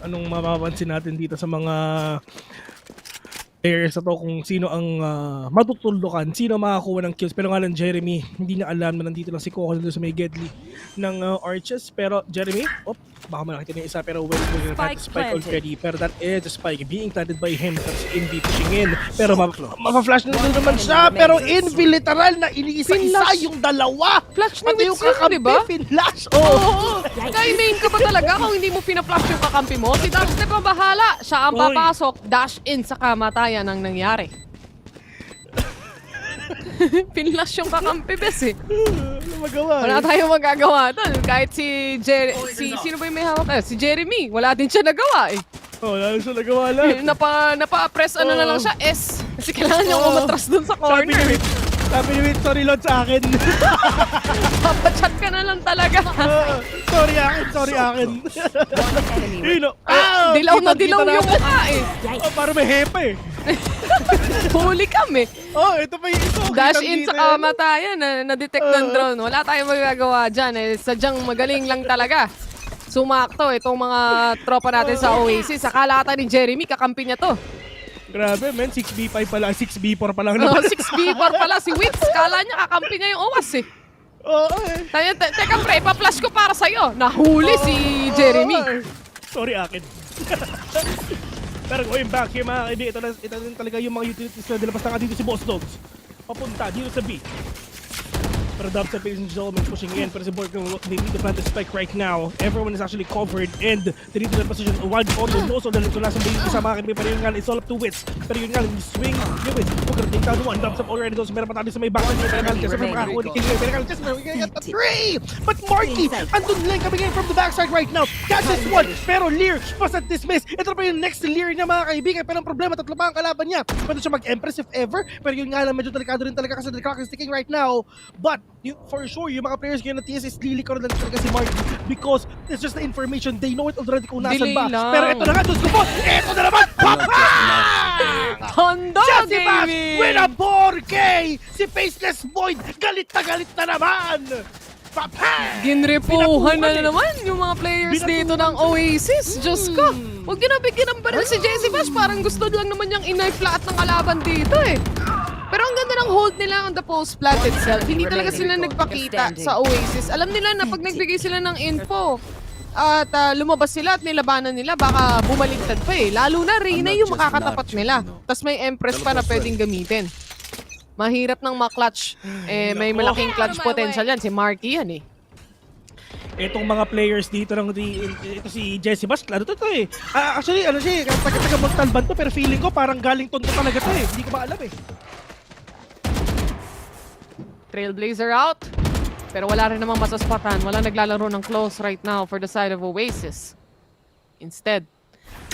anong mapapansin natin dito sa mga players na to, kung sino ang matutuldukan, sino makakuha ng kills. Pero nga lang Jeremy, hindi niya alam na nandito lang si Coco nandito sa may Gedli ng Arches. Pero Jeremy, baka malakita niya isa, pero well, we're gonna spike already. Pero that is a spike being planted by him. That's Envy pushing in. Pero mapa-flash na naman siya. Pero Envy literal na iniisa-isa yung dalawa. Flash na Wits yun, diba? Pinlash. Oo. Kaya main ka ba talaga kung hindi mo pina-flash yung kakampi mo? Si Dash na pa bahala. Siya ang papasok, dash in sa kamatayan ang nangyari. Pinlash yung kakampi, bes eh. Wala tayong magagawa doon. Kahit sino ba yung may hawak? Si Jeremy, wala din siya nagawa eh. Wala din siya nagawa lang. Napa-press na lang siya S. Kasi kailangan niya umatras doon sa corner. Sabi ni Wit, sorry Lord sa akin. Papachat ka na lang talaga. Sorry akin. Dilaw na dilaw yung mukha eh. Parang may hepa eh. Huli kami. Ito pa yung ito. Dash in sa kamatayan na-detect ng drone. Wala tayong magagawa dyan eh. Sadyang magaling lang talaga. Sumakto itong mga tropa natin sa Oasis. Akala ata ni Jeremy, kakampi niya to. Grabe, men. 6v5 pala. 6v4 pa lang. 6v4 pala si Wits. Kala niya kakampi niya yung Oas eh. Teka pre, pa-flash ko para sa'yo. Nahuli si Jeremy. Sorry akin. Pero going back here mga kaibigan, ito na talaga yung mga utilities na dilabas na dito si Boss Dogs. Papunta dito sa B. Pero Dubstep, ladies and gentlemen, pushing in. Pero si Borg, they need to plant the spike right now. Everyone is actually covered and they need to position one photo. Also, dahil ito nasa may kasama akin. Pero yun nga, it's all up to Wits. Pero yun nga, swing ni Wits. Pagkaroon down one. Dubstep already goes. Meron pa tayo sa may back. Pero just the 3! But Marky, andun lang kami ngayon from the backside right now. Catches one. Pero Lear was at dismiss. Ito pa yung next Lear niya, mga kaibigan. Pero ang problema, tatlo pa ang kalaban niya. Pwede siya mag-Empress if ever. Pero yun nga lang, medyo delikado rin talaga kasi the clock is ticking right now. But for sure, yung mga players ngayon na TS is liliko na lang talaga si Marky because it's just the information. They know it already kung nasan ba. Pero ito na nga, Diyos ko po! Ito na naman! Tondo Gaming! With a 4K! Si Faceless Void, galit na naman! Ginrepuhan na naman yung mga players dito ng Oasis. Diyos ko, huwag nyo nabigyan ng baril si Jessie Bash. Parang gusto lang naman niyang inay flat ng kalaban dito eh. Pero ang ganda ng hold nila on the post plant itself. Hindi talaga sila nagpakita sa Oasis. Alam nila na pag nagbigay sila ng info at lumabas sila at nilabanan nila, baka bumaliktad pa eh. Lalo na Reyna yung makakatapat nila. Tapos may Empress pa na pwedeng gamitin. Mahirap ng ma-clutch. May malaking clutch potential yan. Si Marky yan eh. Itong mga players dito ng ito si Jessie Bash, lalo to eh. Actually, ano siya, taga Montalban to, pero feeling ko parang galing Tondo talaga to eh. Hindi ko ba alam eh. Trailblazer out. Pero wala rin namang masaspatan. Wala naglalaro ng close right now for the side of Oasis. Instead,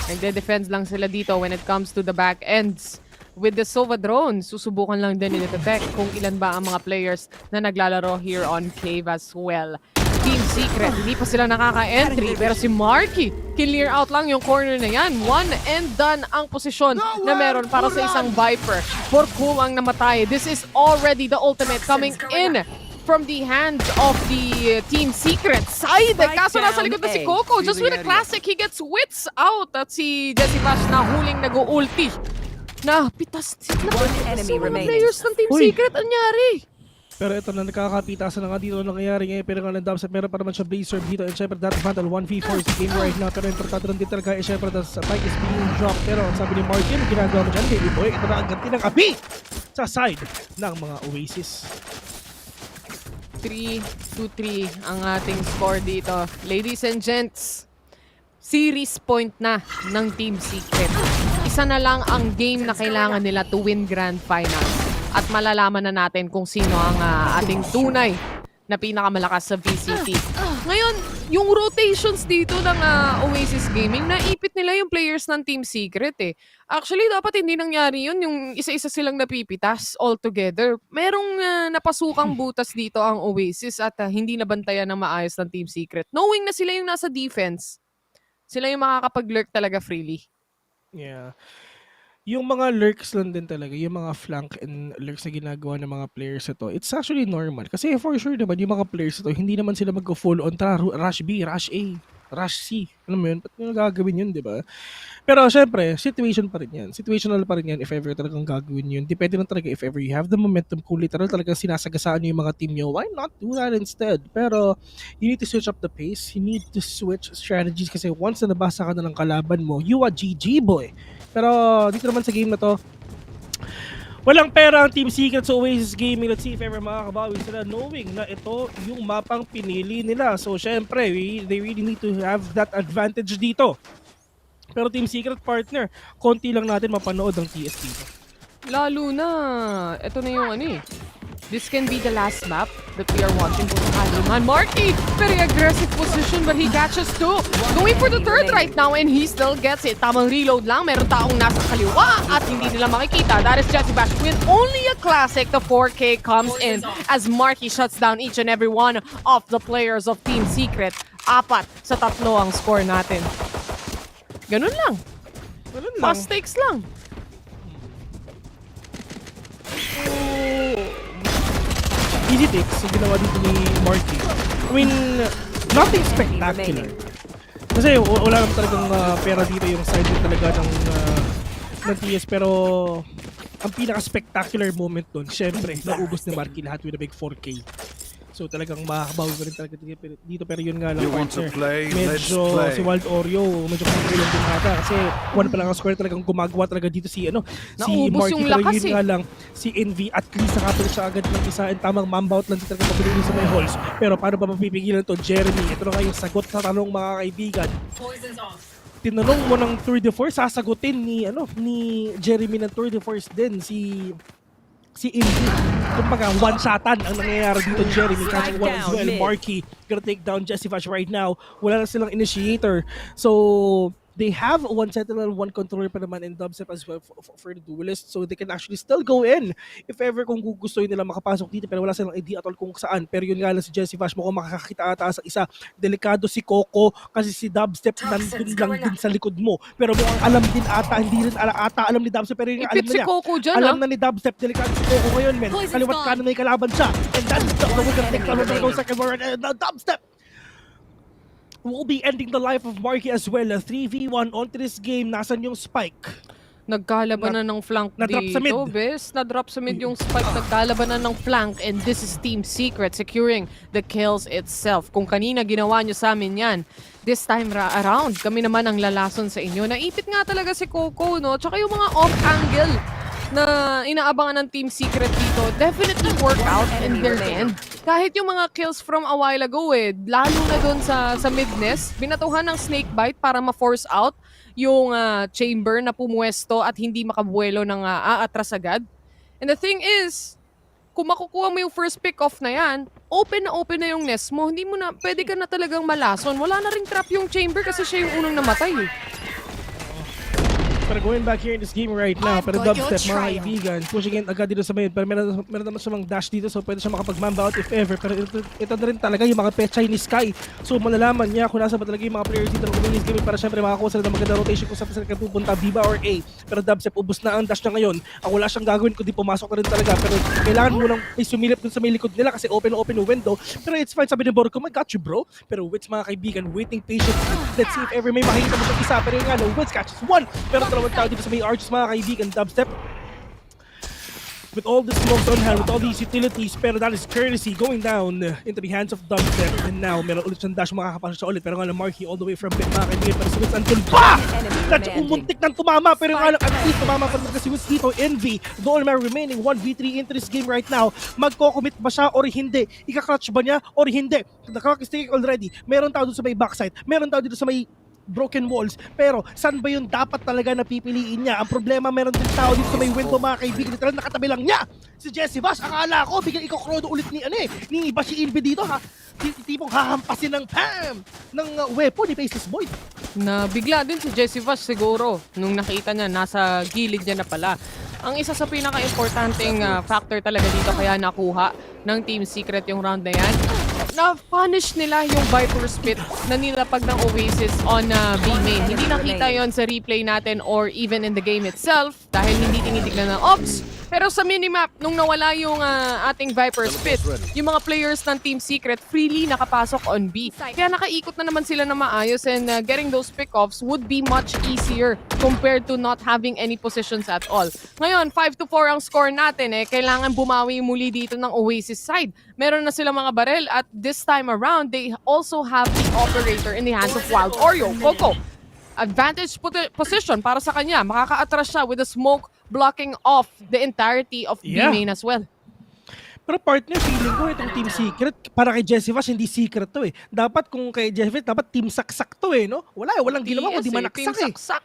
nagde-defense lang sila dito when it comes to the back ends. With the Sova drone, susubukan lang din i-detect kung ilan ba ang mga players na naglalaro here on Cave as well. Team Secret, hindi pa sila nakaka-entry. Pero si Marky, clear out lang yung corner na yan. One and done ang posisyon na meron para sa isang Viper. Porku ang namatay. This is already the ultimate coming in from the hands of the Team Secret side. Kaso nasa likod na si Coco. Just with a classic, he gets wits out. At si Jessie Bash na huling nag-ulti. Na pitas na mga players ng Team Secret. Anyari? Pero ito na, nakakapitasan na nga dito nangyayari ngayon. Pero nga ng Dubstep, meron pa naman siya Blazer dito. And syempre, that Vandal 1v4 is the game right now. Pero importante rin din talaga, syempre, the spike is being dropped. Pero sabi ni Martin, ginagawa mo dyan, baby boy, ito na ang ganti ng api sa side ng mga Oasis. 3-2-3 ang ating score dito. Ladies and gents, series point na ng Team Secret. Isa na lang ang game na kailangan nila to win Grand Finals. At malalaman na natin kung sino ang ating tunay na pinakamalakas sa VCT. Ngayon, yung rotations dito ng Oasis Gaming, naipit nila yung players ng Team Secret eh. Actually, dapat hindi nangyari yun, yung isa-isa silang napipitas all together. Merong napasukang butas dito ang Oasis at hindi nabantayan ng maayos ng Team Secret. Knowing na sila yung nasa defense, sila yung makakapag-lurk talaga freely. Yeah. Yung mga lurks lang din talaga, yung mga flank and lurks na ginagawa ng mga players ito, it's actually normal. Kasi for sure naman, yung mga players ito, hindi naman sila mag-full on, rush B, rush A, rush C. Alam mo yun? Ba't nyo gagawin yun, di ba? Pero syempre, situation pa rin yan. Situational pa rin yan if ever talagang gagawin yun. Depende lang talaga if ever you have the momentum, kung literal talagang sinasagasaan nyo yung mga team nyo, why not do that instead? Pero you need to switch up the pace. You need to switch strategies kasi once na nabasa ka na ng kalaban mo, you are GG boy. Pero dito naman sa game na to, walang pera ang Team Secret sa Oasis Gaming. Let's see if ever makakabawi sila knowing na ito yung mapang pinili nila. So syempre, they really need to have that advantage dito. Pero Team Secret partner, konti lang natin mapanood ang TS dito. Lalo na, ito na yung ano eh. This can be the last map that we are watching for Aluman. Marky, very aggressive position but he catches two. Going for the third right now and he still gets it. Tamang reload lang. Meron taong nasa kaliwa at hindi nila makikita. That is Jessie Bash with only a classic. The 4K comes in as Marky shuts down each and every one of the players of Team Secret. 4-3 ang score natin. Ganun lang. Fast takes lang. Easy takes yung ginawa dito ni Marky. I mean, nothing spectacular. Kasi wala naman talagang pera dito yung side din talaga ng TS. Pero ang pinaka-spectacular moment doon, syempre, naubos ni Marky lahat with a big 4K. So talagang makakabawi pa rin talaga dito, pero yun nga lang, You want to partner. play? Let's Medyo play. si Wild Oreo, medyo kumpilang din ata kasi one pa lang ang score, talagang gumagawa talaga dito si si Naubos Marky, yung pero lakas yun nga lang, si Envy at least nakapil siya agad ng isa and tamang mambout lang talaga mabilis sa may holes. Pero paano ba mapipigilan to, Jeremy? Ito na nga yung sagot sa tanong, mga kaibigan. Poison's off. Tinanong mo ng tour de force, sasagutin ni Jeremy ng tour de force din, si Indy. Kumbaga, one-shotan ang nangyayari dito, Jeremy. Catching one as well. Marky gonna take down Jessifash right now. Wala na silang initiator. So, they have one sentinel, one controller pa naman in dubstep as well for the duelist. So, they can actually still go in if ever kung gugustuhin nila makapasok dito. Pero wala silang idea at all kung saan. Pero yun nga lang si Jessifash, mukhang makakakita ata sa isa. Delikado si Coco kasi si dubstep nandun lang din sa likod mo. Pero mukhang alam din ata, hindi rin ata alam ni dubstep. Pero yun nga, alam na si niya. Coco dyan, Alam na ni dubstep, delikado si Coco ngayon, men. Kaliwat kanan may kalaban siya. And that's the way to take down the second war. And the dubstep will be ending the life of Marky as well. 3v1 onto this game. Nasaan yung Spike? Nagkalaban na ng flank na-drop sa mid. dito, bes. Na-drop sa mid yung Spike. Nagkalaban na ng flank. And this is Team Secret securing the kills itself. Kung kanina ginawa nyo sa amin yan, this time around, kami naman ang lalason sa inyo. Naipit nga talaga si Coco, no? Tsaka yung mga off-angle na inaabangan ng Team Secret dito, definitely work out in their end. Kahit yung mga kills from a while ago lalo na doon sa midness, binatuhan ng snakebite para ma-force out yung chamber na pumuesto at hindi makabuelo ng aatras agad. And the thing is, kung makukuha mo yung first pick-off na yan, open na yung nest mo, hindi mo na, pwede ka na talagang malason. Wala na ring trap yung chamber kasi siya yung unang namatay Pero going back here in this game right now, pero dubstep, mga kaibigan, pushing in agad dito sa main. Pero meron naman siya mga dash dito, so pwede siya makapag-mamba out if ever. Pero ito na rin talaga yung mga pechay ni Sky. So malalaman niya kung nasa ba talaga yung mga players dito ng Oasis game para syempre makakuha sila ng magandang rotation kung saan sila pupunta, Viva or A. Pero dubstep, ubos na ang dash niya ngayon. Ang wala siyang gagawin kundi pumasok na rin talaga. Pero kailangan mo lang may sumilip dun sa may likod nila kasi open yung window. Pero it's fine, sabi ni Borco, I got you bro. Pero Wits, mga kaibigan, waiting patiently. Let's see if ever may makikita mo siyang isa. Pero yung ano, Wits catches one. Pero dalawang tao dito sa may arches, mga kaibigan. Dubstep with all the smokes on hand, with all these utilities, pero that is courtesy going down into the hands of Dubstep. And now, meron ulit siyang dash, makakapasok siya ulit. Pero nga lang, Marky all the way from pit, mga kaibigan. Pero si Wits andun pa! That's umuntik ng tumama. Pero nga lang, at least tumama pa rin si Wits dito. Envy, the only man remaining 1v3 into this game right now. Magko-commit ba siya or hindi? Ika-clutch ba niya or hindi? The clock is ticking already. Meron tao dito sa may backside. Meron tao dito sa may broken walls. Pero saan ba yun dapat talaga napipiliin niya? Ang problema, meron din tao dito sa may window, mga kaibigan. Dito lang nakatabi lang niya si Jessifash. Akala ko biglang ikokrodo ulit ni ni Bashi Invi dito, ha? Tipong hahampasin ng PAM ng weapon ni Faceless Boy. Na bigla din si Jessifash siguro nung nakita niya nasa gilid niya na pala. Ang isa sa pinaka-importanting factor talaga dito kaya nakuha ng Team Secret yung round na yan, na-punish nila yung Viper Spit na nilapag ng Oasis on B main. Hindi nakita yon sa replay natin or even in the game itself dahil hindi tinitignan ng ops. Pero sa minimap, nung nawala yung ating Viper Spit, yung mga players ng Team Secret freely nakapasok on B. Kaya nakaikot na naman sila na maayos and getting those pick-offs would be much easier compared to not having any positions at all. Ngayon, 5-4 ang score natin kailangan bumawi muli dito ng Oasis side. Meron na silang mga barel at this time around, they also have the operator in the hands of Wild Oreo. Coco, advantage position para sa kanya. Makaka-attract siya with the smoke blocking off the entirety of B main as well. Pero partner, feeling ko itong Team Secret, para kay Jessifash, hindi secret to Dapat kung kay Jessifash, dapat Team Saksak to no? Walang ginawa kundi manaksak Team Saksak.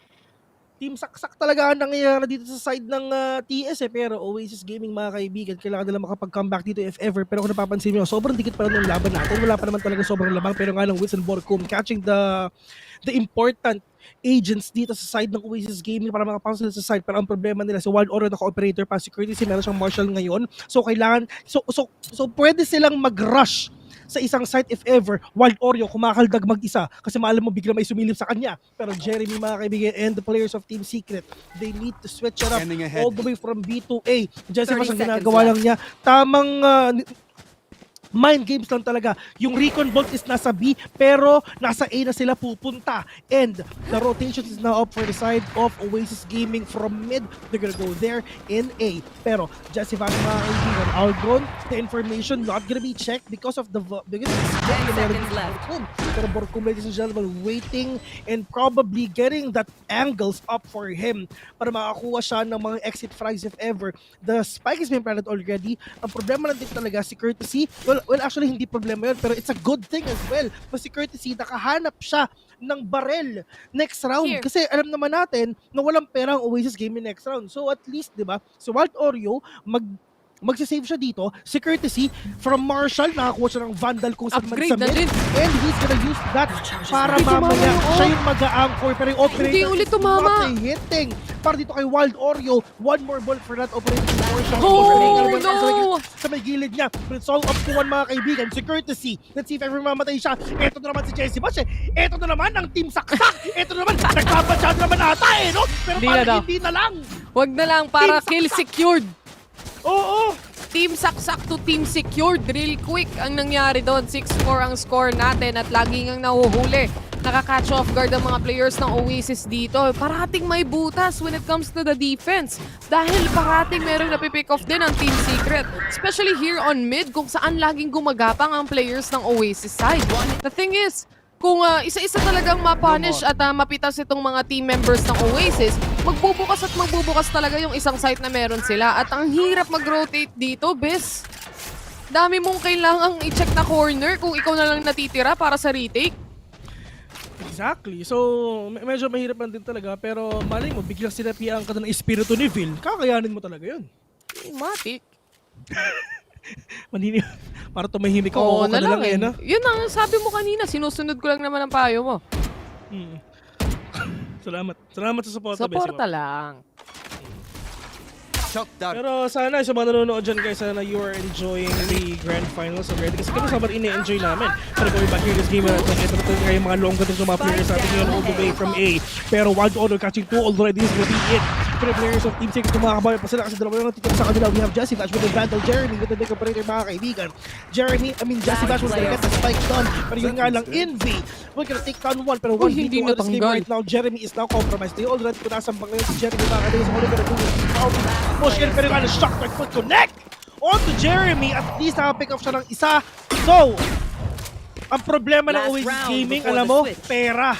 Team Saksak talaga ang nangyayari dito sa side ng TS Pero Oasis Gaming, mga kaibigan, kailangan nila makapag-comeback dito if ever. Pero kung napapansin nyo, sobrang dikit pa rin yung laban natin. Wala pa naman talaga sobrang labang. Pero nga lang, Wits and Borcom catching the important agents dito sa side ng Oasis Gaming para makapasok sila sa side. Pero ang problema nila, si Wild Oreo naka-operator pa, security, meron siyang marshal ngayon. So kailangan, so pwede silang mag-rush sa isang site if ever. Wild Oreo kumakaldag mag-isa kasi maalam mo bigla may sumilip sa kanya. Pero Jeremy, mga kaibigan, and the players of Team Secret, they need to switch it up all the way from B to A. Jessica, ang ginagawa lang niya, tamang mind games lang talaga. Yung recon bolt is nasa B, pero nasa A na sila pupunta. And the rotation is now up for the side of Oasis Gaming from mid. They're gonna go there in A. Pero, just if I'm mga kaibigan, Algon, the information not gonna be checked because of the... because 10 seconds left. Pero Borkum, ladies and gentlemen, waiting and probably getting that angles up for him para makakuha siya ng mga exit frags if ever. The spike is being planted already. Ang problema lang din talaga si Courtesy, well actually hindi problema yun, pero it's a good thing as well. Mas si Courtesy, nakahanap siya ng barel next round. Here. Kasi alam naman natin na walang pera ang Oasis Gaming next round. So at least, di ba, si Wild Oreo, magsisave siya dito. Si Courtesy, from Marshall, nakakuha siya ng Vandal kung saan man Upgrade sa na mid. din. And he's gonna use that para mamaya siya yung mag-a-anchor. Pero yung operator Hindi ulit tumama. not hitting. Para dito kay Wild Oreo, one more ball for that operator. Oh, no! Sa may gilid niya. But it's all up to one, mga kaibigan. Si Courtesy, let's see if ever mamatay siya. Eto na naman si Jesse Bash. Eto na naman ang team saksak. Eto na naman, nagpapadyad naman ata no? Pero parang hindi na lang. Wag na lang, para kill secured. Oo! Team saksak to team secured. Real quick ang nangyari doon. 6-4 ang score natin at laging ang nahuhuli. Nakaka-catch off guard ang mga players ng Oasis dito. Parating may butas when it comes to the defense. Dahil parating merong napipick off din ang Team Secret. Especially here on mid kung saan laging gumagapang ang players ng Oasis side. The thing is, kung isa-isa talagang mapunish at mapitas itong mga team members ng Oasis, magbubukas at magbubukas talaga yung isang site na meron sila. At ang hirap mag-rotate dito, Bes. Dami mong kailangang i-check na corner kung ikaw na lang natitira para sa retake. Exactly. So, medyo mahirap lang din talaga. Pero malay mo, biglang sinapian ka na ng espiritu ni Phil. Kakayanin mo talaga yun. Matik. Manini, para tumahimik ka, Oo ka na lang eh. na. Yun ang sabi mo kanina, sinusunod ko lang naman ang payo mo. Salamat. Salamat sa support. Suporta lang. Pero sana sa mga nanonood dyan guys, sana you are enjoying the grand finals already. Kasi kami sobrang ini-enjoy namin. Pero going back here this game, ito nga yung mga long gatong mga players natin ngayon all the way from A. Pero Wild Order catching 2 already is gonna be it. Pero players of Team Secret kumakabawi pa sila kasi dalawa yung natitira sa kanila. We have Jesse Bash with the Vandal, Jeremy with the big operator, mga kaibigan. Jesse Bash was gonna get the spike done. Pero yun nga lang, Envy, we're gonna take down one. Pero 1v2 on this game right now, Jeremy is now compromised. They already pinasambang ngayon si Jeremy, mga kaibigan. So all they're gonna do is push in, pero nga shock like foot connect on to Jeremy. At least nakapick off siya ng isa. So, ang problema ng Oasis Gaming, alam mo, pera.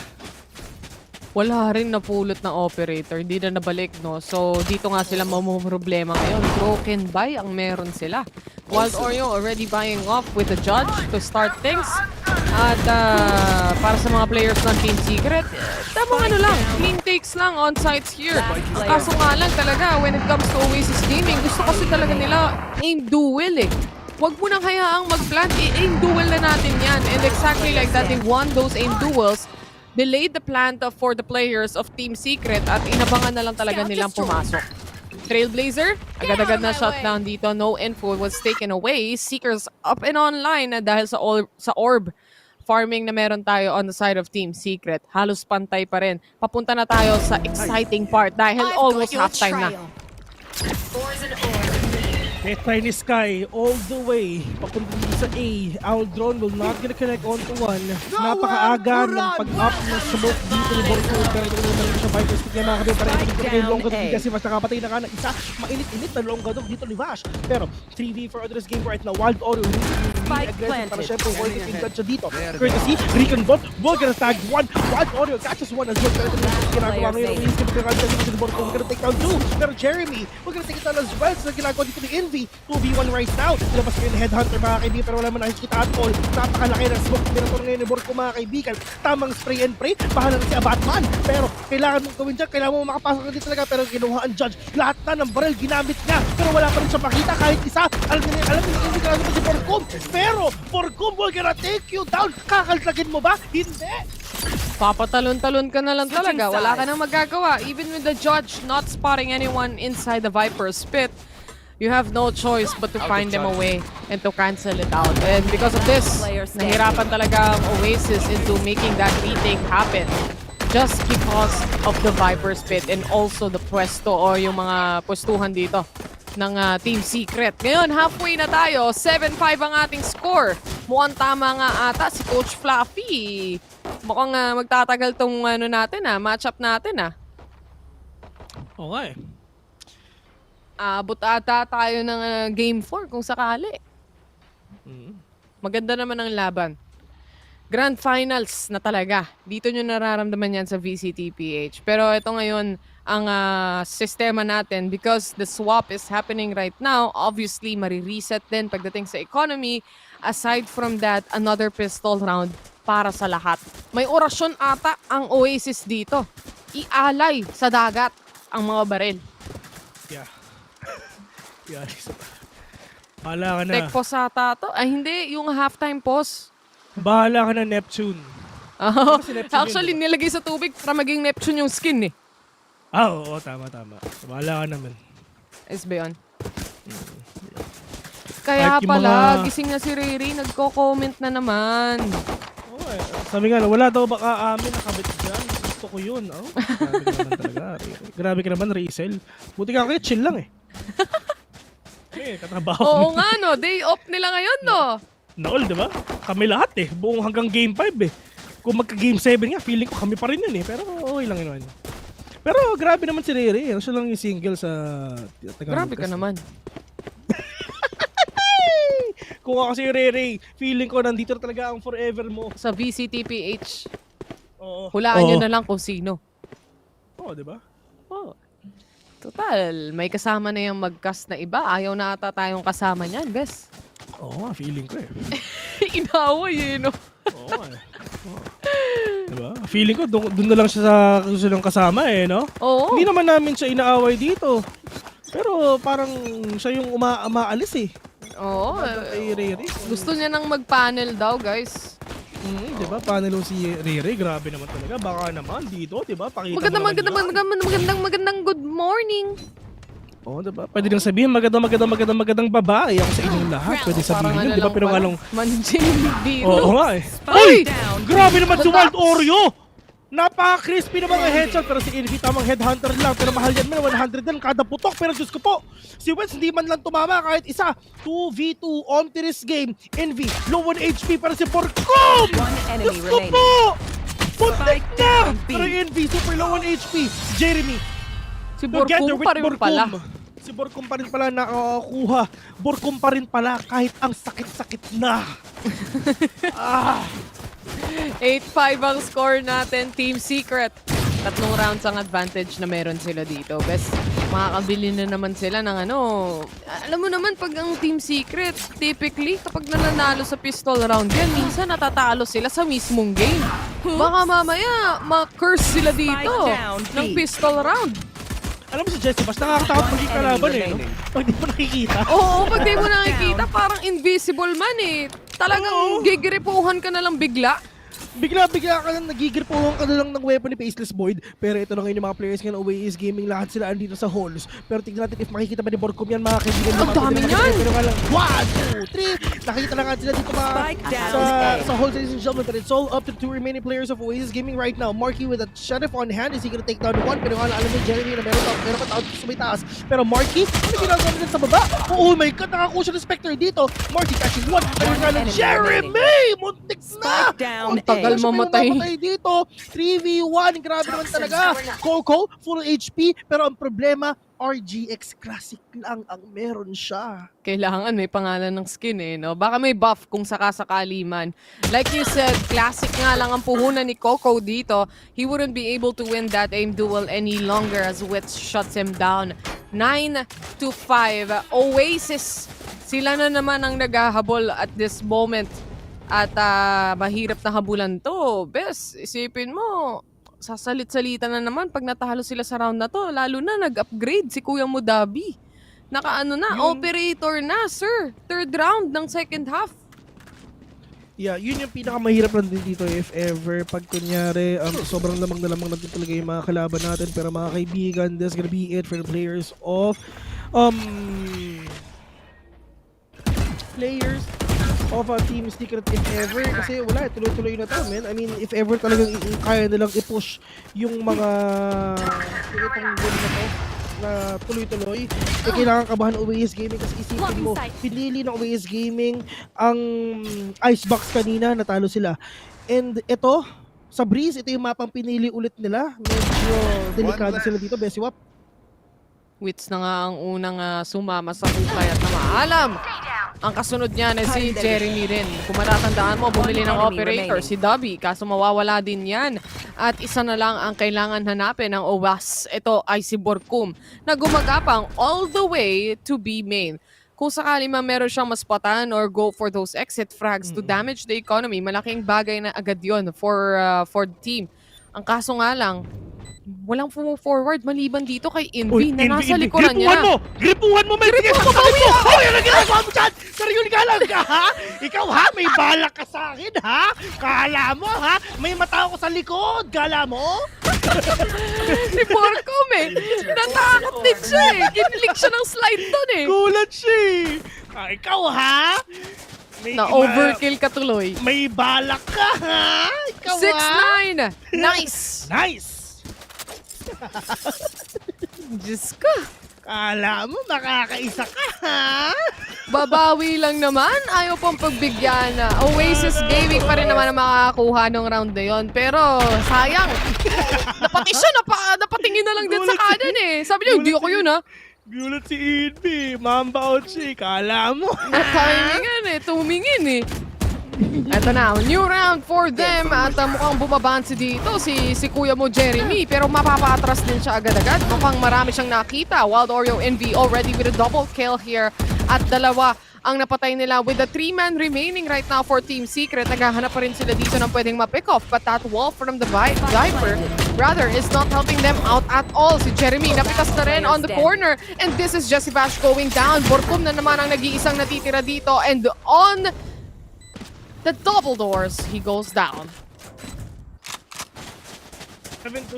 Wala rin napulot na operator, hindi na nabalik, no? So, dito nga sila problema ngayon. Broken buy ang meron sila. Wild Oreo already buying off with the judge to start things. At para sa mga players ng Team Secret, tamang ano lang, clean takes lang on sites here. Kaso nga lang talaga, when it comes to Oasis Gaming, gusto kasi talaga nila aim duel eh. Huwag mo nang hayaang mag-plant, aim duel na natin yan. And exactly like that, they won those aim duels. Delayed the plant for the players of Team Secret at inabangan na lang talaga nilang pumasok. Trailblazer, agad-agad na shutdown dito. No info was taken away. Seekers up and online dahil sa orb farming na meron tayo on the side of Team Secret. Halos pantay pa rin. Papunta na tayo sa exciting part dahil almost halftime na. Tiny Sky all the way papunta sa A. Aldron will not gonna connect on to one. Napakaaga ng pag-up ng smoke dito ni Borco. Pero ito naman siya Viper stick niya mga kabin. Para ito yung long gadog kasi mas nakapatay na ka ng isa. Mainit-init na long gadog dito ni Vash. Pero 3v for this game right now. Wild Oreo really aggressive para syempre working in siya dito. Courtesy, Recon Bot. We're gonna tag one. Wild Oreo catches one as well. Pero ito yung ginagawa ngayon. We're gonna take down two. Pero Jeremy, we're gonna take it down as well. So ginagawa dito ni Envy. 2v1 right now. Ilabas ko yung headhunter mga kaibigan pero wala man nakikita at all. Napakalaki ng smoke. Binatong ngayon ni Borco mga kaibigan. Tamang spray and pray. Bahala na si Batman. Pero kailangan mong gawin dyan. Kailangan mo makapasok na dito talaga. Pero kinuha ang judge. Lahat na ng barrel ginamit niya. Pero wala pa rin siya makita kahit isa. Alam niyo hindi ka naman si Borcom. Pero Borcom will gonna take you down. Kakaltagin mo ba? Hindi. Papatalon-talon ka na lang talaga. Wala ka nang magagawa. Even with the judge not spotting anyone inside the Viper's pit, you have no choice but to find them a way and to cancel it out. And because of this, nahirapan talaga ang Oasis into making that retake happen. Just because of the Viper's pit and also the pwesto o yung mga pwestuhan dito ng Team Secret. Ngayon, halfway na tayo. 7-5 ang ating score. Mukhang tama nga ata si Coach Fluffy. Mukhang magtatagal tong matchup natin. Okay. Abot ata tayo ng Game 4 kung sakali. Maganda naman ang laban. Grand Finals na talaga. Dito nyo nararamdaman yan sa VCTPH. Pero ito ngayon ang sistema natin because the swap is happening right now. Obviously, marireset din pagdating sa economy. Aside from that, another pistol round para sa lahat. May orasyon ata ang Oasis dito. Ialay sa dagat ang mga baril. Yeah. Bahala ka na. Tech pause ata to. Ay, hindi. Yung halftime pause. Bahala ka na, Neptune. Actually, nilagay sa tubig para maging Neptune yung skin eh. Oo, tama. Bahala ka naman. Is ba yun? Kaya pala, gising na si Riri, nagko-comment na naman. Okay. Sabi nga, wala daw baka amin nakabit dyan. Gusto ko yun. Grabe ka naman talaga. Grabe ka naman, Rizel. Buti ka kayo, chill lang eh. Katrabaho. Oo nga no, day off nila ngayon no. Naol, di ba? Kami lahat eh. Buong hanggang game 5 eh. Kung magka-game 7 nga, feeling ko kami pa rin yun eh. Pero okay lang yun. Pero grabe naman si Riri. Siya lang yung single sa Tagalog. Grabe ka naman. Kung ako si Riri, feeling ko nandito na talaga ang forever mo. Sa VCTPH. Oo. Hulaan nyo na lang kung sino. Oo, di ba? Oo. Total, may kasama na yung mag-cast na iba. Ayaw na ata tayong kasama niyan, bes. Oo, feeling ko eh. Inaway eh, no? Oo eh. Diba? Feeling ko, doon na lang siya sa susunod kasama eh, no? Oo. Hindi naman namin siya inaaway dito. Pero parang siya yung umaalis eh. Oo. Gusto niya nang mag-panel daw, guys. Diba? Panel si Riri, grabe naman talaga. Baka naman dito, diba? Pakita Magandang good morning. Oo, diba? Pwede nang sabihin, magandang babae ako sa inyong lahat. Pwede sabihin yun, diba? Pero nga lang... Manjing virus. Oo nga eh. Uy! Grabe naman si Wild Oreo! Napaka-crispy na mga headshot. Pero si Envy tamang headhunter lang. Pero mahal yan man, 100 din kada putok. Pero Diyos ko po, si Wens hindi man lang tumama kahit isa. 2v2 on to this game. Envy, low on HP para si Borkum! Enemy Diyos ko remaining. po! Puntik na! Pero Envy, super low on HP. Jeremy, si Borkum pa rin pala. Si Borkum pa rin pala nakakuha. Borkum pa rin pala kahit ang sakit-sakit na. 8-5 ang score natin, Team Secret. 3 rounds ang advantage na meron sila dito. Bes, makakabili na naman sila ng alam mo naman pag ang Team Secret, typically kapag nananalo sa pistol round yan, minsan natatalo sila sa mismong game. Baka mamaya ma-curse sila dito ng pistol round. Alam mo si Jessie, mas nakakatakot maging kalaban eh, no? Pag di mo nakikita. Oo, pag di mo nakikita, parang invisible man eh. Talagang gigiripuhan ka na lang bigla. Bigla ka lang, nagigirpuhan ka na lang ng weapon ni Faceless Void. Pero ito na ngayon yung mga players ng Oasis Gaming, lahat sila andito sa halls. Pero tignan natin if makikita ba ni Borkum yan, mga kaibigan. Ang dami yan! Pero nga lang, 1, 2, 3! Nakikita na nga sila dito mga sa halls, ladies and gentlemen. But it's all up to the 2 remaining players of Oasis Gaming right now. Marky with a sheriff on hand, is he gonna take down one? Pero nga lang, alam mo Jeremy na meron pa tao sa may taas. Pero Marky, ano ginagawa nila sa baba? Oh my god, nakakuha siya ng Spectre dito. Marky catching one, pero nga lang, Jeremy! Muntik na! Tagal mamatay dito. 3v1. Grabe naman talaga. Coco, full HP. Pero ang problema, RGX Classic lang ang meron siya. Kailangan may pangalan ng skin eh, no? Baka may buff kung sakasakali man. Like you said, Classic nga lang ang puhunan ni Coco dito. He wouldn't be able to win that aim duel any longer as Wits shuts him down. 9-5. Oasis, sila na naman ang naghahabol at this moment. At mahirap na habulan to. Bes, isipin mo, sasalit-salita na naman pag natalo sila sa round na to. Lalo na nag-upgrade si Kuya Mudabi. Operator na, sir. 3rd round ng second half. Yeah, yun yung pinakamahirap lang din dito if ever. Pag kunyari, sobrang lamang na lamang natin talaga yung mga kalaban natin. Pero mga kaibigan, that's gonna be it for the players of Team Secret if ever. Kasi wala, tuloy-tuloy na to, man. I mean, if ever talagang kaya nilang i-push yung mga itong game na to na tuloy-tuloy. Kailangan kabahan Oasis Gaming kasi isipin mo, pinili ng Oasis Gaming ang Icebox kanina, natalo sila. And ito, sa Breeze, ito yung mapang pinili ulit nila. Medyo delikado sila dito, Besiwap. Wits na nga ang unang sumama sa hukay at namaalam. Ang kasunod niya na si Jeremy rin. Kung matatandaan mo, bumili ng operator si Dubby. Kaso mawawala din yan. At isa na lang ang kailangan hanapin ng OWAS. Ito ay si Borkum na gumagapang all the way to B main. Kung sakali man meron siyang maspatan or go for those exit frags to damage the economy, malaking bagay na agad yun for the team. Ang kaso nga lang, walang forward maliban dito kay Envy na nasa likuran niya. Gripuhan mo! Gripuhan mo! Hoy! Ano ginagawa mo dyan? Sarili ka lang ka, ha? Ikaw, ha? May balak ka sa akin, ha? Kala mo, ha? May mata ako sa likod. Kala mo? Si Borkum natakot din siya Kinilig siya ng slide doon Gulat siya ikaw, ha? Na-overkill ka tuloy. May balak ka, ha? Ikaw, 6-9! Nice! Nice! Diyos ka. Kala mo, makakaisa ka, ha? Babawi lang naman. Ayaw pang pagbigyan. Oasis Gaming pa rin naman ang makakakuha ng round na yun. Pero, sayang. Napati siya. Napatingin na lang din sa kanan Sabi niya, hindi ako yun, ha? Gulat si Envy. Mamba out siya. Kala mo. Natimingan tumingin Eto na, new round for them at mukhang bumabansi dito si kuya mo Jeremy pero mapapatras din siya agad-agad. Mukhang marami siyang nakita. Wild Oreo Envy already with a double kill here at dalawa ang napatay nila with the 3-man remaining right now for Team Secret. Naghahanap pa rin sila dito ng pwedeng ma-pick off but that wall from the Viper rather is not helping them out at all. Si Jeremy napitas na rin on the corner and this is Jesse Bash going down. Borkum na naman ang nag-iisang natitira dito and on the double doors, he goes down. 7-9.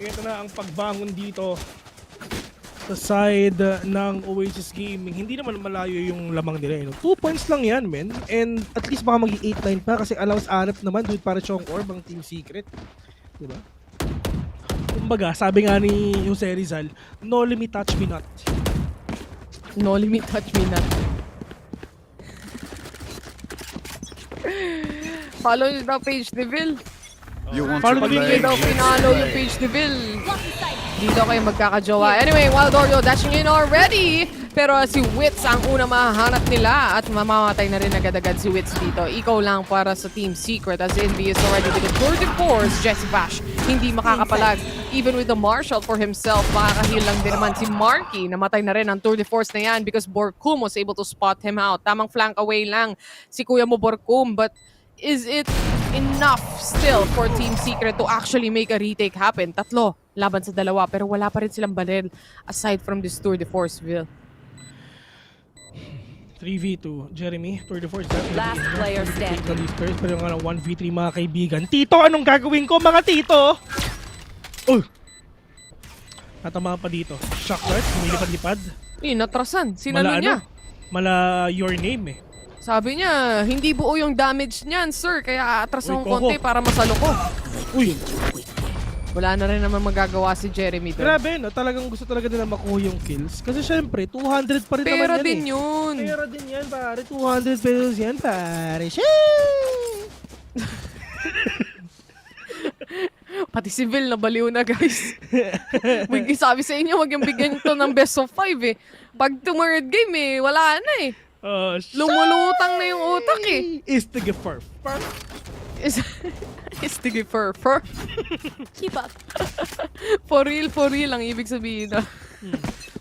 Ito na ang pagbangon dito sa side ng Oasis Gaming. Hindi naman malayo yung lamang nila. 2 points lang yan, men. And at least baka maging 8-9 pa kasi allowance anap naman dude para Chong Orb ang Team Secret. Diba? Kumbaga, sabi nga ni Jose Rizal, no limit touch me not. No limit touch me not. Follow nyo daw page ni Vil. Follow nyo daw pinalo yung page ni Vil. Dito kayo magkakajowa. Anyway, Wild Oreo dashing in already. Pero si Wits ang una mahahanap nila at mamamatay na rin agad-agad si Wits dito. Ikaw lang para sa Team Secret as Envy is already with the 34s. Jesse Bash hindi makakapalag. Even with the Marshall for himself, makakahil lang din naman si Marky. Namatay na rin ang 34s na yan because Borkum was able to spot him out. Tamang flank away lang si kuya mo Borkum. But is it enough still for Team Secret to actually make a retake happen? 3 laban sa 2 pero wala pa rin silang baril aside from this tour de force Will. 3v2, Jeremy, tour de force. Last player standing. Pero nga 1v3 mga kaibigan. Tito, anong gagawin ko mga tito? Natama pa dito. Shock dart, lumilipad-lipad. Natrasan. Sinalo niya. Mala your name Sabi niya, hindi buo yung damage niyan, sir. Kaya atras akong konti para masalo ko. Wala na rin naman magagawa si Jeremy doon. Grabe, talagang gusto talaga nila makuha yung kills. Kasi syempre, 200 pa rin naman yan. Pera din yun. Pera din yan, pare. 200 pesos yan, pare. Pati si Vil na baliw na, guys. Sabi sa inyo, wag yung bigyan ito ng best of 5 Pag tumurad game wala na lumulutang na yung utak Is the giver. Is the giver. Keep up. For real ang ibig sabihin na.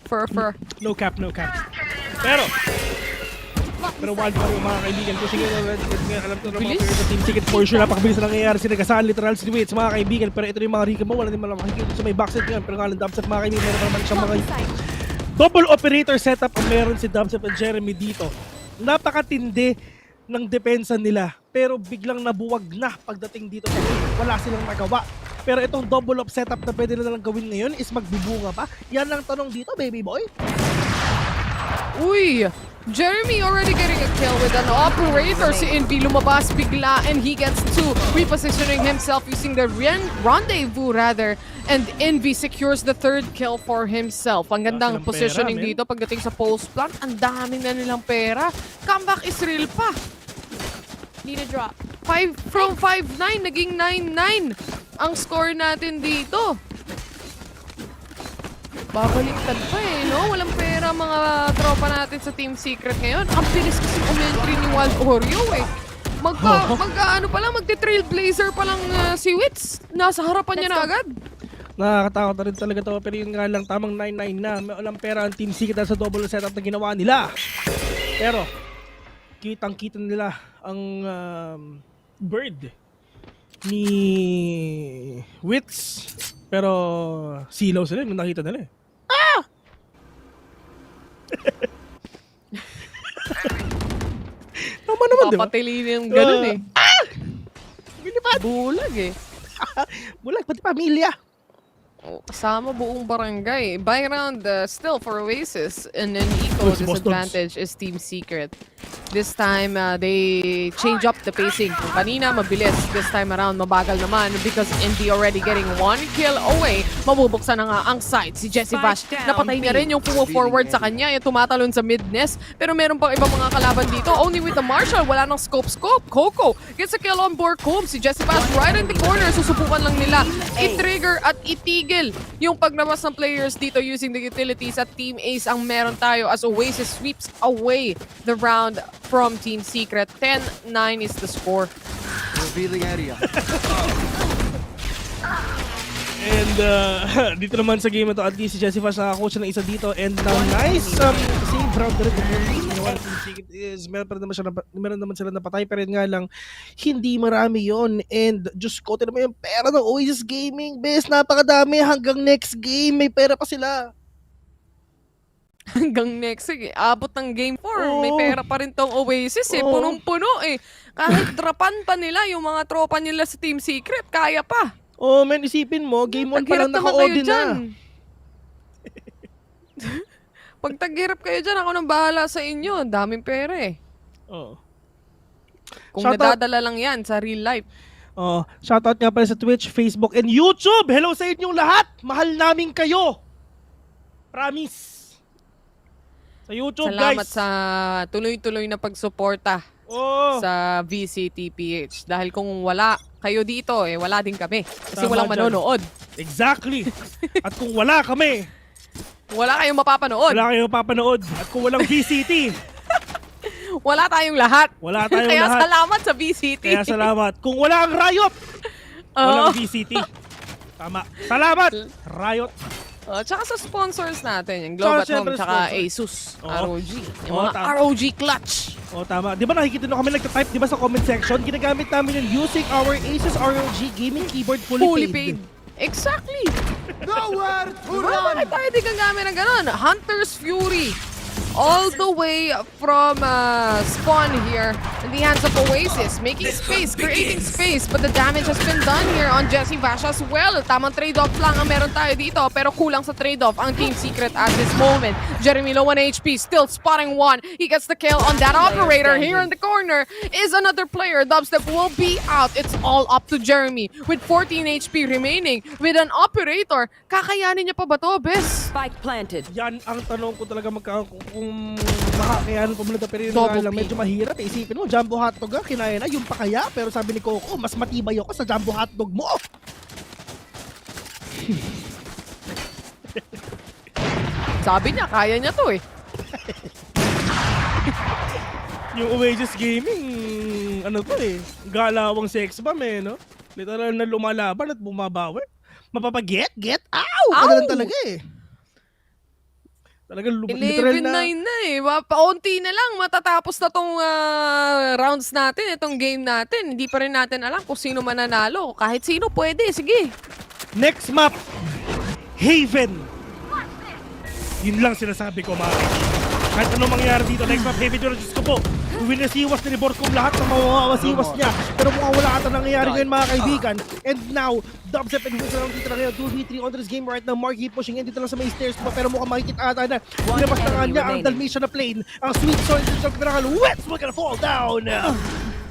Fur. No cap. Pero wild pa rin mga kaibigan ko. Sige, alam ko na mga players sa Team Secret for sure. Napakabilis na nangyayari. Sinagasaan literal si Wits mga kaibigan. Pero ito yung mga Rika mo. Wala din makikita sa may backset ngayon. Pero nga lang Dubstep mga kaibigan. Meron naman siyang mga double operator setup ang meron si Dubstep at Jeremy dito. Napakatindi ng depensa nila. Pero biglang nabuwag na pagdating dito sa game. Wala silang nagawa. Pero itong double up setup na pwede na lang gawin ngayon is magbubunga pa. Yan ang tanong dito, baby boy. Uy! Jeremy already getting a kill with an operator. Si Envy lumabas bigla and he gets to repositioning himself using the rendezvous rather. And Envy secures the third kill for himself. Ang gandang silang positioning pera, dito pagdating sa post plant. Ang dami na nilang pera. Comeback is real pa. Need a drop. 5-9 naging 9-9 ang score natin dito. Babaliktad pa eh, no? Walang pera mga tropa natin sa Team Secret ngayon. Ang bilis kasi umentry ni Wild Oreo eh. Ano pa lang, magti-trailblazer pa lang si Wits. Nasa harapan niya na agad. Nakakatakot na rin talaga to, pero yun nga lang, tamang 9-9 na. May walang pera ang Team Secret sa double setup na ginawa nila. Pero, kitang-kita nila ang bird ni Wits. Pero, silaw sila nung nakita nila eh. Ah! Tama naman, di ba? Papatilin yung ganun eh. Bulag eh. Bulag, pati pamilya. Kasama buong barangay. By round still for Oasis. And then equal disadvantage is Team Secret. This time, they change up the pacing. Kung kanina, mabilis. This time around, mabagal naman because Indy already getting 1 kill away. Mabubuksan na nga ang site. Si Jessie Bash, napatay niya rin yung forward sa kanya, yung tumatalon sa mid-nest. Pero meron pang ibang mga kalaban dito. Only with the Marshall, wala nang scope. Coco gets a kill on board Cove. Si Jessie Bash right in the corner. Susubukan lang nila i-trigger at itigil yung paglabas ng players dito using the utilities. At Team Ace ang meron tayo as Oasis sweeps away the round from Team Secret. 10-9 is the score. Revealing area. And dito naman sa game ito, at least si Jessie Bash nakakuha siya ng isa dito. And now, nice save round na rin. Meron naman sila napatay, pero nga lang, hindi marami yon. And Diyos ko, naman yung pera ng Oasis Gaming. Bes, napakadami. Hanggang next game, may pera pa sila. Hanggang next, abot ng game 4. May pera pa rin tong Oasis eh. Punong-puno eh. Kahit drapan pa nila yung mga tropa nila sa Team Secret, kaya pa. Oh, man, isipin mo, game 1 pa lang naka-OD na. Pag taghirap kayo dyan, ako nang bahala sa inyo. Daming pera eh. Oh. Kung nadadala lang yan sa real life. Oh, shoutout nga pala sa Twitch, Facebook, and YouTube. Hello sa inyong lahat. Mahal namin kayo. Promise. Sa YouTube, salamat guys. Sa tuloy-tuloy na pagsuporta sa VCTPH. Dahil kung wala kayo dito, eh wala din kami. Kasi tama walang dyan. manonood. Exactly. At kung wala kami, wala kayong mapapanood. Wala kayong mapapanood. At kung walang VCT, wala tayong lahat. Wala tayong Kaya lahat. salamat sa VCT. Kaya salamat. Kung wala ang Riot, walang VCT. Tama. Salamat, Riot. Tsaka sa sponsors natin, yung Globe at Home, tsaka Asus, ROG. Yung mga ROG clutch. Tama. Di ba nakikita nyo kami nagtatype, di ba sa comment section? Ginagamit namin yung using our Asus ROG gaming keyboard fully paid. Exactly. Nowhere to run. Bakit tayo di gagamit ng ganun? Hunter's Fury. All the way from spawn here in the hands of Oasis, making space, creating space, but the damage has been done here on Jessie Bash as well. Tamang trade-off lang ang meron tayo dito, pero kulang sa trade-off ang Team Secret at this moment. Jeremy low 1 HP, still spotting one. He gets the kill on that operator. Here in the corner is another player. Dubstep will be out. It's all up to Jeremy with 14 HP remaining with an operator. Kakayanin niya pa ba to, Bes? Spike planted. Yan ang tanong ko talaga kung makakayanan pa muna ito, pero yun nga lang, medyo mahirap. Isipin mo, jumbo hotdog kinaya na, yung pa kaya, pero sabi ni Coco, mas matibay ako sa jumbo hotdog mo. Sabi niya, kaya niya to eh. Yung Oasis Gaming, ano to eh, galawang sex bomb eh, no? Literal na lumalaban at bumabawi. Mapapag-get? Ow! Kadalan talaga eh. Talagang literal 11-9 na eh. Paunti na lang. Matatapos na tong rounds natin, itong game natin. Hindi pa rin natin alam kung sino mananalo. Kahit sino pwede. Sige. Next map, Haven. Yun lang sinasabi ko, mga kahit anong mangyari dito, next map, Haven. Diyos ko po, winasiwas ni Borcom lahat ng mawawasiwas niya. Pero mukhang wala ata nangyayari ngayon, mga kaibigan. And now, Dubstep and Whistle lang dito na ngayon. 2v3 on this game right now. Marky pushing in dito lang sa may stairs pa. Pero mukhang makikita ata na pinabas na nga niya ang Dalmatian na plane. Ang sweet soil dito sa pinakal. Wets, we're gonna fall down.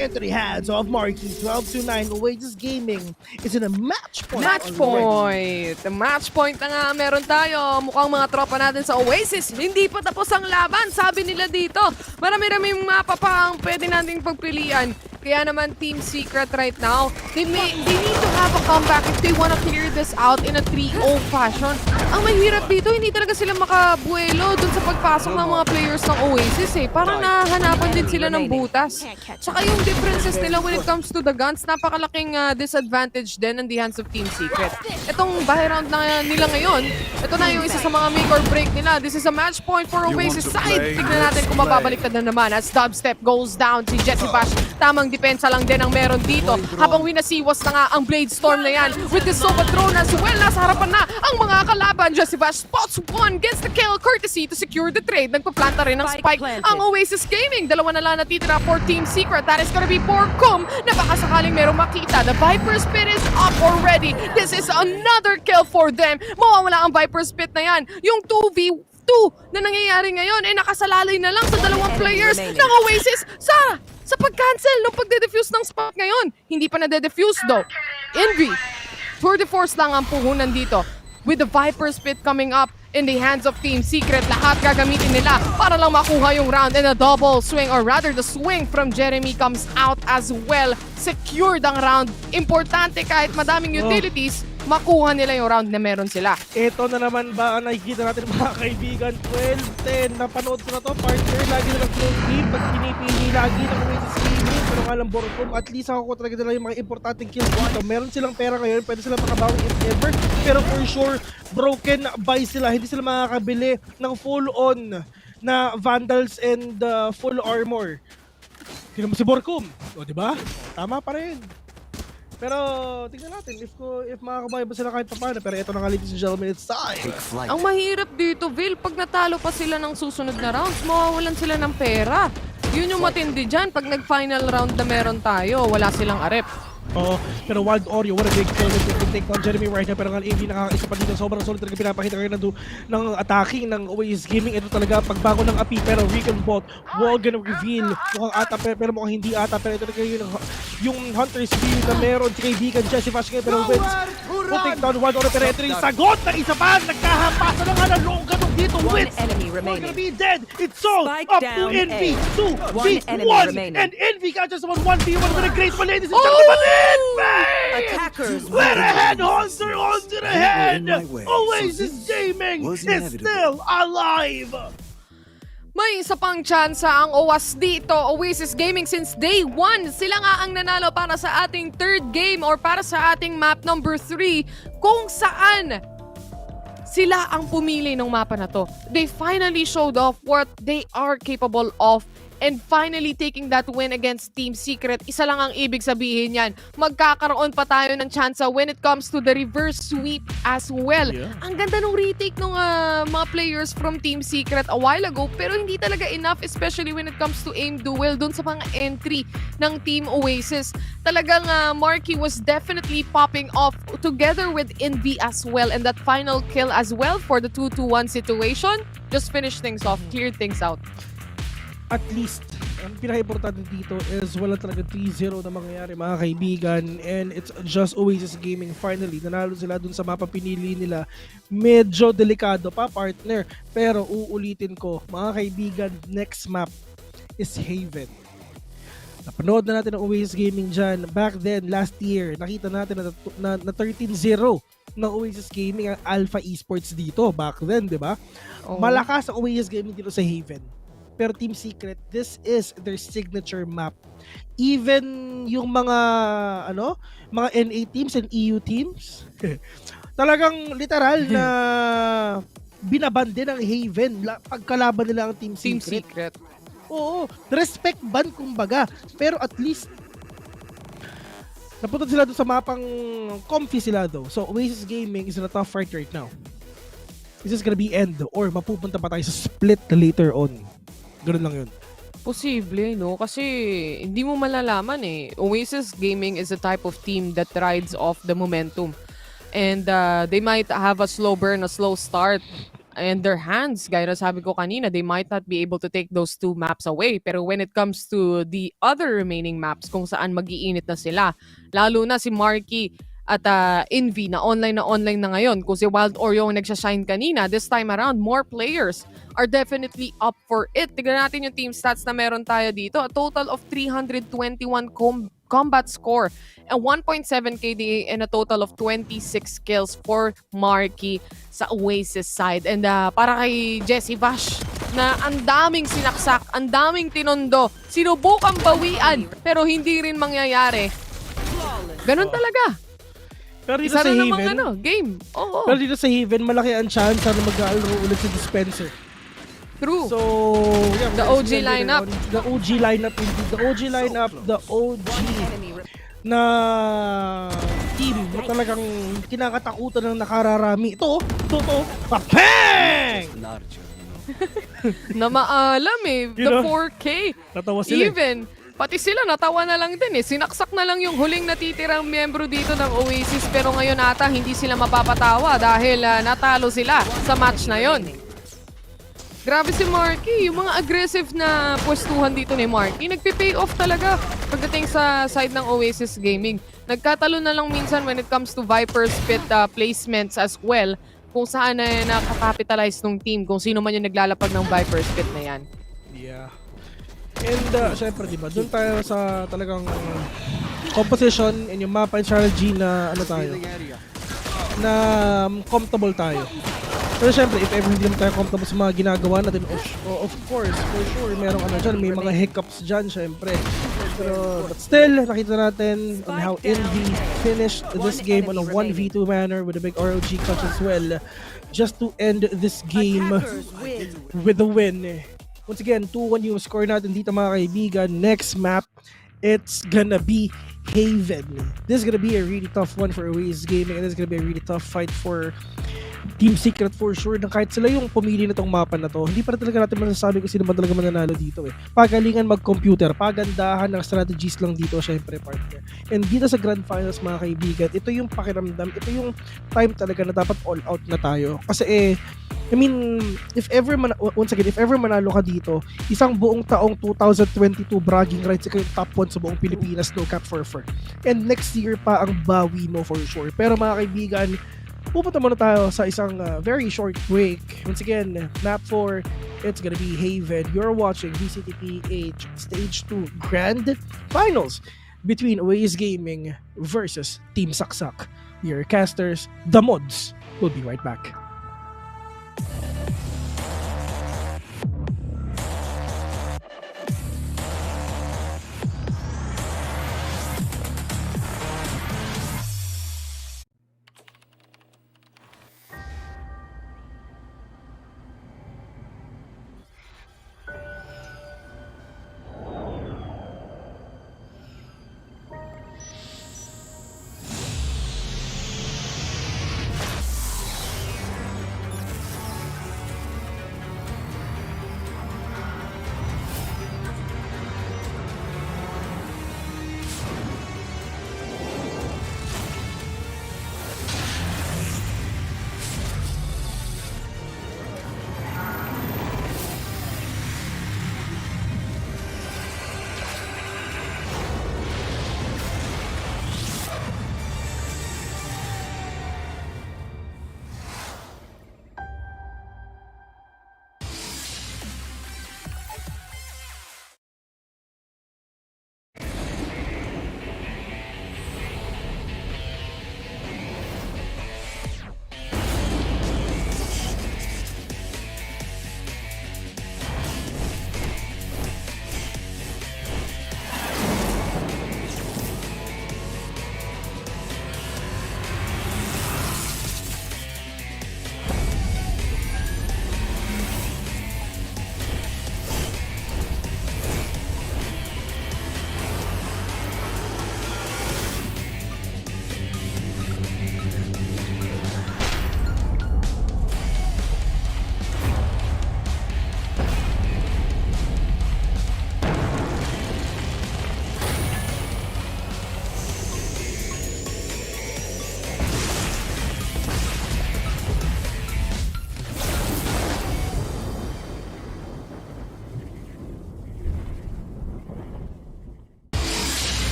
into the hands of Marky. 12-9. Oasis Gaming is in a match point. Match point! Match point na nga meron tayo. Mukhang mga tropa natin sa Oasis, hindi pa tapos ang laban. Sabi nila dito, marami-raming mapa pa ang pwede nating pagpilian. Kaya naman Team Secret right now, they need to have a comeback if they wanna clear this out in a 3-0 fashion. Ang mahirap dito, hindi talaga sila makabuelo dun sa pagpasok ng mga players ng Oasis eh. Parang nahahanapan din sila ng butas. Tsaka yung differences nila when it comes to the guns, napakalaking disadvantage din in the hands of Team Secret. Itong buy round na nila ngayon, ito na yung isa sa mga make or break nila. This is a match point for Oasis side. Tignan natin kung mababaliktad na naman as dubstep goes down si Jesse Bash. Tamang depensa lang din ang meron dito. Habang winasiwas na nga ang Blade Storm na yan. With the Soba Throne as well, nasa harapan na ang mga kalaban. Jesse Bash spots one, gets the kill courtesy to secure the trade. Nagpaplanta rin ng spike ang Oasis Gaming. Dalawa na lang natitira for Team Secret. That is gonna be Borkum na baka sakaling merong makita. The Viper's Pit is up already. This is another kill for them. Mawawala ang Viper's Pit na yan. Yung 2v2 na nangyayari ngayon ay nakasalalay na lang sa dalawang players ng Oasis sa pag-cancel nung pagde-defuse ng spot ngayon. Hindi pa nade-defuse though. Envy, tour de force lang ang puhunan dito. With the Viper's Pit coming up in the hands of Team Secret, lahat gagamitin nila para lang makuha yung round, and a double swing, or rather the swing from Jeremy comes out as well. Secured ang round. Importante kahit madaming utilities, makuha nila yung round na meron sila. Ito na naman ba ang nakikita natin mga kaibigan? 12-10. Napanood ko na to, partner. Lagi na close game. Pag pinipili lagi ng Oasis Gaming. Pero nga lang Borkum, at least ako talaga nila yung mga importanteng kills dito. Meron silang pera ngayon. Pwede sila makabawi if ever. Pero for sure, broken buy sila. Hindi sila makakabili ng full-on na Vandals and full armor. Tingnan mo si Borkum. O, diba? Tama pa rin. Pero tingnan natin if makakabayan ba sila kahit paano. Pero ito na nga, ladies and gentlemen, it's time. Ang mahirap dito, Vil, pag natalo pa sila ng susunod na rounds, mawawalan sila ng pera. Yun yung matindi dyan. Pag nag-final round na meron tayo, wala silang arep. Pero Wild Oreo, what a big kill to take down Jeremy right now. Pero nga AV nakakaisa pa dito. Sobrang solid talaga pinapakita kayo ng attacking ng Oasis Gaming. Ito talaga pagbago ng api. Pero Recon Bot, wall gonna reveal. Mukhang ata pero mukhang hindi ata. Pero ito talaga yung Hunter's View na meron si kaibigan Jesse Vash ngayon. Pero wins. Putting down Wild Oreo. Pero ito yung sagot ng isa pa. Nagkahampasan na nga ng long ganun dito. Wins. We're gonna be dead. It's all up to Envy. 2v1. And Envy got just 1v1 with a great play. This is Attackers went ahead, Hunter onto the head. Oasis Gaming is still alive. May isa pang tsansa ang OAS dito, Oasis Gaming, since day 1. Sila nga ang nanalo para sa ating third game or para sa ating map number 3 kung saan sila ang pumili ng mapa na to. They finally showed off what they are capable of. And finally taking that win against Team Secret. Isa lang ang ibig sabihin yan. Magkakaroon pa tayo ng tsansa when it comes to the reverse sweep as well. Yeah. Ang ganda ng retake ng mga players from Team Secret a while ago, pero hindi talaga enough, especially when it comes to aim duel dun sa mga entry ng Team Oasis. Talagang Marky was definitely popping off together with Envy as well, and that final kill as well for the 2-2-1 situation just finished things off, cleared things out. At least, ang pinaka-importante dito is wala talaga 3-0 na mangyayari mga kaibigan, and it's just Oasis Gaming finally. Nanalo sila dun sa mapa pinili nila. Medyo delikado pa, partner. Pero uulitin ko, mga kaibigan, next map is Haven. Napanood na natin ang Oasis Gaming dyan. Back then, last year, nakita natin na 13-0 ng Oasis Gaming ang Alpha Esports dito. Back then, di ba? Malakas ang Oasis Gaming dito sa Haven. Pero Team Secret, this is their signature map. Even yung mga NA teams and EU teams, talagang literal na binabande ng Haven pagkalaban nila ang Team Secret. Oo, respect ban kumbaga. Pero at least napunta sila doon sa mapang comfy sila though. So Oasis Gaming is in a tough fight right now. This is gonna be end or mapupunta pa tayo sa split later on. Ganun lang yun. Posible, no? Kasi hindi mo malalaman eh. Oasis Gaming is a type of team that rides off the momentum. And they might have a slow burn, a slow start. in their hands. Gaya na sabi ko kanina, they might not be able to take those 2 maps away. Pero when it comes to the other remaining maps, kung saan mag-iinit na sila, lalo na si Marky at Envy na online na ngayon. Kung si Wild Oreo yung nagsashine kanina, this time around, more players are definitely up for it. Tignan natin yung team stats na meron tayo dito. A total of 321 combat score and 1.7 KDA and a total of 26 kills for Marky sa Oasis side. And para kay Jessie Vash, na ang daming sinaksak, ang daming tinondo, sinubukang bawian, pero hindi rin mangyayari. Ganun talaga. Pero dito Isa sa na namang Haven, game. Oo. Pero dito sa Haven, malaki ang chance na mag-aalro ulit si Dispenser. True. So, yeah, The OG lineup. The OG lineup indeed. The OG lineup, the OG na team na talagang kinakatakutan ng nakararami. Ito, bang! Na maalam eh. You The know, 4K. natawa sila. Even, pati sila natawa na lang din eh. Sinaksak na lang yung huling natitirang miyembro dito ng Oasis. Pero ngayon ata hindi sila mapapatawa dahil natalo sila sa match na yon. Grabe si Marky. Yung mga aggressive na pwestuhan dito ni Marky, nagpi-pay off talaga pagdating sa side ng Oasis Gaming. Nagkatalo na lang minsan when it comes to Viper's Pit placements as well, kung saan nakakapitalize ng team, kung sino man yung naglalapag ng Viper's Pit na yan. Yeah. And syempre diba, doon tayo sa talagang composition and yung mapa and strategy na ano tayo, na comfortable tayo. Pero syempre, if ever hindi naman tayo comfortable sa mga ginagawa natin, of course, for sure, merong ano dyan, may mga hiccups dyan, syempre. Pero, but still, nakita natin on how Envy finished this game on a 1v2 manner with a big ROG clutch as well, just to end this game with a win. Once again, 2-1 yung score natin dito mga kaibigan. Next map, it's gonna be Haven. This is gonna be a really tough one for Oasis Gaming, and this is gonna be a really tough fight for Team Secret for sure, na kahit sila yung pumili na tong mapa na to, hindi pa talaga natin masasabi kung sino man talaga mananalo dito eh. Pagalingan mag-computer, pagandahan ng strategies lang dito, syempre partner. And dito sa Grand Finals mga kaibigan, ito yung pakiramdam, ito yung time talaga na dapat all out na tayo. Kasi I mean, if ever manalo ka dito, isang buong taong 2022 bragging rights ka yung top 1 sa buong Pilipinas, no cap for. And next year pa ang bawi mo for sure. Pero mga kaibigan, pupunta muna tayo sa isang very short break. Once again, map 4, it's gonna be Haven. You're watching VCTPH Stage 2 Grand Finals between Oasis Gaming versus Team Saksak. Your casters, the Mods. We'll be right back.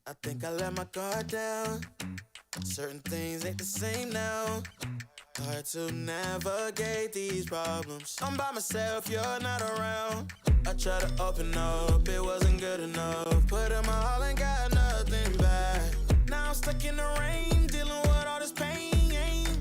I think I let my guard down. Certain things ain't the same now. Hard to navigate these problems. I'm by myself, you're not around. I tried to open up, it wasn't good enough. Put in my all and got nothing back. Now I'm stuck in the rain, dealing with all this pain.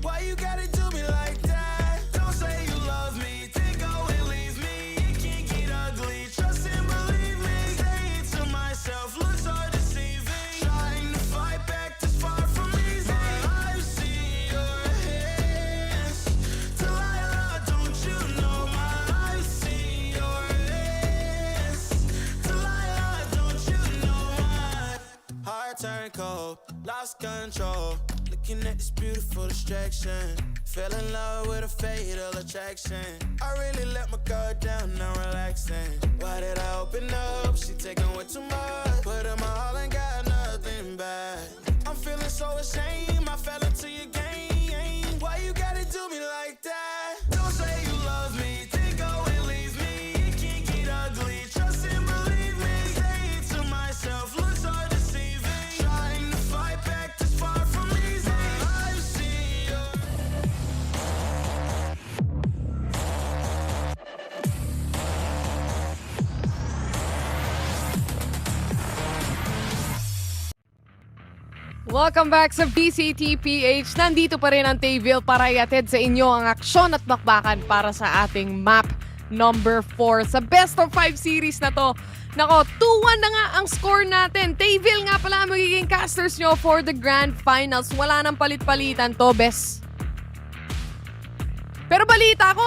Why you gotta do me like that? Don't say you love me, then go and leave me. It can get ugly, trust and believe me. Say it to myself, looks so deceiving. Trying to fight back this far from easy. I've seen your hands. Delilah, don't you know my I've seen your hands. Delilah, don't you know my heart turned cold, lost control. Looking at this beautiful distraction. Fell in love with a fatal attraction. I really let my guard down, now relaxing. Why did I open up? She taking way too much. Put in my all and got nothing back. I'm feeling so ashamed, I fell into your game. Why you gotta do me like that? Don't say you love me, then go and leave me. It can get ugly, trust and believe me. Say it to myself, looks so deceiving. Trying to fight back this far from easy. I've seen your Welcome back sa VCTPH. Nandito pa rin ang Tayville para iatid sa inyo ang aksyon at bakbakan para sa ating map number 4 sa best of 5 series na to. Nako, 2-1 na nga ang score natin. Tayville nga pala ang magiging casters nyo for the grand finals. Wala nang palit-palitan to, bes. Pero balita ko,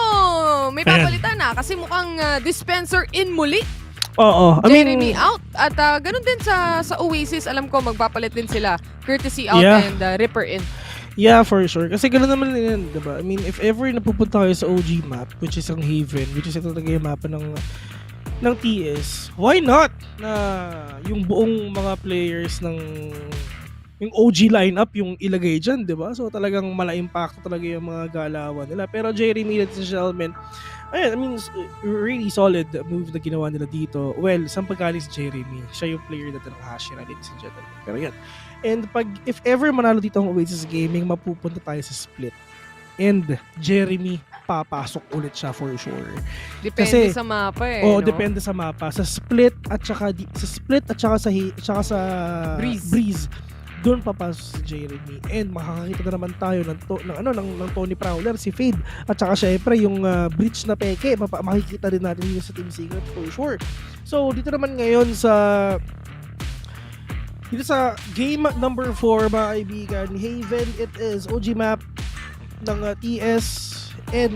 may papalitan na kasi mukhang dispenser in muli. Oo. Jeremy out. At ganun din sa Oasis, alam ko magpapalit din sila. Courtesy out and Ripper in. Yeah, for sure. Kasi gano'n naman yun, diba? I mean, if ever napupunta kayo sa OG map, which is ang Haven, which is ito talaga yung mapa ng TS, why not na yung buong mga players ng yung OG lineup yung ilagay dyan, diba? So talagang mala-impact talaga yung mga galawan nila. Pero Jeremy at si Shelman, ayun, I mean, really solid move na ginawa nila dito. Well, saan pagkaling si Jeremy? Siya yung player natin ng Hashira, ladies and gentlemen. Pero yan. And if ever manalo dito ang Oasis Gaming, mapupunta tayo sa split. And Jeremy, papasok ulit siya for sure. Depende sa mapa Oo, no? Depende sa mapa. Sa split at saka sa Breeze. Doon papasok si Jeremy. And makakakita na naman tayo ng Tony Prowler, si Fade. At saka syempre yung Breach na peke, makikita din natin yun sa Team Secret for sure. So dito naman ngayon sa game number 4 mga kaibigan, Haven, it is OG map ng TS and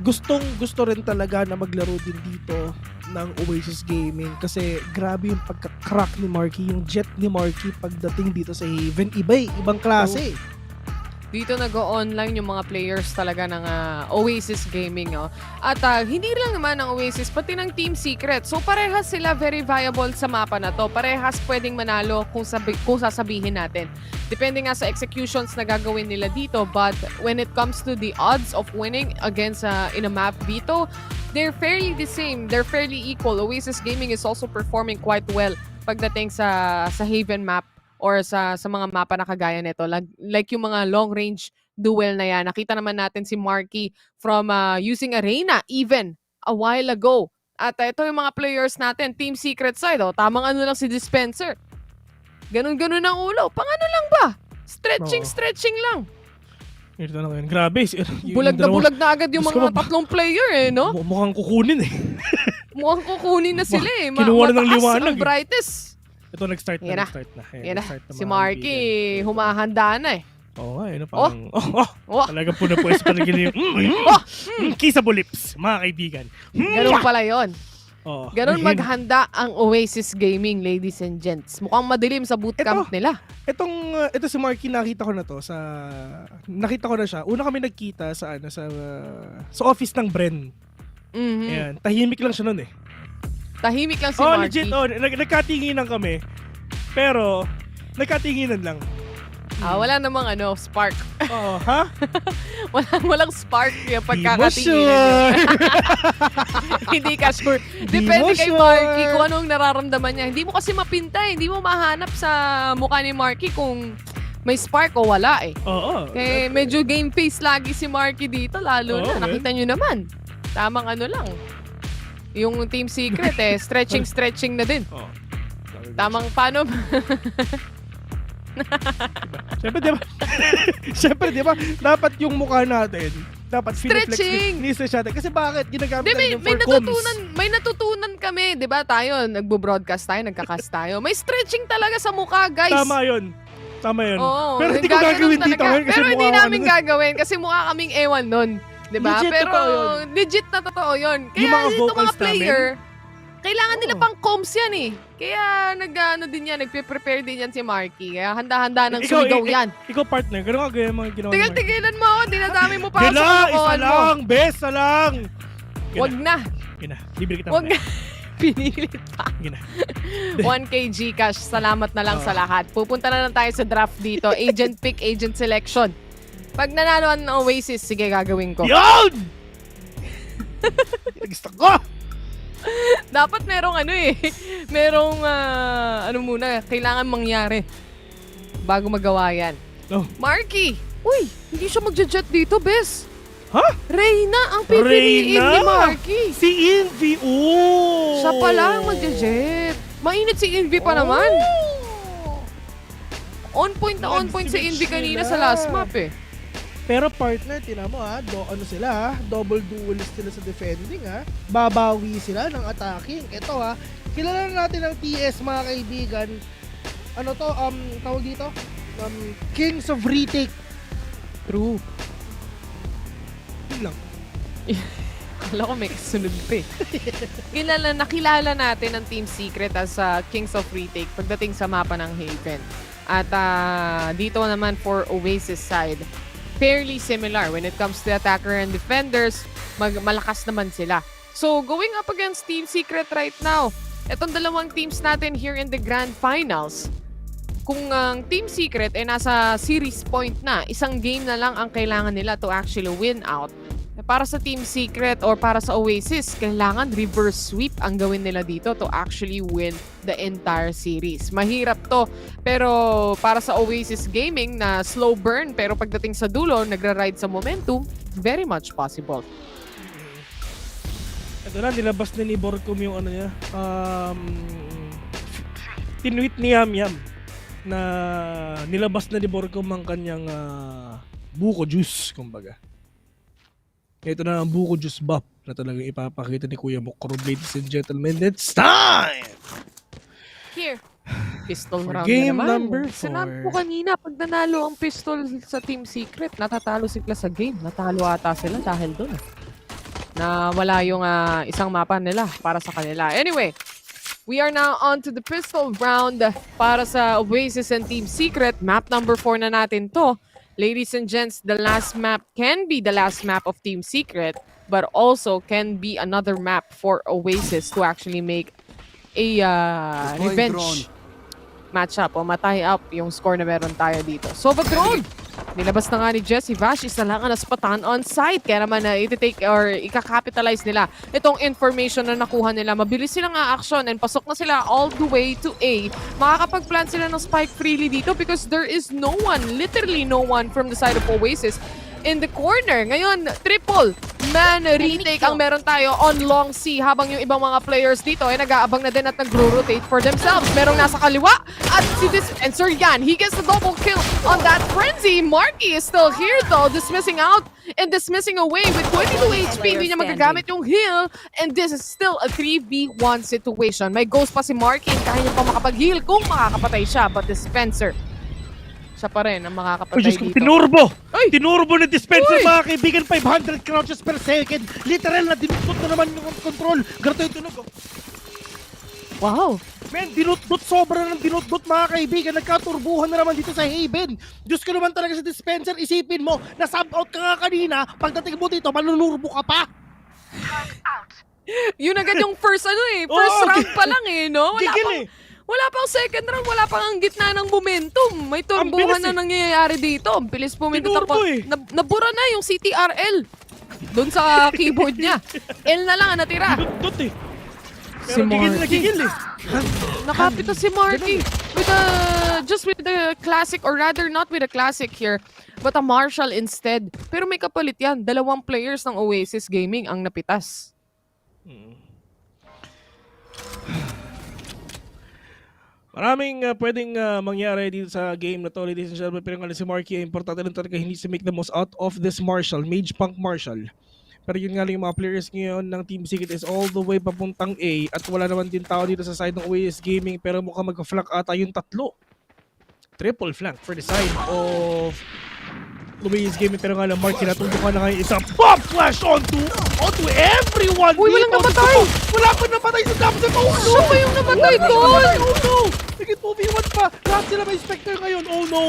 gustong-gusto rin talaga na maglaro din dito ng Oasis Gaming kasi grabe yung pagka-crack ni Marky, yung jet ni Marky pagdating dito sa Haven, ibang klase. Dito nag-o-online yung mga players talaga ng Oasis Gaming. Oh. At hindi lang naman ng Oasis, pati ng Team Secret. So parehas sila very viable sa mapa na to. Parehas pwedeng manalo kung sasabihin natin. Depende nga sa executions na gagawin nila dito. But when it comes to the odds of winning against in a map veto, they're fairly the same. They're fairly equal. Oasis Gaming is also performing quite well pagdating sa Haven map or sa mga mapa na kagaya nito. Like yung mga long-range duel na yan. Nakita naman natin si Marky from using Arena even a while ago. At ito yung mga players natin, Team Secret side. Oh, tamang ano lang si Dispenser. Ganun-ganun ang ulo. Pang ano lang ba? Stretching lang. Ito lang yun. Grabe. Bulag na agad yung mga tatlong player no? Mukhang kukunin Mukhang kukunin na sila Kinuha na ng liwanag. Ang brightest. Ito, nag-start na. Si Marky, humahanda na Oo nga, parang, talaga po na po sa panagin yung kissable lips, mga kaibigan. Ganun pala yun. Ganun maghanda ang Oasis Gaming, ladies and gents. Mukhang madilim sa bootcamp nila. Ito si Marky, nakita ko na siya. Una kami nagkita sa office ng Bren. Ayan, tahimik lang siya nun Tahimik lang si Marky. Legit. Nagkatinginan kami. Pero, nagkatinginan lang. Wala namang spark. Ha? Walang spark yung pagkakatingin. Hindi ka sure. Depende kay Marky kung anong nararamdaman niya. Hindi mo kasi mapinta, hindi mo mahanap sa mukha ni Marky kung may spark o wala eh. Oo. Kaya medyo game face lagi si Marky dito, lalo na. Nakita nyo naman. Tamang lang. Yung Team Secret stretching na din. Tamang paano? Siyempre, di ba? Dapat yung mukha natin, dapat stretching! Ni-stretch natin. Kasi bakit? Ginagamit natin yung may for comms. natutunan kami. Di ba tayo, nagbo-broadcast tayo, nagka-cast tayo. May stretching talaga sa mukha, guys. Tama yun. Oo, pero hindi ko gagawin dito ngayon kasi pero mukha hindi ako namin gagawin kasi mukha kaming ewan nun. Diba? Legit, pero totoo yun. legit na totoo yun. Kaya Yung mga dito vocals mga player, kailangan nila pang comms yan eh. Kaya nagpe-prepare din yan si Marky. Kaya handa-handa ng sumigaw yan. Ikaw partner, gano'n ka gaya mga ginawa. Tigilan mo ako, dinadami mo pa ako sa isa kalokohan mo. lang, besa lang. Wag na. Libre kita. Wag na. Pinilit pa. 1K Gcash. Salamat na lang sa lahat. Pupunta na lang tayo sa draft dito. Agent pick, agent selection. Pag nanalo ng Oasis, sige, gagawin ko. Yun! Gusto ko! Dapat merong merong muna, kailangan mangyari bago magawa yan. Marky! Uy, hindi siya magja-jet dito, bes. Ha? Reyna ang pipiliin ni Marky. Si Envy, Siya pala ang magja-jet. Mainit si Envy pa naman. On point si Envy kanina sa last map eh. Pero partner, tinan mo sila double duelist sila sa defending Babawi sila ng attacking. Ito kilala na natin ang TS mga kaibigan. Tawag dito? Kings of Retake. True. Lang. Akala ko may kasunod pa eh. Nakilala natin ang Team Secret as Kings of Retake pagdating sa mapa ng Haven. At dito naman for Oasis side, fairly similar. When it comes to attacker and defenders, malakas naman sila. So, going up against Team Secret right now, etong dalawang teams natin here in the Grand Finals, kung ang Team Secret ay nasa series point na, isang game na lang ang kailangan nila to actually win out. Para sa Team Secret or para sa Oasis, kailangan reverse sweep ang gawin nila dito to actually win the entire series. Mahirap to, pero para sa Oasis Gaming na slow burn pero pagdating sa dulo, nagra-ride sa momentum, very much possible. Ito na, nilabas na ni Borcom yung niya. Tinweet ni Yam Yam na nilabas na ni Borcom ang kanyang buko juice, kumbaga. Ito na ang buko juice buff na talagang ipapakita ni Kuya Mokro. Ladies and gentlemen, it's time! Here. Pistol round game na number naman. 4. Sinabi ko kanina, pag nanalo ang pistol sa Team Secret, natatalo sila sa game. Natalo ata sila dahil doon. Na wala yung isang mapa nila para sa kanila. Anyway, we are now on to the pistol round para sa Oasis and Team Secret. Map number 4 na natin to. Ladies and gents, the last map can be the last map of Team Secret, but also can be another map for Oasis to actually make a revenge matchup o matay up yung score na meron tayo dito. Sova drone! Nilabas na nga ni Jesse Vash, isa lang ang naspatan on site. Kaya naman na iti-take or ika-capitalize nila itong information na nakuha nila. Mabilis silang a-action and pasok na sila all the way to A. Makakapag-plant sila ng spike freely dito because there is no one, literally no one from the side of Oasis in the corner. Ngayon, triple man retake ang meron tayo on long C habang yung ibang mga players dito ay nag-aabang na din at nag-rotate for themselves. Merong nasa kaliwa at si Dispenser yan. He gets the double kill on that frenzy. Marky is still here though, dismissing out and dismissing away with 22 HP. Hindi niya magagamit yung heal and this is still a 3v1 situation. May ghost pa si Marky and kaya niya pa makapag-heal kung makakapatay siya, but Dispenser siya pa rin ang makakapatay dito. Tinurbo! Tinurbo na Dispenser mga kaibigan, 500 crouches per second. Literal na dinutdot na naman yung control. Ganito yung tunog. Wow! Man, dinutdot, sobra ng dinutdot mga kaibigan. Nagkaturbuhan na naman dito sa Haven. Diyos ko naman talaga sa Dispenser, isipin mo, na-sub out ka nga kanina, pagdating mo dito, manunurbo ka pa. Yun agad yung first first round pa lang no? Wala pang second round, wala pang ang gitna ng momentum. May turbuhan na nangyayari dito. Ang bilis pumindot ako. Nabura na yung CTRL. Doon sa keyboard niya. L na lang ang natira. Si Marky. Nakapit na si Marky. With the classic, or rather not with a classic here, but a Marshall instead. Pero may kapalit yan. 2 players ng Oasis Gaming ang napitas. Maraming pwedeng mangyari dito sa game na to, ladies and gentlemen. Pero nga si Marky, importante lang talaga, he needs to make the most out of this Marshall, Mage Punk Marshall. Pero yun nga lang yung mga players ngayon ng Team Secret is all the way papuntang A, at wala naman din tao dito sa side ng Oasis Gaming, pero mukhang mag-flank ata yung 3. Triple flank for the side of Oasis Gaming, pero nga lang Marky, natutukan na ngayon isang pop flash onto everyone. Uy, walang namatay! Wala pa napatay sa Dabs. Oh no! Siya pa yung namatay doon! Oh no! Naging 2v1 pa! Lahat sila may Spectre ngayon! Oh no!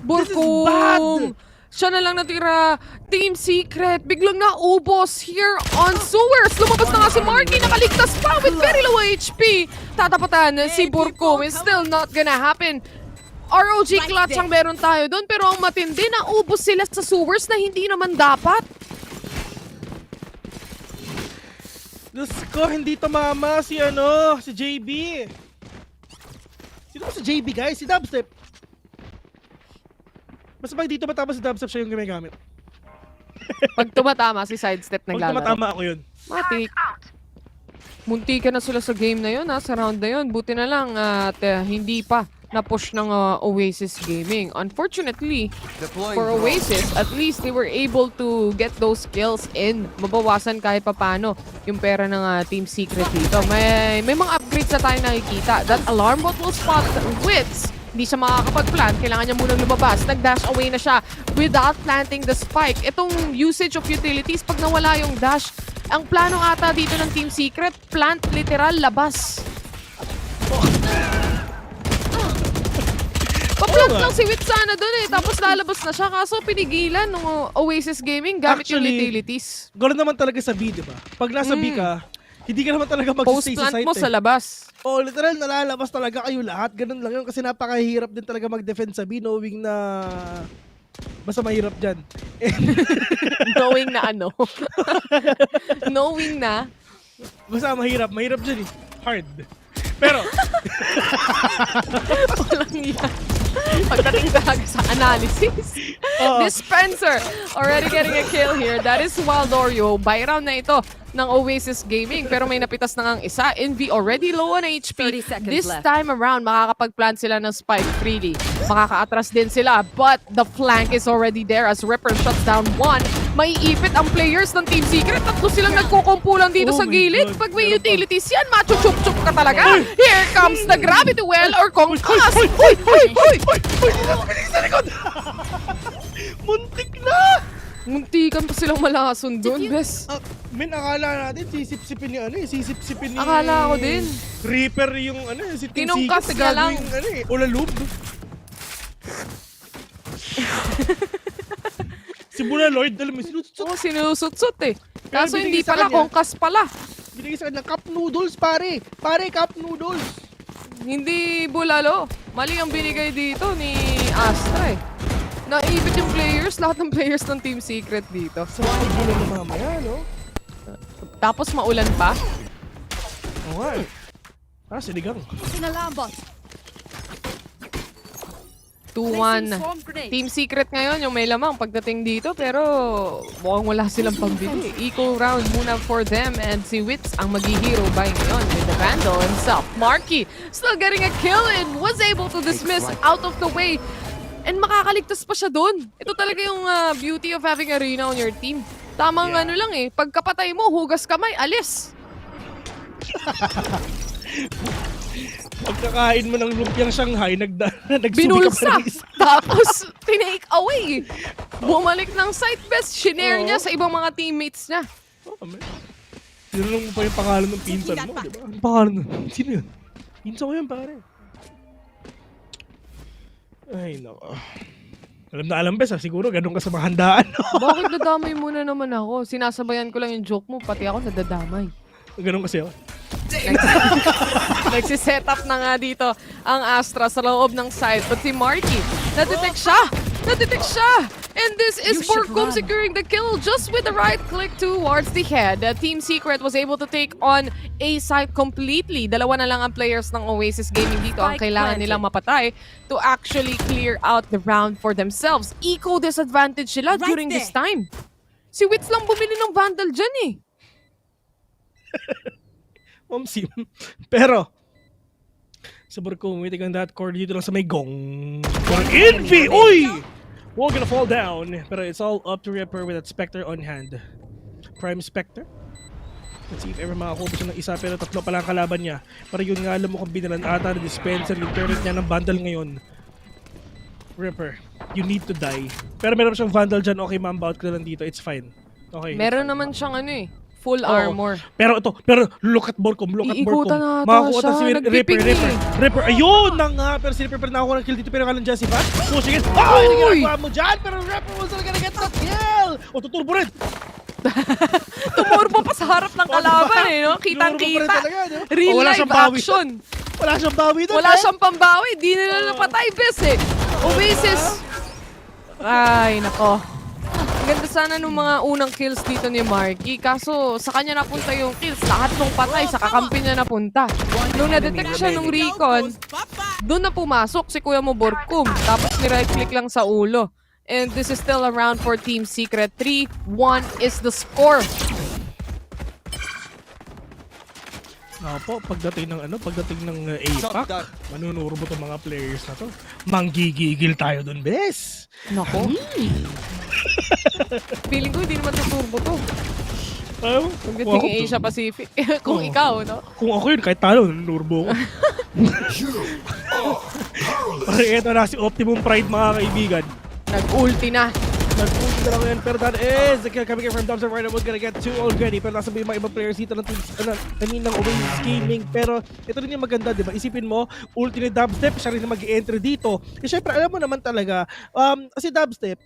Burkong! This is bad! Siya na lang natira. Team Secret, biglang naubos here on sewers. Lumabas na nga si Marky, nakaligtas pa with very low HP. Tatapatan si Burkong is still not gonna happen. ROG clutch ang meron tayo doon, pero ang matindi, naubos sila sa sewers na hindi naman dapat. Diyos ko, hindi tumama si JB. Sino ba si JB, guys? Si Dubstep. Basta pag dito matama si Dubstep, siya yung ginagamit. Pag tumatama si Sidestep naglalaro. Pag tumatama ako yun. Matik. Munti ka na sila sa game na yun, sa round na yun. Buti na lang at hindi pa na-push ng Oasis Gaming. Unfortunately, for Oasis, at least they were able to get those kills in. Mabawasan kahit papano yung pera ng Team Secret dito. May mga upgrades na tayo nakikita. That alarm bot will spot Wits. Hindi siya makakapag-plant. Kailangan niya munang lumabas. Nag-dash away na siya without planting the spike. Itong usage of utilities, pag nawala yung dash, ang plano ata dito ng Team Secret, plant literal labas. Pa-plant lang si Wit sana dun tapos lalabas na siya. Kaso pinigilan ng Oasis Gaming gamit yung utilities. Ganoon naman talaga sa B, diba? Pag nasa B ka, hindi ka naman talaga mag-stay sa site. Post-plant mo sa labas. Oh, literal, nalalabas talaga kayo lahat. Ganun lang yun kasi napakahirap din talaga mag-defend sa B, knowing na basta mahirap dyan. Knowing na ano? Knowing na? Basta mahirap dyan eh. Hard. Pero walang yan. Pagdating talaga sa analysis. Dispenser already getting a kill here. That is Waldorio. By round na ito ng Oasis Gaming. Pero may napitas na ngang isa. Envy already low on HP. This time around, makakapag-plant sila ng spike freely. Makaka-atras din sila. But the flank is already there as Ripper shuts down 1. May ipit ang players ng Team Secret. Tatlo silang nagkukumpulan dito sa gilid. Pag may utilities yan, machuchup-chup ka talaga. Here comes the gravity well or concuss. Uy! sa likod! Muntik na! Muntikan pa silang malason doon, bes. Min, akala natin sisip-sipin ni sisip-sipin ni... Akala ko din. Reaper yung si Team Tinungkas Secret. niya lang. Ulaloob. Si Bula Lloyd, alam mo, sinusot. Oo, sinusot-sot eh. Kaso hindi pala, kongkas pala. Binigay sa kanya, cup noodles, pare. Pare, cup noodles. Hindi bulalo. Mali ang binigay dito ni Astra eh. Naibit yung players, lahat ng players ng Team Secret dito. So, ay bulan na mamaya, no? Tapos maulan pa? Oo nga eh. Sinigang. Sinalambot. 2-1. Team Secret ngayon yung may lamang pagdating dito pero mukhang wala silang pambili. Eco round muna for them and si Wits ang mag-hero by ngayon with the Vandal himself. Marky still getting a kill and was able to dismiss out of the way. And makakaligtas pa siya doon. Ito talaga yung beauty of having Arena on your team. Tamang ano lang eh, pagkapatay mo, hugas kamay, alis. Pagkakain mo ng lumpiang Shanghai, nagsubi binulsa. ka pa ng isa. Tapos, tinake away. Bumalik ng site best. Shinare niya sa ibang mga teammates niya. Tinanong mo pa yung pangalan ng pinsan mo, di ba? Ang pangalan nun? Sino yun? Pinsan ko yun, pare. Ay, nako. Alam na alam, bes, siguro ganun ka sa mga handaan. Bakit nadamay muna naman ako? Sinasabayan ko lang yung joke mo, pati ako nadadamay. Ganun kasi ako. Nagsiset up na nga dito ang Astra sa loob ng side. But si Marky, na-detect siya! Na-detect siya! And this is Borkum securing the kill just with the right click towards the head. Team Secret was able to take on a site completely. Dalawa na lang ang players ng Oasis Gaming dito ang kailangan nilang mapatay to actually clear out the round for themselves. Eco disadvantage sila during this time. Si Wits lang bumili ng Vandal dyan eh. Momsim. Pero, sa Borkum, waiting on that core dito lang sa may gong. Envy! Uy! Wall gonna fall down. Pero it's all up to Ripper with that Spectre on hand. Prime Spectre. Let's see if ever makakuha siya ng isa, pero tatlo pa lang kalaban niya. Pero yun nga, alam mo kung binalan ata ng dispenser, yung turret niya ng Vandal ngayon. Ripper, you need to die. Pero meron siyang Vandal dyan, okay, ma-bout ka lang dito, it's fine. Okay. Meron naman siyang ano eh, full armor. Pero look at Borkum, look at Borkum. Iikutan na Makakuha siya, si Ripper, ayun na nga, pero si Ripper pa nakakuha ng kill dito, pero kalang dyan si Van. Pushing it, nagagawa mo dyan, pero Ripper was gonna get the kill! O, tuturbo rin! Tumurbo pa sa harap ng kalaban eh, no? Kitang-kita. Real life action. Wala siyang bawi doon. Wala siyang pambawi. Di nila napatay, bes eh. Oasis. Ay, nako. Ganda sana nung mga unang kills dito ni Marky. Kaso, sa kanya napunta yung kills. Lahat nung patay, sa kakampi niya napunta. Nung na-detect siya nung recon, doon na pumasok si Kuya mo Borkum. Tapos ni-right-click lang sa ulo. And this is still a round for Team Secret. 3-1 is the score. Pagdating ng APAC, manunuro mo itong mga players na to. Manggigigil tayo dun, bes. Nako. Feeling ko hindi naman tuturbo to. Pagdating Asia Pacific. Kung ikaw, no? Kung ako yun, kahit talo, nanurbo ko. Parang eto na si Optimum Pride, mga kaibigan. Nag-ulti na. Nag-ulti na lang yan, pero that is the kill coming in from Dumpster right now. We're gonna get two already, pero nasa may mga ibang players dito ng Oasis Gaming. Pero ito rin yung maganda, di ba? Isipin mo, ulti ni Dubstep, siya rin na mag-i-entry dito. Eh, syempre, alam mo naman talaga, si Dubstep,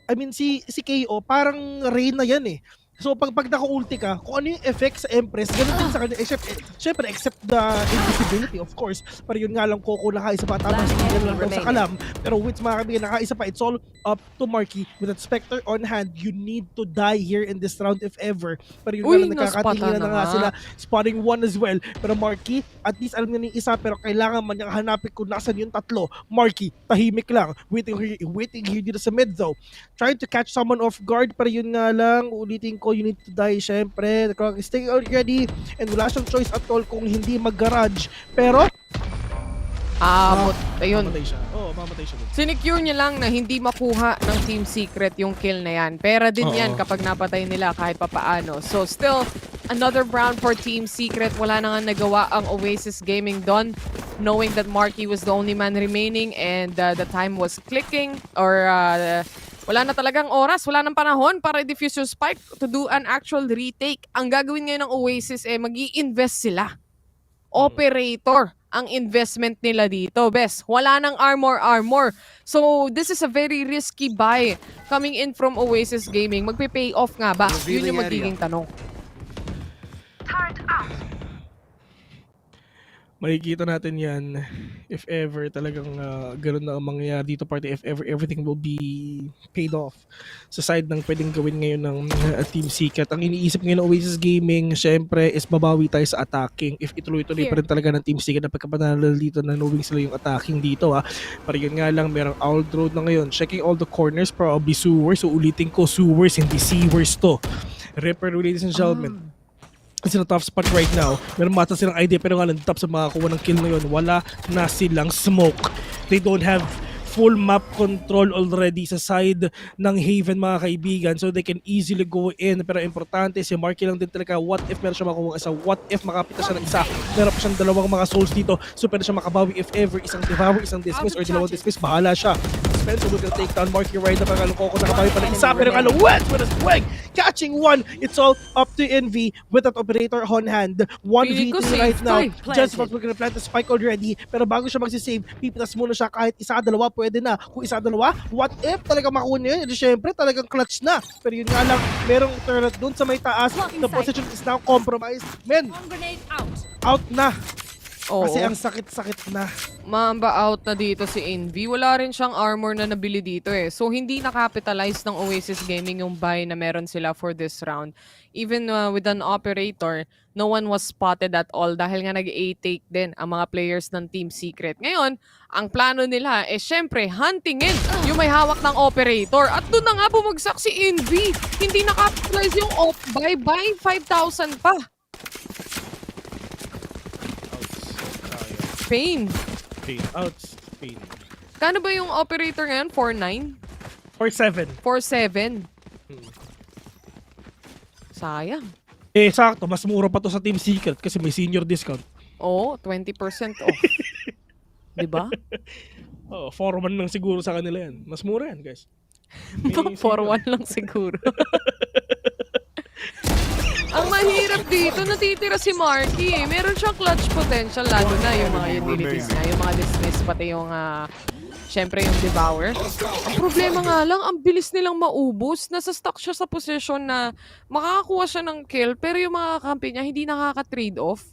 si KO, parang Reyna yan eh. So pag naka-ulti ka, kung ano yung effect sa Empress, ganun din sa kanya. Syempre, except the invisibility, of course. Pero yun nga lang, Coco nakaisa pa, tama lang sa kalam. Pero with mga kaibigan, nakaisa pa, it's all up to Marky. With that Spectre on hand, you need to die here in this round if ever. Pero yun nga lang, nakakatingin na nga sila. Spotting one as well. Pero Marky, at least alam niya ng isa, pero kailangan man niyang hanapin kung nasan yung tatlo. Marky, tahimik lang. Waiting here dito sa mid though. Trying to catch someone off guard, pero yun nga lang, ulitin ko, you need to die, syempre. The clock is ticking already and wala siyang choice at all kung hindi mag-garage. Pero ayun. Mamatay siya. Mamatay siya. Sinecure niya lang na hindi makuha ng Team Secret yung kill na yan. Pera din yan kapag napatay nila kahit papaano. So still, another round for Team Secret. Wala na nga nagawa ang Oasis Gaming doon, knowing that Marky was the only man remaining and the time was clicking or wala na talagang oras, wala nang panahon para i-defuse yung spike to do an actual retake. Ang gagawin ngayon ng Oasis mag-i-invest sila. Operator ang investment nila dito, bes. Wala nang armor. So, this is a very risky buy coming in from Oasis Gaming. Magpe-pay off nga ba? Yun yung magiging tanong. Makikita natin yan if ever talagang gano'n na ang mangyayari dito party, if ever everything will be paid off sa side ng pwedeng gawin ngayon ng Team Secret. Ang iniisip ngayon ng Oasis Gaming, syempre, is babawi tayo sa attacking. If ituloy-tuloy pa rin talaga ng Team Secret na pagkapanalo dito na knowing sila yung attacking dito Pero yun nga lang, merong out road na ngayon. Checking all the corners, probably sewers. So ulitin ko, sewers, hindi sewers to. Ripper, ladies and gentlemen. It's in a tough spot right now. Meron mata silang idea pero nga lang top sa makakuha ng kill ngayon. Wala na silang smoke. They don't have full map control already sa side ng Haven, mga kaibigan. So they can easily go in. Pero importante, si Marky lang din talaga. What if meron siya makuha isa? What if makapita siya ng isa? Meron pa siyang dalawang mga souls dito. So pwede siya makabawi if ever. Isang devour, isang dismiss, or dalawang dismiss. Bahala siya. Spencer will take down Marky right na pagkalong Coco. Nakabawi pa ng isa. Pero kalong wet with a swing. Catching one. It's all up to Envy with that operator on hand. 1v2 right now. Just we're gonna plant the spike already. Pero bago siya magsisave, pipitas muna siya kahit isa, dalawa, pwede na. Kung isa, dalawa, what if talaga makuha niya yun? Siyempre, talagang clutch na. Pero yun nga lang, merong turret dun sa may taas. The position is now compromised. Men, out na. Oo. Kasi ang sakit-sakit na. Mamba out na dito si Envy. Wala rin siyang armor na nabili dito eh. So, hindi na-capitalize ng Oasis Gaming yung buy na meron sila for this round. Even with an operator, no one was spotted at all dahil nga nag-A-take din ang mga players ng Team Secret. Ngayon, ang plano nila eh syempre, huntingin yung may hawak ng operator. At doon na nga bumagsak si Envy. Hindi na-capitalize yung off-buy. Buy 5,000 pa. Pain. Outs. Pain. Kano ba yung operator ngayon? 4.9? 4-7. 4.7. Sayang. Eh, sakto. Mas mura pa to sa Team Secret kasi may senior discount. Oo, 20% off. Diba? Oo, 4-1 lang siguro sa kanila yan. Mas mura yan, guys. 4-1 lang siguro. Ang mahirap dito, natitira si Marky eh. Meron siyang clutch potential, lalo na yung mga utilities na, yung mga dismiss, pati yung, syempre yung devour. Ang problema nga lang, ang bilis nilang maubos. Nasa stuck siya sa position na makakakuha siya ng kill, pero yung mga kampi niya hindi nakaka-trade off.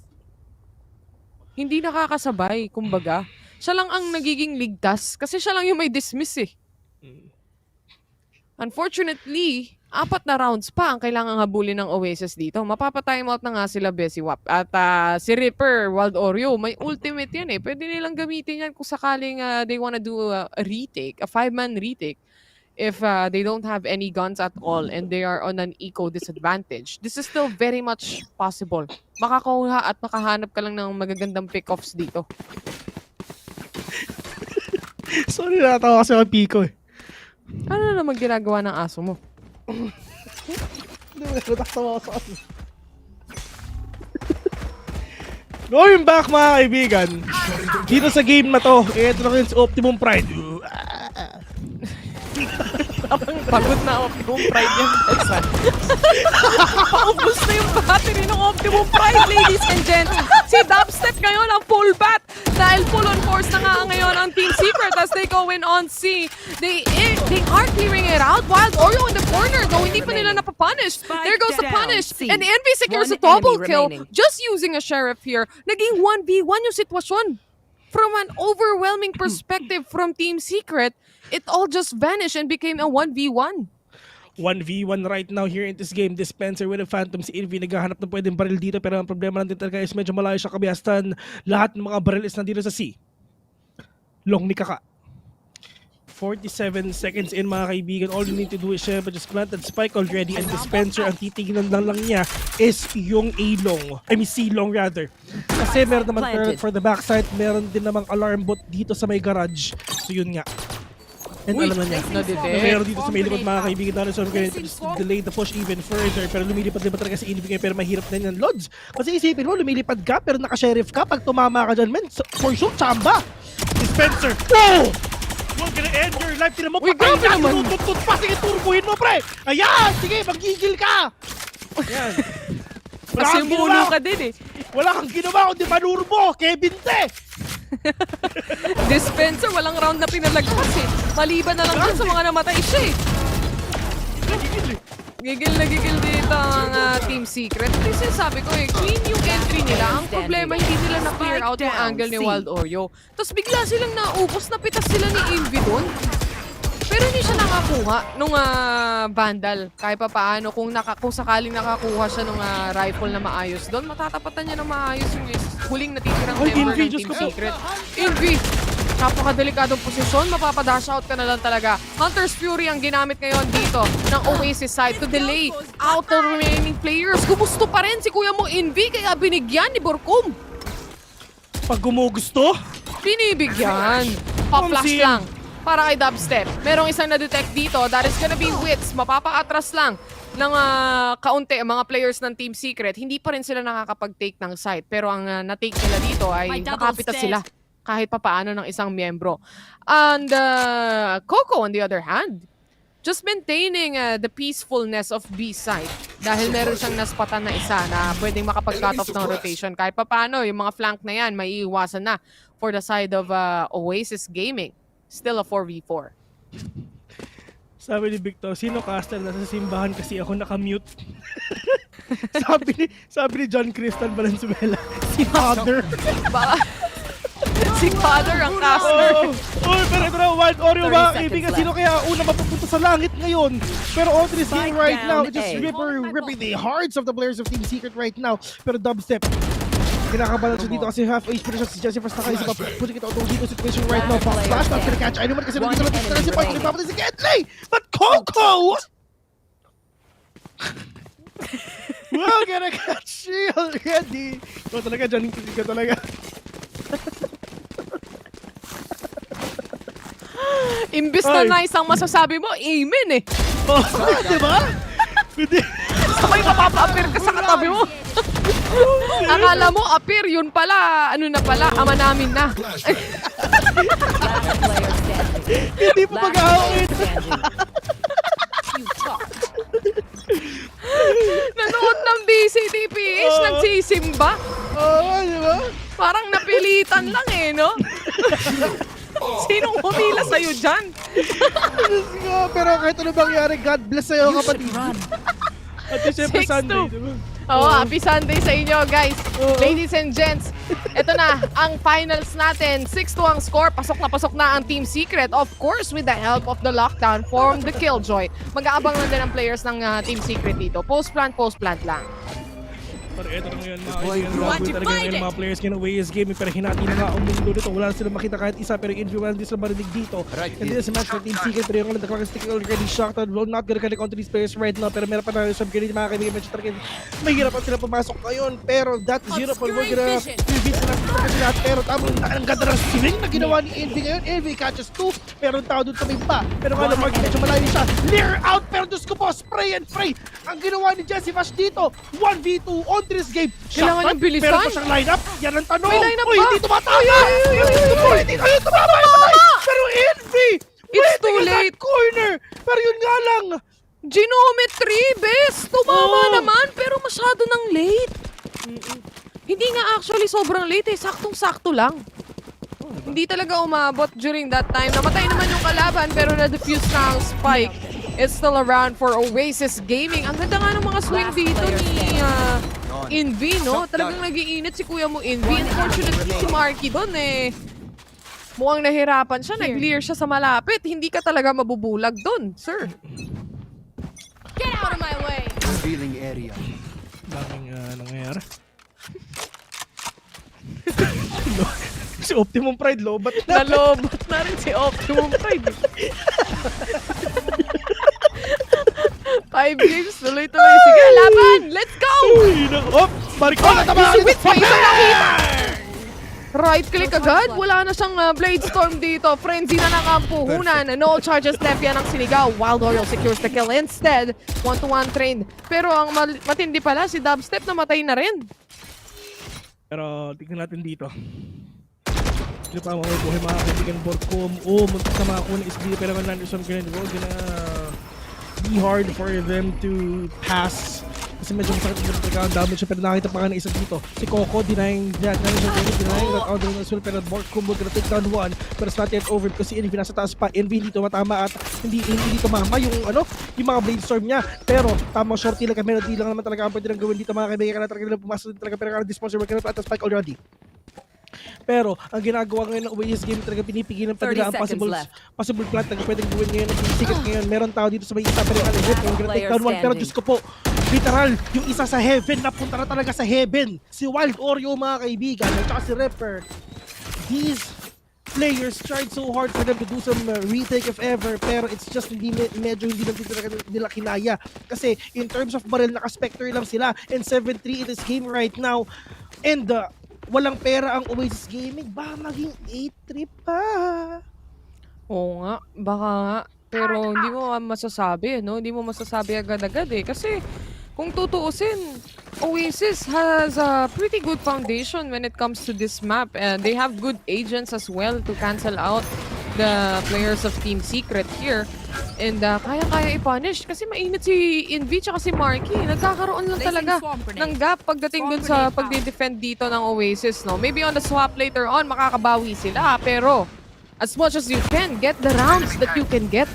Hindi nakakasabay, kumbaga. Siya lang ang nagiging ligtas, kasi siya lang yung may dismiss eh. Unfortunately, 4 na rounds pa ang kailangang habulin ng Oasis dito. Mapapa-timeout na nga sila Besiwap. At si Ripper, Wild Oreo, may ultimate yan eh. Pwede nilang gamitin yan kung sakaling they wanna do a retake, a 5-man retake. If they don't have any guns at all and they are on an eco disadvantage. This is still very much possible. Makakuha at makahanap ka lang ng magagandang pick-offs dito. Sorry, natawa kasi ako Pico eh. Ano na naman ginagawa ng aso mo? Hindi mo natawa ako sa aso. Going back mga kaibigan, dito sa game na to, ito na rin si Optimum Pride. Pagod na Optimum Pride yan. Paubos na yung battery ng Optimum Pride, ladies and gents. Si Dubstep ngayon ang full bat dahil full on force na nga ngayon ang Team Secret as they go in on C. They are clearing it out. Wild Oreo in the corner, though hindi pa nila napapunish. There goes the punish. And Envy secures a double kill just using a sheriff here. Naging 1v1 yung sitwasyon. From an overwhelming perspective from Team Secret, it all just vanished and became a 1v1. 1v1 right now here in this game. Dispenser with a Phantom. Si Envy naghahanap ng pwedeng baril dito pero ang problema lang din talaga is medyo malayo siya kabihastan. Lahat ng mga baril is nandito sa C. Long ni Kaka. 47 seconds in mga kaibigan. All you need to do is syempre just plant and spike already and Dispenser ang titignan lang niya is yung A-long. I mean C-long rather. Kasi meron naman for the backside, meron din namang alarm bot dito sa may garage. So yun nga. And alam na niya, meron dito sa may likod mga kaibigan na so we're going to just delay the push even further. Pero lumilipad din ba talaga si Envy pero mahirap na yan Lods. Kasi isipin mo, lumilipad ka pero naka-sheriff ka. Pag tumama ka dyan, men, for sure, chamba! Dispenser! Oh! You're gonna end your life. Tinan mo, patay ka! Tutut pa! Sige, turbuhin mo, pre! Ayan! Sige, mag-gigil ka! Ayan. Kasi mulo ka din eh. Wala kang ginawa kundi manurbo! Kevin te! Dispenser, walang round na pinalagpas eh. Maliban na lang dun sa mga namatay siya eh. Gigil na gigil dito ang Team Secret. Kasi sabi ko eh, clean yung entry nila. Ang problema, hindi nila na-clear out yung angle ni Wild Oreo. Tapos bigla silang naubos, napitas sila ni Envy dun. Pero hindi siya nakakuha nung Vandal. Kahit pa paano, kung sakaling nakakuha siya nung rifle na maayos doon, matatapatan niya ng maayos yung huling natitirang member ng Team Secret. Envy! Napakadelikadong posisyon, mapapadash out ka na lang talaga. Hunter's Fury ang ginamit ngayon dito ng Oasis side to delay out the remaining players. Gumusto pa rin si kuya mo Envy, kaya binigyan ni Borkum. Pag gumugusto? Binibigyan. Pa-flash lang. Para kay Dubstep. Merong isang na-detect dito. That is gonna be Wits. Mapapa-atras lang ng kaunti ang mga players ng Team Secret. Hindi pa rin sila nakakapag-take ng site. Pero ang na-take nila dito ay nakapita sila. Kahit pa paano ng isang miyembro. And Coco, on the other hand, just maintaining the peacefulness of B side. Dahil meron siyang naspatan na isa na pwedeng makapag-cut off ng rotation. Kahit pa paano, yung mga flank na yan, may iiwasan na for the side of Oasis Gaming. Still a 4v4. Sabi ni Victor, sino caster nasa simbahan kasi ako nakamute? sabi ni John Crystal Valenzuela, Si Father. Baka si Father ang caster. Oh, pero ito na, Wild Oreo mga kaibigan. Sino kaya una mapupunta sa langit ngayon? Pero on this game right now, it is ripping the hearts of the players of Team Secret right now. Pero dubstep, kinakabalan siya dito kasi half HP na siya si Jesse Fast nakaisip pa. Putting it out dito situation right now. Fox Flash, not gonna catch anyone kasi nandito lang si Point. Nagpapatay si Kenley! But Coco! Well, gonna catch you already. Ikaw talaga, Johnny. Ikaw talaga. Imbis na nice ang masasabi mo, amen eh. Oh, di ba? Sabay mapapa-appear ka sa katabi mo. Akala mo, appear, yun pala, ano na pala, ama namin na. Hindi pa mag-aawin. Nanood ng VCTPH, nagsisimba. Oo, di ba? Parang napilitan lang eh, no? Sinong humila sa'yo dyan? Pero kahit ano mangyari, God bless sa'yo kapatid. At siyempre Sunday, diba? Oo, happy Sunday sa inyo, guys. Ladies and gents, ito na ang finals natin. 6-2 ang score. Pasok na ang Team Secret. Of course, with the help of the lockdown from the Killjoy. Mag-aabang lang din ang players ng Team Secret dito. Post-plant lang. Pero ito na ngayon mga kaibigan, grabe talaga ngayon mga players ngayon Oasis Gaming, pero hinati na nga ang mundo nito. Wala na sila makita kahit isa, pero Inviwan din sila marinig dito. And this is a match for Team Secret, pero yung the clock is ticking already shocked and will not gonna connect onto these players right now. Pero meron pa na yung sub-grenade mga kaibigan, medyo talaga mahirap pa sila pumasok ngayon. Pero that is zero for we're gonna reveal sila sila. Pero tamang ang ganda ng swing na ginawa ni Envy ngayon. Envy catches 2, pero ang tao doon tuming pa. Pero nga naman, medyo malayo siya. Leer out, pero Diyos ko po, spray and pray. Ang ginawa ni Jesse Fash dito, 1v2 on this game. Kailangan yung bilisan. Pero pa siyang lineup, yan ang tanong. May lineup Uy, ba? hindi tumatama. Hindi kayo tumama. Pero Envy, It's too late. Corner. Pero yun nga lang. Geometry, best. Tumama naman, pero masyado nang late. Hindi nga actually sobrang late eh. Saktong-sakto lang. Hindi talaga umabot during that time. Namatay naman yung kalaban, pero na-defuse na ang spike. It's still around for Oasis Gaming. Ang ganda nga ng mga swing dito ni Envy, no? Talagang nag-iinit si kuya mo Envy. Unfortunately, si Marky doon eh. Mukhang nahirapan siya. Nag-clear siya sa malapit. Hindi ka talaga mabubulag doon, sir. Get out of my way! Revealing area. Daming nangyayari. Si Optimum Pride, lobat na. Nalobat na rin si Optimum Pride. 5 games, tuloy-tuloy. Sige, laban! Let's go! Uy, Maricona, tama! Si Witz pa isa nakita! Right click agad. Wala na siyang Blade Storm dito. Frenzy na ng puhunan. No charges left yan ang sinigaw. Wild Oriole secures the kill instead. 1-to-1 trained. Pero ang matindi pala, si Dubstep namatay na rin. Pero tignan natin dito. Sino pa mabubuhay mga kaibigan Borcom. Muntik na mga kuna SB. Pero nga Anderson Grenade Road. Be hard for them to pass. Kasi medyo masakit na talaga ang damage siya. Pero nakita pa nga na isa dito. Si Coco denying that. Denying that other as well. Pero Borcom will gonna take down one. Pero it's not yet over because si Envy nasa taas pa. Envy hindi tumatama at hindi tumama yung mga blade storm niya. Pero tamang shorty lang. Melody lang naman talaga ang pwede lang gawin dito mga kaibigan. Kaya talaga nila pumasok din talaga. Pero kaya dispenser work na at spike already. Pero ang ginagawa ngayon ng Oasis game talaga pinipigilan pa nila ang possible plant na pwedeng gawin ngayon ng Secret ngayon. Meron tao dito sa may isa pero gonna take down one. Pero Diyos ko po, literal, yung isa sa heaven, napunta na talaga sa heaven. Si Wild Oreo mga kaibigan, at saka si Ripper. These players tried so hard for them to do some retake if ever, pero it's just medyo hindi nila kinaya. Kasi in terms of barrel, naka-spectre lang sila. And 7-3 in this game right now. And walang pera ang Oasis Gaming. Baka maging 8-3 pa. Oo nga, baka nga. Pero hindi mo masasabi, no? Hindi mo masasabi agad-agad eh. Kasi kung tutuusin, Oasis has a pretty good foundation when it comes to this map. And they have good agents as well to cancel out the players of Team Secret here. And kaya-kaya i-punish kasi mainit si Envy tsaka si Marky. Nagkakaroon lang talaga ng gap pagdating dun sa pagde-defend dito ng Oasis, no? Maybe on the swap later on, makakabawi sila. Pero as much as you can, get the rounds that you can get.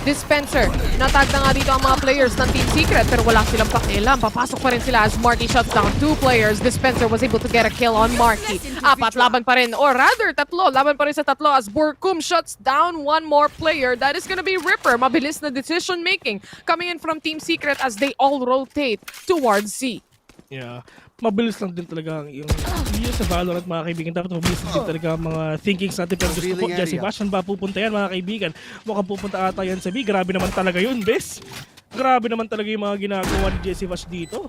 Dispenser. Natag na nga dito ang mga players ng Team Secret pero wala silang pakialam. Papasok pa rin sila as Marky shuts down 2 players. Dispenser was able to get a kill on Marky. 4 laban pa rin, or rather 3 laban pa rin sa 3 as Borkum shuts down 1 more player. That is gonna be Ripper. Mabilis na decision making coming in from Team Secret as they all rotate towards C. Yeah. Mabilis lang din talaga yung sa Valorant, mga kaibigan. Dapat mabilis din talaga ang mga thinkings natin. Pero gusto ko, Jesse Bash, saan ba pupunta yan, mga kaibigan? Mukhang pupunta ata yan sa B. Grabe naman talaga yun, bes. Grabe naman talaga yung mga ginagawa ni Jesse Bash dito.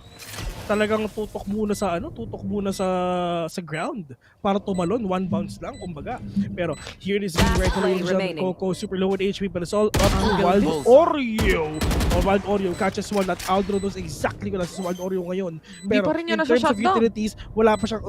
Talagang tutok muna sa ground para tumalon, 1 bounce lang kumbaga. Pero here is right away, Coco super low with HP, but it's all up to Wild Oreo. Wild Oreo catches one at Aldro knows exactly kung nasa si Wild Oreo ngayon. Pero in terms of utilities, wala pa siyang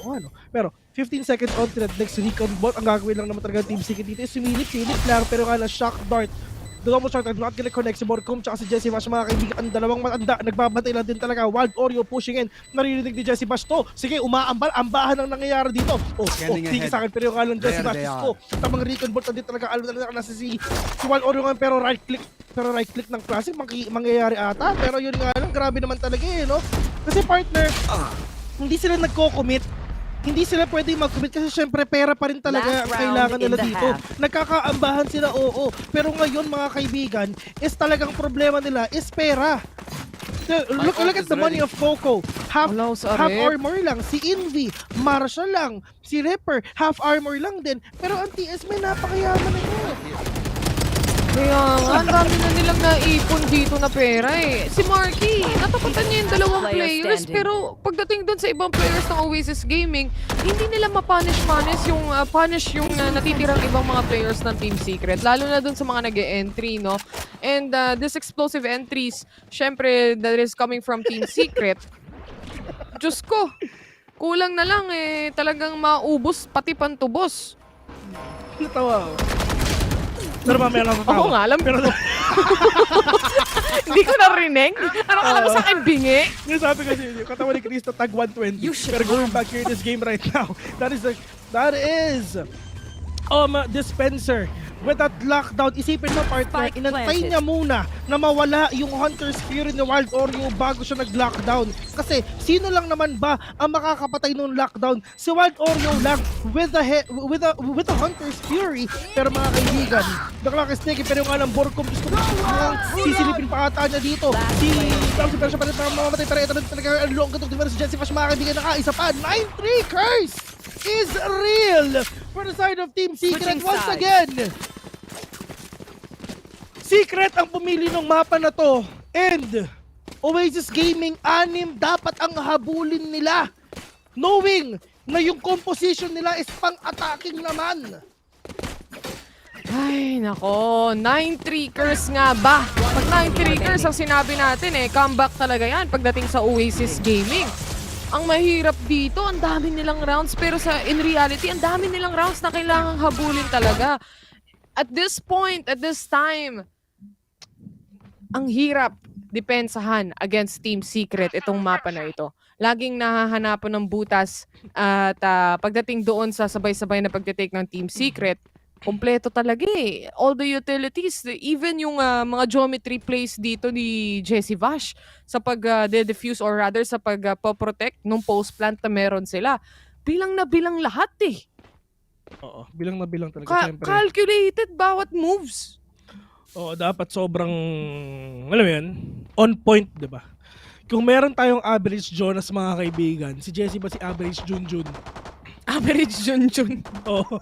ano. Pero 15 seconds on to that next recon bot. Ang gagawin lang naman talaga Team Secret dito is sumilip lang, pero nga na shock dart. Double shot, not gonna connect si Borkum tsaka si Jesse Bash, mga kaibigan. Ang dalawang matanda, nagbabantay lang din talaga. Wild Oreo pushing in. Naririnig ni Jesse Bash to. Sige, umaambal. Ambahan ang nangyayari dito. Tingin sa akin, pero yung alam Jesse Bash ko. Tamang recon bolt din talaga. Alam na nasa si Wild Oreo nga, pero right click ng classic. Mangyayari ata. Pero yun nga lang, grabe naman talaga no? Kasi partner, hindi sila nagko-commit. Hindi sila pwede mag-commit kasi syempre pera pa rin talaga ang kailangan nila dito. Nagkakaambahan sila, oo. Pero ngayon, mga kaibigan, is talagang problema nila is pera. Look at the money of Coco. Half armor lang. Si Envy, Marshall lang. Si Ripper, half armor lang din. Pero ang TS may napakayaman na yun. Kaya nga, ang dami na nilang naipon dito na pera eh. Si Marky, natapatan niya yung 2 players, pero pagdating dun sa ibang players ng Oasis Gaming, hindi nila punish yung natitirang ibang mga players ng Team Secret, lalo na dun sa mga nag-e-entry, no? And this explosive entries, syempre, that is coming from Team Secret. Diyos ko, kulang na lang eh, talagang maubos, pati pantubos. Natawa ako. Pero mamaya lang tatawa. Oo nga, alam pero hindi ko narinig. Ano ka lang sa akin, bingi? Yung sabi kasi, yung katawa ni Cristo, tag 120. Pero going back here in this game right now, that is Dispenser. With that lockdown, isipin mo partner, inantay niya muna na mawala yung Hunter's Fury ni Wild Oreo bago siya nag-lockdown. Kasi sino lang naman ba ang makakapatay nung lockdown? Si Wild Oreo lang with the Hunter's Fury. Pero mga kaibigan, the clock is ticking, pero yung alam, Borkum, gusto ko sisilipin pa ata niya dito. Si Bowser pero siya pa rin mamamatay, pero ito rin talaga ang long gatong difference. Jesse Bash, mga kaibigan, isa pa, 9-3 curse is real for the side of Team Secret once again. Secret ang pumili ng mapa na to, and Oasis Gaming 6 dapat ang habulin nila, knowing na yung composition nila is pang-attacking naman. Ay, nako, 9-3 curse nga ba? Pag 9-3 curse ang sinabi natin comeback talaga yan pagdating sa Oasis Gaming. Ang mahirap dito, ang dami nilang rounds, pero in reality, ang dami nilang rounds na kailangang habulin talaga. At this point, at this time, ang hirap depensahan against Team Secret itong mapa na ito. Laging nahahanapan ng butas at pagdating doon sa sabay-sabay na pagtitake ng Team Secret, kompleto talaga eh. All the utilities, even yung mga geometry plays dito ni Jesse Bash sa pag-defuse or rather sa pag-protect nung post plant na meron sila. Bilang na bilang lahat eh. Oo, bilang na bilang talaga. Calculated bawat moves. Oo, dapat sobrang, alam mo yan, on point, diba? Kung meron tayong average Jonas, mga kaibigan, si Jesse ba si average Junjun? Average Junjun? Oo.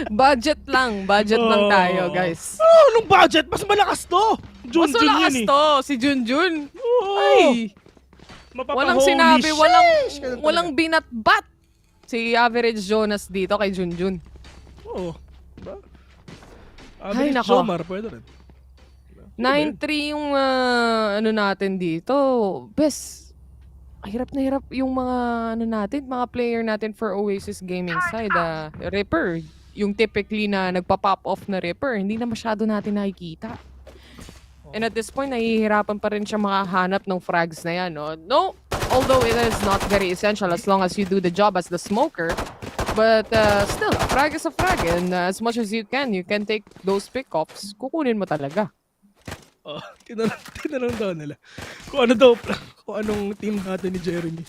Budget lang tayo, guys. Anong budget? Mas malakas to! Mas malakas to, si Junjun. Ay! Walang sinabi, walang binatbat si average Jonas dito kay Junjun. Oo. Diba? Ay, nako. Jomar, pwede rin. 9-3 yung natin dito. Best. Hirap na hirap yung mga player natin for Oasis Gaming side. Ripper, yung typically na nagpa-pop off na Ripper, hindi na masyado natin nakikita. And at this point, nahihirapan pa rin siya makahanap ng frags na yan. No, although it is not very essential as long as you do the job as the smoker. But still, a frag is a frag. And as much as you can take those pick-offs. Kukunin mo talaga. Oh, tinanong daw nila. Kung anong team natin ni Jeremy.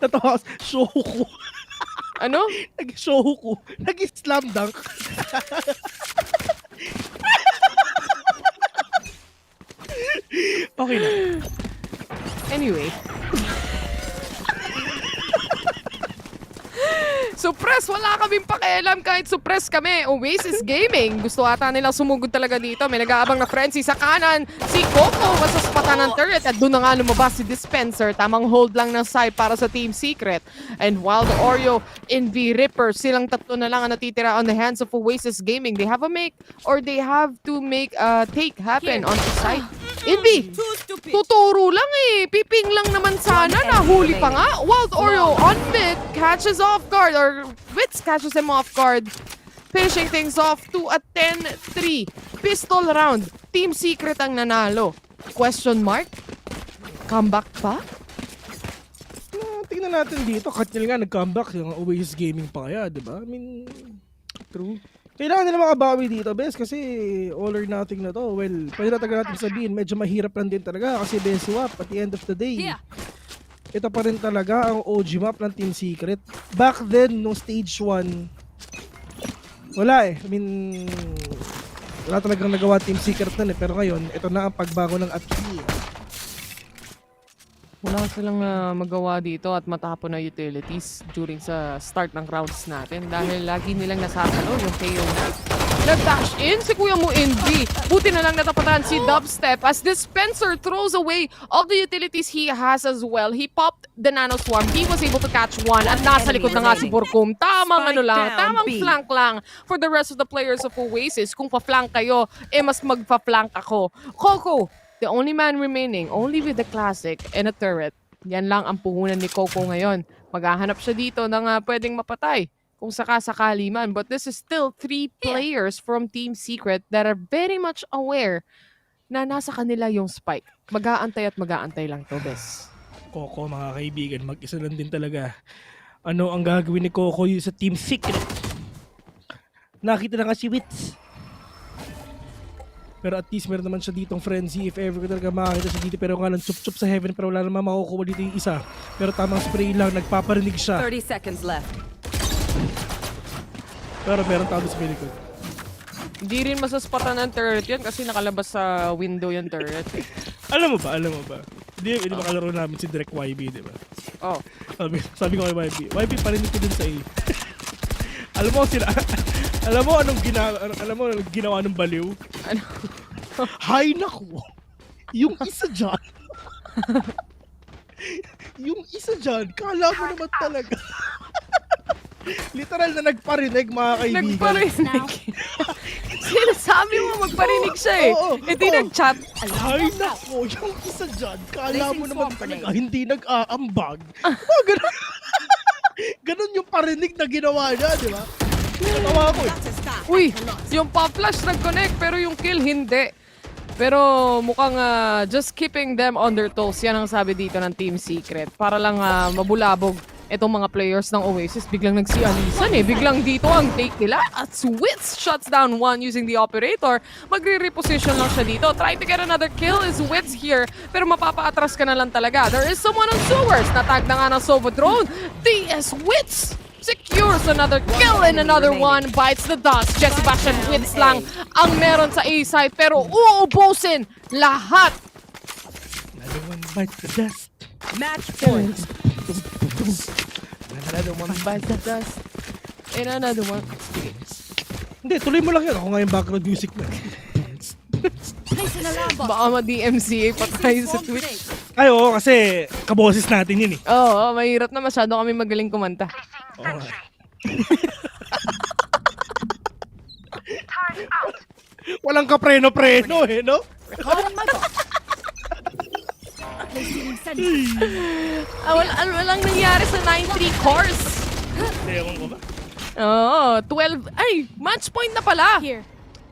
Natawa ako, Shoku. Ano? Nag-Shoku. Nag-slam dunk. Okay na. Anyway. Suppress, wala kaming pakialam kahit suppress kami. Oasis Gaming. Gusto ata nila sumugod talaga dito. May nag-aabang na frenzy sa kanan. Si Coco masaspatan ng turret at doon na nga lumabas si Dispenser. Tamang hold lang ng side para sa Team Secret. And while the Oreo in V Ripper, silang tatlo na lang ang natitira on the hands of Oasis Gaming. They have to make a take happen on the side. Invi, tuturo lang eh. Piping lang naman sana. Nahuli pa nga. Wild Oreo on mid, catches off guard, or Wits catches him off guard. Finishing things off to a 10-3. Pistol round. Team Secret ang nanalo. Question mark? Comeback pa? Tingnan natin dito. Katil nga nag-comeback. Yung Oasis Gaming pa kaya, di ba? I mean, true. Kailangan nila makabawi dito, bes, kasi all or nothing na to. Well, pwede na talaga natin sabihin, medyo mahirap lang din talaga kasi best swap at the end of the day. Yeah. Ito pa rin talaga ang OG map ng Team Secret. Back then, no stage 1, wala eh. I mean, wala talagang nagawa Team Secret nun eh. Pero ngayon, ito na ang pagbago ng Atki. Wala silang magawa dito at matapon na utilities during sa start ng rounds natin dahil lagi nilang nasasalo yung KO na. Nag-dash in si Kuya Mo Invi. Buti na lang natapatan si Dubstep as Dispenser throws away all the utilities he has as well. He popped the Nano Swarm. He was able to catch one at nasa likod na nga si Burkum. Tamang tamang flank lang for the rest of the players of Oasis. Kung pa-flank kayo, mas magpa-flank ako. Coco, the only man remaining, only with the classic and a turret. Yan lang ang puhunan ni Coco ngayon. Maghahanap siya dito ng pwedeng mapatay kung sakasakali man. But this is still 3 players from Team Secret that are very much aware na nasa kanila yung spike. Mag-aantay at mag-aantay lang to, bes. Coco, mga kaibigan, mag-isa lang din talaga. Ano ang gagawin ni Coco sa Team Secret? Nakita na nga si Wits. Pero at least meron naman siya ditong frenzy if ever talaga makakita siya dito. Pero nga lang chup-chup sa heaven pero wala naman makukuha dito yung isa. Pero tamang spray lang, nagpaparinig siya. 30 seconds left. Pero meron tao sa pilikod. Hindi rin masaspatan ng turret yan kasi nakalabas sa window yung turret. Alam mo ba? Hindi ba kalaro namin si Direct YB, di ba? Oh. Sabi ko kay YB, YB parinig ko dun sa A. Alam mo anong ginawa ng baliw? Ano? Hay nako. Yung isa dyan, kala mo naman talaga. Literal na nagparinig, mga kaibigan. Nagparinig. Sinasabi mo magparinig siya eh. Hindi nag-chat. Hay nako, yung isa dyan, kala mo naman talaga hindi nag-aambag. Ganun yung parinig na ginawa niya, di ba? Natawa ko eh. Uy, yung pop flash nag-connect pero yung kill hindi. Pero mukhang just keeping them on their toes. Yan ang sabi dito ng Team Secret. Para lang mabulabog itong mga players ng Oasis. Biglang nagsialisan eh. Biglang dito ang take nila. At Wits shuts down one using the operator. Magre-reposition lang siya dito. Trying to get another kill is Wits here. Pero mapapaatras ka na lang talaga. There is someone on sewers. Natag na nga ng Sova drone. DS Wits secures another kill and another one bites the dust. Jesse Bash and Wits lang ang meron sa A side pero uubusin lahat. Another one bites the dust. Match point. Another one bites the dust. And another one. Hindi, tuloy mo lang yan. Ako nga yung background music mo. Baka ma-DMCA pa tayo sa Twitch. Ay, oo, kasi kaboses natin yun eh. Oo, mahirap na masyado kami magaling kumanta. Walang kapreno-preno eh, no? Walang nangyari sa 9-3 course. Ewan ko ba? Oo, 12. Ay, match point na pala. Here.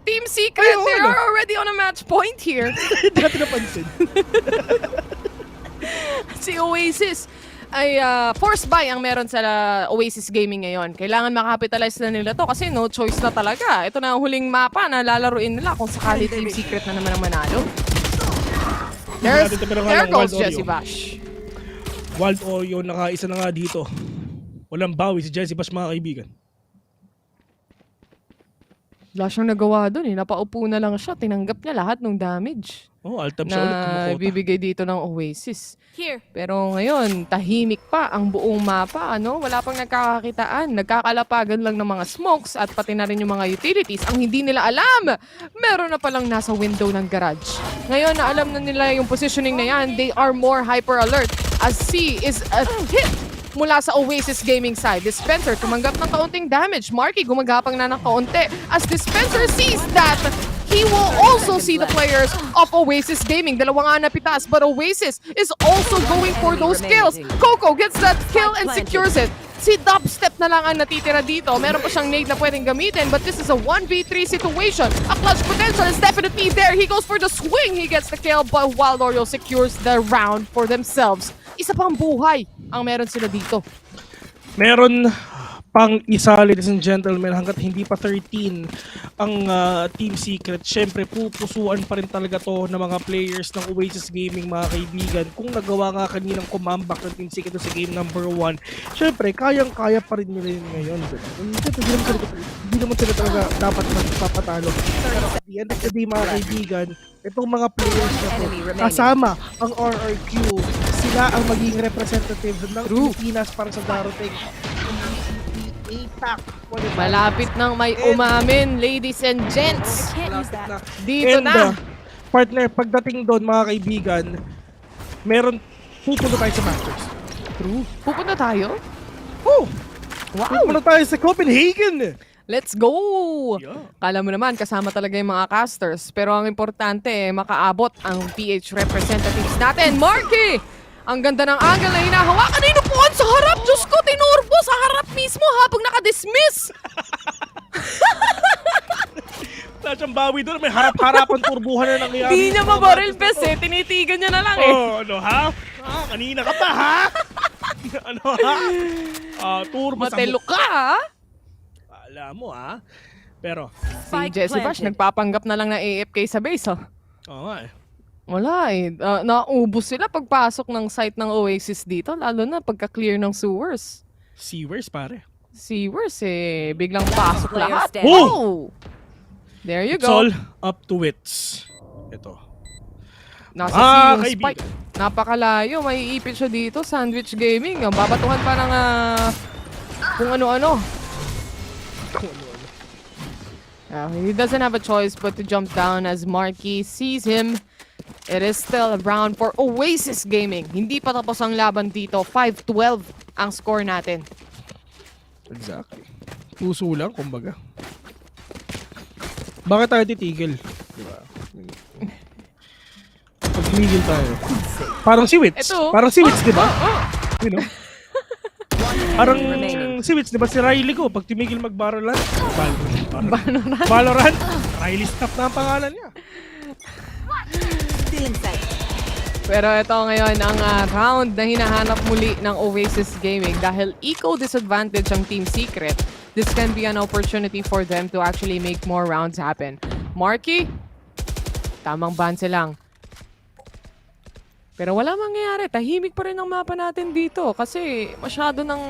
Team Secret, they are already on a match point here. Hindi natin napansin. Si Oasis, ay forced buy ang meron sa Oasis Gaming ngayon. Kailangan makapitalize na nila to kasi no choice na talaga. Ito na ang huling mapa na lalaruin nila kung sakali Team Secret na naman ang manalo. There goes Jessie Bash. Wild Oreo, nakaisa na nga dito. Walang bawi si Jessie Bash, mga kaibigan. Wala siyang nagawa doon eh. Napaupo na lang siya. Tinanggap niya lahat ng damage. Altam siya ulit. Na bibigay dito ng Oasis. Here. Pero ngayon, tahimik pa ang buong mapa. Ano? Wala pang nagkakakitaan. Nagkakalapagan lang ng mga smokes at pati na rin yung mga utilities. Ang hindi nila alam, meron na palang nasa window ng garage. Ngayon na alam na nila yung positioning na yan, they are more hyper alert as C is a hit mula sa Oasis Gaming side. Dispenser tumanggap ng kaunting damage. Marky gumagapang na ng kaunti as Dispenser sees that he will also see the players of Oasis Gaming. Dalawa nga napitas, but Oasis is also going for those kills. Coco gets that kill and secures it. Si Dubstep na lang ang natitira dito. Meron pa siyang nade na pwedeng gamitin, but this is a 1v3 situation. A clutch potential is definitely there. He goes for the swing. He gets the kill, but Wild Oreo secures the round for themselves. Isa pang buhay ang meron sila dito. Meron pang isa, ladies and gentlemen, hanggat hindi pa 13 ang Team Secret. Syempre, pupusuan pa rin talaga to ng mga players ng Oasis Gaming, mga kaibigan. Kung nagawa nga kaninang kumambak ng Team Secret sa game number 1, syempre, kayang-kaya pa rin nila yun ngayon. Hindi naman sila talaga dapat magpapatalo. Pero at the end of the day, mga kaibigan, itong mga players na to, kasama ang RRQ, sila ang magiging representative ng Pilipinas para sa darating Malapit nang may umamin, ladies and gents. Dito na. Partner, pagdating doon, mga kaibigan, pupunta tayo sa Masters. True. Pupunta tayo? Oh! Wow! Pupunta tayo sa Copenhagen! Let's go! Kala mo naman, kasama talaga yung mga casters. Pero ang importante, makaabot ang PH representatives natin. Marky! Ang ganda ng angle na hinahawakan. Ay, inupuan sa harap! Diyos ko, tinurbo sa harap mismo habang nakadismiss! Wala siyang bawi doon. May harap-harapan turbuhan na nangyayari. Di niya mabaril bes eh. Tinitigan niya na lang eh. Oh, ano ha? Kanina ka pa ha? Ano ha? Turbo sa Matelo ka ha? Alam mo ha? Pero, si Jessie Bash nagpapanggap na lang na AFK sa base oh. Oo nga eh. Wala eh. Naubos sila pagpasok ng site ng Oasis dito, lalo na pagka-clear ng sewers. Sewers, pare? Sewers eh. Biglang pasok lahat. Oh! There you It's go. all up to wits. Ito. Nasa yung spike. Napakalayo. May ipit siya dito. Sandwich Gaming. Babatuhan pa ng kung ano-ano. He doesn't have a choice but to jump down as Marky sees him. It is still a round for Oasis Gaming. Hindi pa tapos ang laban dito. 5-12 ang score natin. Exactly. Puso lang, kumbaga. Bakit tayo titigil? Diba? Pag tumigil tayo. Parang si Wits. Parang si Wits, diba? You know? Parang si Wits, diba si Riley ko? Pag tumigil mag-Valorant. Valorant. Riley Stop na ang pangalan niya. Pero ito ngayon ang round na hinahanap muli ng Oasis Gaming dahil eco disadvantage ang Team Secret. This can be an opportunity for them to actually make more rounds happen. Marky, tamang banse lang. Pero wala mangyayari. Tahimik pa rin ang mapa natin dito kasi masyado ng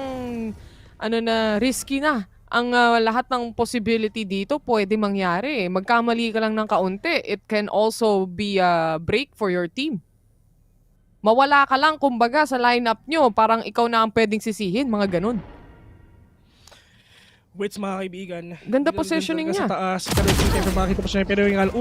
risky na. Ang lahat ng possibility dito pwede mangyari. Magkamali ka lang ng kaunti. It can also be a break for your team. Mawala ka lang kumbaga sa lineup nyo. Parang ikaw na ang pwedeng sisihin. Mga ganun. Wits, mga kaibigan. Ganda positioning niya. Sa taas. Pero makita pa siya. Pero yung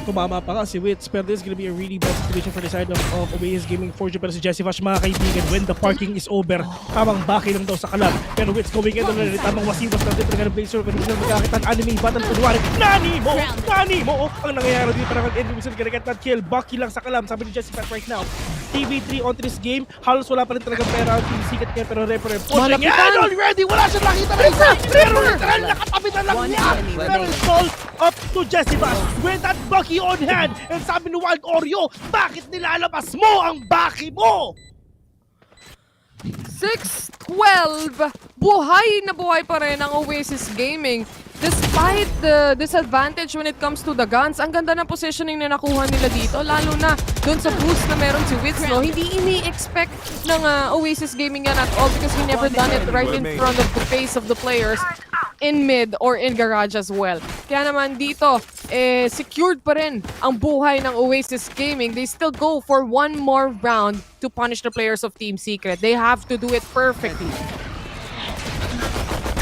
tumama pa ka si Wits. Pero this is gonna be a really bad situation for the side of Oasis Gaming Fortune. Pero si Jessie Bash, mga kaibigan, when the parking is over, tamang baki lang daw sa kalam. Pero Wits going in na tamang wasiwas na dito ng Blazer. Pero hindi magkakitan anime battle. Kunwari, Nani mo! Ang nangyayari dito parang Enderson gonna get that kill. Baki lang sa kalam. Sabi ni Jessie Bash right now. TV3 on this game. Halos wala pa rin talagang pera ang Team Secret niya. Pero pushing yan already. Wala siya nakita na isa. Pero literal nakatabi na lang niya. Pero it's all up to Jessie Bash. With that Baki on hand. And sabi ni Wild Oreo, bakit nilalabas mo ang Baki mo? 6-12. Buhay na buhay pa rin ang Oasis Gaming. Despite the disadvantage when it comes to the guns, ang ganda ng positioning na nakuha nila dito, lalo na doon sa boost na meron si Wits, no? Hindi ini-expect ng Oasis Gaming yan at all because he never done it right in front of the face of the players in mid or in garage as well. Kaya naman dito, secured pa rin ang buhay ng Oasis Gaming. They still go for one more round to punish the players of Team Secret. They have to do it perfectly.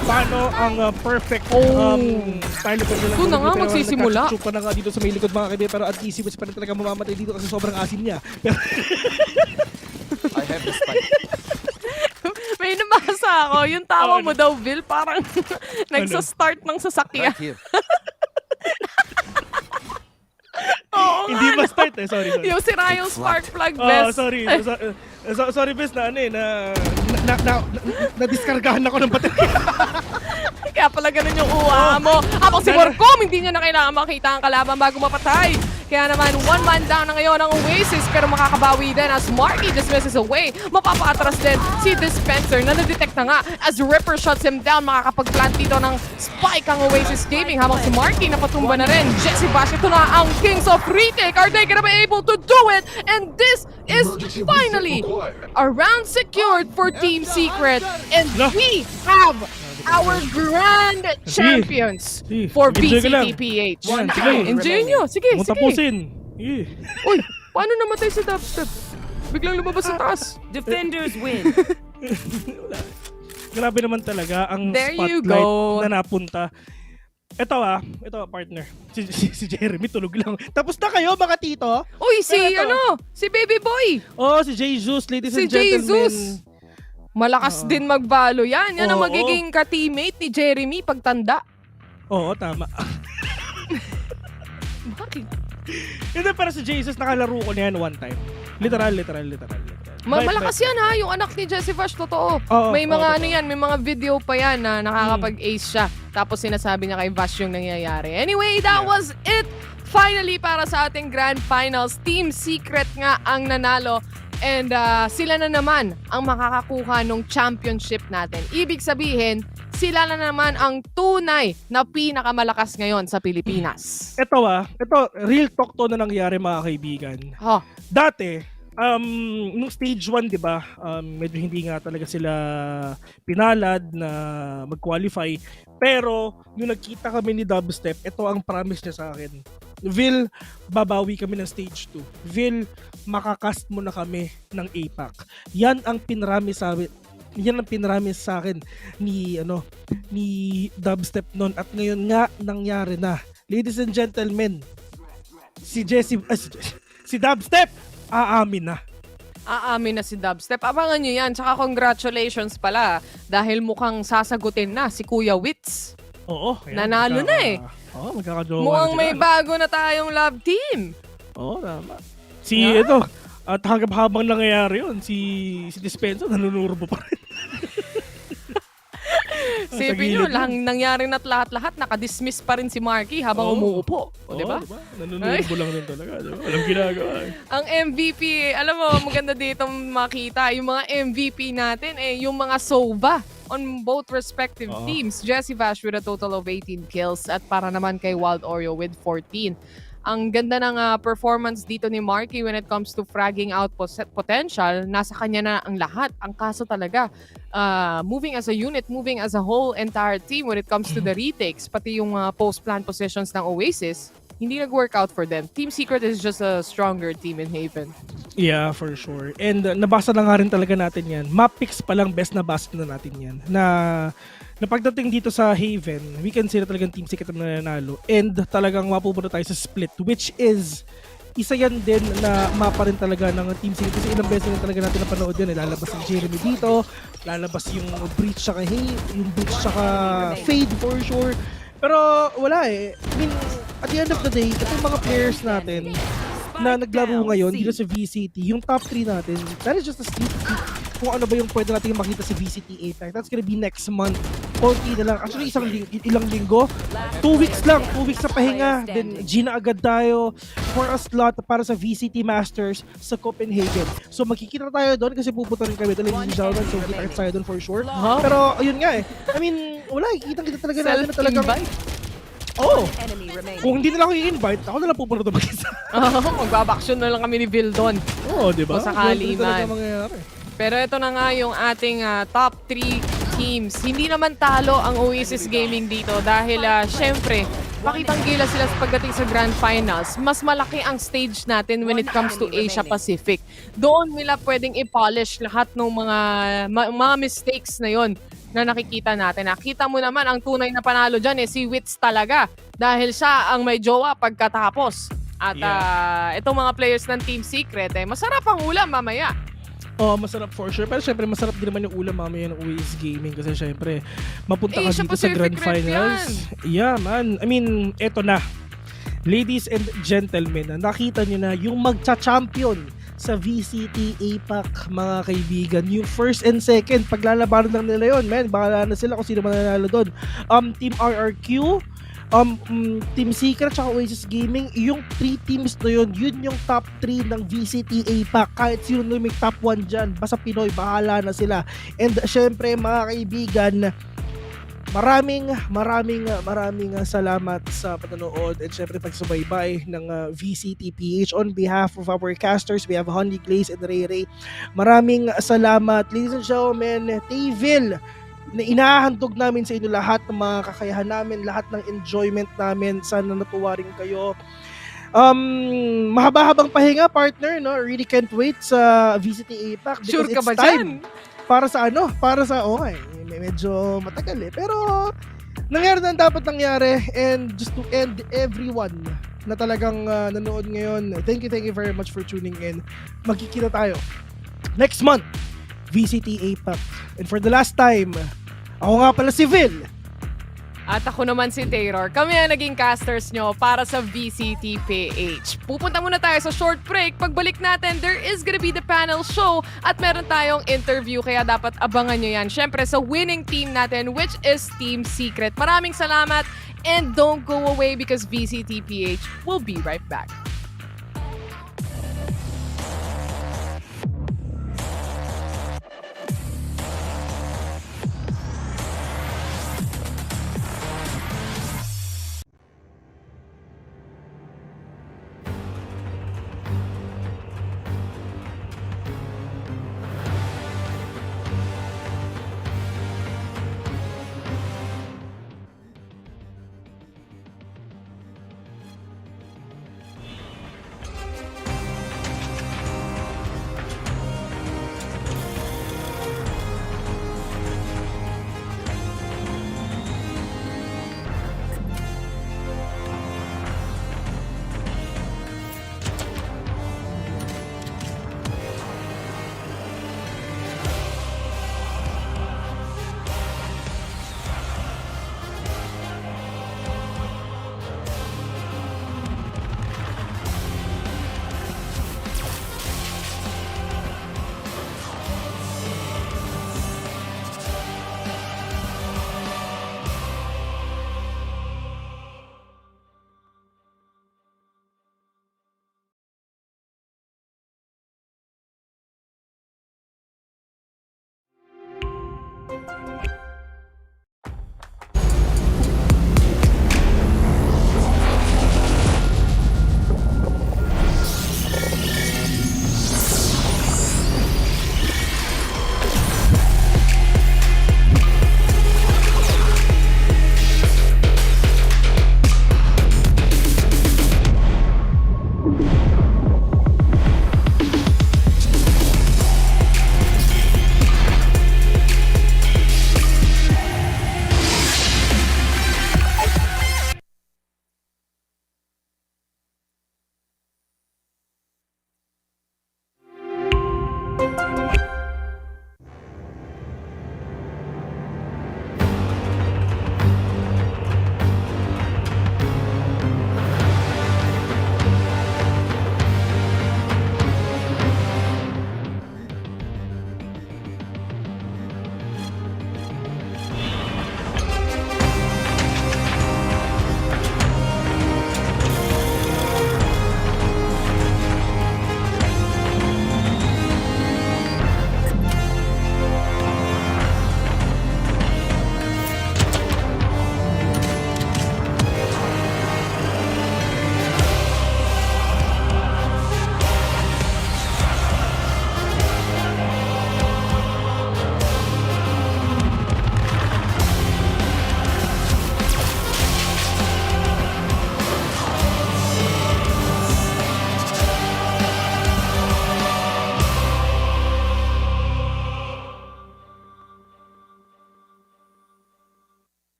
Paano ang perfect style ko nila? Ito na nga magsisimula. Nakachuk pa na nga dito sa may likod mga kaibigan, pero at easy pa rin talaga mamamatay dito kasi sobrang asim niya. I have the spike. May nabasa ako, yung tawa mo daw, Bill, parang nagsa-start ng sasakyan. Right here. Oo Hindi nga, ba start eh? Sorry. Yung sira yung spark plug, Bes. Sorry. Sorry, Bes, na-diskargahan ako ng baterya. Kaya pala ganun yung uwa mo. Habang si Morcom, hindi niya na kailangan makita ang kalaban bago mapatay. Kaya naman, one man down na ngayon ang Oasis, pero makakabawi din as Marky dismisses away. Mapapatras din si Dispenser na na-detect na nga as Ripper shuts him down. Makakapag-plant dito ng spike ang Oasis Gaming habang si Marky napatumba na rin. Jesse Bash, ito na ang Kings of Retake. Are they gonna be able to do it? And this is finally a round secured for Team Secret. And we have our grand champions for VCTPH. Enjoy nyo. Sige. Tapusin. Uy, paano namatay si Dubstep? Biglang lumabas sa taas. Defenders win. Grabe naman talaga ang There you spotlight go. na napunta. Ito partner. Si Jeremy tulog lang. Tapos na kayo mga tito? Uy, si Baby Boy. Si Jesus, ladies and Si gentlemen. Jesus. Malakas din magbalo yan. Yan ang magiging ka-teammate ni Jeremy pagtanda. Oo, tama. Bakit? Hindi, pero si Jesus nakalaro ko niyan one time. Literal. Malakas yan ha, yung anak ni Jesse Vash, totoo. May mga may mga video pa yan na nakakapag-ace siya. Tapos sinasabi niya kay Vash yung nangyayari. Anyway, that was it. Finally, para sa ating Grand Finals, Team Secret nga ang nanalo. And sila na naman ang makakakuha ng championship natin. Ibig sabihin, sila na naman ang tunay na pinakamalakas ngayon sa Pilipinas. Ito real talk to na nangyari mga kaibigan. Dati, nung stage 1, di ba, medyo hindi nga talaga sila pinalad na mag-qualify. Pero, nung nagkita kami ni Dubstep, ito ang promise niya sa akin. Vil, babawi kami ng stage 2. Vil, makakast mo na kami ng APAC. Yan ang pinrami sa akin ni Dubstep noon at ngayon nga nangyari na. Ladies and gentlemen, si Dubstep aamin na. Aamin na si Dubstep. Abangan nyo yan. Tsaka congratulations pala dahil mukhang sasagutin na si Kuya Wits. Oo. Nanalo na eh. Magkakajowa mukhang may bago na tayong love team. Oo, tama. At hanggang habang nangyayari yun, si Dispenser nanunurbo pa rin. Sipin nyo, nangyari na't lahat-lahat, nakadismiss pa rin si Marky habang umuupo. Diba? Nanunurbo lang din talaga. Diba? Walang ginagawa. Ang MVP, alam mo, maganda dito makita, yung mga MVP natin, yung mga Sova on both respective teams. Jesse Vash with a total of 18 kills at para naman kay Wild Oreo with 14. Ang ganda ng performance dito ni Marky when it comes to fragging out potential. Nasa kanya na ang lahat. Ang kaso talaga, moving as a unit, moving as a whole entire team when it comes to the retakes, pati yung post-plant positions ng Oasis, hindi nag-work out for them. Team Secret is just a stronger team in Haven. Yeah, for sure. And nabasa na nga rin talaga natin yan. Map picks pa lang best nabasa na natin yan. Na pagdating dito sa Haven, we can say na talagang Team Secret na nanalo. And talagang mapupunta tayo sa split, which is isa yan din na mapa rin talaga ng Team Secret. Kasi ilang beses na talaga natin napanood yan. Lalabas ang Jeremy dito, lalabas yung Breach tsaka yung Breach tsaka Fade for sure. Pero wala eh. I mean, at the end of the day, itong mga players natin na naglaro ngayon dito sa VCT, yung top 3 natin, that is just a sneak peek kung ano ba yung pwede natin makita sa VCT 8. That's gonna be next month. konti na lang. Actually, ilang linggo. 2 weeks lang. 2 weeks na pahinga. Then, Gina agad tayo for a slot para sa VCT Masters sa Copenhagen. So, magkikita tayo doon kasi pupunta rin kami doon. So, kita tayo doon for sure. Pero, ayun nga eh. I mean, wala. Kita talaga natin na talagang... Oh! Kung hindi nila ako i-invite, ako na lang pupunta doon mag-isa. Magbabakasyon na lang kami ni Vil doon. Oo, diba? O sakali man. Pero ito na nga yung ating top 3 teams. Hindi naman talo ang Oasis Gaming dito dahil syempre, pakitang gila sila pagdating sa Grand Finals. Mas malaki ang stage natin when it comes to Asia Pacific. Doon nila pwedeng i-polish lahat ng mga mistakes na yon na nakikita natin. Nakita mo naman ang tunay na panalo dyan si Wits talaga dahil siya ang may jowa pagkatapos. At itong mga players ng Team Secret, masarap ang ulam mamaya. Oh, masarap for sure. Pero syempre, masarap din naman yung ulam mamaya ng Oasis Gaming kasi syempre, mapunta ka dito sa Grand Finals. Yeah, man. I mean, eto na. Ladies and gentlemen, nakita nyo na yung magcha-champion sa VCT APAC, mga kaibigan. Yung first and second, paglalabanan lang nila yun, man. Bahala na sila kung sino mananalo doon. Team RRQ, Team Secret at Oasis Gaming, yung 3 teams na yun yung top 3 ng VCT APAC. Kahit sino na may top 1 dyan, basta Pinoy, bahala na sila. And syempre mga kaibigan, maraming salamat sa panonood and syempre pagsubaybay ng VCTPH. On behalf of our casters, we have Honey Glaze and Ray Ray. Maraming salamat, ladies and gentlemen. Tayville, na inahandog namin sa inyo lahat ng mga kakayahan namin, lahat ng enjoyment namin. Sana natuwa rin kayo. Mahaba-habang pahinga, partner, no? Really can't wait sa VCT APAC because sure ka it's ba time dyan? Para sa okay, medyo matagal eh. Pero nangyari na dapat nangyari, and just to end everyone na talagang nanood ngayon, thank you very much for tuning in. Magkikita tayo next month, VCT APAC. And for the last time, ako nga pala si Vil. At ako naman si Taylor. Kami ang naging casters nyo para sa VCTPH. Pupunta muna tayo sa short break. Pagbalik natin, there is gonna be the panel show at meron tayong interview, kaya dapat abangan nyo yan. Syempre sa winning team natin, which is Team Secret. Maraming salamat and don't go away because VCTPH will be right back.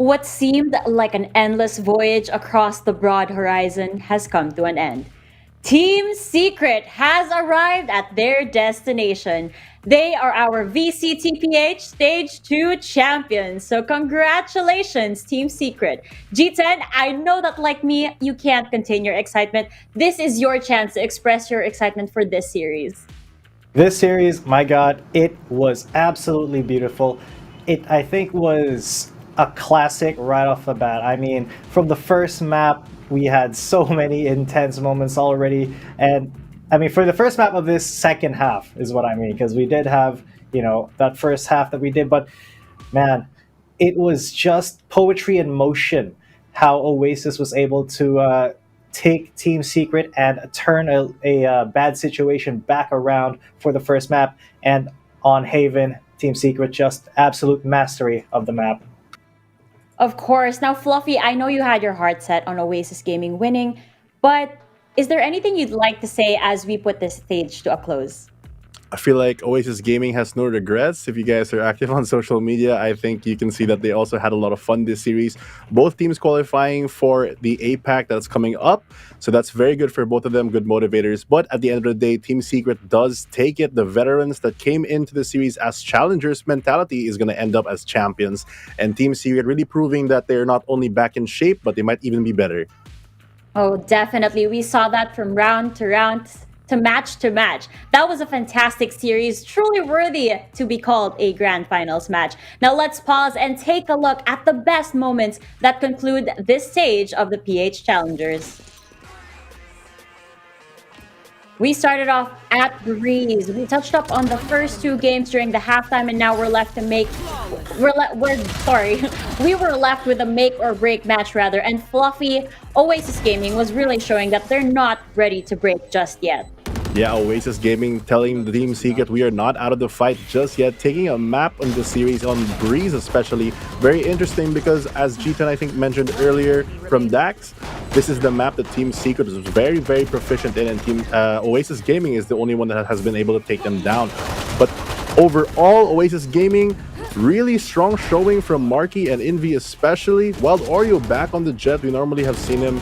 What seemed like an endless voyage across the broad horizon has come to an end. Team Secret has arrived at their destination. They are our VCTPH Stage 2 champions. So congratulations, Team Secret. G10, I know that like me, you can't contain your excitement. This is your chance to express your excitement for this series. This series, my God, it was absolutely beautiful. It, I think, was a classic right off the bat. I mean, from the first map, we had so many intense moments already. And I mean, for the first map of this second half is what I mean, because we did have, that first half that we did. But man, it was just poetry in motion how Oasis was able to take Team Secret and turn a bad situation back around for the first map. And on Haven, Team Secret just absolute mastery of the map. Of course. Now, Fluffy, I know you had your heart set on Oasis Gaming winning, but is there anything you'd like to say as we put this stage to a close? I feel like Oasis Gaming has no regrets. If you guys are active on social media, I think you can see that they also had a lot of fun this series. Both teams qualifying for the APAC that's coming up. So that's very good for both of them, good motivators. But at the end of the day, Team Secret does take it. The veterans that came into the series as challengers mentality is going to end up as champions. And Team Secret really proving that they're not only back in shape, but they might even be better. Oh, definitely. We saw that from round to round to match to match. That was a fantastic series, truly worthy to be called a grand finals match. Now let's pause and take a look at the best moments that conclude this stage of the PH Challengers. We started off at Breeze. We touched up on the first two games during the halftime, and now we're left to make. We were left with a make or break match rather. And Fluffy, Oasis Gaming was really showing that they're not ready to break just yet. Yeah, Oasis Gaming telling the Team Secret we are not out of the fight just yet. Taking a map on the series on Breeze especially. Very interesting because as G10 I think mentioned earlier from Dax, this is the map that Team Secret is very, very proficient in, and Team Oasis Gaming is the only one that has been able to take them down. But overall, Oasis Gaming, really strong showing from Marky and Envy especially. Wild Oreo back on the Jet. We normally have seen him,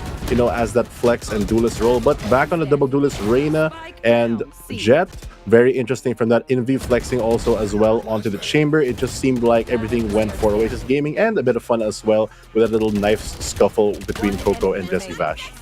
as that flex and duelist role, but back on the double duelist Reina and Jet. Very interesting from that. Envy flexing also as well onto the chamber. It just seemed like everything went for Oasis Gaming, and a bit of fun as well with a little knife scuffle between Coco and Jesse Vash.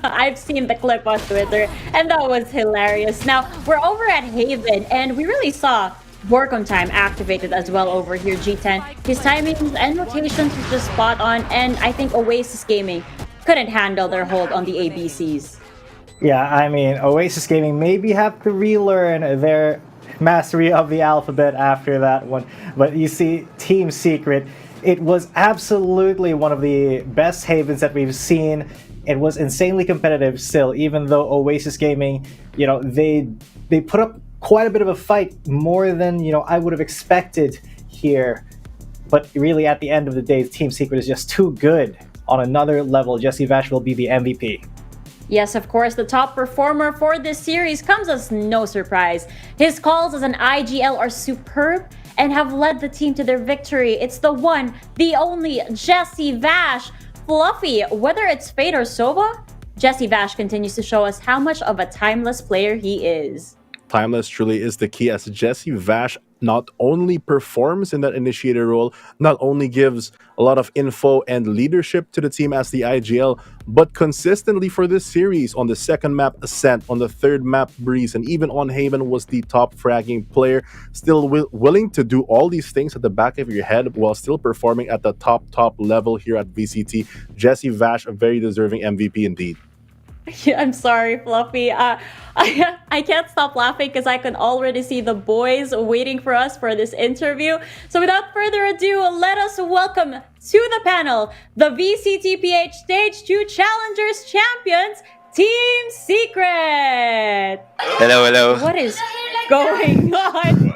I've seen the clip on Twitter, and that was hilarious. Now, we're over at Haven, and we really saw Work on Time activated as well over here, G10. His timings and rotations were just spot on, and I think Oasis Gaming couldn't handle their hold on the ABCs. Yeah, I mean, Oasis Gaming maybe have to relearn their mastery of the alphabet after that one. But you see, Team Secret, it was absolutely one of the best Havens that we've seen. It was insanely competitive still, even though Oasis Gaming, they put up quite a bit of a fight, more than I would have expected here. But really, at the end of the day, Team Secret is just too good. On another level, Jesse Vash will be the MVP. Yes, of course, the top performer for this series comes as no surprise. His calls as an IGL are superb and have led the team to their victory. It's the one, the only Jesse Vash. Fluffy, whether it's Fate or Sova, Jesse Vash continues to show us how much of a timeless player he is. Timeless truly is the key, as Jesse Vash not only performs in that initiator role, not only gives a lot of info and leadership to the team as the IGL, but consistently for this series on the second map Ascent, on the third map Breeze, and even on Haven was the top fragging player, still willing to do all these things at the back of your head while still performing at the top level here at VCT. Jesse Vash, a very deserving MVP indeed. I'm sorry, Fluffy. I can't stop laughing because I can already see the boys waiting for us for this interview. So without further ado, let us welcome to the panel the VCTPH Stage 2 Challengers Champions, Team Secret! Hello. What is going on?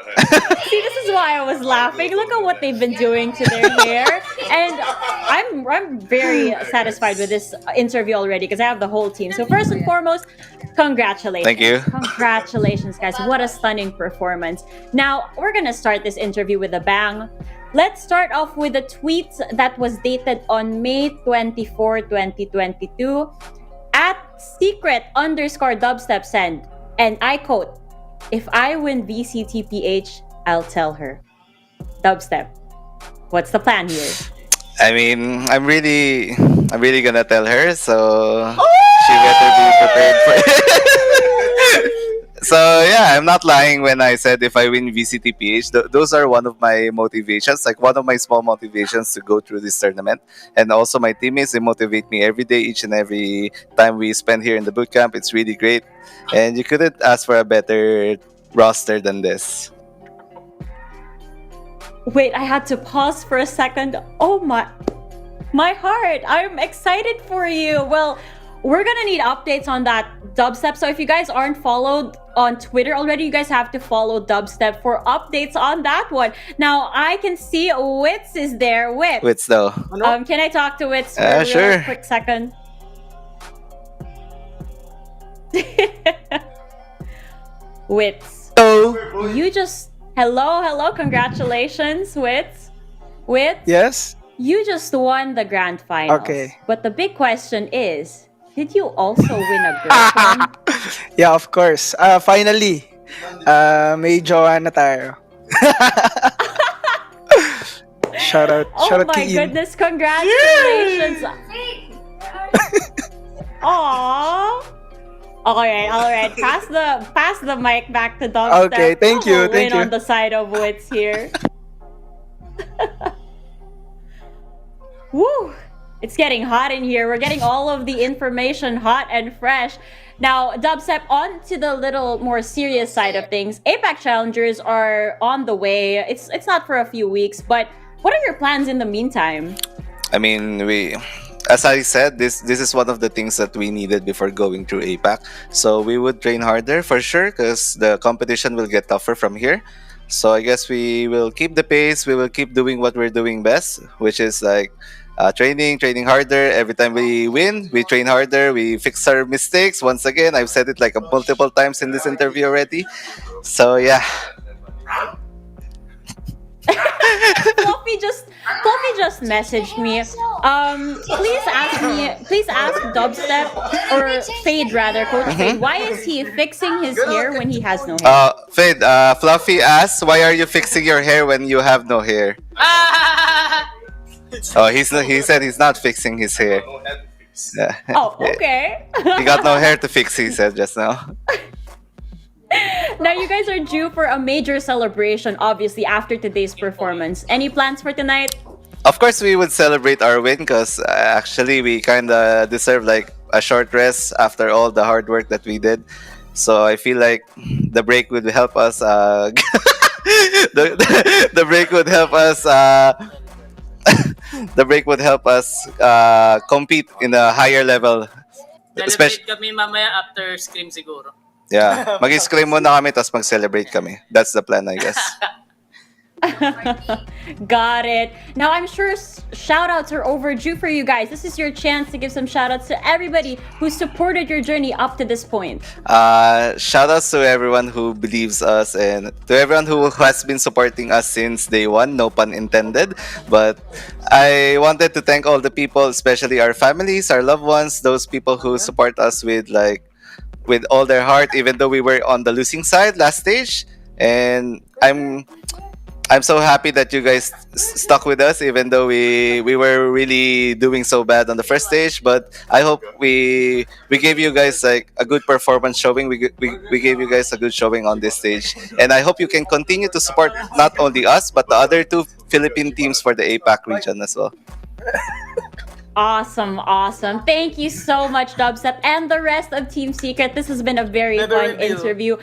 See, this is why I was laughing. Look at what they've been doing to their hair. And I'm very satisfied with this interview already because I have the whole team. So first and foremost, congratulations. Thank you. Congratulations, guys. What a stunning performance. Now, we're going to start this interview with a bang. Let's start off with a tweet that was dated on May 24, 2022 at secret_dubstep send. And I quote, "If I win VCTPH, I'll tell her." Dubstep, what's the plan here? I mean, I'm really gonna tell her, so she better be prepared for it. So yeah, I'm not lying when I said if I win VCTPH, those are one of my motivations, like one of my small motivations to go through this tournament. And also my teammates, they motivate me every day, each and every time we spend here in the bootcamp. It's really great, and you couldn't ask for a better roster than this. Wait, I had to pause for a second. Oh my heart. I'm excited for you. Well, we're gonna need updates on that, Dubstep. So if you guys aren't followed on Twitter already, you guys have to follow Dubstep for updates on that one. Now, I can see Wits is there. Wits though. Can I talk to Wits for a sure. quick second? Wits. Oh. You just... Hello, congratulations, Wits. Wits? Yes? You just won the grand finals. Okay. But the big question is, did you also win a girlfriend? Yeah, of course. Finally, may jowa na tayo. Shout out Oh my kay Ian. goodness, congratulations. Aww. Alright. Pass the mic back to Dubstep. Okay, thank you. Win on the side of Wits here. Woo! It's getting hot in here. We're getting all of the information hot and fresh. Now, Dubstep, on to the little more serious side of things. APAC Challengers are on the way. It's not for a few weeks, but what are your plans in the meantime? I mean, as I said, this is one of the things that we needed before going through APAC. So we would train harder for sure, because the competition will get tougher from here. So I guess we will keep the pace. We will keep doing what we're doing best, which is like training harder. Every time we win, we train harder. We fix our mistakes. Once again, I've said it like multiple times in this interview already. So yeah. Fluffy just messaged me. Please ask Dubstep or Fade rather, Coach Fade, why is he fixing his hair when he has no hair? Fade, Fluffy asks, why are you fixing your hair when you have no hair? He said he's not fixing his hair. Yeah. Oh, okay. He got no hair to fix, he said just now. Now, you guys are due for a major celebration, obviously, after today's performance. Any plans for tonight? Of course, we would celebrate our win because actually we kind of deserve like a short rest after all the hard work that we did. So I feel like the break would help us. The break would help us. The break would help us compete in a higher level. Celebrate kami mamaya after scrim siguro. Yeah, mag-scrim muna kami tapos mag-celebrate kami. That's the plan, I guess. Got it. Now, I'm sure shout-outs are overdue for you guys. This is your chance to give some shout-outs to everybody who supported your journey up to this point. Shout-outs to everyone who believes us and to everyone who has been supporting us since day one, no pun intended. But I wanted to thank all the people, especially our families, our loved ones, those people who support us with all their heart, even though we were on the losing side last stage. And I'm so happy that you guys stuck with us, even though we were really doing so bad on the first stage. But I hope we gave you guys like a good performance showing. We gave you guys a good showing on this stage, and I hope you can continue to support not only us but the other two Philippine teams for the APAC region as well. Awesome. Thank you so much, Dubstep, and the rest of Team Secret. This has been a very fun interview.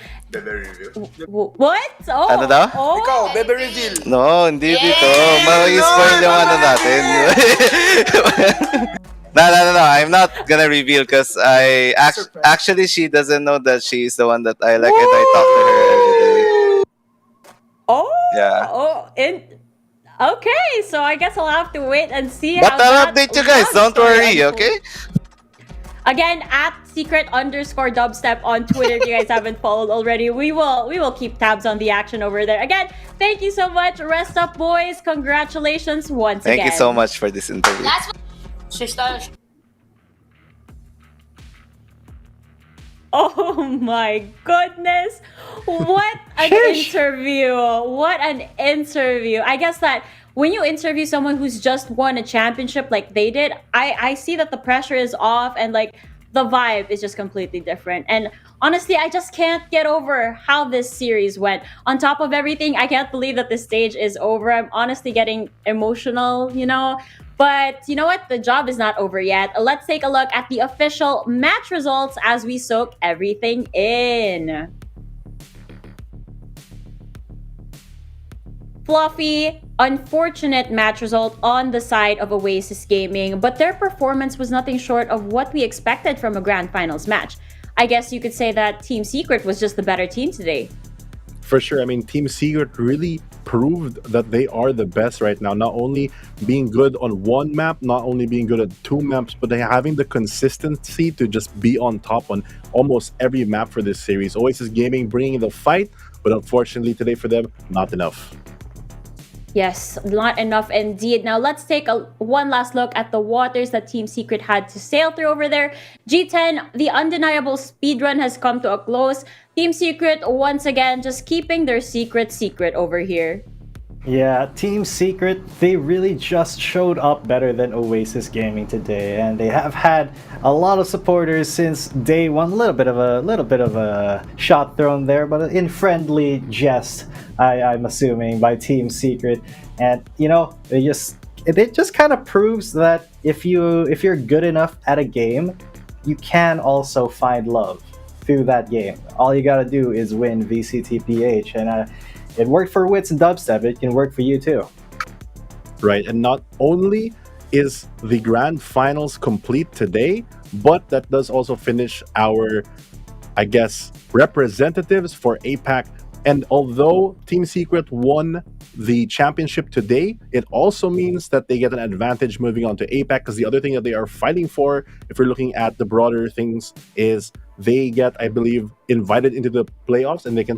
What? Oh, Ano daw? Ikaw, bebe reveal. No, hindi dito. Mag-spoil yung ano natin. No. I'm not gonna reveal because actually she doesn't know that she's the one that I like, and I talk to her every day. Oh. Yeah. Okay, so I guess I'll have to wait and see But how I'll that update you guys. love Don't worry, story okay? Again, at secret_dubstep on Twitter. If you guys haven't followed already, we will keep tabs on the action over there. Again, thank you so much. Rest up, boys. Congratulations once again. Thank you so much for this interview. Oh my goodness. What an interview. What an interview. I guess that when you interview someone who's just won a championship like they did, I see that the pressure is off and like the vibe is just completely different. And honestly, I just can't get over how this series went. On top of everything, I can't believe that this stage is over. I'm honestly getting emotional, you know? But you know what? The job is not over yet. Let's take a look at the official match results as we soak everything in. Fluffy, unfortunate match result on the side of Oasis Gaming, but their performance was nothing short of what we expected from a Grand Finals match. I guess you could say that Team Secret was just the better team today. For sure. I mean, Team Secret really proved that they are the best right now. Not only being good on one map, not only being good at two maps, but they having the consistency to just be on top on almost every map for this series. Oasis Gaming bringing the fight, but unfortunately today for them, not enough. Yes, not enough indeed. Now let's take one last look at the waters that Team Secret had to sail through over there. G10, the undeniable speedrun has come to a close. Team Secret, once again, just keeping their secret over here. Yeah, Team Secret, they really just showed up better than Oasis Gaming today, and they have had a lot of supporters since day one. A little bit of a shot thrown there, but in friendly jest, I'm assuming, by Team Secret. And you know, it just kind of proves that if you're good enough at a game, you can also find love through that game. All you gotta do is win VCTPH, and it worked for Wits and Dubstep. It can work for you too. Right, and not only is the Grand Finals complete today, but that does also finish our, I guess, representatives for APAC. And although Team Secret won the championship today, it also means that they get an advantage moving on to APAC, because the other thing that they are fighting for, if we're looking at the broader things, is they get, I believe, invited into the playoffs, and they can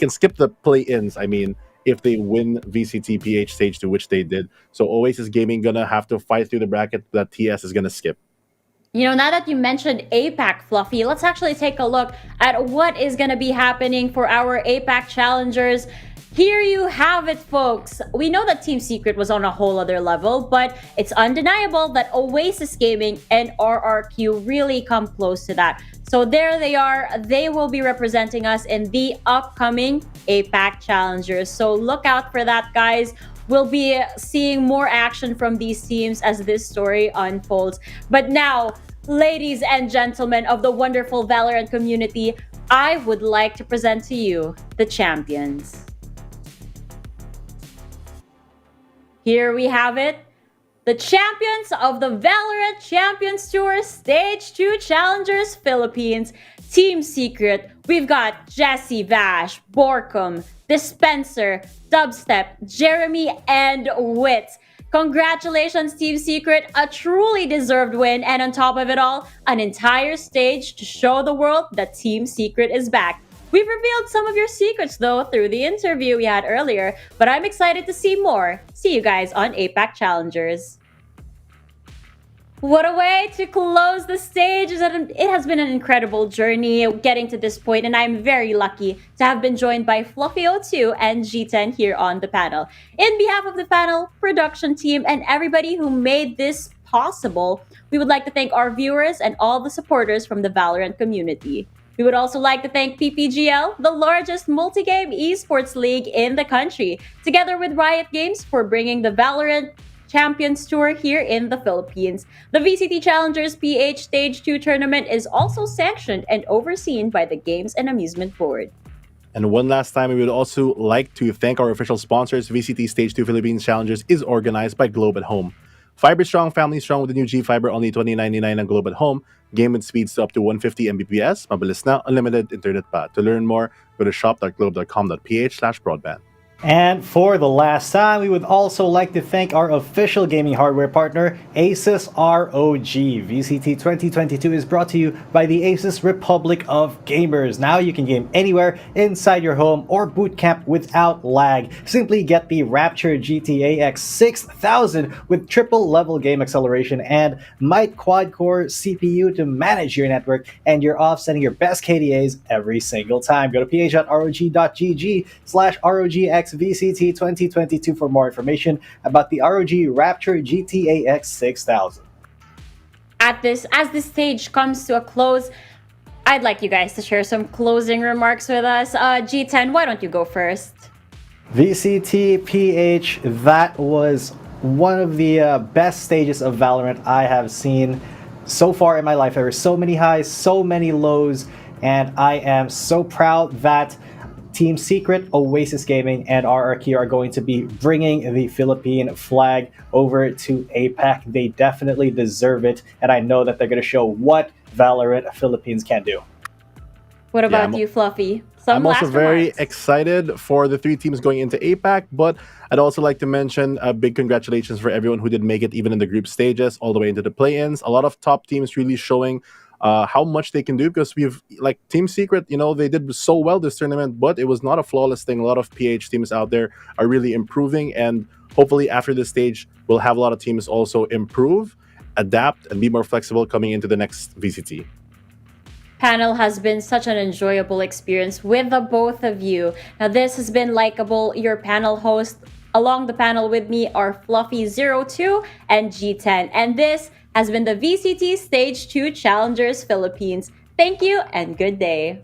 skip the play-ins, I mean, if they win VCTPH Stage 2, which they did. So Oasis Gaming gonna have to fight through the bracket that TS is gonna skip. You know, now that you mentioned APAC, Fluffy, let's actually take a look at what is going to be happening for our APAC challengers. Here you have it, folks. We know that Team Secret was on a whole other level, but it's undeniable that Oasis Gaming and RRQ really come close to that. So there they are. They will be representing us in the upcoming APAC challengers. So look out for that, guys. We'll be seeing more action from these teams as this story unfolds. But now, ladies and gentlemen of the wonderful Valorant community, I would like to present to you the champions. Here we have it. The champions of the Valorant Champions Tour Stage 2 Challengers Philippines. Team Secret, we've got Jesse, Vash, Borkum, Dispenser, Dubstep, Jeremy, and Wits. Congratulations, Team Secret. A truly deserved win. And on top of it all, an entire stage to show the world that Team Secret is back. We've revealed some of your secrets, though, through the interview we had earlier. But I'm excited to see more. See you guys on APAC Challengers. What a way to close the stage. It has been an incredible journey getting to this point, and I'm very lucky to have been joined by Fluffy02 and G10 here on the panel. In behalf of the panel, production team, and everybody who made this possible, we would like to thank our viewers and all the supporters from the Valorant community. We would also like to thank PPGL, the largest multi-game esports league in the country, together with Riot Games for bringing the Valorant Champions Tour here in the Philippines. The VCT Challengers PH Stage 2 tournament is also sanctioned and overseen by the Games and Amusement Board. And one last time, we would also like to thank our official sponsors. VCT Stage 2 Philippines Challengers is organized by Globe at Home. Fiber strong, family strong with the new G Fiber, only $20.99 on Globe at Home. Game with speeds to up to 150 Mbps. Mabilis na, unlimited internet pa. To learn more, go to shop.globe.com.ph/broadband. And for the last time, we would also like to thank our official gaming hardware partner, Asus ROG. VCT 2022 is brought to you by the Asus Republic of Gamers. Now you can game anywhere inside your home or boot camp without lag. Simply get the Rapture GTA X 6000 with triple level game acceleration and Might quad-core CPU to manage your network, and you're offsetting your best KDAs every single time. Go to ph.rog.gg/ROGX VCT 2022 for more information about the ROG Rapture GTA X 6000. As this stage comes to a close, I'd like you guys to share some closing remarks with us. G10, why don't you go first? VCTPH, that was one of the best stages of Valorant I have seen so far in my life. There were so many highs, so many lows, and I am so proud that Team Secret, Oasis Gaming, and RRQ are going to be bringing the Philippine flag over to APAC. They definitely deserve it, and I know that they're going to show what Valorant Philippines can do. What about you, Fluffy? I'm also very excited for the 3 teams going into APAC, but I'd also like to mention a big congratulations for everyone who did make it even in the group stages all the way into the play-ins. A lot of top teams really showing how much they can do, because we've, like Team Secret, they did so well this tournament, but it was not a flawless thing. A lot of PH teams out there are really improving, and hopefully after this stage, we'll have a lot of teams also improve, adapt, and be more flexible coming into the next VCT. Panel has been such an enjoyable experience with the both of you. Now this has been Likeable, your panel host. Along the panel with me are Fluffy02 and G10, and this has been the VCT Stage 2 Challengers Philippines. Thank you and good day.